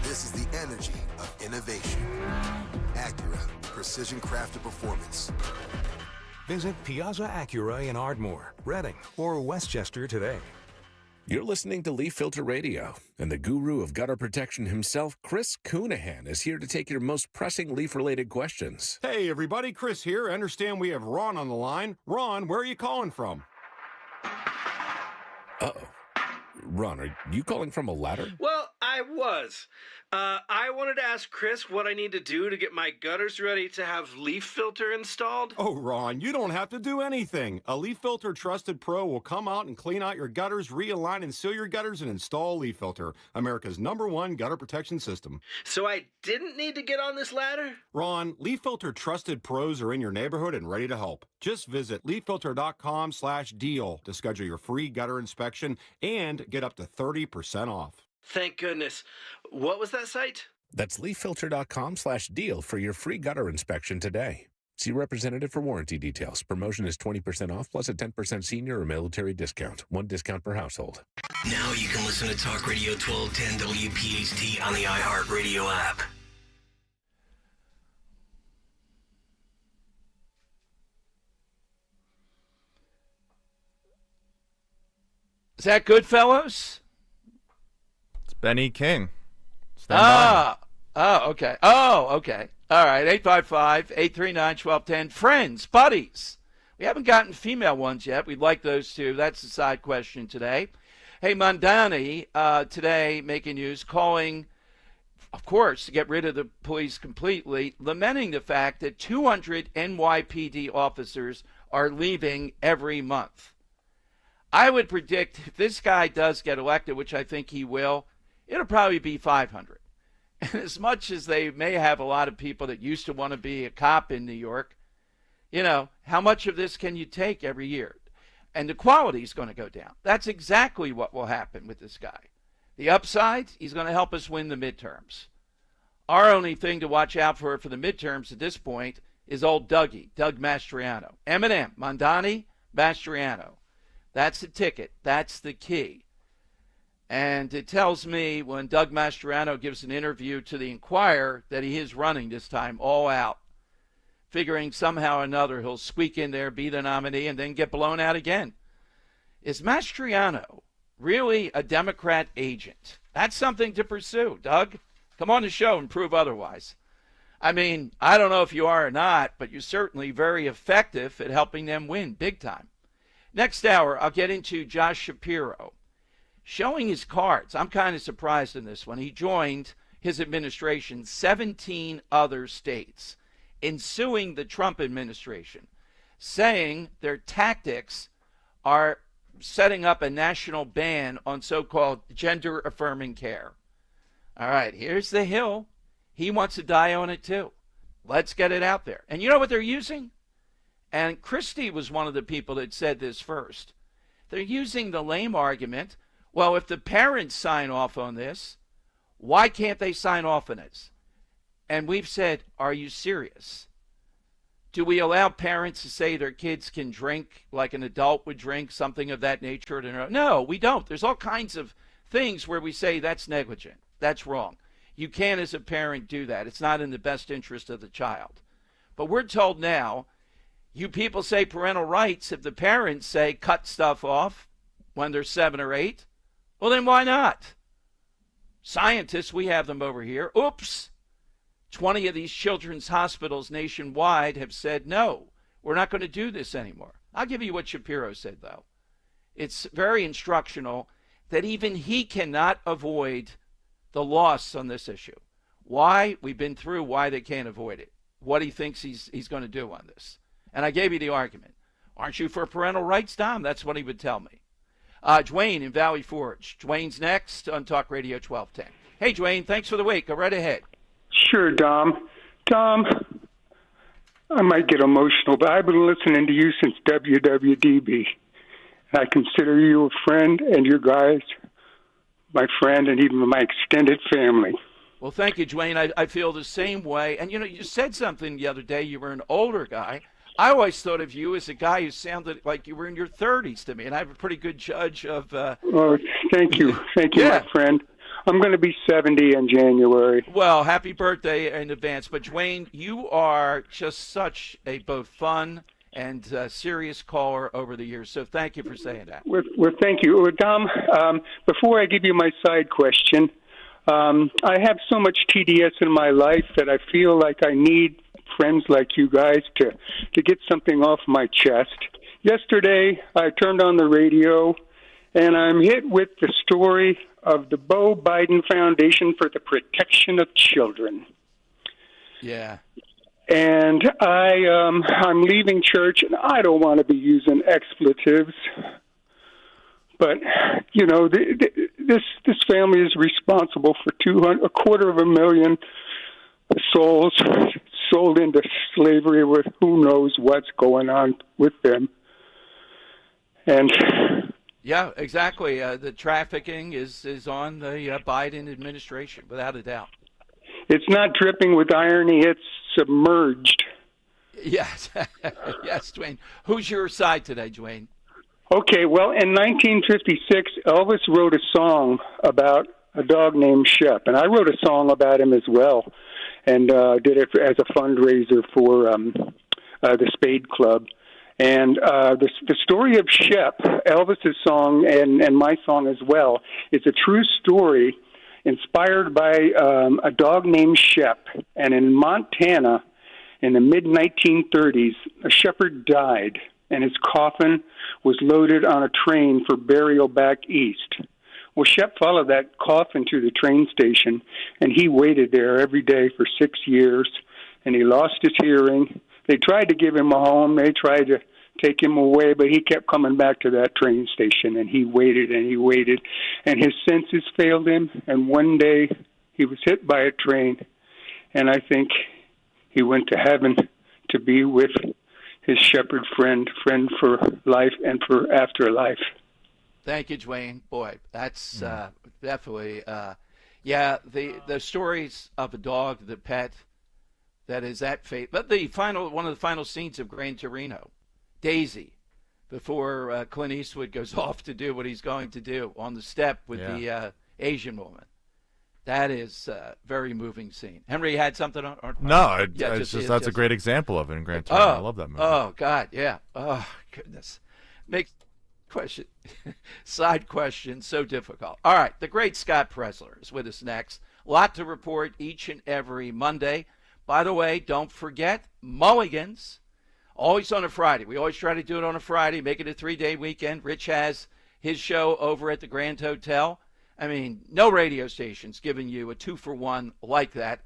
This is the energy of innovation. Acura, precision-crafted performance. Visit Piazza Acura in Ardmore, Reading, or Westchester today. You're listening to Leaf Filter Radio, and the guru of gutter protection himself, Chris Coonahan, is here to take your most pressing leaf-related questions. Hey, everybody, Chris here. I understand we have Ron on the line. Ron, where are you calling from? Uh-oh. Ron, are you calling from a ladder? Well, I was. I wanted to ask Chris what I need to do to get my gutters ready to have leaf filter installed. Oh, Ron, you don't have to do anything. A Leaf Filter Trusted Pro will come out and clean out your gutters, realign and seal your gutters, and install Leaf Filter, America's #1 gutter protection system. So I didn't need to get on this ladder? Ron, Leaf Filter Trusted Pros are in your neighborhood and ready to help. Just visit leaffilter.com/deal to schedule your free gutter inspection and get up to 30% off. Thank goodness. What was that site? That's leaffilter.com/deal for your free gutter inspection today. See representative for warranty details. Promotion is 20% off plus a 10% senior or military discount. 1 discount per household. Now you can listen to Talk Radio 1210 WPHT on the iHeartRadio app. Is that good, fellows? It's Benny King. Stand by. Okay. Oh, okay. All right, 855-839-1210. Friends, buddies. We haven't gotten female ones yet. We'd like those too. That's the side question today. Hey, Mnty today making news, calling, of course, to get rid of the police completely, lamenting the fact that 200 NYPD officers are leaving every month. I would predict if this guy does get elected, which I think he will, it'll probably be 500. And as much as they may have a lot of people that used to want to be a cop in New York, you know, how much of this can you take every year? And the quality is going to go down. That's exactly what will happen with this guy. The upside, he's going to help us win the midterms. Our only thing to watch out for the midterms at this point is old Dougie, Doug Mastriano. Eminem, Mnty, Mastriano. That's the ticket. That's the key. And it tells me when Doug Mastriano gives an interview to the Inquirer that he is running this time all out, figuring somehow or another he'll squeak in there, be the nominee, and then get blown out again. Is Mastriano really a Democrat agent? That's something to pursue. Doug, come on the show and prove otherwise. I mean, I don't know if you are or not, but you're certainly very effective at helping them win big time. Next hour, I'll get into Josh Shapiro showing his cards. I'm kind of surprised in this one. He joined his administration 17 other states in suing the Trump administration, saying their tactics are setting up a national ban on so-called gender-affirming care. All right, here's the hill. He wants to die on it too. Let's get it out there. And you know what they're using? And Christie was one of the people that said this first. They're using the lame argument, well, if the parents sign off on this, why can't they sign off on this? And we've said, are you serious? Do we allow parents to say their kids can drink like an adult would drink, something of that nature? No, we don't. There's all kinds of things where we say that's negligent. That's wrong. You can't, as a parent, do that. It's not in the best interest of the child. But we're told now, you people say parental rights. If the parents say cut stuff off when they're 7 or 8, well, then why not? Scientists, we have them over here. Oops. 20 of these children's hospitals nationwide have said, no, we're not going to do this anymore. I'll give you what Shapiro said, though. It's very instructional that even he cannot avoid the loss on this issue. Why? We've been through why they can't avoid it, what he thinks he's going to do on this. And I gave you the argument. Aren't you for parental rights, Tom? That's what he would tell me. Dwayne in Valley Forge. Dwayne's next on Talk Radio 1210. Hey, Dwayne, thanks for the wait. Go right ahead. Sure, Dom. Dom, I might get emotional, but I've been listening to you since WWDB. I consider you a friend, and you guys my friend, and even my extended family. Well, thank you, Dwayne. I feel the same way. And, you said something the other day. You were an older guy. I always thought of you as a guy who sounded like you were in your 30s to me, and I have a pretty good judge of... Oh, thank you. Thank you, my friend. I'm going to be 70 in January. Well, happy birthday in advance. But, Dwayne, you are just such a both fun and serious caller over the years. So thank you for saying that. Well, thank you. Dom, before I give you my side question, I have so much TDS in my life that I feel like I need friends like you guys to get something off my chest. Yesterday, I turned on the radio, and I'm hit with the story of the Beau Biden Foundation for the Protection of Children. Yeah. And I'm leaving church, and I don't want to be using expletives. But, this family is responsible for 250,000 souls sold into slavery with who knows what's going on with them. And... Yeah, exactly. The trafficking is on the Biden administration, without a doubt. It's not dripping with irony, it's submerged. Yes. Yes, Dwayne. Who's your side today, Dwayne? Okay, well, in 1956, Elvis wrote a song about a dog named Shep, and I wrote a song about him as well, and did it as a fundraiser for the Spade Club. And the story of Shep, Elvis's song and my song as well, is a true story inspired by a dog named Shep. And in Montana, in the mid-1930s, a shepherd died, and his coffin was loaded on a train for burial back east. Well, Shep followed that coffin to the train station, and he waited there every day for 6 years, and he lost his hearing. They tried to give him a home. They tried to take him away, but he kept coming back to that train station, and he waited, and his senses failed him, and one day he was hit by a train, and I think he went to heaven to be with his shepherd friend for life and for afterlife. Thank you, Dwayne. Boy, that's definitely, the stories of a dog, the pet, that is that fate. But one of the final scenes of Gran Torino, Daisy, before Clint Eastwood goes off to do what he's going to do on the step with the Asian woman. That is a very moving scene. Henry had something on? No, that's a great example of it in Gran Torino. I love that movie. Oh, God, yeah. Oh, goodness. Makes side question so difficult. All right, the great Scott Presler is with us next. A lot to report each and every Monday. By the way, don't forget, Mulligans, always on a Friday. We always try to do it on a Friday, make it a 3-day weekend. Rich has his show over at the Grand Hotel. I mean, no radio station's giving you a 2-for-1 like that.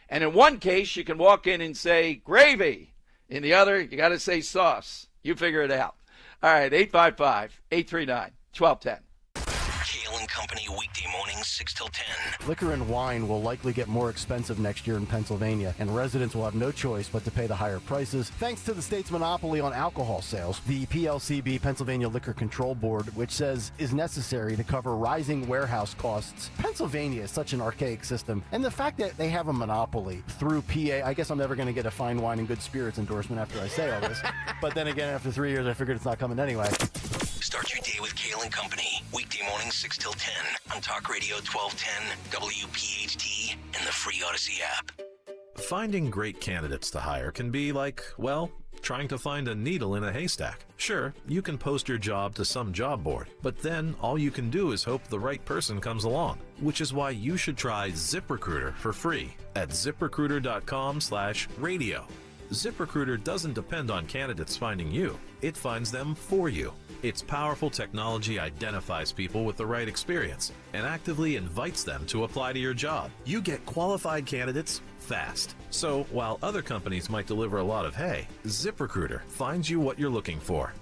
And in one case, you can walk in and say gravy. In the other, you got to say sauce. You figure it out. All right, 855-839-1210. Kale and Company weekday mornings 6 till 10. Liquor and wine will likely get more expensive next year in Pennsylvania, and residents will have no choice but to pay the higher prices thanks to the state's monopoly on alcohol sales. The PLCB, Pennsylvania Liquor Control Board, which says is necessary to cover rising warehouse costs. Pennsylvania is such an archaic system, and the fact that they have a monopoly through PA, I guess I'm never going to get a fine wine and good spirits endorsement after I say all this. But then again, after 3 years, I figured it's not coming anyway. Start your day with Kale and Company. Weekday mornings 6 till 10 on Talk Radio 1210, WPHT, and the free Odyssey app. Finding great candidates to hire can be like, well, trying to find a needle in a haystack. Sure, you can post your job to some job board, but then all you can do is hope the right person comes along, which is why you should try ZipRecruiter for free at ziprecruiter.com/radio. ZipRecruiter doesn't depend on candidates finding you. It finds them for you. Its powerful technology identifies people with the right experience and actively invites them to apply to your job. You get qualified candidates fast. So while other companies might deliver a lot of hay, ZipRecruiter finds you what you're looking for.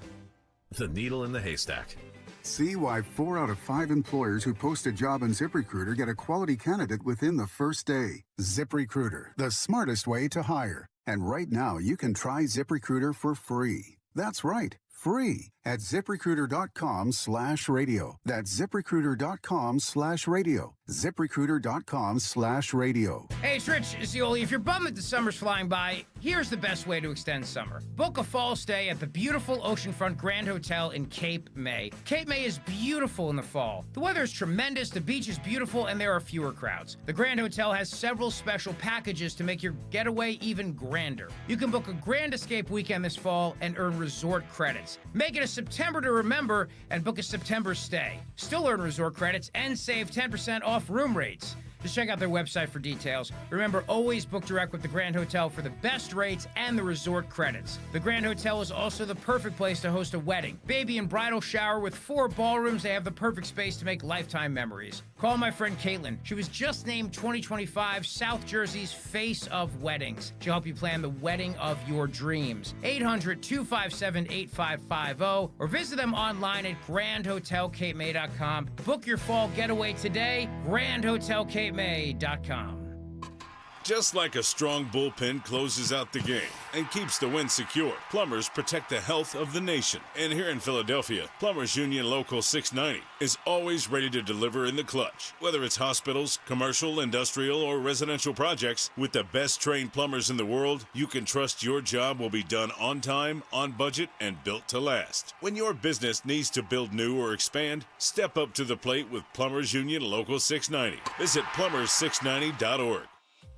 The needle in the haystack. See why 4 out of 5 employers who post a job on ZipRecruiter get a quality candidate within the first day. ZipRecruiter, the smartest way to hire. And right now, you can try ZipRecruiter for free. That's right, free at ZipRecruiter.com/radio. That's ZipRecruiter.com/radio. ZipRecruiter.com/radio. Hey, it's Rich Zioli. If you're bummed that the summer's flying by, here's the best way to extend summer. Book a fall stay at the beautiful oceanfront Grand Hotel in Cape May. Cape May is beautiful in the fall. The weather is tremendous, the beach is beautiful, and there are fewer crowds. The Grand Hotel has several special packages to make your getaway even grander. You can book a Grand Escape weekend this fall and earn resort credits. Make it a September to remember and book a September stay. Still earn resort credits and save 10% off room rates. Just check out their website for details. Remember, always book direct with the Grand Hotel for the best rates and the resort credits. The Grand Hotel is also the perfect place to host a wedding, baby and bridal shower with 4 ballrooms. They have the perfect space to make lifetime memories. Call my friend Caitlin. She was just named 2025 South Jersey's Face of Weddings. She'll help you plan the wedding of your dreams. 800-257-8550 or visit them online at grandhotelcapemay.com. Book your fall getaway today. grandhotelcapemay.com. Just like a strong bullpen closes out the game and keeps the win secure, Plumbers protect the health of the nation. And here in Philadelphia, Plumbers Union Local 690 is always ready to deliver in the clutch. Whether it's hospitals, commercial, industrial, or residential projects, with the best trained plumbers in the world, you can trust your job will be done on time, on budget, and built to last. When your business needs to build new or expand, step up to the plate with Plumbers Union Local 690. Visit plumber690.org.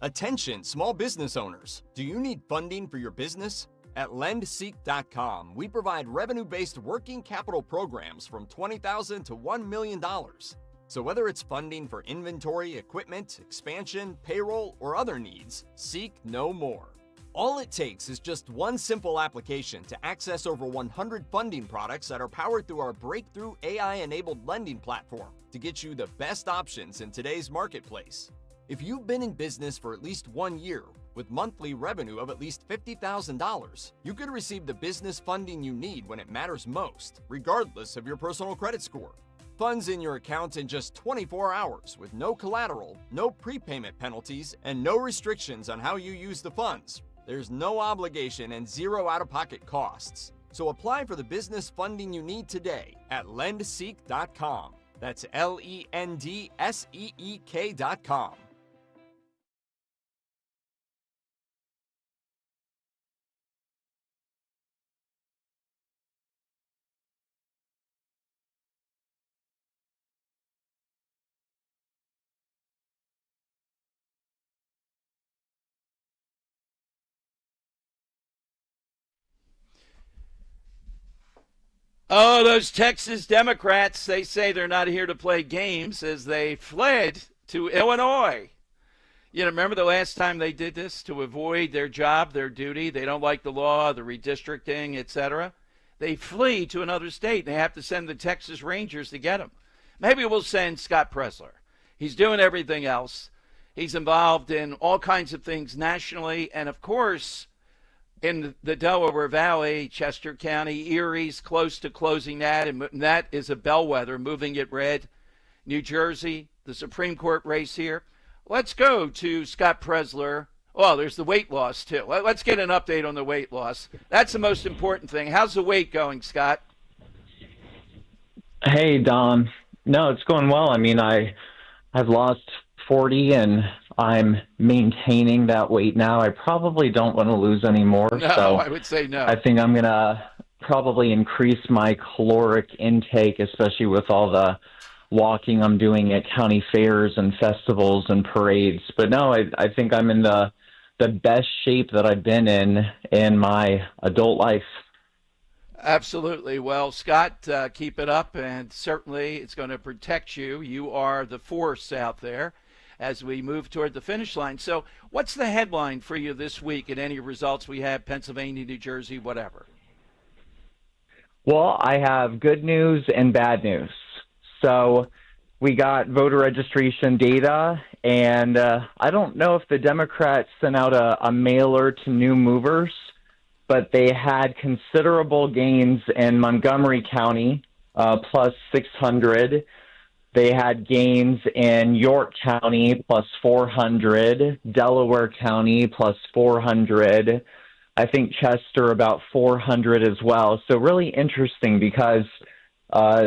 Attention, small business owners. Do you need funding for your business? At lendseek.com, we provide revenue-based working capital programs from $20,000 to $1 million. So whether it's funding for inventory, equipment, expansion, payroll, or other needs, seek no more. All it takes is just one simple application to access over 100 funding products that are powered through our breakthrough AI-enabled lending platform to get you the best options in today's marketplace. If you've been in business for at least 1 year with monthly revenue of at least $50,000, you could receive the business funding you need when it matters most, regardless of your personal credit score. Funds in your account in just 24 hours with no collateral, no prepayment penalties, and no restrictions on how you use the funds. There's no obligation and zero out-of-pocket costs. So apply for the business funding you need today at lendseek.com. That's LENDSEEK.com. Oh, those Texas Democrats, they say they're not here to play games as they fled to Illinois. You know, remember the last time they did this to avoid their job, their duty? They don't like the law, the redistricting, etc. They flee to another state. They have to send the Texas Rangers to get them. Maybe we'll send Scott Presler. He's doing everything else. He's involved in all kinds of things nationally, and of course, in the Delaware Valley, Chester County, Erie's close to closing that, and that is a bellwether, moving it red. New Jersey, the Supreme Court race here. Let's go to Scott Presler. Oh, there's the weight loss, too. Let's get an update on the weight loss. That's the most important thing. How's the weight going, Scott? Hey, Don. No, it's going well. I mean, I've lost 40, and I'm maintaining that weight now. I probably don't want to lose any more. No, so I would say no. I think I'm going to probably increase my caloric intake, especially with all the walking I'm doing at county fairs and festivals and parades. But no, I think I'm in the best shape that I've been in my adult life. Absolutely. Well, Scott, keep it up, and certainly it's going to protect you. You are the force out there as we move toward the finish line. So what's the headline for you this week and any results we have, Pennsylvania, New Jersey, whatever? Well, I have good news and bad news. So we got voter registration data, and I don't know if the Democrats sent out a mailer to new movers, but they had considerable gains in Montgomery County, plus 600. They had gains in York County, plus 400, Delaware County, plus 400. I think Chester about 400 as well. So really interesting because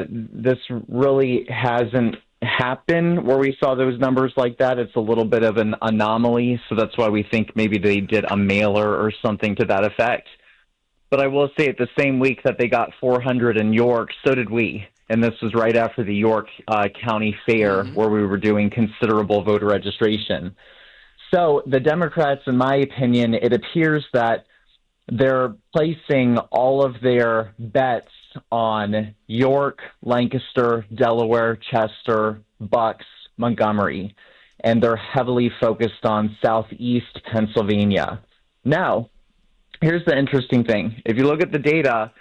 this really hasn't happened where we saw those numbers like that. It's a little bit of an anomaly, so that's why we think maybe they did a mailer or something to that effect. But I will say, at the same week that they got 400 in York, so did we. And this was right after the York County Fair, where we were doing considerable voter registration. So the Democrats, in my opinion, it appears that they're placing all of their bets on York, Lancaster, Delaware, Chester, Bucks, Montgomery, and they're heavily focused on southeast Pennsylvania. Now, here's the interesting thing. If you look at the data,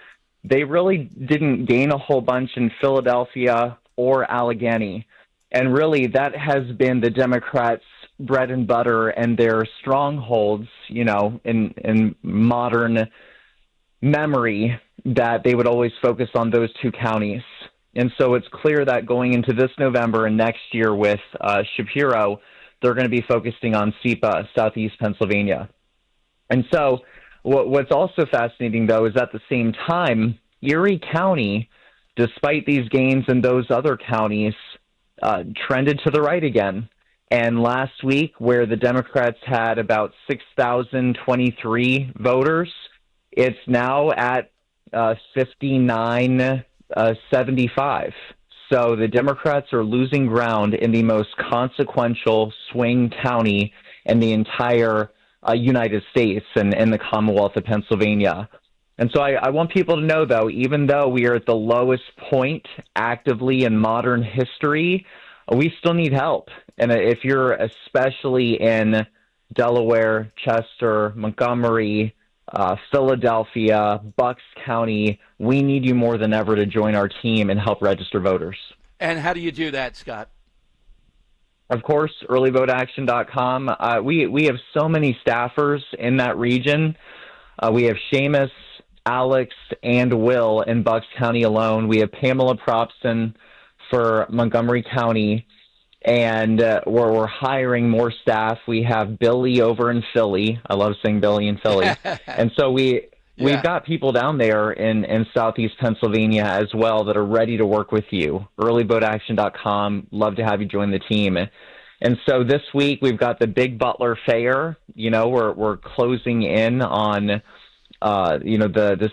they really didn't gain a whole bunch in Philadelphia or Allegheny, and really that has been the Democrats' bread and butter and their strongholds, you know, in modern memory, that they would always focus on those two counties. And so it's clear that going into this November and next year with Shapiro, they're going to be focusing on SEPA, Southeast Pennsylvania. And so what's also fascinating, though, is at the same time, Erie County, despite these gains in those other counties, trended to the right again. And last week, where the Democrats had about 6,023 voters, it's now at 5975. So the Democrats are losing ground in the most consequential swing county in the entire United States and in the Commonwealth of Pennsylvania. And so I want people to know, though, even though we are at the lowest point actively in modern history, we still need help. And if you're especially in Delaware, Chester, Montgomery, Philadelphia, Bucks County, we need you more than ever to join our team and help register voters. And how do you do that, Scott? Of course, earlyvoteaction.com. We have so many staffers in that region. We have Seamus, Alex, and Will in Bucks County alone. We have Pamela Propson for Montgomery County, and we're hiring more staff. We have Billy over in Philly. I love saying Billy in Philly. And so we've got people down there in southeast Pennsylvania as well that are ready to work with you. earlyvoteaction.com. Love to have you join the team. And so this week we've got the Big Butler Fair. You know, we're closing in on, this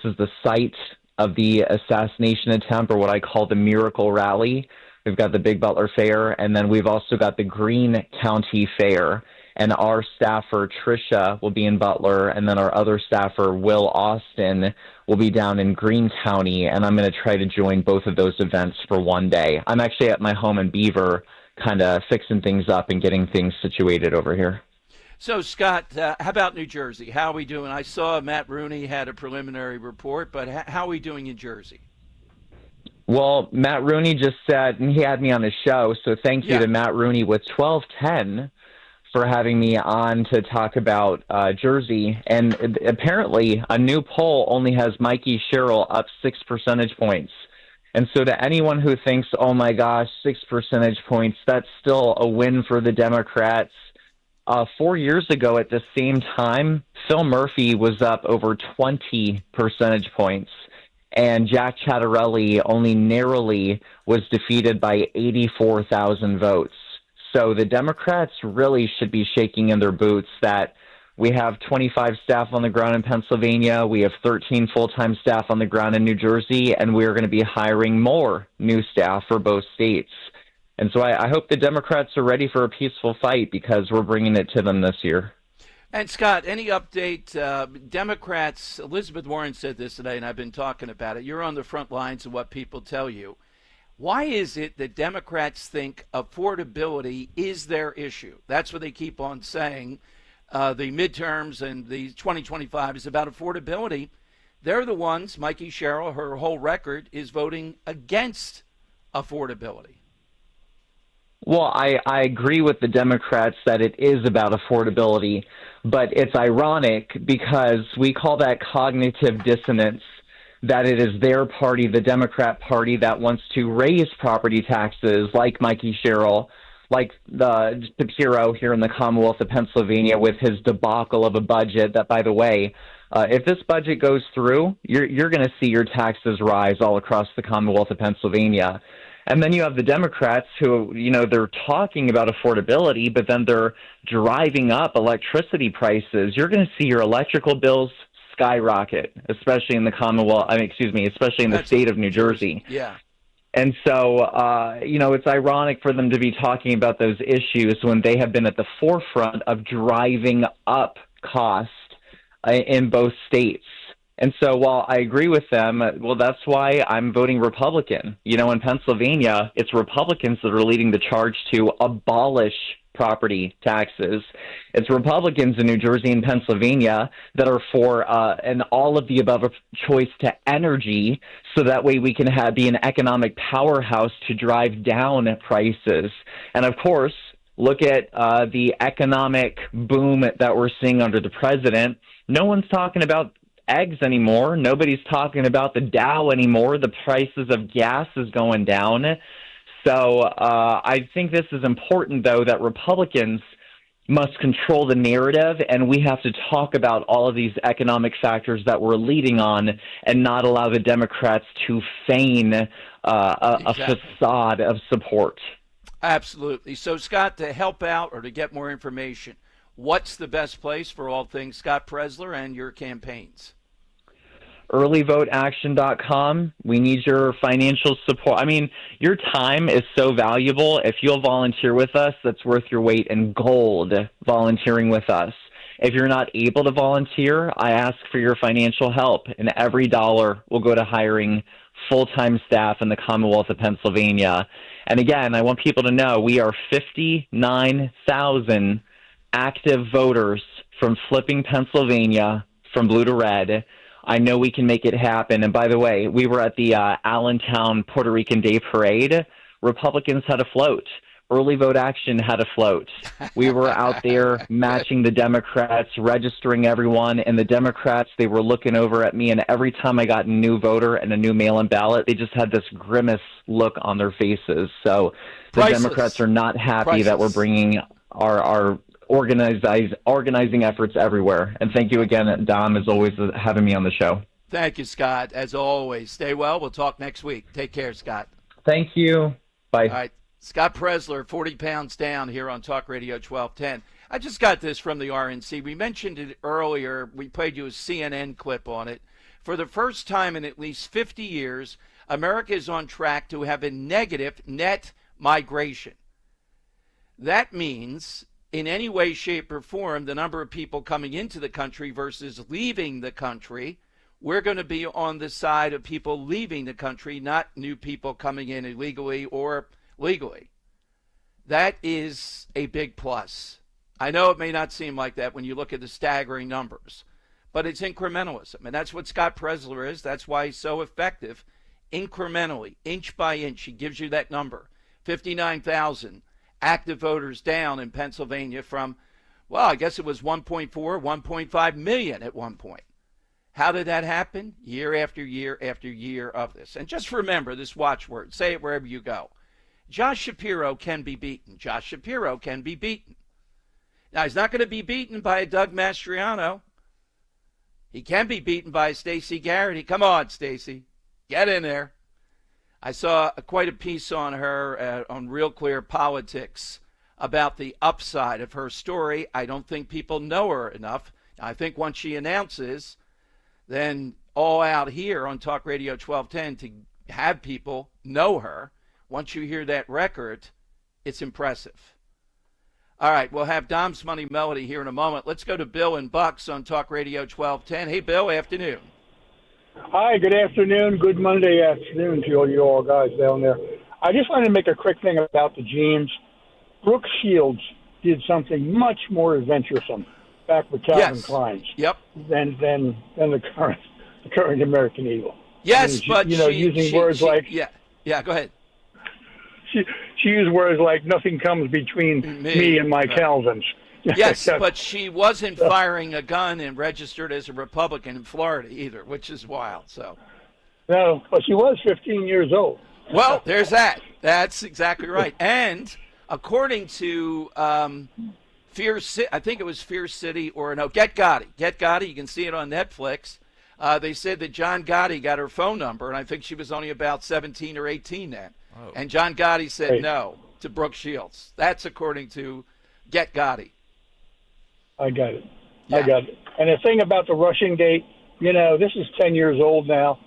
is the site of the assassination attempt, or what I call the Miracle Rally. We've got the Big Butler Fair, and then we've also got the Greene County Fair. And our staffer, Tricia, will be in Butler, and then our other staffer, Will Austin, will be down in Greene County, and I'm going to try to join both of those events for one day. I'm actually at my home in Beaver, kind of fixing things up and getting things situated over here. So, Scott, how about New Jersey? How are we doing? I saw Matt Rooney had a preliminary report, but how are we doing in Jersey? Well, Matt Rooney just said, and he had me on his show, so thank you to Matt Rooney with 1210 for having me on to talk about Jersey. And apparently a new poll only has Mikey Sherrill up 6 percentage points. And so to anyone who thinks, oh my gosh, 6 percentage points, that's still a win for the Democrats. 4 years ago at the same time, Phil Murphy was up over 20 percentage points, and Jack Ciattarelli only narrowly was defeated by 84,000 votes. So the Democrats really should be shaking in their boots that we have 25 staff on the ground in Pennsylvania, we have 13 full-time staff on the ground in New Jersey, and we are going to be hiring more new staff for both states. And so I hope the Democrats are ready for a peaceful fight because we're bringing it to them this year. And, Scott, any update? Democrats, Elizabeth Warren said this today, and I've been talking about it. You're on the front lines of what people tell you. Why is it that Democrats think affordability is their issue? That's what they keep on saying. The midterms and the 2025 is about affordability. They're the ones, Mikey Sherrill, her whole record is voting against affordability. Well, I agree with the Democrats that it is about affordability, but it's ironic because we call that cognitive dissonance, that it is their party, the Democrat Party, that wants to raise property taxes like Mikey Sherrill, like the Shapiro here in the Commonwealth of Pennsylvania with his debacle of a budget that, by the way, if this budget goes through, you're going to see your taxes rise all across the Commonwealth of Pennsylvania. And then you have the Democrats who, they're talking about affordability, but then they're driving up electricity prices. You're going to see your electrical bills skyrocket, especially in the especially in the state of New Jersey. Yeah. And so, it's ironic for them to be talking about those issues when they have been at the forefront of driving up cost in both states. And so while I agree with them, that's why I'm voting Republican. In Pennsylvania, it's Republicans that are leading the charge to abolish property taxes. It's Republicans in New Jersey and Pennsylvania that are for an all-of-the-above choice to energy, so that way we can be an economic powerhouse to drive down prices. And, of course, look at the economic boom that we're seeing under the president. No one's talking about eggs anymore. Nobody's talking about the Dow anymore. The prices of gas is going down. So I think this is important, though, that Republicans must control the narrative, and we have to talk about all of these economic factors that we're leading on and not allow the Democrats to feign a facade of support. Absolutely. So, Scott, to help out or to get more information, what's the best place for all things Scott Presler and your campaigns? earlyvoteaction.com. We need your financial support. Your time is so valuable. If you'll volunteer with us, that's worth your weight in gold volunteering with us. If you're not able to volunteer, I ask for your financial help, and every dollar will go to hiring full-time staff in the Commonwealth of Pennsylvania. And again, I want people to know we are 59,000 active voters from flipping Pennsylvania from blue to red. I know we can make it happen. And by the way, we were at the Allentown Puerto Rican Day Parade. Republicans had a float. Early Vote Action had a float. We were out there matching the Democrats, registering everyone, and the Democrats, they were looking over at me, and every time I got a new voter and a new mail-in ballot, they just had this grimace look on their faces. So the Democrats are not happy that we're bringing our organizing efforts everywhere. And thank you again, Dom, as always, for having me on the show. Thank you, Scott. As always, stay well. We'll talk next week. Take care, Scott. Thank you. Bye. All right. Scott Presler, 40 pounds down here on Talk Radio 1210. I just got this from the RNC. We mentioned it earlier. We played you a CNN clip on it. For the first time in at least 50 years, America is on track to have a negative net migration. That means in any way, shape, or form, the number of people coming into the country versus leaving the country, we're going to be on the side of people leaving the country, not new people coming in illegally or legally. That is a big plus. I know it may not seem like that when you look at the staggering numbers, but it's incrementalism, and that's what Scott Presler is. That's why he's so effective. Incrementally, inch by inch, he gives you that number. 59,000 active voters down in Pennsylvania from, well, I guess it was 1.4, 1.5 million at one point. How did that happen? Year after year after year of this. And just remember this watchword. Say it wherever you go. Josh Shapiro can be beaten. Josh Shapiro can be beaten. Now, he's not going to be beaten by a Doug Mastriano. He can be beaten by Stacey Garrity. Come on, Stacey. Get in there. I saw quite a piece on her on Real Clear Politics about the upside of her story. I don't think people know her enough. I think once she announces, then all out here on Talk Radio 1210 to have people know her. Once you hear that record, it's impressive. All right, we'll have Dom's Money Melody here in a moment. Let's go to Bill and Bucks on Talk Radio 1210. Hey, Bill, afternoon. Hi, good afternoon. Good Monday afternoon to all you all guys down there. I just wanted to make a quick thing about the jeans. Brooke Shields did something much more adventuresome back with Calvin Klein's than the current American Eagle. Yes, but using words like go ahead. She used words like "nothing comes between me and my Calvins." Yes, but she wasn't firing a gun and registered as a Republican in Florida either, which is wild. So no, but she was 15 years old. Well, there's that. That's exactly right. And according to I think it was Fierce City Get Gotti. Get Gotti, you can see it on Netflix. They said that John Gotti got her phone number, and I think she was only about 17 or 18 then. Oh. And John Gotti said no to Brooke Shields. That's according to Get Gotti. I got it. Yeah. I got it. And the thing about the Russian gate, this is 10 years old now.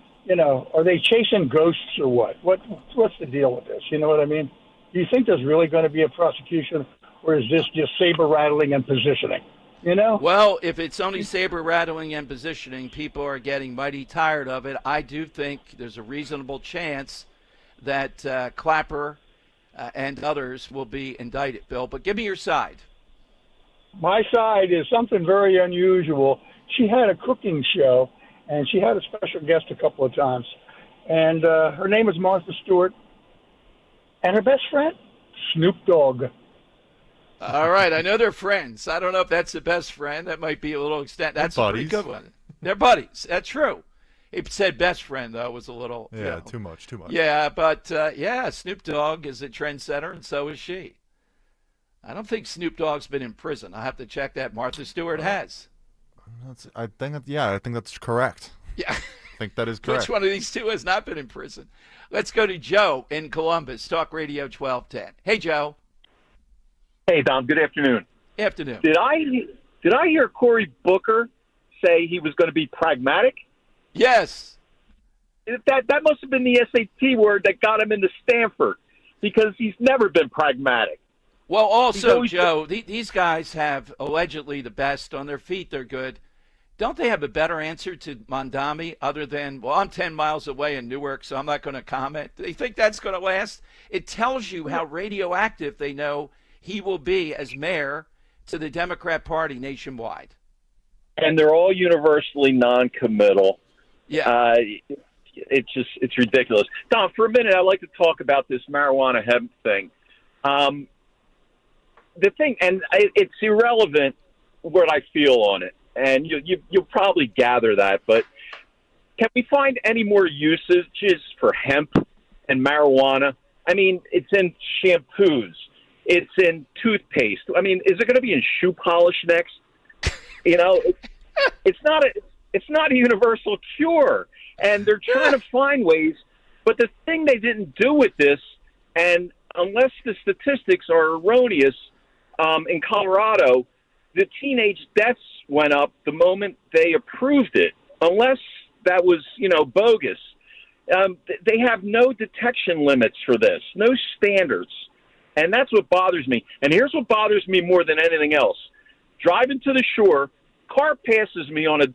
Are they chasing ghosts or what? What's the deal with this? You know what I mean? Do you think there's really going to be a prosecution, or is this just saber rattling and positioning? Well, if it's only saber rattling and positioning, people are getting mighty tired of it. I do think there's a reasonable chance that Clapper and others will be indicted, Bill. But give me your side. My side is something very unusual. She had a cooking show, and she had a special guest a couple of times. And her name was Martha Stewart. And her best friend, Snoop Dogg. All right, I know they're friends. I don't know if that's the best friend. That might be a little extent. That's a pretty good one. They're buddies. That's true. It said best friend, though, was a little... Yeah, too much. Yeah, but, Snoop Dogg is a trendsetter, and so is she. I don't think Snoop Dogg's been in prison. I'll have to check that. Martha Stewart has. I think that's correct. Yeah. I think that is correct. Which one of these two has not been in prison? Let's go to Joe in Columbus, Talk Radio 1210. Hey, Joe. Hey, Dom. Good afternoon. Afternoon. Did I hear Cory Booker say he was going to be pragmatic? Yes. That must have been the SAT word that got him into Stanford, because he's never been pragmatic. Well, also, Joe, these guys have allegedly the best on their feet. They're good. Don't they have a better answer to Mondami other than, well, I'm 10 miles away in Newark, so I'm not going to comment? Do they think that's going to last? It tells you how radioactive they know he will be as mayor to the Democrat Party nationwide. And they're all universally non-committal. Yeah. It's ridiculous. Dom, for a minute, I'd like to talk about this marijuana hemp thing. The thing, and it's irrelevant what I feel on it, and you'll probably gather that, but can we find any more usages for hemp and marijuana? I mean, it's in shampoos. It's in toothpaste. I mean, is it going to be in shoe polish next? It's not a universal cure, and they're trying to find ways. But the thing they didn't do with this, and unless the statistics are erroneous, in Colorado, the teenage deaths went up the moment they approved it, unless that was, bogus. They have no detection limits for this, no standards. And that's what bothers me. And here's what bothers me more than anything else. Driving to the shore, car passes me on a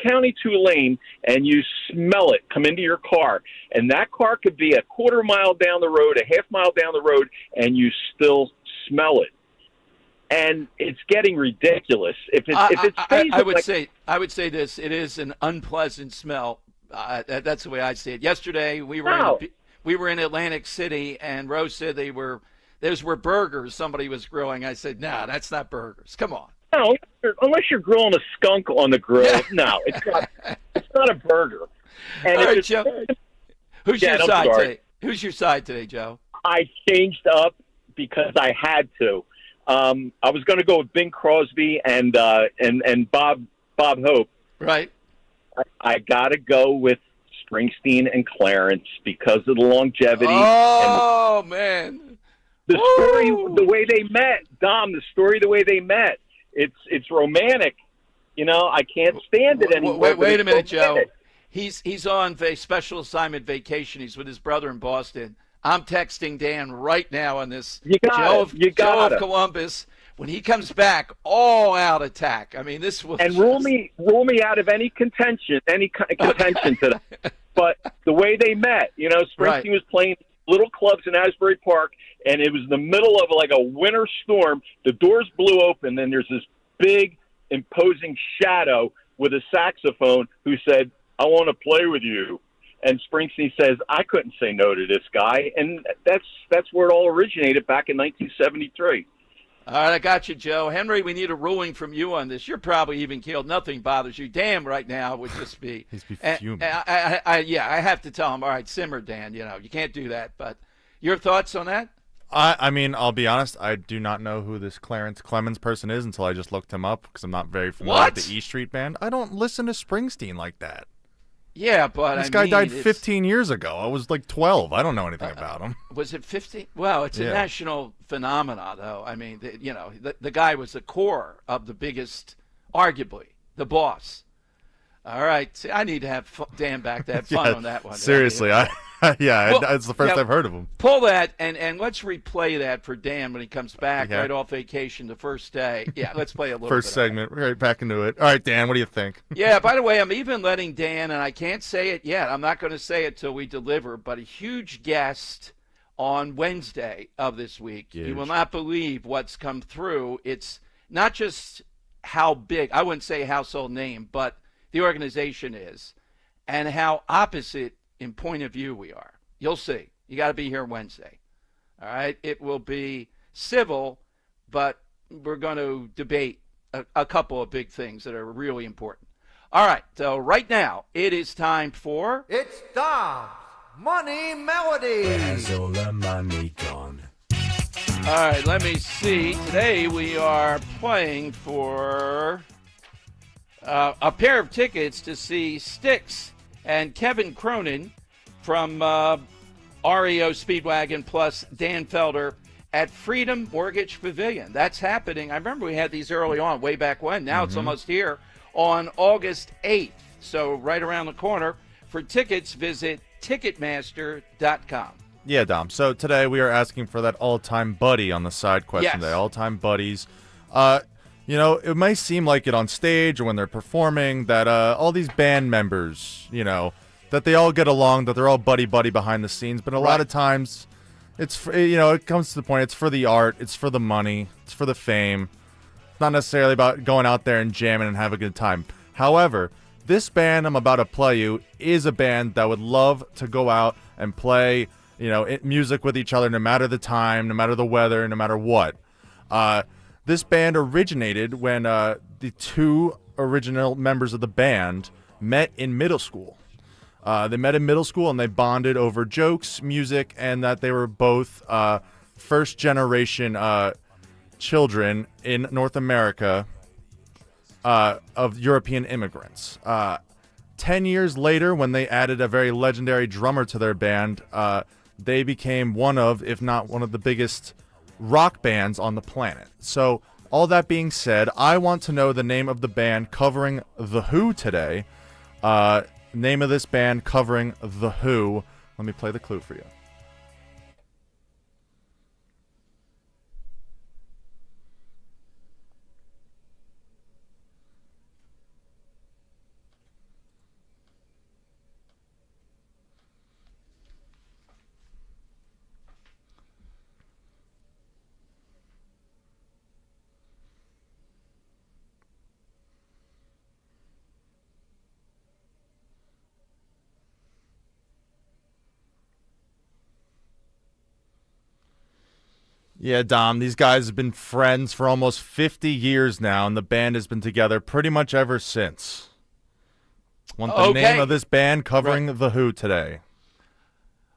county two lane, and you smell it come into your car. And that car could be a quarter mile down the road, a half mile down the road, and you still smell it. And it's getting ridiculous. I would say this: it is an unpleasant smell. That's the way I see it. Yesterday we were in Atlantic City, and Rose said those were burgers somebody was grilling. I said, "Nah, that's not burgers. Come on." No, unless you're grilling a skunk on the grill, no, it's not. It's not a burger. And all right, Joe. Who's your side today? Who's your side today, Joe? I changed up because I had to. I was going to go with Bing Crosby and Bob Hope. Right. I got to go with Springsteen and Clarence because of the longevity. Oh, man. The story, the way they met, Dom, the story, the way they met, it's romantic. You know, I can't stand it anymore. Wait a minute, Joe. He's on a special assignment vacation. He's with his brother in Boston. I'm texting Dan right now on this. Joe of Columbus. When he comes back, all out attack. I mean, this will rule me out of any contention to that. But the way they met, you know, Springsteen was playing little clubs in Asbury Park, and it was in the middle of like a winter storm. The doors blew open, and there's this big, imposing shadow with a saxophone who said, "I want to play with you." And Springsteen says, "I couldn't say no to this guy," and that's where it all originated back in 1973. All right, I got you, Joe. Henry, we need a ruling from you on this. You're probably even killed. Nothing bothers you. Dan right now would just be... He's be fuming. I have to tell him, all right, simmer, Dan. You know, you can't do that. But your thoughts on that? I mean, I'll be honest. I do not know who this Clarence Clemens person is until I just looked him up because I'm not very familiar with the E Street Band. I don't listen to Springsteen like that. Yeah, but this guy died 15 years ago. I was like 12. I don't know anything about him. Was it 15? Well, it's a national phenomenon, though. I mean, the guy was the core of the biggest, arguably, the boss. All right. See, I need to have Dan back to have fun on that one. Seriously, it's the first I've heard of him. Pull that, and let's replay that for Dan when he comes back right off vacation the first day. Yeah, let's play a little First segment, right back into it. All right, Dan, what do you think? Yeah, by the way, I'm even letting Dan, and I can't say it yet. I'm not going to say it till we deliver, but a huge guest on Wednesday of this week. Huge. You will not believe what's come through. It's not just how big, I wouldn't say household name, but the organization is, and how opposite in point of view we are. You'll see. You got to be here Wednesday. All right? It will be civil, but we're going to debate a couple of big things that are really important. All right. So right now, it is time for... It's Dom's Money Melody. Where's all the money gone? All right. Let me see. Today we are playing for a pair of tickets to see Styx and Kevin Cronin from REO Speedwagon plus Dan Felder at Freedom Mortgage Pavilion. That's happening. I remember we had these early on, way back when. Now it's almost here on August 8th. So right around the corner. For tickets, visit Ticketmaster.com. Yeah, Dom. So today we are asking for that all-time buddy on the side question today. All-time buddies. You know, it may seem like it on stage or when they're performing that all these band members, you know, that they all get along, that they're all buddy-buddy behind the scenes. But a lot of times, it's, you know, it comes to the point, it's for the art, it's for the money, it's for the fame. It's not necessarily about going out there and jamming and have a good time. However, this band I'm about to play you is a band that would love to go out and play, you know, music with each other no matter the time, no matter the weather, no matter what. This band originated when the two original members of the band met in middle school. They met in middle school and they bonded over jokes, music, and that they were both first-generation children in North America of European immigrants. 10 years later, when they added a very legendary drummer to their band, they became one of, if not one of the biggest rock bands on the planet. So, all that being said, I want to know the name of the band covering The Who today. Name of this band covering The Who. Let me play the clue for you. Yeah, Dom, these guys have been friends for almost 50 years now, and the band has been together pretty much ever since. Want the name of this band covering The Who today?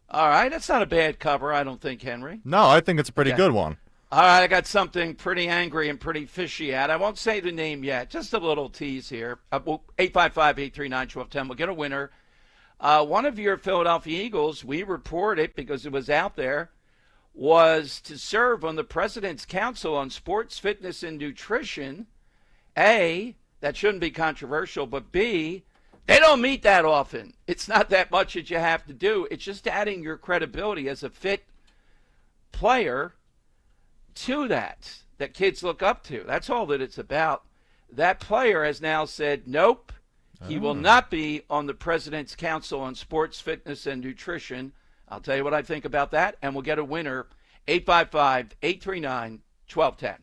All right, that's not a bad cover, I don't think, Henry. No, I think it's a pretty good one. All right, I got something pretty angry and pretty fishy at. I won't say the name yet, just a little tease here. 855-839-1210, we'll get a winner. One of your Philadelphia Eagles, we report it because it was out there, was to serve on the President's Council on Sports, Fitness, and Nutrition. A, that shouldn't be controversial, but B, they don't meet that often. It's not that much that you have to do. It's just adding your credibility as a fit player to that kids look up to. That's all that it's about. That player has now said, nope, he will not be on the President's Council on Sports, Fitness, and Nutrition. I'll tell you what I think about that, and we'll get a winner, 855-839-1210.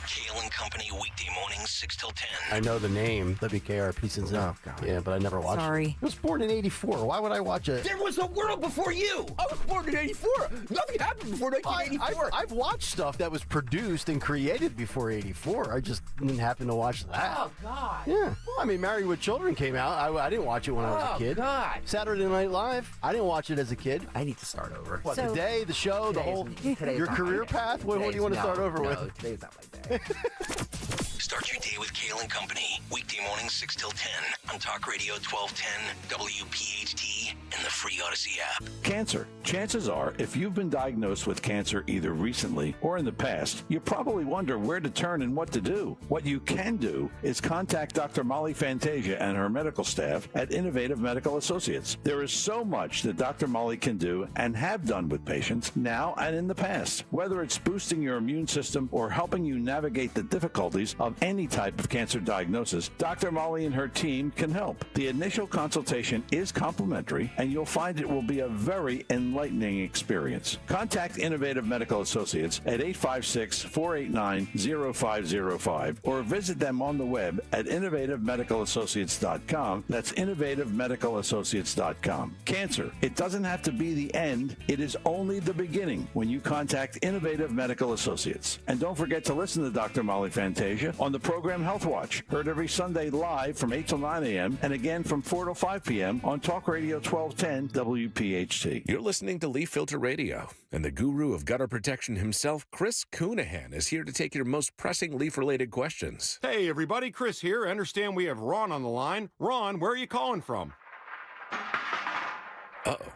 Kale and Company, weekday mornings, 6 till 10. I know the name, WKRP, since Oh, God. yeah, but I never watched it. I was born in 84. Why would I watch it? There was a world before you. I was born in 84. Nothing happened before 1984. I've watched stuff that was produced and created before 84. I just didn't happen to watch that. Oh, God. Yeah. I mean, Married with Children came out. I didn't watch it when I was a kid. God. Saturday Night Live. I didn't watch it as a kid. I need to start over. What, the day, the show, the whole, your career path? What do you want to start over with? Today's not my day. Start your day with Kale and Company, weekday mornings, 6 till 10 on Talk Radio 1210, WPHT, and the free Odyssey app. Cancer. Chances are, if you've been diagnosed with cancer either recently or in the past, you probably wonder where to turn and what to do. What you can do is contact Dr. Molly Fantasia and her medical staff at Innovative Medical Associates. There is so much that Dr. Molly can do and have done with patients now and in the past. Whether it's boosting your immune system or helping you navigate the difficulties of any type of cancer diagnosis, Dr. Molly and her team can help. The initial consultation is complimentary, and you'll find it will be a very enlightening experience. Contact Innovative Medical Associates at 856-489-0505 or visit them on the web at innovativemedicalassociates.com. That's innovativemedicalassociates.com. Cancer, it doesn't have to be the end. It is only the beginning when you contact Innovative Medical Associates. And don't forget to listen to Dr. Molly Fantasia on the program Health Watch, heard every Sunday live from 8 till 9 a.m. and again from 4 till 5 p.m. on Talk Radio 1210 WPHT. You're listening to Leaf Filter Radio, and the guru of gutter protection himself, Chris Coonahan, is here to take your most pressing leaf-related questions. Hey, everybody, Chris here. I understand we have Ron on the line. Ron, where are you calling from? Uh-oh.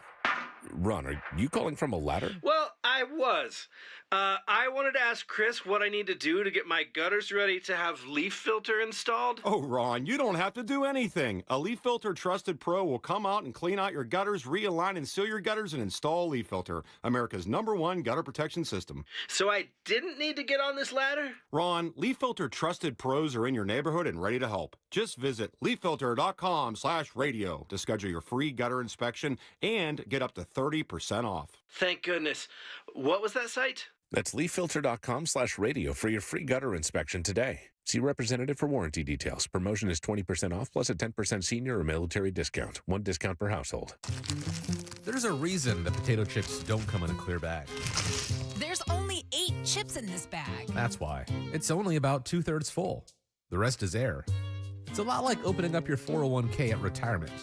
Ron, are you calling from a ladder? Well, I was. I wanted to ask Chris what I need to do to get my gutters ready to have leaf filter installed. Oh, Ron, you don't have to do anything. A Leaf Filter Trusted Pro will come out and clean out your gutters, realign and seal your gutters, and install Leaf Filter, America's #1 gutter protection system. So I didn't need to get on this ladder? Ron, Leaf Filter Trusted Pros are in your neighborhood and ready to help. Just visit leaffilter.com/radio to schedule your free gutter inspection and get up to 30% off. Thank goodness. What was that site? That's leaffilter.com/radio for your free gutter inspection today. See representative for warranty details. Promotion is 20% off plus a 10% senior or military discount. One discount per household. There's a reason that potato chips don't come in a clear bag. There's only 8 chips in this bag. That's why. It's only about 2/3 full. The rest is air. It's a lot like opening up your 401k at retirement.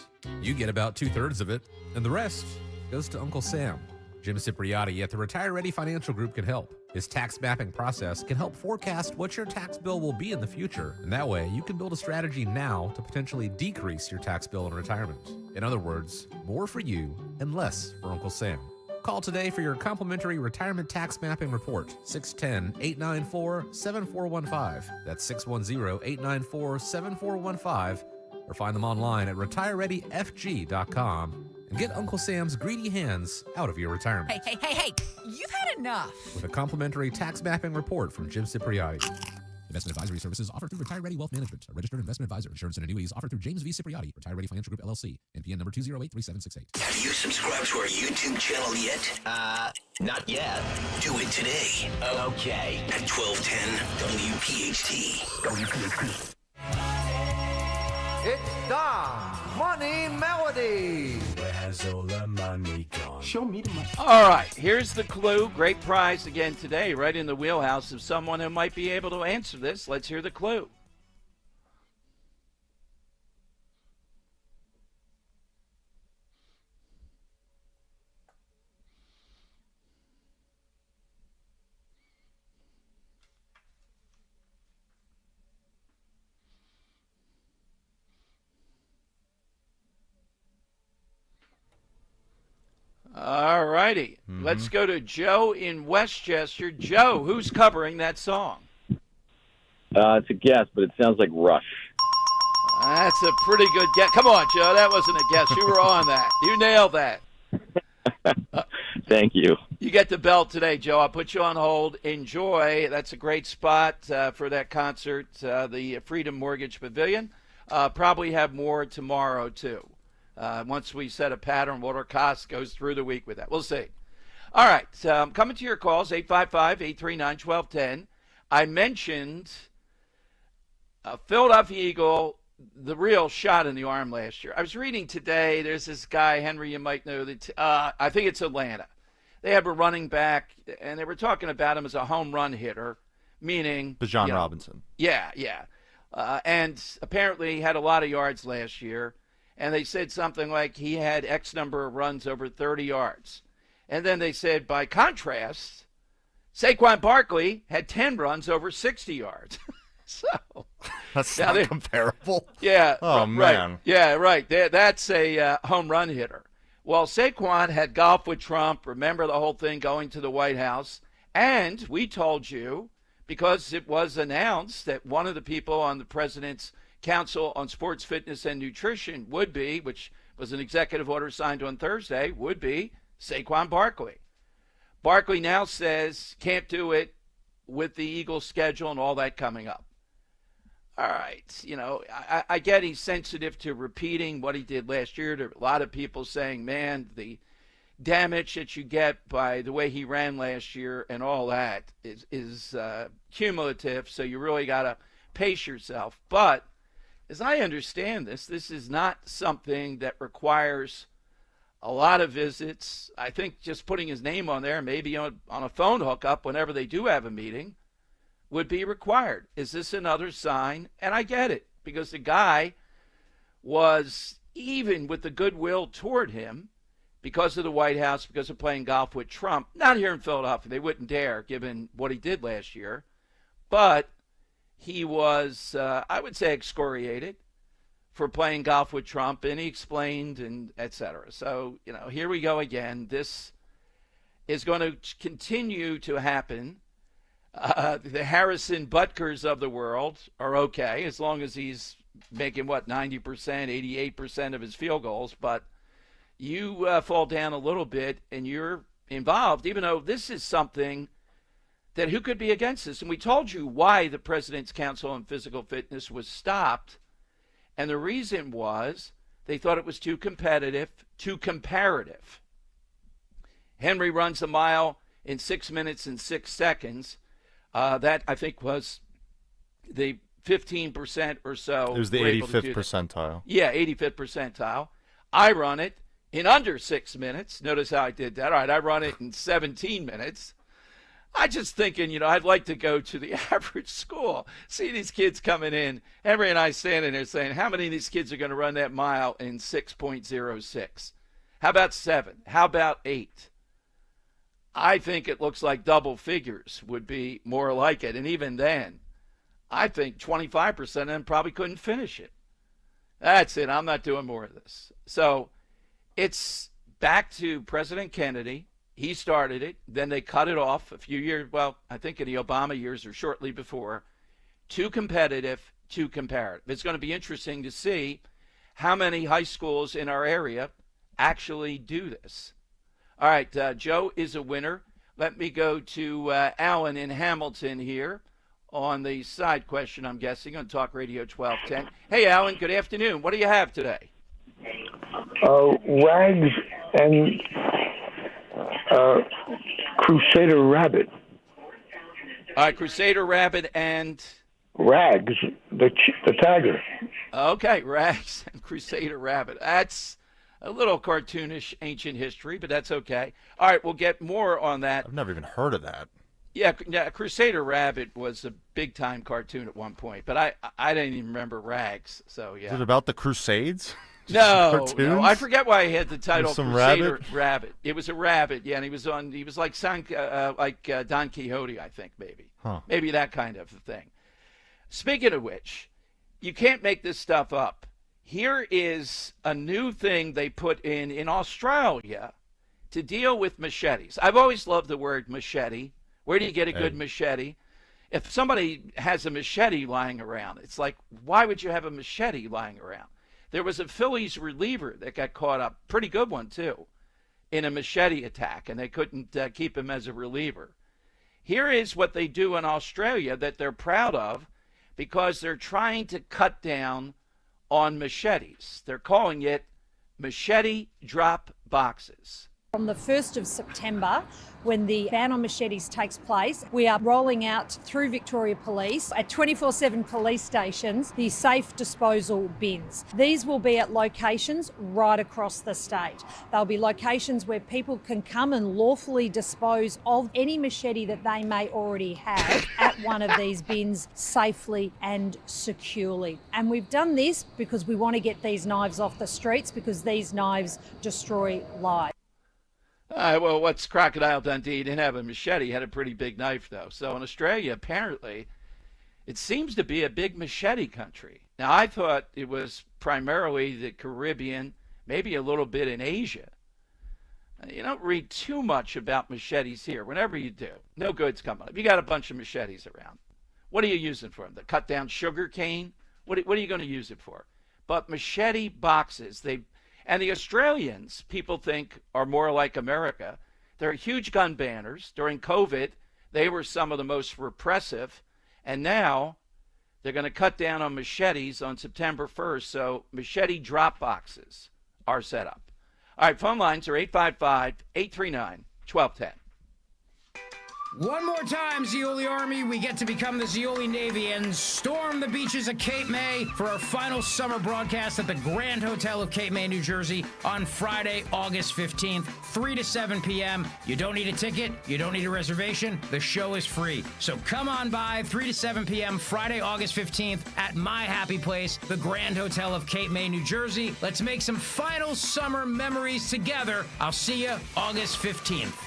You get about 2/3 of it, and the rest goes to Uncle Sam. Jim Cipriotti at the Retire Ready Financial Group can help. His tax mapping process can help forecast what your tax bill will be in the future, and that way you can build a strategy now to potentially decrease your tax bill in retirement. In other words, more for you and less for Uncle Sam. Call today for your complimentary retirement tax mapping report, 610-894-7415. That's 610-894-7415, or find them online at retirereadyfg.com. And get Uncle Sam's greedy hands out of your retirement. Hey, you've had enough. With a complimentary tax mapping report from Jim Cipriotti. Investment advisory services offered through Retire Ready Wealth Management, a registered investment advisor. Insurance and annuities offered through James V. Cipriotti, Retire Ready Financial Group, LLC, NPN number 2083768. Have you subscribed to our YouTube channel yet? Not yet. Do it today. Okay. At 1210 WPHT. It's Dom. Money Melody. Where has all the money gone? Show me the money. All right, here's the clue. Great prize again today, right in the wheelhouse of someone who might be able to answer this. Let's hear the clue. All righty. Let's go to Joe in Westchester. Joe, who's covering that song? It's a guess, but it sounds like Rush. That's a pretty good guess. Come on, Joe. That wasn't a guess. You were on that. You nailed that. Thank you. You get the belt today, Joe. I'll put you on hold. Enjoy. That's a great spot for that concert, the Freedom Mortgage Pavilion. Probably have more tomorrow, too. Once we set a pattern, what our cost goes through the week with that. We'll see. All right. Coming to your calls, 855-839-1210. I mentioned Philadelphia Eagle, the real shot in the arm last year. I was reading today, there's this guy, Henry, you might know, that I think it's Atlanta. They have a running back, and they were talking about him as a home run hitter, meaning Bijan Robinson. Yeah. And apparently he had a lot of yards last year. And they said something like he had X number of runs over 30 yards. And then they said, by contrast, Saquon Barkley had 10 runs over 60 yards. So that's not comparable. Yeah. Oh, right. man. Yeah, right. That's a home run hitter. Well, Saquon had golf with Trump. Remember the whole thing going to the White House. And we told you, because it was announced that one of the people on the president's Council on Sports, Fitness, and Nutrition would be, which was an executive order signed on Thursday, would be Saquon Barkley. Barkley now says can't do it with the Eagles schedule and all that coming up. All right, I get he's sensitive to repeating what he did last year. There are a lot of people saying, man, the damage that you get by the way he ran last year and all that is cumulative, so you really got to pace yourself. But as I understand this is not something that requires a lot of visits. I think just putting his name on there, maybe on a phone hookup whenever they do have a meeting, would be required. Is this another sign? And I get it, because the guy was, even with the goodwill toward him, because of the White House, because of playing golf with Trump, not here in Philadelphia, they wouldn't dare, given what he did last year, but he was, I would say, excoriated for playing golf with Trump, and he explained, and et cetera. So, here we go again. This is going to continue to happen. The Harrison Butkers of the world are okay, as long as he's making, 90%, 88% of his field goals. But you fall down a little bit, and you're involved, even though this is something that who could be against this? And we told you why the President's Council on Physical Fitness was stopped. And the reason was they thought it was too competitive, too comparative. Henry runs a mile in 6 minutes and 6 seconds. That, I think, was the 15% or so. It was the 85th percentile. Yeah, 85th percentile. I run it in under 6 minutes. Notice how I did that. All right, I run it in 17 minutes. I just thinking, I'd like to go to the average school, see these kids coming in. Henry and I standing there saying, how many of these kids are going to run that mile in 6.06? How about 7? How about 8? I think it looks like double figures would be more like it. And even then, I think 25% of them probably couldn't finish it. That's it. I'm not doing more of this. So it's back to President Kennedy. He started it. Then they cut it off a few years, I think in the Obama years or shortly before. Too competitive, too comparative. It's going to be interesting to see how many high schools in our area actually do this. All right, Joe is a winner. Let me go to Alan in Hamilton here on the side question, I'm guessing, on Talk Radio 1210. Hey, Alan, good afternoon. What do you have today? Wags and Crusader Rabbit. All right, Crusader Rabbit and... Rags, the tiger. Okay, Rags and Crusader Rabbit. That's a little cartoonish ancient history, but that's okay. All right, we'll get more on that. I've never even heard of that. Yeah, Crusader Rabbit was a big-time cartoon at one point, but I didn't even remember Rags, so yeah. Is it about the Crusades? No, I forget why he had the title Crusader Rabbit. It was a rabbit, yeah, and he was like Don Quixote, I think, maybe. Huh. Maybe that kind of thing. Speaking of which, you can't make this stuff up. Here is a new thing they put in Australia to deal with machetes. I've always loved the word machete. Where do you get a good machete? If somebody has a machete lying around, it's like, why would you have a machete lying around? There was a Phillies reliever that got caught up, pretty good one too, in a machete attack, and they couldn't keep him as a reliever. Here is what they do in Australia that they're proud of because they're trying to cut down on machetes. They're calling it machete drop boxes. From the 1st of September, when the ban on machetes takes place, we are rolling out through Victoria Police at 24/7 police stations the safe disposal bins. These will be at locations right across the state. They'll be locations where people can come and lawfully dispose of any machete that they may already have at one of these bins safely and securely. And we've done this because we want to get these knives off the streets because these knives destroy lives. Well, what's Crocodile Dundee? He didn't have a machete. He had a pretty big knife, though. So in Australia, apparently, it seems to be a big machete country. Now, I thought it was primarily the Caribbean, maybe a little bit in Asia. You don't read too much about machetes here. Whenever you do, no good's coming up. You got a bunch of machetes around. What are you using for them? To cut down sugar cane? What are you going to use it for? But machete boxes, and the Australians, people think, are more like America. They're huge gun banners. During COVID, they were some of the most repressive. And now they're going to cut down on machetes on September 1st. So machete drop boxes are set up. All right, phone lines are 855-839-1210. One more time, Zeoli Army, we get to become the Zeoli Navy and storm the beaches of Cape May for our final summer broadcast at the Grand Hotel of Cape May, New Jersey on Friday, August 15th, 3 to 7 p.m. You don't need a ticket. You don't need a reservation. The show is free. So come on by 3 to 7 p.m. Friday, August 15th at my happy place, the Grand Hotel of Cape May, New Jersey. Let's make some final summer memories together. I'll see you August 15th.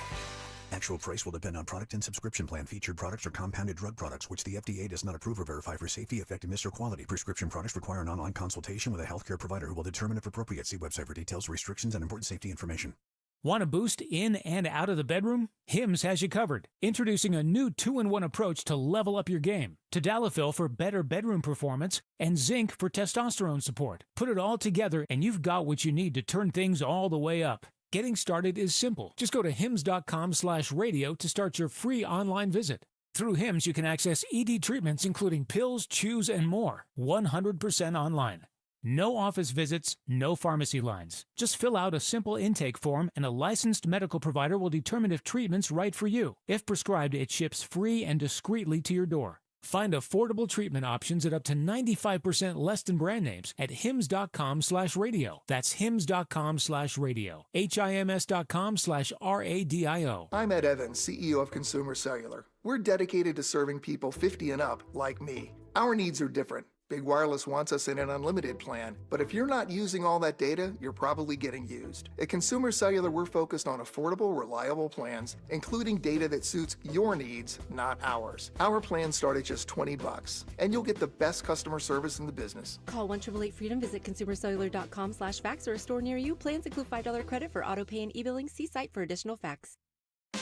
Actual price will depend on product and subscription plan. Featured products are compounded drug products, which the FDA does not approve or verify for safety, effectiveness, or quality. Prescription products require an online consultation with a healthcare provider who will determine if appropriate. See website for details, restrictions, and important safety information. Want a boost in and out of the bedroom? Hims has you covered. Introducing a new 2-in-1 approach to level up your game. Tadalafil for better bedroom performance and zinc for testosterone support. Put it all together and you've got what you need to turn things all the way up. Getting started is simple. Just go to hims.com/radio to start your free online visit. Through Hims, you can access ED treatments including pills, chews, and more. 100% online. No office visits, no pharmacy lines. Just fill out a simple intake form and a licensed medical provider will determine if treatment's right for you. If prescribed, it ships free and discreetly to your door. Find affordable treatment options at up to 95% less than brand names at hims.com/radio. That's hims.com/radio. HIMS.com/RADIO. I'm Ed Evans, CEO of Consumer Cellular. We're dedicated to serving people 50 and up like me. Our needs are different. Big Wireless wants us in an unlimited plan, but if you're not using all that data, you're probably getting used. At Consumer Cellular, we're focused on affordable, reliable plans, including data that suits your needs, not ours. Our plans start at just $20, and you'll get the best customer service in the business. Call 1-888-FREEDOM, visit consumercellular.com/fax or a store near you. Plans include $5 credit for auto pay and e-billing. See site for additional facts.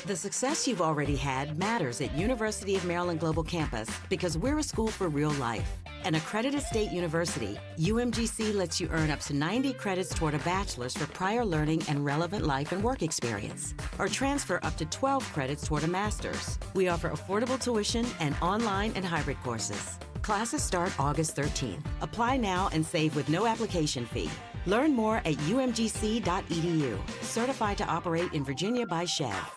The success you've already had matters at University of Maryland Global Campus because we're a school for real life. An accredited state university, UMGC lets you earn up to 90 credits toward a bachelor's for prior learning and relevant life and work experience, or transfer up to 12 credits toward a master's. We offer affordable tuition and online and hybrid courses. Classes start August 13th. Apply now and save with no application fee. Learn more at umgc.edu. Certified to operate in Virginia by SCHEV.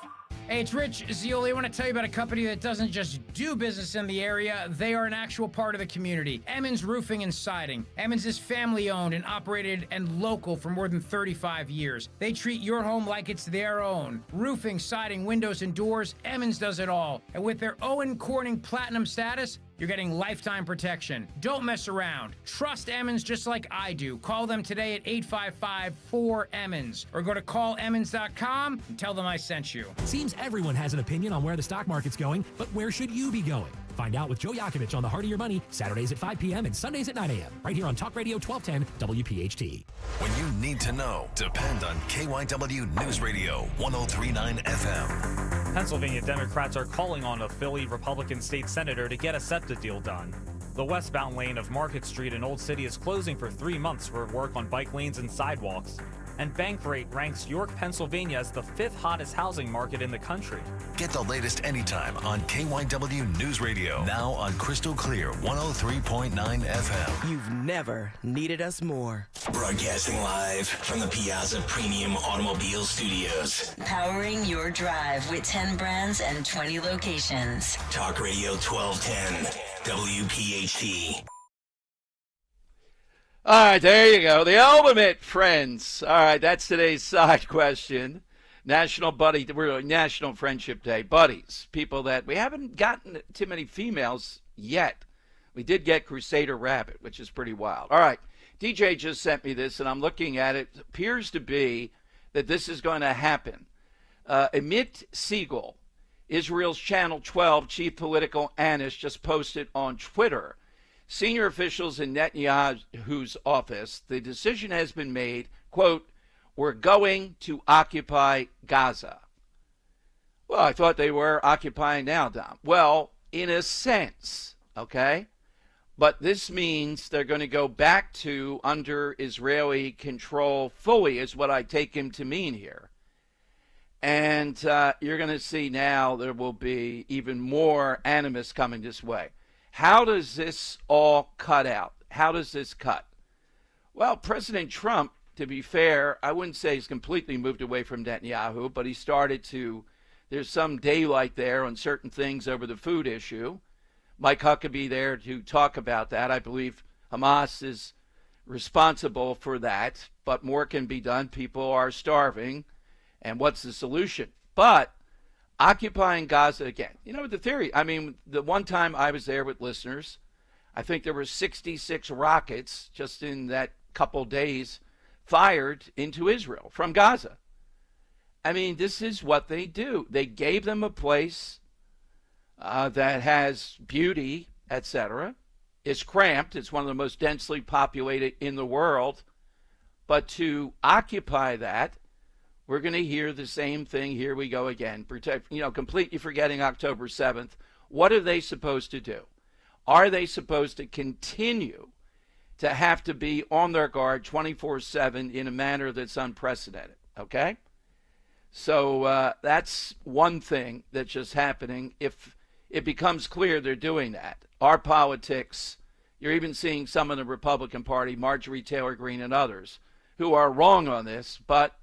Hey, it's Rich Zioli. I want to tell you about a company that doesn't just do business in the area. They are an actual part of the community. Emmons Roofing and Siding. Emmons is family-owned and operated and local for more than 35 years. They treat your home like it's their own. Roofing, siding, windows, and doors, Emmons does it all. And with their Owen Corning Platinum status, you're getting lifetime protection. Don't mess around. Trust Emmons just like I do. Call them today at 855-4-EMMONS or go to callemmons.com and tell them I sent you. Seems everyone has an opinion on where the stock market's going, but where should you be going? Find out with Joe Yakovich on The Heart of Your Money, Saturdays at 5 p.m. and Sundays at 9 a.m. right here on Talk Radio 1210 WPHT. When you need to know, depend on KYW News Radio 103.9 FM. Pennsylvania Democrats are calling on a Philly Republican state senator to get a SEPTA deal done. The westbound lane of Market Street in Old City is closing for 3 months for work on bike lanes and sidewalks. And Bankrate ranks York, Pennsylvania as the 5th hottest housing market in the country. Get the latest anytime on KYW News Radio. Now on Crystal Clear 103.9 FM. You've never needed us more. Broadcasting live from the Piazza Premium Automobile Studios. Powering your drive with 10 brands and 20 locations. Talk Radio 1210 WPHT. All right, there you go. The ultimate friends. All right, that's today's side question. National Friendship Day. Buddies. People that we haven't gotten too many females yet. We did get Crusader Rabbit, which is pretty wild. All right, DJ just sent me this, and I'm looking at it. It appears to be that this is going to happen. Amit Siegel, Israel's Channel 12 chief political analyst, just posted on Twitter. Senior officials in Netanyahu's office, the decision has been made, quote, we're going to occupy Gaza. Well, I thought they were occupying now, Dom. Well, in a sense, okay? But this means they're going to go back to under Israeli control fully, is what I take him to mean here. And you're going to see now there will be even more animus coming this way. How does this all cut out? How does this cut? Well, President Trump, to be fair, I wouldn't say he's completely moved away from Netanyahu, but he started to, there's some daylight there on certain things over the food issue. Mike Huckabee there to talk about that. I believe Hamas is responsible for that, but more can be done. People are starving, and what's the solution? But occupying Gaza again. You know, the theory, I mean, the one time I was there with listeners, I think there were 66 rockets just in that couple days fired into Israel from Gaza. I mean, this is what they do. They gave them a place that has beauty, etc. It's cramped. It's one of the most densely populated in the world. But to occupy that, we're going to hear the same thing. Here we go again. Completely forgetting October 7th. What are they supposed to do? Are they supposed to continue to have to be on their guard 24/7 in a manner that's unprecedented? Okay? So that's one thing that's just happening. If it becomes clear they're doing that, our politics, you're even seeing some in the Republican Party, Marjorie Taylor Greene and others, who are wrong on this, but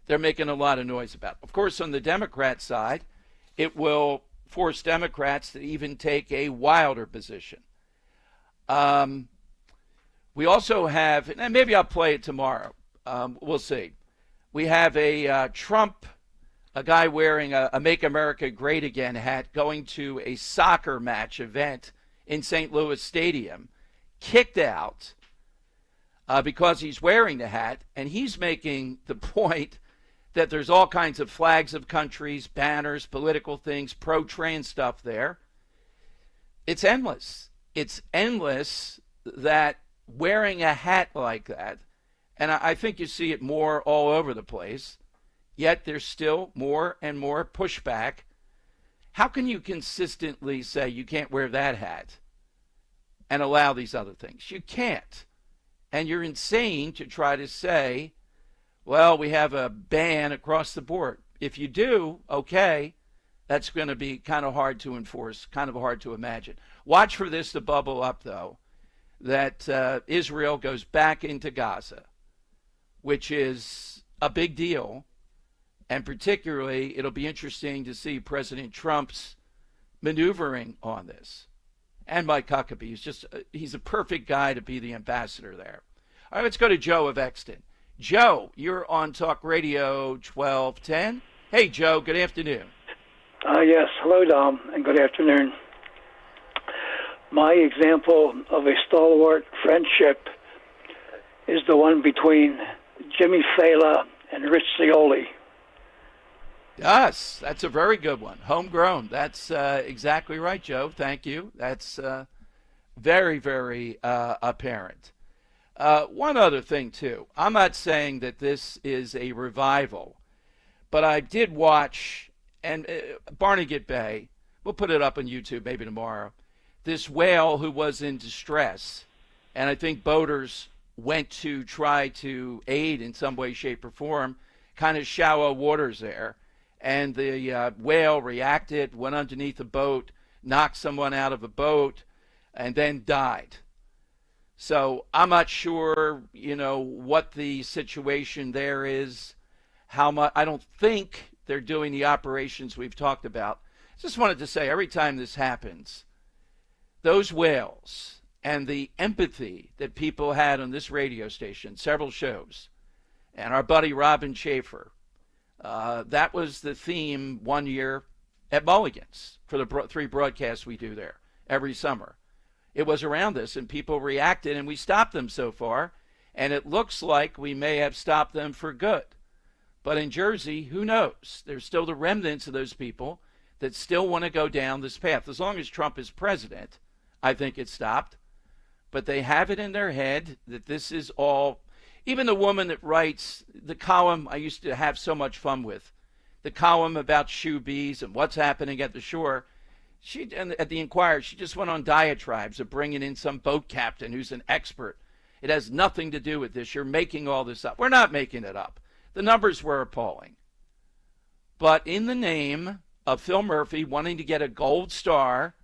they're making a lot of noise about it. Of course, on the Democrat side, it will force Democrats to even take a wilder position. We also have, and maybe I'll play it tomorrow. We'll see. We have a Trump, a guy wearing a Make America Great Again hat, going to a soccer match event in St. Louis Stadium, kicked out because he's wearing the hat, and he's making the point that there's all kinds of flags of countries, banners, political things, pro-trans stuff there. It's endless. It's endless that wearing a hat like that, and I think you see it more all over the place, yet there's still more and more pushback. How can you consistently say you can't wear that hat and allow these other things? You can't. And you're insane to try to say, well, we have a ban across the board. If you do, okay, that's going to be kind of hard to enforce, kind of hard to imagine. Watch for this to bubble up, though, that Israel goes back into Gaza, which is a big deal. And particularly, it'll be interesting to see President Trump's maneuvering on this. And Mike Huckabee, he's a perfect guy to be the ambassador there. All right, let's go to Joe of Exton. Joe, you're on Talk Radio 1210. Hey, Joe, good afternoon. Yes, hello, Dom, and good afternoon. My example of a stalwart friendship is the one between Jimmy Fallon and Rich Scioli. Yes, that's a very good one. Homegrown. That's exactly right, Joe. Thank you. That's very, very apparent. One other thing, too. I'm not saying that this is a revival, but I did watch, and Barnegat Bay, we'll put it up on YouTube maybe tomorrow, this whale who was in distress, and I think boaters went to try to aid in some way, shape, or form, kind of shallow waters there. And the whale reacted, went underneath a boat, knocked someone out of a boat, and then died. So I'm not sure, what the situation there is, how much. I don't think they're doing the operations we've talked about. Just wanted to say, every time this happens, those whales and the empathy that people had on this radio station, several shows, and our buddy Robin Schaefer, that was the theme one year at Mulligans for the 3 broadcasts we do there every summer. It was around this, and people reacted, and we stopped them so far, and it looks like we may have stopped them for good. But in Jersey, who knows? There's still the remnants of those people that still want to go down this path. As long as Trump is president, I think it's stopped. But they have it in their head that this is all. Even the woman that writes the column I used to have so much fun with, the column about shoe bees and what's happening at the shore, and at the Inquirer, she just went on diatribes of bringing in some boat captain who's an expert. It has nothing to do with this. You're making all this up. We're not making it up. The numbers were appalling. But in the name of Phil Murphy wanting to get a gold star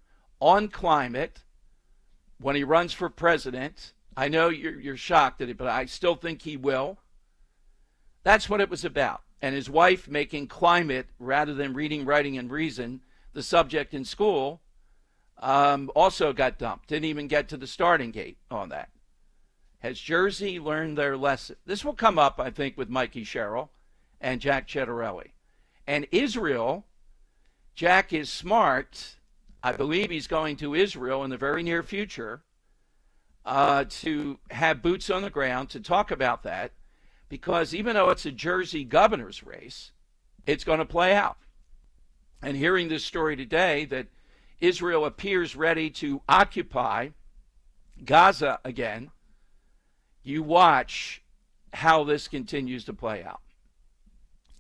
on climate when he runs for president, I know you're shocked at it, but I still think he will. That's what it was about. And his wife making climate, rather than reading, writing, and reason, the subject in school, also got dumped. Didn't even get to the starting gate on that. Has Jersey learned their lesson? This will come up, I think, with Mikey Sherrill and Jack Cettarelli. And Israel, Jack is smart. I believe he's going to Israel in the very near future to have boots on the ground to talk about that, because even though it's a Jersey governor's race, it's going to play out. And hearing this story today that Israel appears ready to occupy Gaza again, you watch how this continues to play out.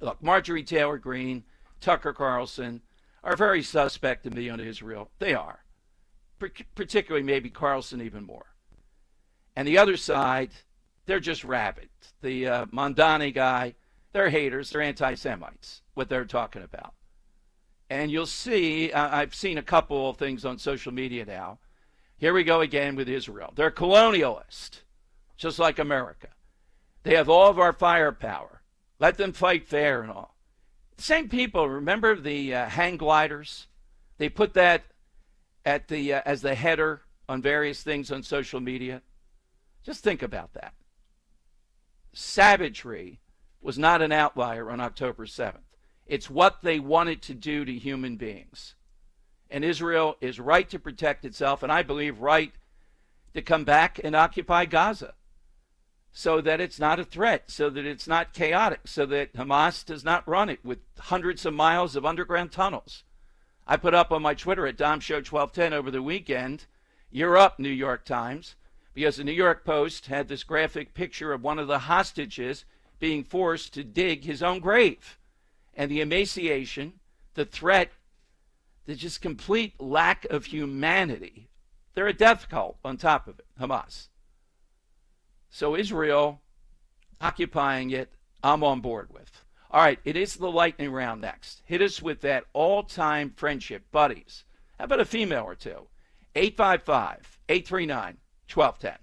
Look, Marjorie Taylor Greene, Tucker Carlson are very suspect to me on Israel. They are. Particularly maybe Carlson even more. And the other side, they're just rabid. The Mondani guy, they're haters, they're anti-Semites, what they're talking about. And you'll see, I've seen a couple of things on social media now. Here we go again with Israel. They're colonialist, just like America. They have all of our firepower. Let them fight fair and all. Same people, remember the hang gliders? They put that at the as the header on various things on social media. Just think about that. Savagery was not an outlier on October 7th. It's what they wanted to do to human beings. And Israel is right to protect itself, and I believe right to come back and occupy Gaza so that it's not a threat, so that it's not chaotic, so that Hamas does not run it with hundreds of miles of underground tunnels. I put up on my Twitter at DomShow1210 over the weekend, "You're up, New York Times," because the New York Post had this graphic picture of one of the hostages being forced to dig his own grave. And the emaciation, the threat, the just complete lack of humanity. They're a death cult on top of it, Hamas. So Israel occupying it, I'm on board with. All right, it is the lightning round next. Hit us with that all-time friendship, buddies. How about a female or two? 855-839-1210.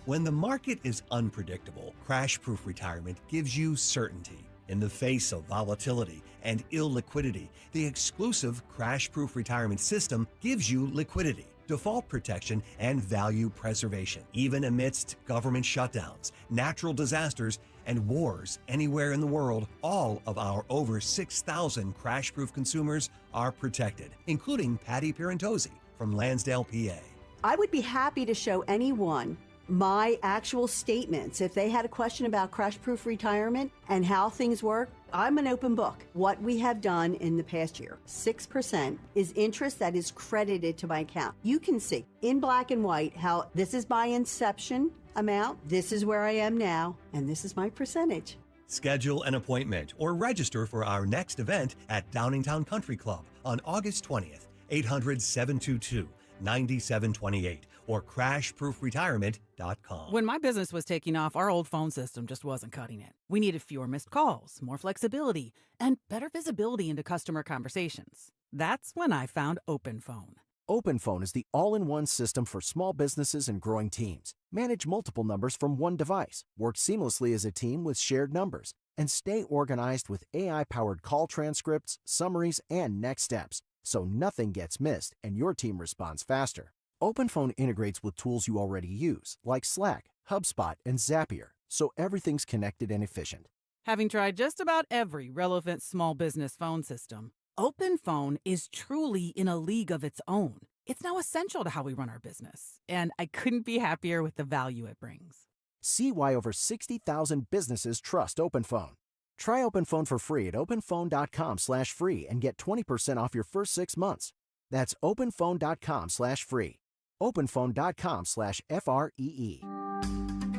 When the market is unpredictable, Crash Proof Retirement gives you certainty. In the face of volatility and illiquidity, the exclusive crash-proof retirement system gives you liquidity, default protection, and value preservation, even amidst government shutdowns, natural disasters, and wars anywhere in the world. All of our over 6,000 crash-proof consumers are protected, including Patty Pirantozzi from Lansdale, PA. I would be happy to show anyone my actual statements. If they had a question about crash-proof retirement and how things work, I'm an open book. What we have done in the past year, 6% is interest that is credited to my account. You can see in black and white how this is my inception amount, this is where I am now, and this is my percentage. Schedule an appointment or register for our next event at Downingtown Country Club on August 20th, 800-722-9728 or crashproofretirement.com. When my business was taking off, our old phone system just wasn't cutting it. We needed fewer missed calls, more flexibility, and better visibility into customer conversations. That's when I found OpenPhone. OpenPhone is the all-in-one system for small businesses and growing teams. Manage multiple numbers from one device, work seamlessly as a team with shared numbers, and stay organized with AI-powered call transcripts, summaries, and next steps, so nothing gets missed and your team responds faster. OpenPhone integrates with tools you already use, like Slack, HubSpot, and Zapier, so everything's connected and efficient. Having tried just about every relevant small business phone system, OpenPhone is truly in a league of its own. It's now essential to how we run our business, and I couldn't be happier with the value it brings. See why over 60,000 businesses trust OpenPhone. Try OpenPhone for free at openphone.com/free and get 20% off your first 6 months. That's openphone.com/free. openphone.com/FREE.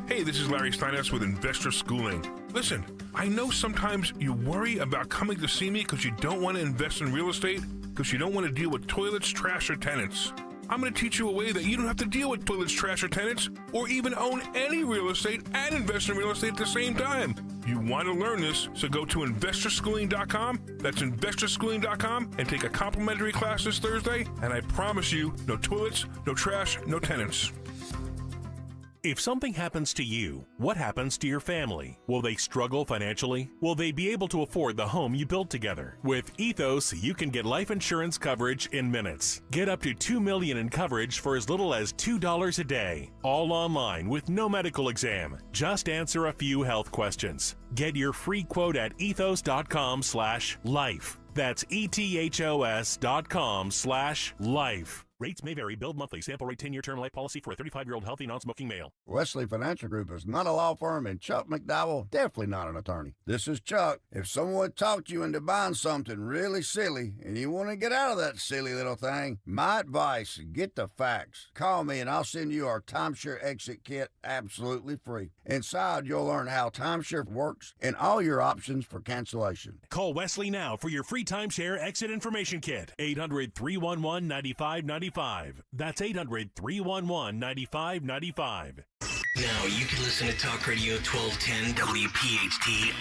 Hey, this is Larry Steinhaus with Investor Schooling. Listen, I know sometimes you worry about coming to see me because you don't want to invest in real estate, because you don't want to deal with toilets, trash, or tenants. I'm going to teach you a way that you don't have to deal with toilets, trash, or tenants, or even own any real estate and invest in real estate at the same time. You want to learn this, so go to investorschooling.com. That's investorschooling.com and take a complimentary class this Thursday, and I promise you, no toilets, no trash, no tenants. If something happens to you, what happens to your family? Will they struggle financially? Will they be able to afford the home you built together? With Ethos, you can get life insurance coverage in minutes. Get up to $2 million in coverage for as little as $2 a day. All online with no medical exam. Just answer a few health questions. Get your free quote at ethos.com/life. That's ethos.com/life. Rates may vary. Billed monthly. Sample rate 10-year term life policy for a 35-year-old healthy non-smoking male. Wesley Financial Group is not a law firm, and Chuck McDowell definitely not an attorney. This is Chuck. If someone talked you into buying something really silly and you want to get out of that silly little thing, my advice, get the facts. Call me and I'll send you our timeshare exit kit absolutely free. Inside, you'll learn how timeshare works and all your options for cancellation. Call Wesley now for your free timeshare exit information kit. 800-311-9595. That's 800-311-9595. Now you can listen to Talk Radio 1210 WPHT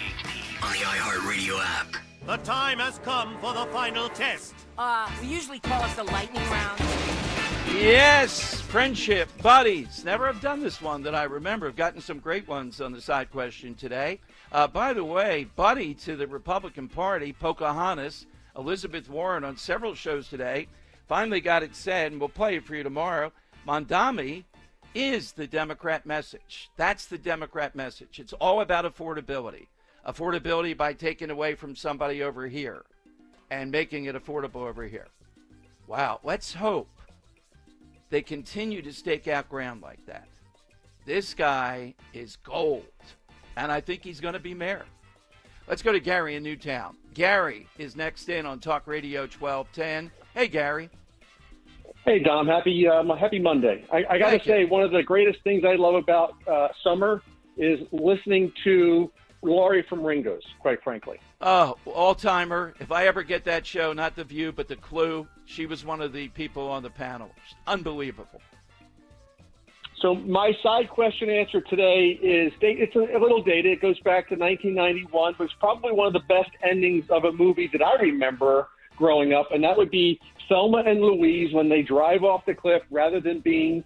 on the iHeartRadio app. The time has come for the final test. We usually call it the lightning round. Yes, friendship, buddies. Never have done this one that I remember. I've gotten some great ones on the side question today. By the way, buddy to the Republican Party, Pocahontas, Elizabeth Warren on several shows today, finally got it said, and we'll play it for you tomorrow. Mondami is the Democrat message. That's the Democrat message. It's all about affordability. Affordability by taking away from somebody over here and making it affordable over here. Wow, let's hope they continue to stake out ground like that. This guy is gold, and I think he's going to be mayor. Let's go to Gary in Newtown. Gary is next in on Talk Radio 1210. Hey, Gary. Hey, Dom. Happy Monday. I got to say, one of the greatest things I love about summer is listening to Laurie from Ringo's, quite frankly. Oh, all-timer. If I ever get that show, not The View, but The Clue, she was one of the people on the panel. Unbelievable. So my side question answer today is, it's a little dated. It goes back to 1991, but it's probably one of the best endings of a movie that I remember growing up, and that would be Thelma and Louise when they drive off the cliff rather than being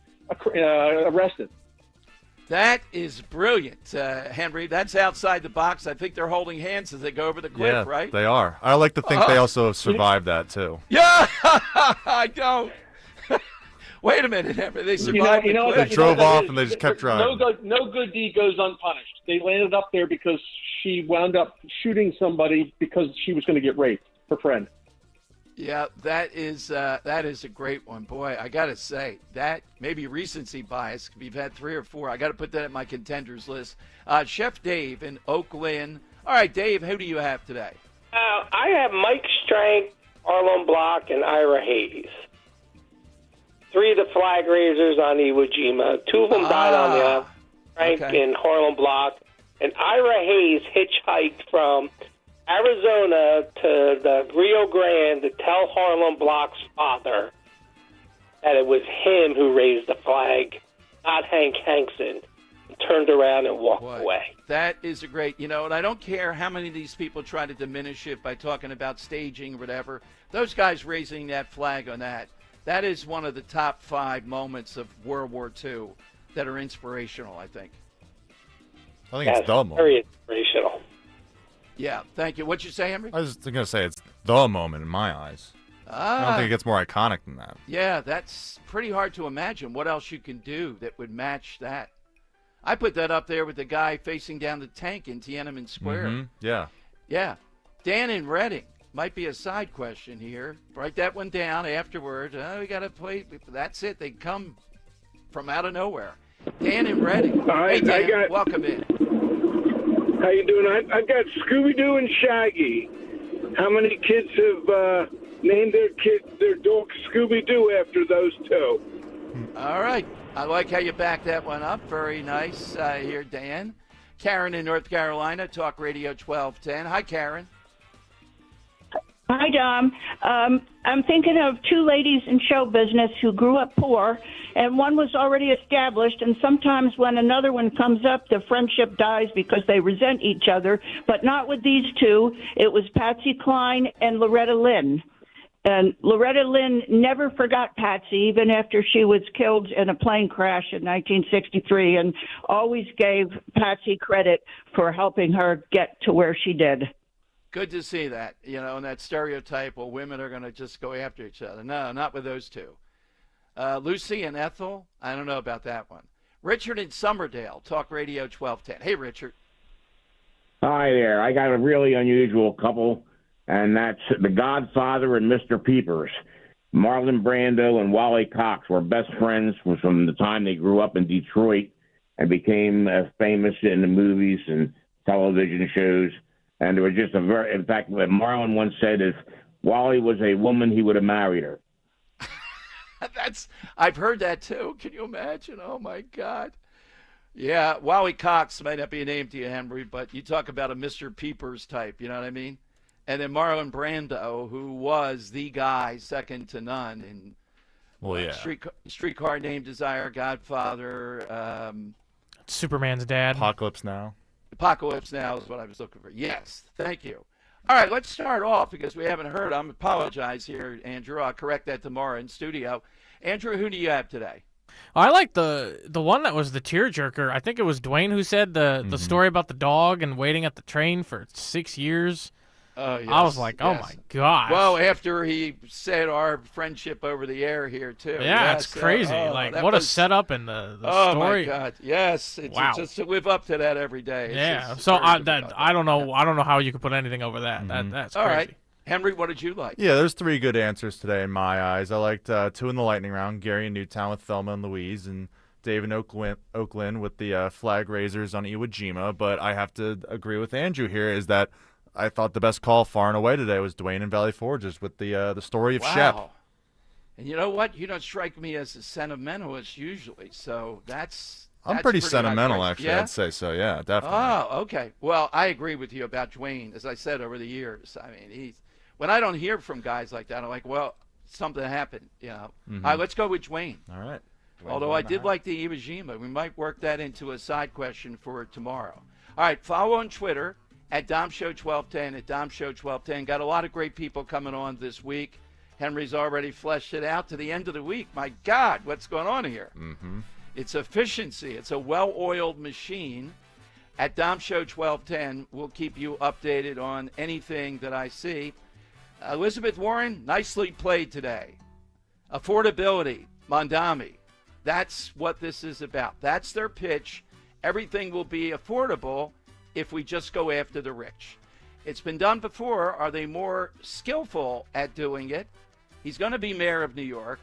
arrested. That is brilliant, Henry. That's outside the box. I think they're holding hands as they go over the cliff, right? They are. I like to think they also have survived that, too. Yeah, I don't. Wait a minute, Henry. They survived the cliff. They drove off and they just kept driving. No good deed goes unpunished. They landed up there because she wound up shooting somebody because she was going to get raped, her friend. Yeah, that is a great one. Boy, I got to say, that maybe recency bias. We've had 3 or 4. I got to put that at my contenders list. Chef Dave in Oak Lynn. All right, Dave, who do you have today? I have Mike Strank, Arlen Block, and Ira Hayes. 3 of the flag raisers on Iwo Jima. 2 of them died on the island. Frank and Harlem Block. And Ira Hayes hitchhiked from Arizona to the Rio Grande to tell Harlem Block's father that it was him who raised the flag, not Hank Hankson. He turned around and walked away. That is a great, and I don't care how many of these people try to diminish it by talking about staging or whatever. Those guys raising that flag on that is one of the top 5 moments of World War II that are inspirational, I think. I think it's the moment. Very inspirational. Yeah, thank you. What'd you say, Henry? I was going to say it's the moment in my eyes. I don't think it gets more iconic than that. Yeah, that's pretty hard to imagine what else you can do that would match that. I put that up there with the guy facing down the tank in Tiananmen Square. Mm-hmm. Yeah. Yeah. Dan in Reading. Might be a side question here. Write that one down afterward. We got to play. That's it. They come from out of nowhere. Dan in Reading. Hey, Dan, welcome in. How you doing? I've got Scooby-Doo and Shaggy. How many kids have named their dog Scooby-Doo after those 2? All right. I like how you backed that one up. Very nice here, Dan. Karen in North Carolina, Talk Radio 1210. Hi, Karen. Hi, Dom. I'm thinking of 2 ladies in show business who grew up poor, and one was already established, and sometimes when another one comes up, the friendship dies because they resent each other, but not with these 2. It was Patsy Cline and Loretta Lynn. And Loretta Lynn never forgot Patsy, even after she was killed in a plane crash in 1963, and always gave Patsy credit for helping her get to where she did. Good to see that, and that stereotype, well, women are going to just go after each other. No, not with those 2. Lucy and Ethel, I don't know about that one. Richard in Summerdale, Talk Radio 1210. Hey, Richard. Hi there. I got a really unusual couple, and that's The Godfather and Mr. Peepers. Marlon Brando and Wally Cox were best friends from the time they grew up in Detroit and became famous in the movies and television shows. And there was just in fact, Marlon once said if Wally was a woman, he would have married her. I've heard that too. Can you imagine? Oh my God. Yeah, Wally Cox might not be a name to you, Henry, but you talk about a Mr. Peepers type, you know what I mean? And then Marlon Brando, who was the guy second to none in Streetcar Named Desire, Godfather, Superman's dad. Apocalypse Now. Apocalypse Now is what I was looking for. Yes, thank you. All right, let's start off because we haven't heard. I apologize here, Andrew. I'll correct that tomorrow in studio. Andrew, who do you have today? I like the one that was the tearjerker. I think it was Dwayne who said the story about the dog and waiting at the train for 6 years. Yes, I was like, oh my gosh. Well, after he said our friendship over the air here too. Yeah, it's crazy. What a setup in the story. Oh my God, yes. It's just to live up to that every day. So I don't know how you could put anything over that. Mm-hmm. That's all crazy. right. Henry, what did you like? Yeah, there's 3 good answers today in my eyes. I liked 2 in the lightning round, Gary in Newtown with Thelma and Louise, and Dave in Oakland with the flag raisers on Iwo Jima. But I have to agree with Andrew here is that I thought the best call far and away today was Dwayne and Valley Forges with the story of Shep. And you know what? You don't strike me as a sentimentalist usually, so that's I'm pretty sentimental, actually. Yeah? I'd say so. Yeah, definitely. Oh, okay. Well, I agree with you about Dwayne. As I said over the years, I mean, when I don't hear from guys like that, I'm like, well, something happened. All right, let's go with Dwayne. All right. Although I did like the Iwo Jima. We might work that into a side question for tomorrow. All right, follow on Twitter at DomShow1210, at DomShow1210. Got a lot of great people coming on this week. Henry's already fleshed it out to the end of the week. My God, what's going on here? Mm-hmm. It's efficiency. It's a well-oiled machine. At Dom Show 1210, we'll keep you updated on anything that I see. Elizabeth Warren, nicely played today. Affordability, Mondami. That's what this is about. That's their pitch. Everything will be affordable if we just go after the rich. It's been done before. Are they more skillful at doing it? He's going to be mayor of New York.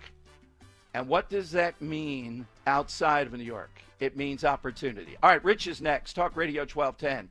And what does that mean outside of New York? It means opportunity. All right, Rich is next. Talk Radio 1210.